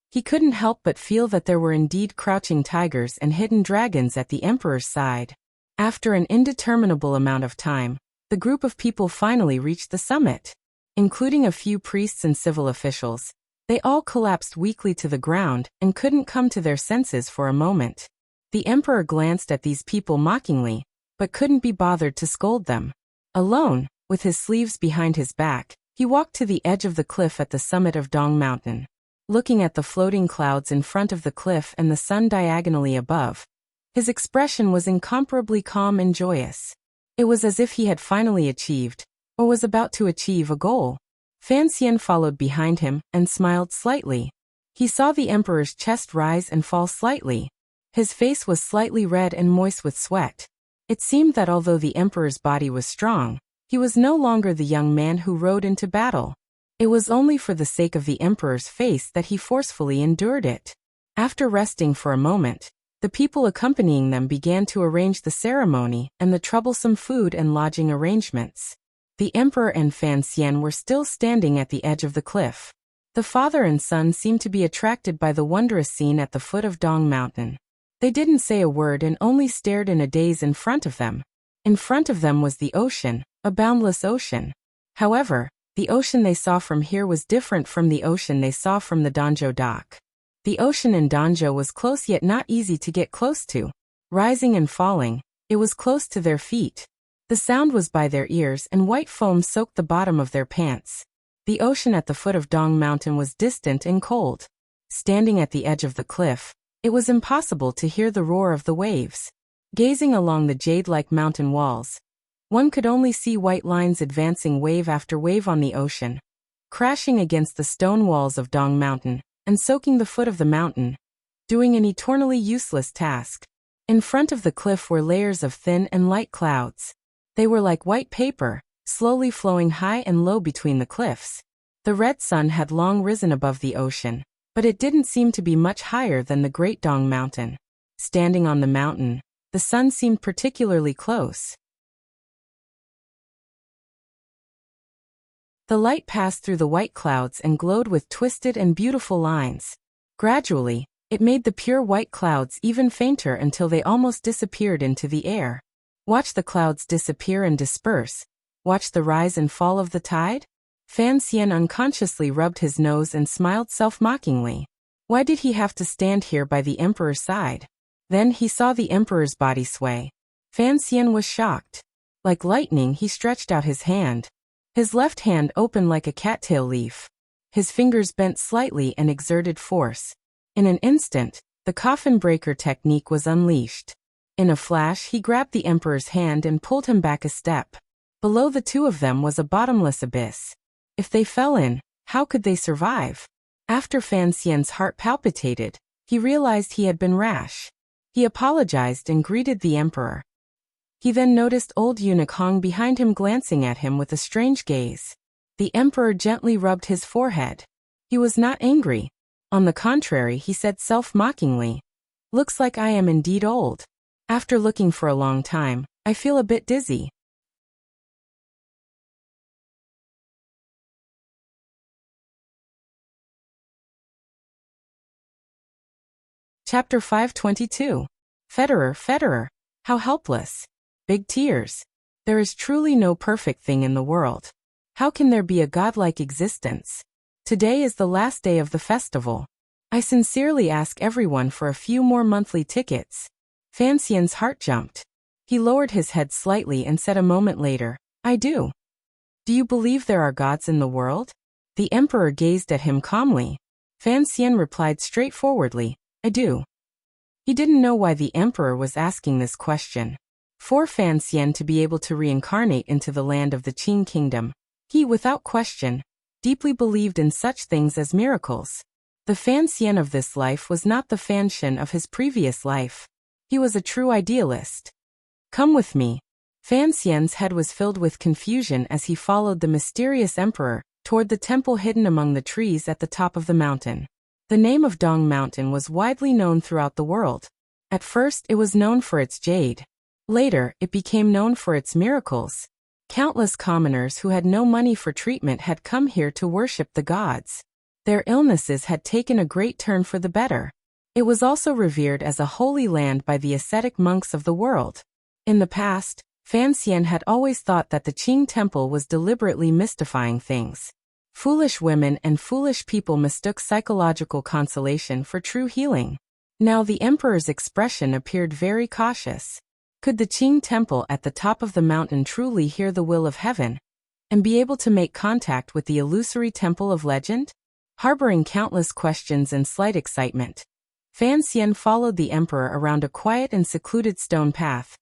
He couldn't help but feel that there were indeed crouching tigers and hidden dragons at the emperor's side. After an indeterminable amount of time, the group of people finally reached the summit. Including a few priests and civil officials, they all collapsed weakly to the ground and couldn't come to their senses for a moment. The emperor glanced at these people mockingly, but couldn't be bothered to scold them. Alone, with his sleeves behind his back, he walked to the edge of the cliff at the summit of Dong Mountain. Looking at the floating clouds in front of the cliff and the sun diagonally above, his expression was incomparably calm and joyous. It was as if he had finally achieved, or was about to achieve, a goal. Fan Xian followed behind him and smiled slightly. He saw the emperor's chest rise and fall slightly. His face was slightly red and moist with sweat. It seemed that although the emperor's body was strong, he was no longer the young man who rode into battle. It was only for the sake of the emperor's face that he forcefully endured it. After resting for a moment, the people accompanying them began to arrange the ceremony and the troublesome food and lodging arrangements. The emperor and Fan Xian were still standing at the edge of the cliff. The father and son seemed to be attracted by the wondrous scene at the foot of Dong Mountain. They didn't say a word and only stared in a daze in front of them. In front of them was the ocean, a boundless ocean. However, the ocean they saw from here was different from the ocean they saw from the Danzhou dock. The ocean in Danzhou was close yet not easy to get close to. Rising and falling, it was close to their feet. The sound was by their ears and white foam soaked the bottom of their pants. The ocean at the foot of Dong Mountain was distant and cold. Standing at the edge of the cliff, it was impossible to hear the roar of the waves. Gazing along the jade-like mountain walls, one could only see white lines advancing wave after wave on the ocean, crashing against the stone walls of Dong Mountain and soaking the foot of the mountain, doing an eternally useless task. In front of the cliff were layers of thin and light clouds. They were like white paper, slowly flowing high and low between the cliffs. The red sun had long risen above the ocean, but it didn't seem to be much higher than the Great Dong Mountain. Standing on the mountain, the sun seemed particularly close. The light passed through the white clouds and glowed with twisted and beautiful lines. Gradually, it made the pure white clouds even fainter until they almost disappeared into the air. Watch the clouds disappear and disperse. Watch the rise and fall of the tide? Fan Xian unconsciously rubbed his nose and smiled self-mockingly. Why did he have to stand here by the emperor's side? Then he saw the emperor's body sway. Fan Xian was shocked. Like lightning, he stretched out his hand. His left hand opened like a cattail leaf. His fingers bent slightly and exerted force. In an instant, the coffin breaker technique was unleashed. In a flash, he grabbed the emperor's hand and pulled him back a step. Below the two of them was a bottomless abyss. If they fell in, how could they survive? After Fan Xian's heart palpitated, he realized he had been rash. He apologized and greeted the emperor. He then noticed old eunuch Hong behind him glancing at him with a strange gaze. The emperor gently rubbed his forehead. He was not angry. On the contrary, he said self-mockingly, "Looks like I am indeed old. After looking for a long time, I feel a bit dizzy." Chapter 522. Federer, Federer. How helpless. Big tears. There is truly no perfect thing in the world. How can there be a godlike existence? Today is the last day of the festival. I sincerely ask everyone for a few more monthly tickets. Fan Xian's heart jumped. He lowered his head slightly and said a moment later, "I do." "Do you believe there are gods in the world?" The emperor gazed at him calmly. Fan Xian replied straightforwardly, "I do." He didn't know why the emperor was asking this question. For Fan Xian to be able to reincarnate into the land of the Qing kingdom, he, without question, deeply believed in such things as miracles. The Fan Xian of this life was not the Fan Shen of his previous life. He was a true idealist. "Come with me." Fan Xian's head was filled with confusion as he followed the mysterious emperor toward the temple hidden among the trees at the top of the mountain. The name of Dong Mountain was widely known throughout the world. At first, it was known for its jade. Later, it became known for its miracles. Countless commoners who had no money for treatment had come here to worship the gods. Their illnesses had taken a great turn for the better. It was also revered as a holy land by the ascetic monks of the world. In the past, Fan Xian had always thought that the Qing temple was deliberately mystifying things. Foolish women and foolish people mistook psychological consolation for true healing. Now the emperor's expression appeared very cautious. Could the Qing temple at the top of the mountain truly hear the will of heaven and be able to make contact with the illusory temple of legend? Harboring countless questions and slight excitement, Fan Xian followed the emperor around a quiet and secluded stone path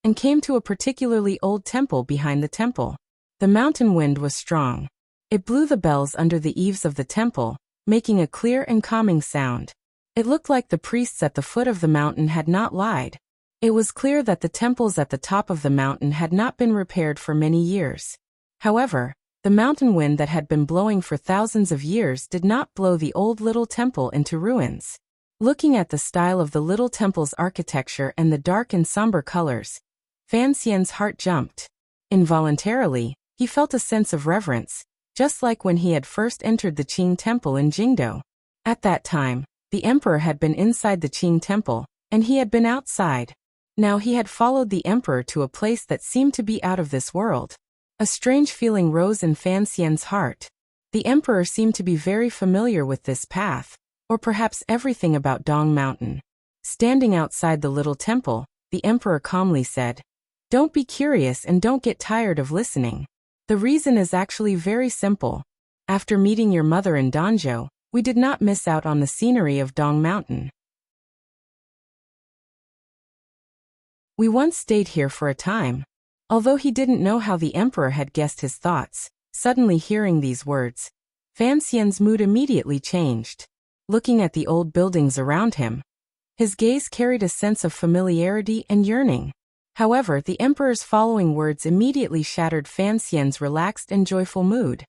and came to a particularly old temple behind the temple. The mountain wind was strong. It blew the bells under the eaves of the temple, making a clear and calming sound. It looked like the priests at the foot of the mountain had not lied. It was clear that the temples at the top of the mountain had not been repaired for many years. However, the mountain wind that had been blowing for thousands of years did not blow the old little temple into ruins. Looking at the style of the little temple's architecture and the dark and somber colors, Fan Xian's heart jumped. Involuntarily, he felt a sense of reverence, just like when he had first entered the Qing temple in Jingdou. At that time, the emperor had been inside the Qing temple, and he had been outside. Now he had followed the emperor to a place that seemed to be out of this world. A strange feeling rose in Fan Xian's heart. The emperor seemed to be very familiar with this path, or perhaps everything about Dong Mountain. Standing outside the little temple, the emperor calmly said, "Don't be curious and don't get tired of listening. The reason is actually very simple. After meeting your mother in Danzhou, we did not miss out on the scenery of Dong Mountain. We once stayed here for a time." Although he didn't know how the emperor had guessed his thoughts, suddenly hearing these words, Fan Xian's mood immediately changed. Looking at the old buildings around him, his gaze carried a sense of familiarity and yearning. However, the emperor's following words immediately shattered Fan Xian's relaxed and joyful mood.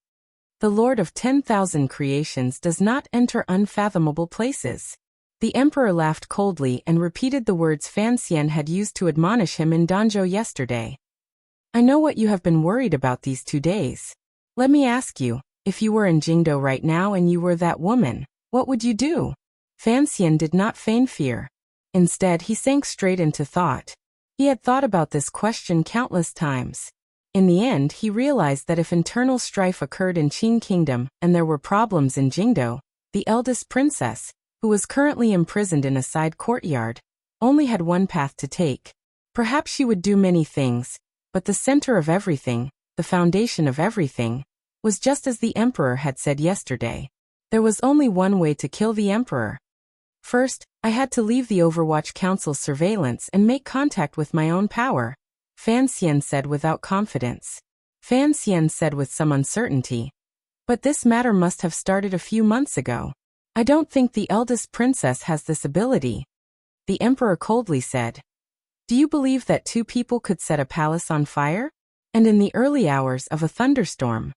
The Lord of 10,000 creations does not enter unfathomable places. The emperor laughed coldly and repeated the words Fan Xian had used to admonish him in Danzhou yesterday. "I know what you have been worried about these 2 days. Let me ask you, if you were in Jingdou right now and you were that woman, what would you do?" Fan Xian did not feign fear. Instead, he sank straight into thought. He had thought about this question countless times. In the end, he realized that if internal strife occurred in Qin Kingdom and there were problems in Jingdo, the eldest princess, who was currently imprisoned in a side courtyard, only had one path to take. Perhaps she would do many things, but the center of everything, the foundation of everything, was just as the emperor had said yesterday. There was only one way to kill the emperor. First, I had to leave the Overwatch Council's surveillance and make contact with my own power, Fan Xian said without confidence. Fan Xian said with some uncertainty. But this matter must have started a few months ago. I don't think the eldest princess has this ability. The emperor coldly said. Do you believe that two people could set a palace on fire? And in the early hours of a thunderstorm?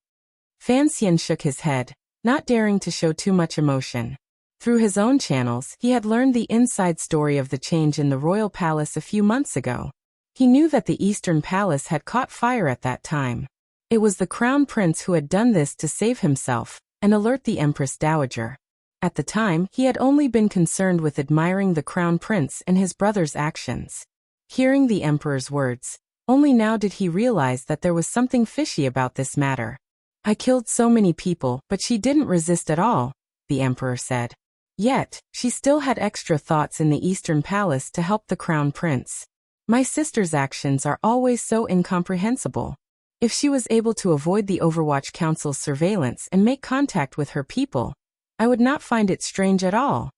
Fan Xian shook his head, not daring to show too much emotion. Through his own channels, he had learned the inside story of the change in the royal palace a few months ago. He knew that the Eastern Palace had caught fire at that time. It was the Crown Prince who had done this to save himself and alert the Empress Dowager. At the time, he had only been concerned with admiring the Crown Prince and his brother's actions. Hearing the Emperor's words, only now did he realize that there was something fishy about this matter. I killed so many people, but she didn't resist at all, the Emperor said. Yet, she still had extra thoughts in the Eastern Palace to help the Crown Prince. My sister's actions are always so incomprehensible. If she was able to avoid the Overwatch Council's surveillance and make contact with her people, I would not find it strange at all.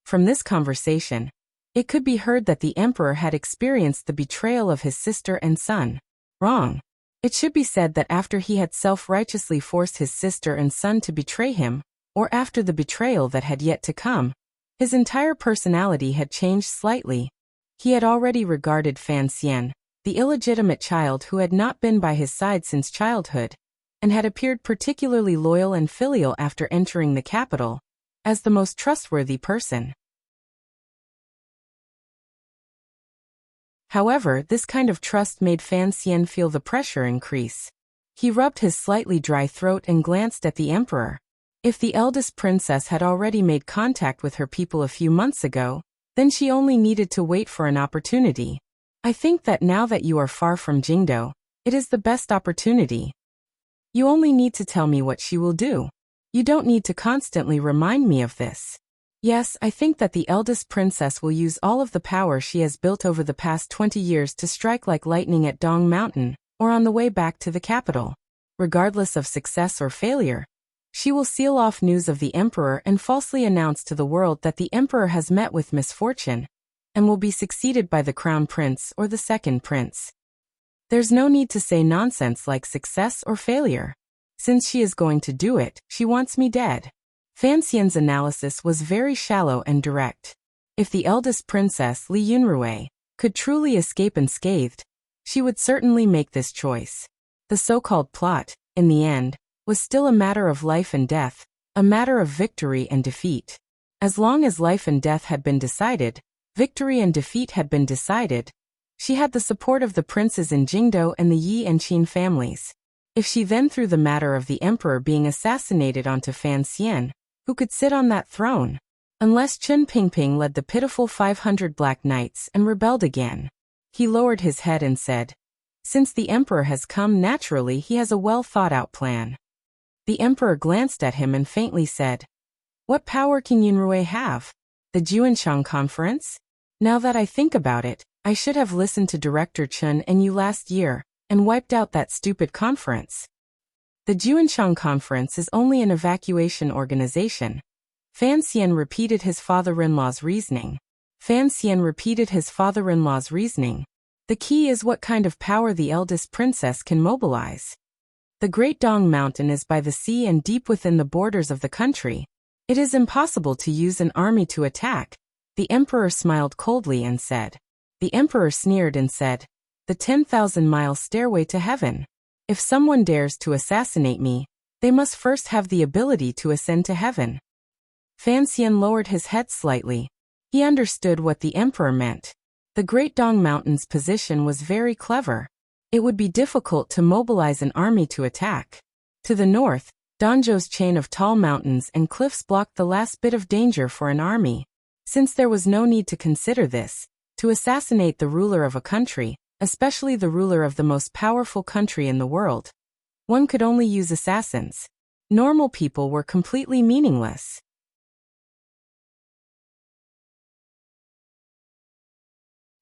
From this conversation, it could be heard that the emperor had experienced the betrayal of his sister and son. Wrong. It should be said that after he had self-righteously forced his sister and son to betray him, or after the betrayal that had yet to come, his entire personality had changed slightly. He had already regarded Fan Xian, the illegitimate child who had not been by his side since childhood, and had appeared particularly loyal and filial after entering the capital, as the most trustworthy person. However, this kind of trust made Fan Xian feel the pressure increase. He rubbed his slightly dry throat and glanced at the emperor. If the eldest princess had already made contact with her people a few months ago, then she only needed to wait for an opportunity. I think that now that you are far from Jingdo, it is the best opportunity. You only need to tell me what she will do. You don't need to constantly remind me of this. Yes, I think that the eldest princess will use all of the power she has built over the past 20 years to strike like lightning at Dong Mountain, or on the way back to the capital. Regardless of success or failure, she will seal off news of the emperor and falsely announce to the world that the emperor has met with misfortune, and will be succeeded by the crown prince or the second prince. There's no need to say nonsense like success or failure. Since she is going to do it, she wants me dead. Fan Xian's analysis was very shallow and direct. If the eldest princess Li Yunrui could truly escape unscathed, she would certainly make this choice. The so-called plot, in the end, was still a matter of life and death, a matter of victory and defeat. As long as life and death had been decided, victory and defeat had been decided, she had the support of the princes in Jingdo and the Yi and Qin families. If she then threw the matter of the emperor being assassinated onto Fan Xian, who could sit on that throne? Unless Chen Pingping led the pitiful 500 Black Knights and rebelled again. He lowered his head and said, since the emperor has come, naturally he has a well-thought-out plan. The emperor glanced at him and faintly said, what power can Yunrui have? The Juanshang conference? Now that I think about it, I should have listened to Director Chen and you last year, and wiped out that stupid conference. The Juanshang conference is only an evacuation organization. Fan Xian repeated his father-in-law's reasoning. Fan Xian repeated his father-in-law's reasoning. The key is what kind of power the eldest princess can mobilize. The Great Dong Mountain is by the sea and deep within the borders of the country. It is impossible to use an army to attack. The emperor smiled coldly and said. The emperor sneered and said, the 10,000-mile stairway to heaven. If someone dares to assassinate me, they must first have the ability to ascend to heaven. Fan Xian lowered his head slightly. He understood what the emperor meant. The Great Dong Mountain's position was very clever. It would be difficult to mobilize an army to attack. To the north, Danzhou's chain of tall mountains and cliffs blocked the last bit of danger for an army. Since there was no need to consider this, To assassinate the ruler of a country, especially the ruler of the most powerful country in the world, one could only use assassins. Normal people were completely meaningless.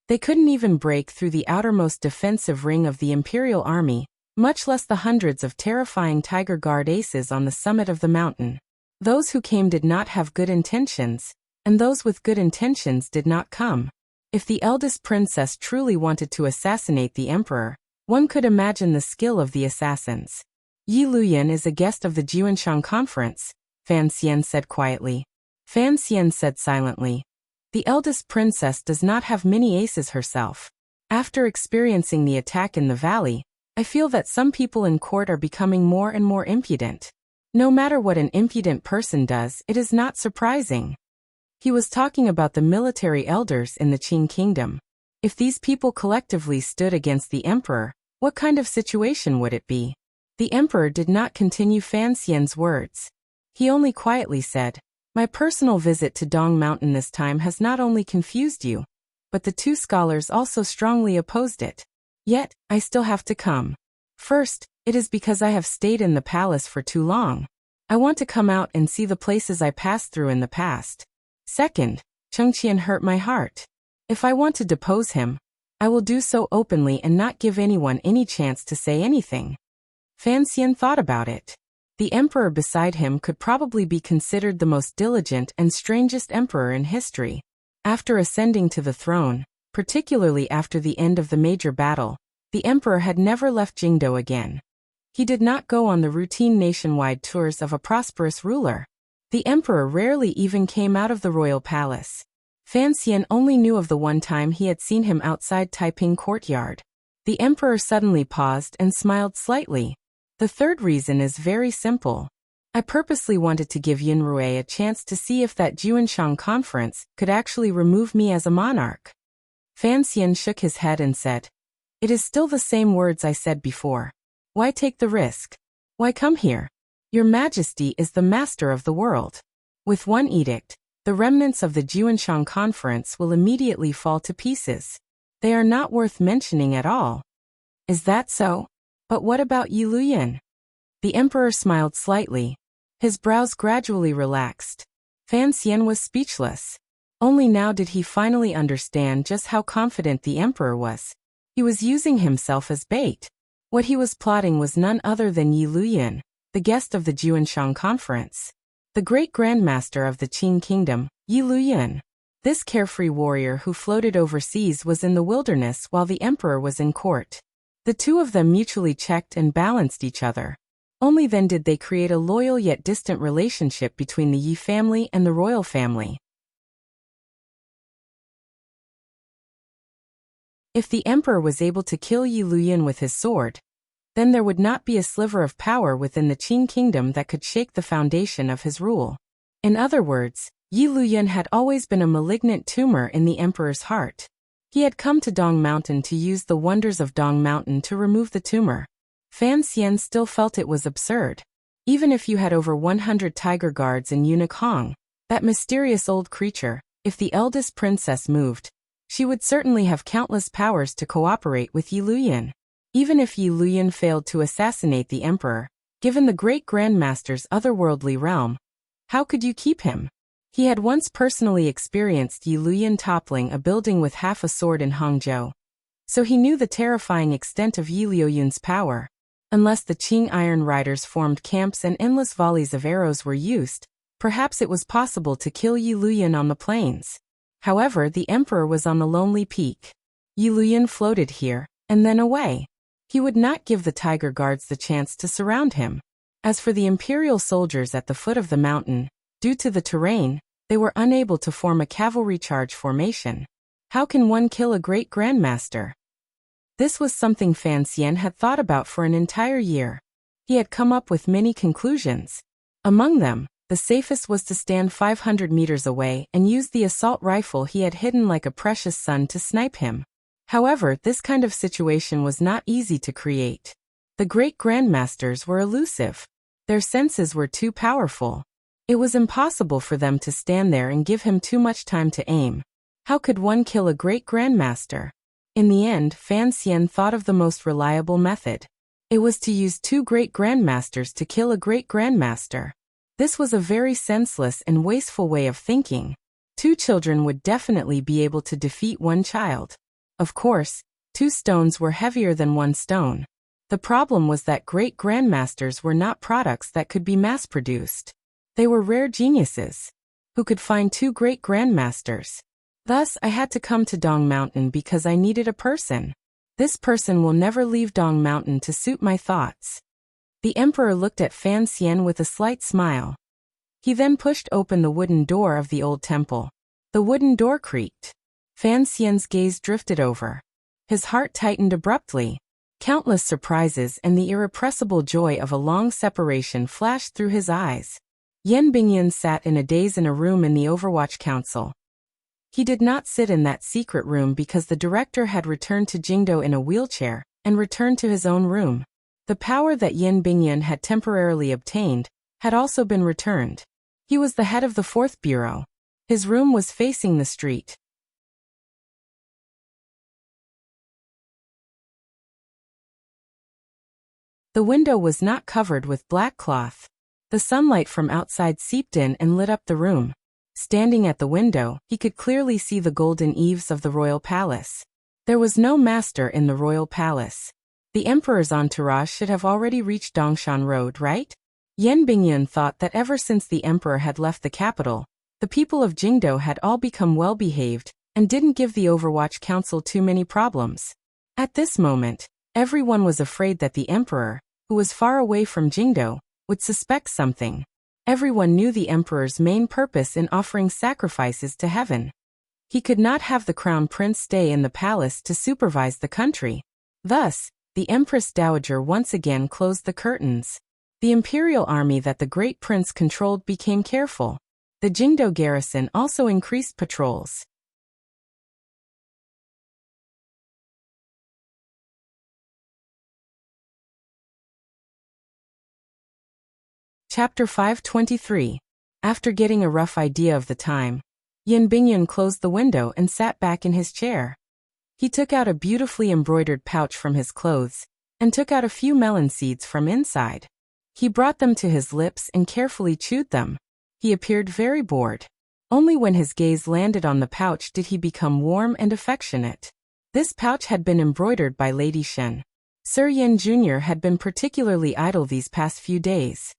They couldn't even break through the outermost defensive ring of the Imperial Army, much less the hundreds of terrifying Tiger Guard aces on the summit of the mountain. Those who came did not have good intentions, and those with good intentions did not come. If the eldest princess truly wanted to assassinate the emperor, one could imagine the skill of the assassins. Yi Luyan is a guest of the Juanshan conference, Fan Xian said quietly. Fan Xian said silently. The eldest princess does not have many aces herself. After experiencing the attack in the valley, I feel that some people in court are becoming more and more impudent. No matter what an impudent person does, it is not surprising. He was talking about the military elders in the Qing kingdom. If these people collectively stood against the emperor, what kind of situation would it be? The emperor did not continue Fan Xian's words. He only quietly said, "My personal visit to Dong Mountain this time has not only confused you, but the two scholars also strongly opposed it. Yet, I still have to come. First, it is because I have stayed in the palace for too long. I want to come out and see the places I passed through in the past. Second, Chengqian hurt my heart. If I want to depose him, I will do so openly and not give anyone any chance to say anything." Fan Xian thought about it. The emperor beside him could probably be considered the most diligent and strangest emperor in history. After ascending to the throne, particularly after the end of the major battle, the emperor had never left Jingdo again. He did not go on the routine nationwide tours of a prosperous ruler. The emperor rarely even came out of the royal palace. Fan Xian only knew of the one time he had seen him outside Taiping courtyard. The emperor suddenly paused and smiled slightly. The third reason is very simple. I purposely wanted to give Yunrui a chance to see if that Juanshan conference could actually remove me as a monarch. Fan Xian shook his head and said, "It is still the same words I said before. Why take the risk? Why come here? Your Majesty is the master of the world. With one edict, the remnants of the Juanshan conference will immediately fall to pieces. They are not worth mentioning at all." "Is that so? But what about Yi Luyan?" The emperor smiled slightly. His brows gradually relaxed. Fan Xian was speechless. Only now did he finally understand just how confident the emperor was. He was using himself as bait. What he was plotting was none other than Yi Luyan, the guest of the Juanshan conference. The great grandmaster of the Qing kingdom, Yi Luyan. This carefree warrior who floated overseas was in the wilderness while the emperor was in court. The two of them mutually checked and balanced each other. Only then did they create a loyal yet distant relationship between the Yi family and the royal family. If the emperor was able to kill Yi Luyan with his sword, then there would not be a sliver of power within the Qing kingdom that could shake the foundation of his rule. In other words, Yi Luyan had always been a malignant tumor in the emperor's heart. He had come to Dong Mountain to use the wonders of Dong Mountain to remove the tumor. Fan Xian still felt it was absurd. Even if you had over 100 tiger guards in Yunakong, that mysterious old creature, if the eldest princess moved, she would certainly have countless powers to cooperate with Yi Luyan. Even if Yi Luyan failed to assassinate the emperor, given the great grandmaster's otherworldly realm, how could you keep him? He had once personally experienced Yi Luyan toppling a building with half a sword in Hangzhou. So he knew the terrifying extent of Yi Luyan's power. Unless the Qing Iron Riders formed camps and endless volleys of arrows were used, perhaps it was possible to kill Yi Luyan on the plains. However, the emperor was on the lonely peak. Yi Luyan floated here, and then away. He would not give the tiger guards the chance to surround him. As for the imperial soldiers at the foot of the mountain, due to the terrain, they were unable to form a cavalry charge formation. How can one kill a great grandmaster? This was something Fan Xian had thought about for an entire year. He had come up with many conclusions. Among them, the safest was to stand 500 meters away and use the assault rifle he had hidden like a precious son to snipe him. However, this kind of situation was not easy to create. The great grandmasters were elusive. Their senses were too powerful. It was impossible for them to stand there and give him too much time to aim. How could one kill a great grandmaster? In the end, Fan Xian thought of the most reliable method. It was to use 2 great grandmasters to kill a great grandmaster. This was a very senseless and wasteful way of thinking. 2 children would definitely be able to defeat 1 child. Of course, 2 stones were heavier than 1 stone. The problem was that great grandmasters were not products that could be mass-produced. They were rare geniuses. Who could find 2 great grandmasters? Thus, I had to come to Dong Mountain because I needed a person. This person will never leave Dong Mountain to suit my thoughts. The emperor looked at Fan Xian with a slight smile. He then pushed open the wooden door of the old temple. The wooden door creaked. Fan Xian's gaze drifted over. His heart tightened abruptly. Countless surprises and the irrepressible joy of a long separation flashed through his eyes. Yan Bingyun sat in a daze in a room in the Overwatch Council. He did not sit in that secret room because the director had returned to Jingdo in a wheelchair and returned to his own room. The power that Yan Bingyun had temporarily obtained had also been returned. He was the head of the 4th Bureau. His room was facing the street. The window was not covered with black cloth. The sunlight from outside seeped in and lit up the room. Standing at the window, he could clearly see the golden eaves of the royal palace. There was no master in the royal palace. The emperor's entourage should have already reached Dongshan Road, right? Yan Bingyun thought that ever since the emperor had left the capital, the people of Jingdo had all become well-behaved and didn't give the Overwatch Council too many problems. At this moment, everyone was afraid that the emperor, who was far away from Jingdo, would suspect something. Everyone knew the emperor's main purpose in offering sacrifices to heaven. He could not have the crown prince stay in the palace to supervise the country. Thus, the Empress Dowager once again closed the curtains. The imperial army that the great prince controlled became careful. The Jingdo garrison also increased patrols. Chapter 523. After getting a rough idea of the time, Yan Bingyun closed the window and sat back in his chair. He took out a beautifully embroidered pouch from his clothes and took out a few melon seeds from inside. He brought them to his lips and carefully chewed them. He appeared very bored. Only when his gaze landed on the pouch did he become warm and affectionate. This pouch had been embroidered by Lady Shen. Sir Yin Jr. had been particularly idle these past few days.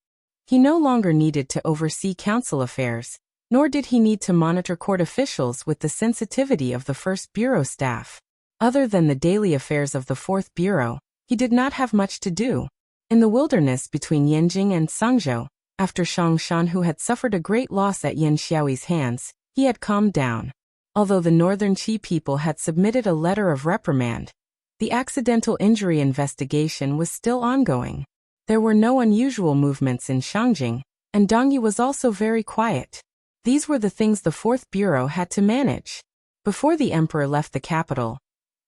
He no longer needed to oversee council affairs, nor did he need to monitor court officials with the sensitivity of the 1st Bureau staff. Other than the daily affairs of the 4th Bureau, he did not have much to do. In the wilderness between Yanjing and Sangzhou, after Shang Shan, who had suffered a great loss at Yan Xiaoyi's hands, he had calmed down. Although the Northern Qi people had submitted a letter of reprimand, the accidental injury investigation was still ongoing. There were no unusual movements in Shangjing, and Dongyi was also very quiet. These were the things the 4th Bureau had to manage. Before the emperor left the capital,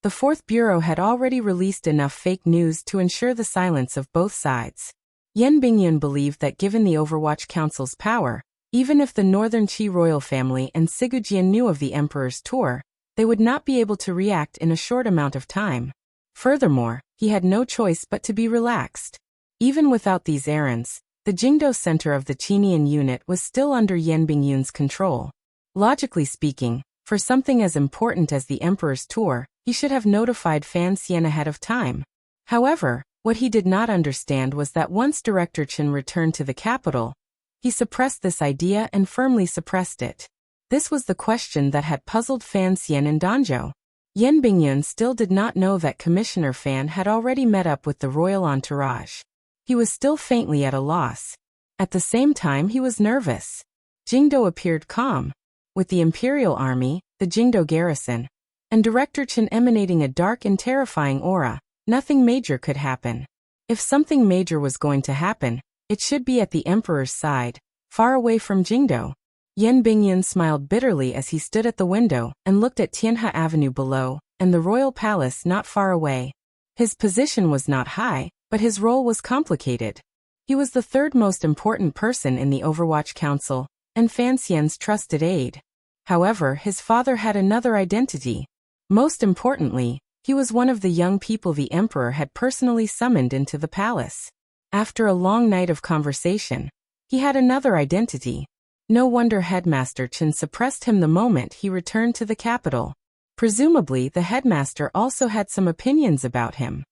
the 4th Bureau had already released enough fake news to ensure the silence of both sides. Yan Bingyun believed that given the Overwatch Council's power, even if the Northern Qi royal family and Sigujian knew of the emperor's tour, they would not be able to react in a short amount of time. Furthermore, he had no choice but to be relaxed. Even without these errands, the Jingdo center of the Qinian unit was still under Yan Bingyun's control. Logically speaking, for something as important as the emperor's tour, he should have notified Fan Xian ahead of time. However, what he did not understand was that once Director Chen returned to the capital, he suppressed this idea and firmly suppressed it. This was the question that had puzzled Fan Xian and Danzhou. Yan Bingyun still did not know that Commissioner Fan had already met up with the royal entourage. He was still faintly at a loss. At the same time, he was nervous. Jingdo appeared calm. With the imperial army, the Jingdo garrison, and Director Chen emanating a dark and terrifying aura, nothing major could happen. If something major was going to happen, it should be at the emperor's side, far away from Jingdo. Yan Bingyun smiled bitterly as he stood at the window and looked at Tianhe Avenue below and the royal palace not far away. His position was not high, but his role was complicated. He was the 3rd most important person in the Overwatch Council, and Fan Xian's trusted aide. However, his father had another identity. Most importantly, he was one of the young people the emperor had personally summoned into the palace. After a long night of conversation, he had another identity. No wonder Headmaster Chen suppressed him the moment he returned to the capital. Presumably, the headmaster also had some opinions about him.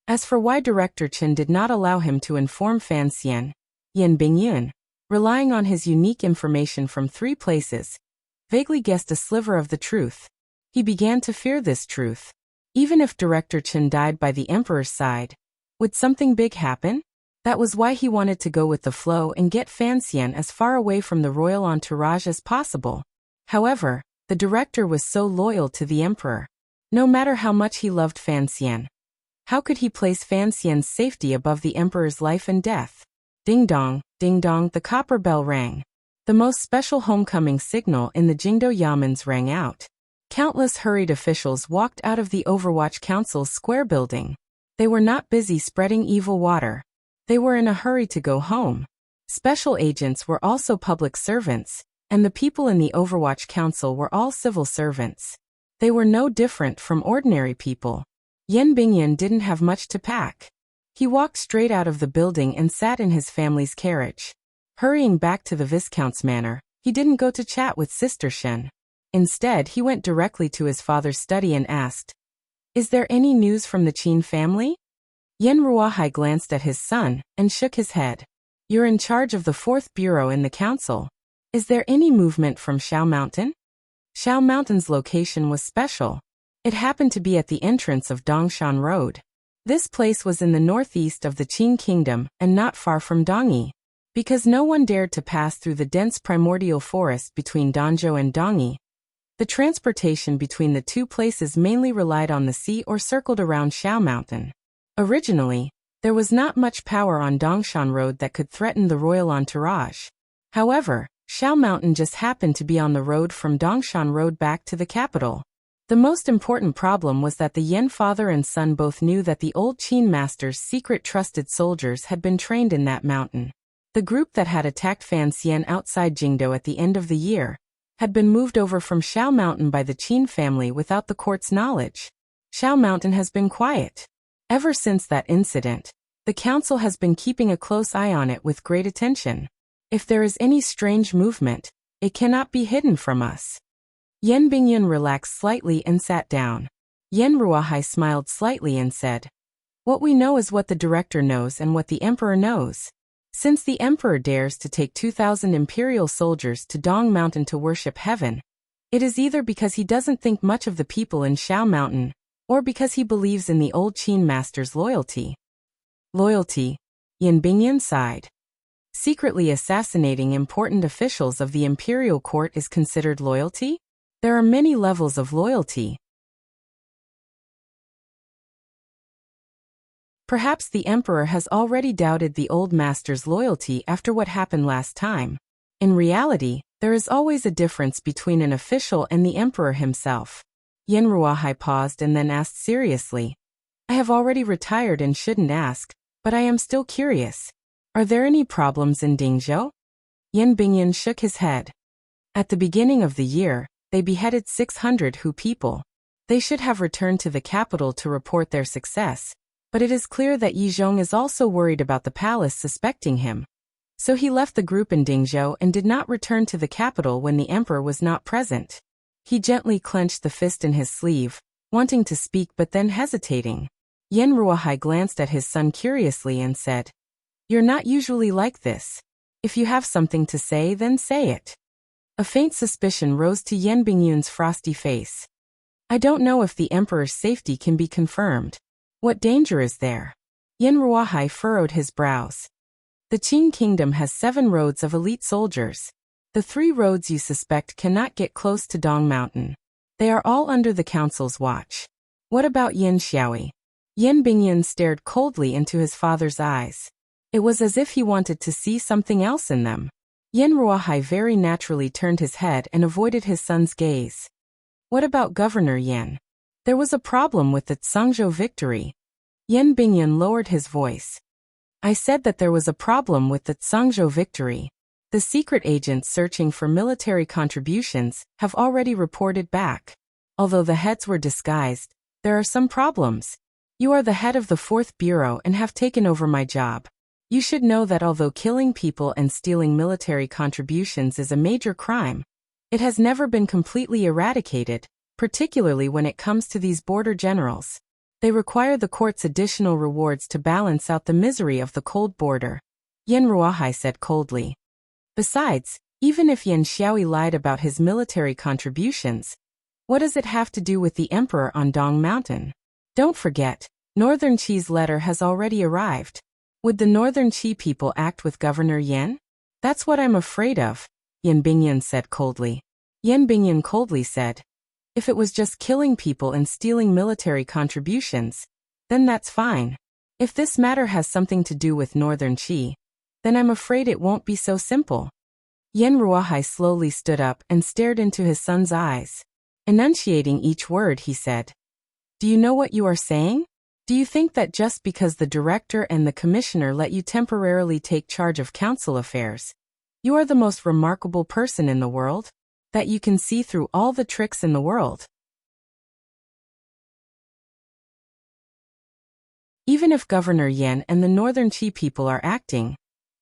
As for why Director Chen did not allow him to inform Fan Xian, Yan Bingyun, relying on his unique information from 3 places, vaguely guessed a sliver of the truth. He began to fear this truth. Even if Director Chen died by the emperor's side, would something big happen? That was why he wanted to go with the flow and get Fan Xian as far away from the royal entourage as possible. However, the director was so loyal to the emperor. No matter how much he loved Fan Xian, how could he place Fan Xian's safety above the emperor's life and death? Ding dong, the copper bell rang. The most special homecoming signal in the Jingdo Yamens rang out. Countless hurried officials walked out of the Overwatch Council's square building. They were not busy spreading evil water. They were in a hurry to go home. Special agents were also public servants, and the people in the Overwatch Council were all civil servants. They were no different from ordinary people. Yan Bingyun didn't have much to pack. He walked straight out of the building and sat in his family's carriage. Hurrying back to the Viscount's manor, he didn't go to chat with Sister Shen. Instead, he went directly to his father's study and asked, "Is there any news from the Qin family?" Yen Ruahai glanced at his son and shook his head. "You're in charge of the 4th bureau in the council. Is there any movement from Shao Mountain?" Shao Mountain's location was special. It happened to be at the entrance of Dongshan Road. This place was in the northeast of the Qin kingdom and not far from Dongyi. Because no one dared to pass through the dense primordial forest between Danzhou and Dongyi, the transportation between the 2 places mainly relied on the sea or circled around Shao Mountain. Originally, there was not much power on Dongshan Road that could threaten the royal entourage. However, Shao Mountain just happened to be on the road from Dongshan Road back to the capital. The most important problem was that the Yen father and son both knew that the old Qin master's secret trusted soldiers had been trained in that mountain. The group that had attacked Fan Xian outside Jingdo at the end of the year had been moved over from Shao Mountain by the Qin family without the court's knowledge. Shao Mountain has been quiet. Ever since that incident, the council has been keeping a close eye on it with great attention. If there is any strange movement, it cannot be hidden from us. Yan Bingyun relaxed slightly and sat down. Yen Ruahai smiled slightly and said, "What we know is what the director knows and what the emperor knows. Since the emperor dares to take 2,000 imperial soldiers to Dong Mountain to worship heaven, it is either because he doesn't think much of the people in Shao Mountain, or because he believes in the old Qin master's loyalty." Loyalty, Yan Bingyun sighed. Secretly assassinating important officials of the imperial court is considered loyalty? There are many levels of loyalty. Perhaps the emperor has already doubted the old master's loyalty after what happened last time. In reality, there is always a difference between an official and the emperor himself. Yen Ruahai paused and then asked seriously, "I have already retired and shouldn't ask, but I am still curious. Are there any problems in Dingzhou?" Yan Bingyun shook his head. At the beginning of the year, they beheaded 600 Hu people. They should have returned to the capital to report their success, but it is clear that Yi Zhong is also worried about the palace suspecting him. So he left the group in Dingzhou and did not return to the capital when the emperor was not present. He gently clenched the fist in his sleeve, wanting to speak but then hesitating. Yen Ruahai glanced at his son curiously and said, "You're not usually like this. If you have something to say, then say it." A faint suspicion rose to Yan Bingyun's frosty face. "I don't know if the emperor's safety can be confirmed. What danger is there?" Yen Ruahai furrowed his brows. "The Qin kingdom has 7 roads of elite soldiers. The 3 roads you suspect cannot get close to Dong Mountain. They are all under the council's watch. What about Yin Xiaoi?" Yan Bingyun stared coldly into his father's eyes. It was as if he wanted to see something else in them. Yen Ruahai very naturally turned his head and avoided his son's gaze. "What about Governor Yan? There was a problem with the Tsangzhou victory." Yan Bingyun lowered his voice. I said that there was a problem with the Tsangzhou victory. The secret agents searching for military contributions have already reported back. Although the heads were disguised, there are some problems. You are the head of the 4th Bureau and have taken over my job. You should know that although killing people and stealing military contributions is a major crime, it has never been completely eradicated, particularly when it comes to these border generals. They require the court's additional rewards to balance out the misery of the cold border, Yan Ruahai said coldly. Besides, even if Yan Xiaoyi lied about his military contributions, what does it have to do with the emperor on Dong Mountain? Don't forget, Northern Qi's letter has already arrived. Would the Northern Qi people act with Governor Yan? That's what I'm afraid of, Yan Bingyan said coldly. Yan Bingyan coldly said, if it was just killing people and stealing military contributions, then that's fine. If this matter has something to do with Northern Qi, then I'm afraid it won't be so simple. Yan Ruahai slowly stood up and stared into his son's eyes. Enunciating each word, he said, do you know what you are saying? Do you think that just because the director and the commissioner let you temporarily take charge of council affairs, you are the most remarkable person in the world? That you can see through all the tricks in the world? Even if Governor Yan and the Northern Qi people are acting,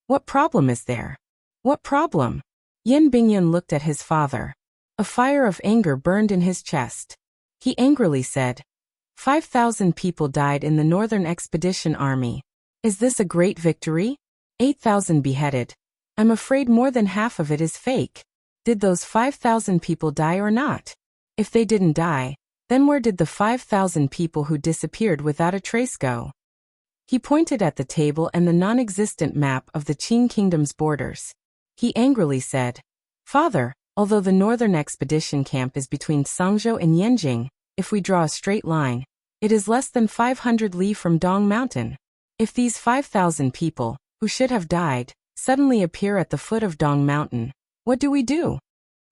what problem is there? What problem? Yan Bingyan looked at his father. A fire of anger burned in his chest. He angrily said, 5,000 people died in the Northern Expedition Army. Is this a great victory? 8,000 beheaded. I'm afraid more than half of it is fake. Did those 5,000 people die or not? If they didn't die, then where did the 5,000 people who disappeared without a trace go? He pointed at the table and the non-existent map of the Qing Kingdom's borders. He angrily said, Father, although the Northern Expedition camp is between Tsangzhou and Yanjing, if we draw a straight line, it is less than 500 li from Dong Mountain. If these 5,000 people, who should have died, suddenly appear at the foot of Dong Mountain, what do we do?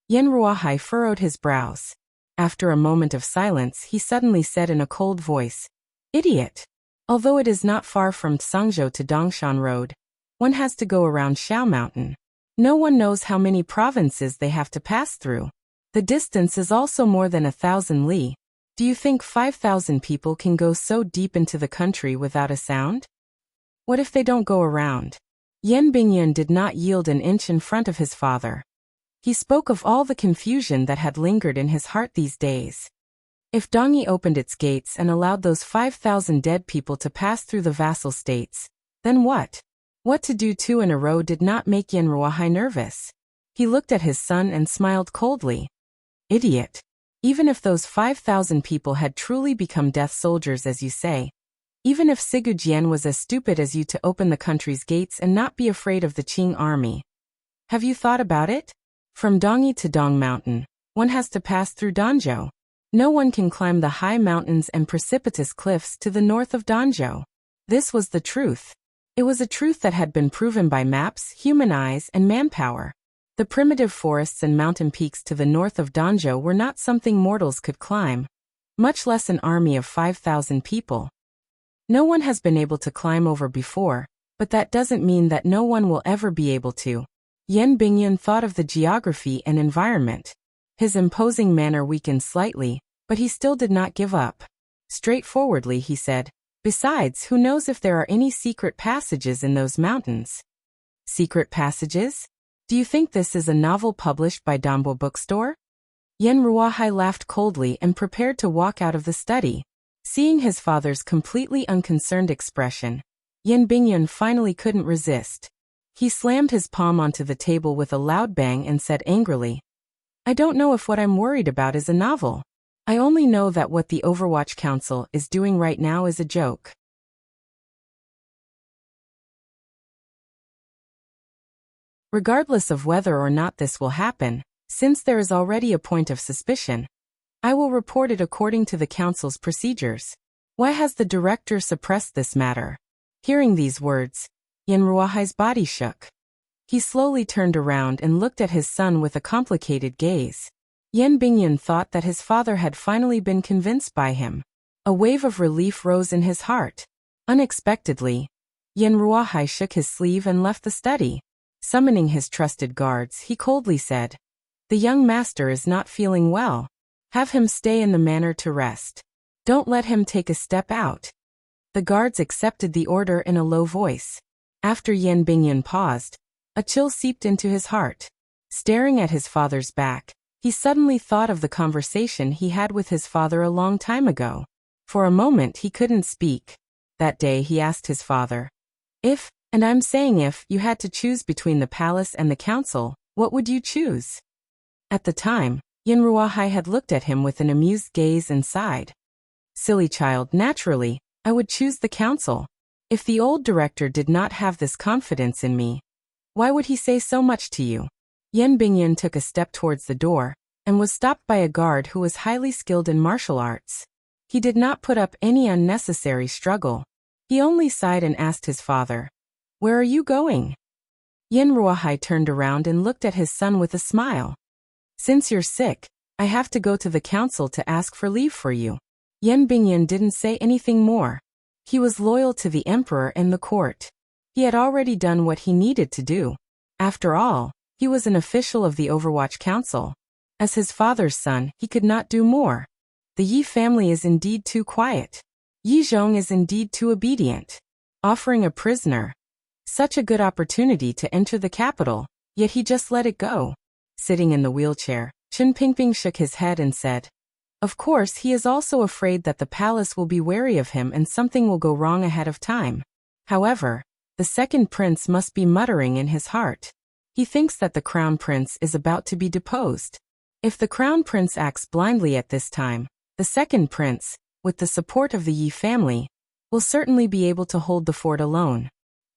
Yan Ruahai furrowed his brows. After a moment of silence, he suddenly said in a cold voice, Idiot! Although it is not far from Tsangzhou to Dongshan Road, one has to go around Xiao Mountain. No one knows how many provinces they have to pass through. The distance is also more than 1,000 li. Do you think 5,000 people can go so deep into the country without a sound? What if they don't go around? Yan Bingyan did not yield an inch in front of his father. He spoke of all the confusion that had lingered in his heart these days. If Dongyi opened its gates and allowed those 5,000 dead people to pass through the vassal states, then what? What to do two in a row did not make Yan Ruahai nervous. He looked at his son and smiled coldly. Idiot! Even if those 5,000 people had truly become death soldiers as you say, even if Sigu Jian was as stupid as you to open the country's gates and not be afraid of the Qing army. Have you thought about it? From Dongyi to Dong Mountain, one has to pass through Danzhou. No one can climb the high mountains and precipitous cliffs to the north of Danzhou. This was the truth. It was a truth that had been proven by maps, human eyes, and manpower. The primitive forests and mountain peaks to the north of Danzhou were not something mortals could climb, much less an army of 5,000 people. No one has been able to climb over before, but that doesn't mean that no one will ever be able to. Yan Bingyan thought of the geography and environment. His imposing manner weakened slightly, but he still did not give up. Straightforwardly, he said, Besides, who knows if there are any secret passages in those mountains? Secret passages? Do you think this is a novel published by Dambo Bookstore? Yan Ruahai laughed coldly and prepared to walk out of the study. Seeing his father's completely unconcerned expression, Yan Bingyan finally couldn't resist. He slammed his palm onto the table with a loud bang and said angrily, I don't know if what I'm worried about is a novel. I only know that what the Overwatch Council is doing right now is a joke. Regardless of whether or not this will happen, since there is already a point of suspicion, I will report it according to the council's procedures. Why has the director suppressed this matter? Hearing these words, Yan Ruahai's body shook. He slowly turned around and looked at his son with a complicated gaze. Yan Bingyan thought that his father had finally been convinced by him. A wave of relief rose in his heart. Unexpectedly, Yin Ruahai shook his sleeve and left the study. Summoning his trusted guards, he coldly said, "The young master is not feeling well. Have him stay in the manor to rest. Don't let him take a step out." The guards accepted the order in a low voice. After Yin Bingyan paused, a chill seeped into his heart. Staring at his father's back, he suddenly thought of the conversation he had with his father a long time ago. For a moment he couldn't speak. That day he asked his father, "If, and I'm saying if, you had to choose between the palace and the council, what would you choose?" At the time, Yin Ruahai had looked at him with an amused gaze and sighed. "Silly child, naturally, I would choose the council. If the old director did not have this confidence in me, why would he say so much to you?" Yin Bingyan took a step towards the door, and was stopped by a guard who was highly skilled in martial arts. He did not put up any unnecessary struggle. He only sighed and asked his father, "Where are you going?" Yin Ruahai turned around and looked at his son with a smile. "Since you're sick, I have to go to the council to ask for leave for you." Yin Bingyan didn't say anything more. He was loyal to the emperor and the court. He had already done what he needed to do. After all, he was an official of the Overwatch Council. As his father's son, he could not do more. The Yi family is indeed too quiet. Yi Zhong is indeed too obedient. Offering a prisoner such a good opportunity to enter the capital, yet he just let it go. Sitting in the wheelchair, Chen Pingping shook his head and said, "Of course, he is also afraid that the palace will be wary of him and something will go wrong ahead of time. However, the second prince must be muttering in his heart. He thinks that the crown prince is about to be deposed. If the crown prince acts blindly at this time, the second prince, with the support of the Yi family, will certainly be able to hold the fort alone.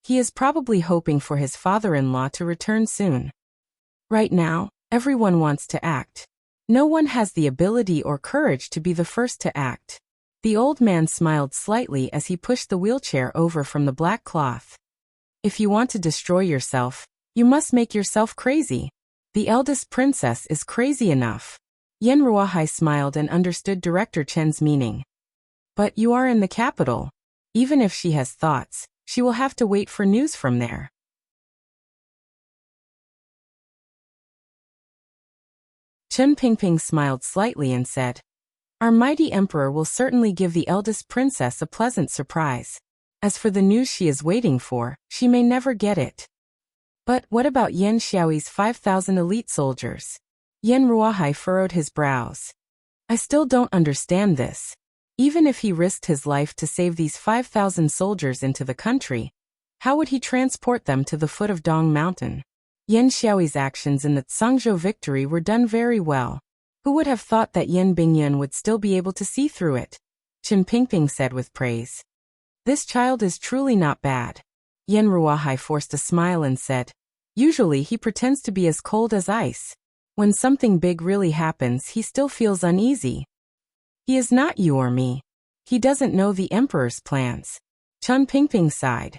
He is probably hoping for his father-in-law to return soon. Right now, everyone wants to act. No one has the ability or courage to be the first to act." The old man smiled slightly as he pushed the wheelchair over from the black cloth. "If you want to destroy yourself, you must make yourself crazy. The eldest princess is crazy enough." Yin Ruahai smiled and understood Director Chen's meaning. "But you are in the capital. Even if she has thoughts, she will have to wait for news from there." Chen Pingping smiled slightly and said, "Our mighty emperor will certainly give the eldest princess a pleasant surprise. As for the news she is waiting for, she may never get it." "But what about Yen Xiaoyi's 5,000 elite soldiers?" Yin Ruahai furrowed his brows. "I still don't understand this. Even if he risked his life to save these 5,000 soldiers into the country, how would he transport them to the foot of Dong Mountain? Yen Xiaoyi's actions in the Tsangzhou victory were done very well. Who would have thought that Yin Bingyan would still be able to see through it?" Chen Pingping said with praise. "This child is truly not bad." Yin Ruahai forced a smile and said, "Usually he pretends to be as cold as ice. When something big really happens, he still feels uneasy. He is not you or me. He doesn't know the emperor's plans." Chen Pingping sighed.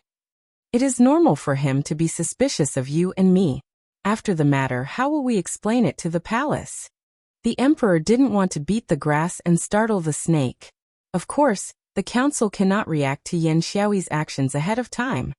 "It is normal for him to be suspicious of you and me. After the matter, how will we explain it to the palace? The emperor didn't want to beat the grass and startle the snake. Of course, the council cannot react to Yen Xiaoyi's actions ahead of time."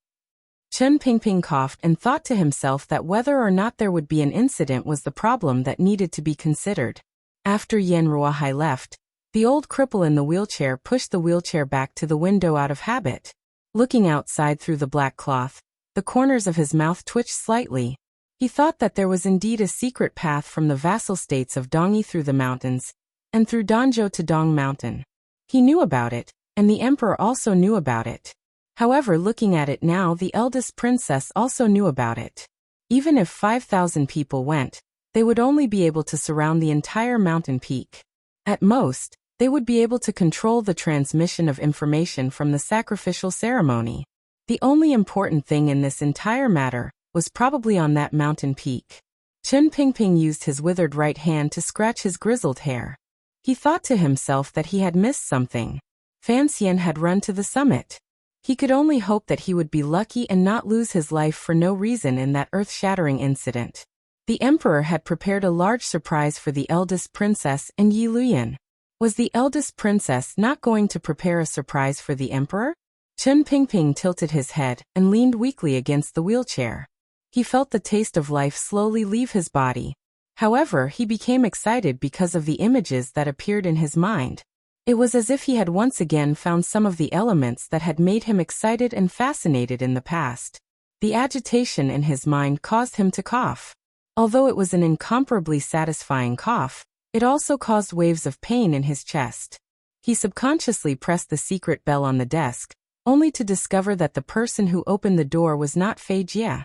Chen Pingping coughed and thought to himself that whether or not there would be an incident was the problem that needed to be considered. After Yen Ruahai left, the old cripple in the wheelchair pushed the wheelchair back to the window out of habit. Looking outside through the black cloth, the corners of his mouth twitched slightly. He thought that there was indeed a secret path from the vassal states of Dongyi through the mountains, and through Danzhou to Dong Mountain. He knew about it, and the emperor also knew about it. However, looking at it now, the eldest princess also knew about it. Even if 5,000 people went, they would only be able to surround the entire mountain peak. At most, they would be able to control the transmission of information from the sacrificial ceremony. The only important thing in this entire matter was probably on that mountain peak. Chen Pingping used his withered right hand to scratch his grizzled hair. He thought to himself that he had missed something. Fan Xian had run to the summit. He could only hope that he would be lucky and not lose his life for no reason in that earth-shattering incident. The emperor had prepared a large surprise for the eldest princess and Yi Luyan. Was the eldest princess not going to prepare a surprise for the emperor? Chen Pingping tilted his head and leaned weakly against the wheelchair. He felt the taste of life slowly leave his body. However, he became excited because of the images that appeared in his mind. It was as if he had once again found some of the elements that had made him excited and fascinated in the past. The agitation in his mind caused him to cough. Although it was an incomparably satisfying cough, it also caused waves of pain in his chest. He subconsciously pressed the secret bell on the desk, only to discover that the person who opened the door was not Fei Jie.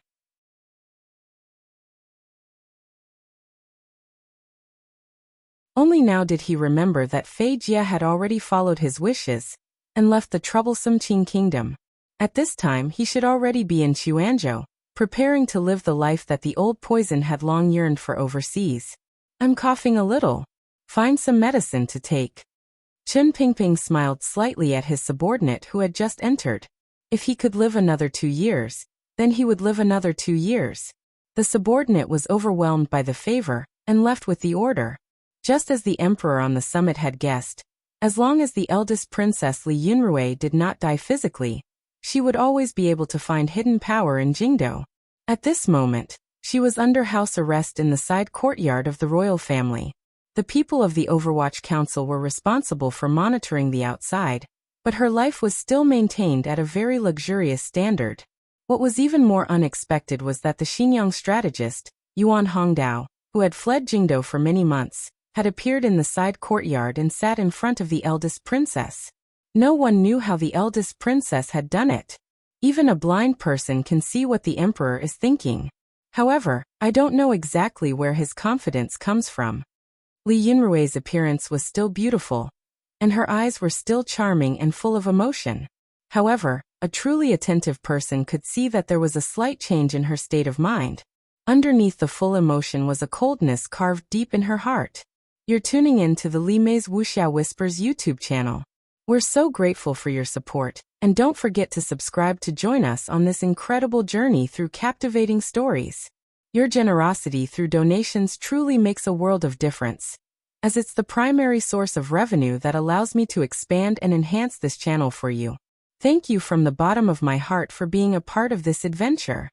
Only now did he remember that Fei Jie had already followed his wishes and left the troublesome Qing kingdom. At this time he should already be in Chuanzhou, preparing to live the life that the old poison had long yearned for overseas. I'm coughing a little. Find some medicine to take. Chen Pingping smiled slightly at his subordinate who had just entered. If he could live another 2 years, then he would live another 2 years. The subordinate was overwhelmed by the favor and left with the order. Just as the emperor on the summit had guessed, as long as the eldest princess Li Yunrui did not die physically, she would always be able to find hidden power in Jingdou. At this moment, she was under house arrest in the side courtyard of the royal family. The people of the Overwatch Council were responsible for monitoring the outside, but her life was still maintained at a very luxurious standard. What was even more unexpected was that the Xinjiang strategist, Yuan Hongdao, who had fled Jingdou for many months, had appeared in the side courtyard and sat in front of the eldest princess. No one knew how the eldest princess had done it. Even a blind person can see what the emperor is thinking. However, I don't know exactly where his confidence comes from. Li Yunrui's appearance was still beautiful, and her eyes were still charming and full of emotion. However, a truly attentive person could see that there was a slight change in her state of mind. Underneath the full emotion was a coldness carved deep in her heart. You're tuning in to the Li Mei's Wuxia Whispers YouTube channel. We're so grateful for your support, and don't forget to subscribe to join us on this incredible journey through captivating stories. Your generosity through donations truly makes a world of difference, as it's the primary source of revenue that allows me to expand and enhance this channel for you. Thank you from the bottom of my heart for being a part of this adventure.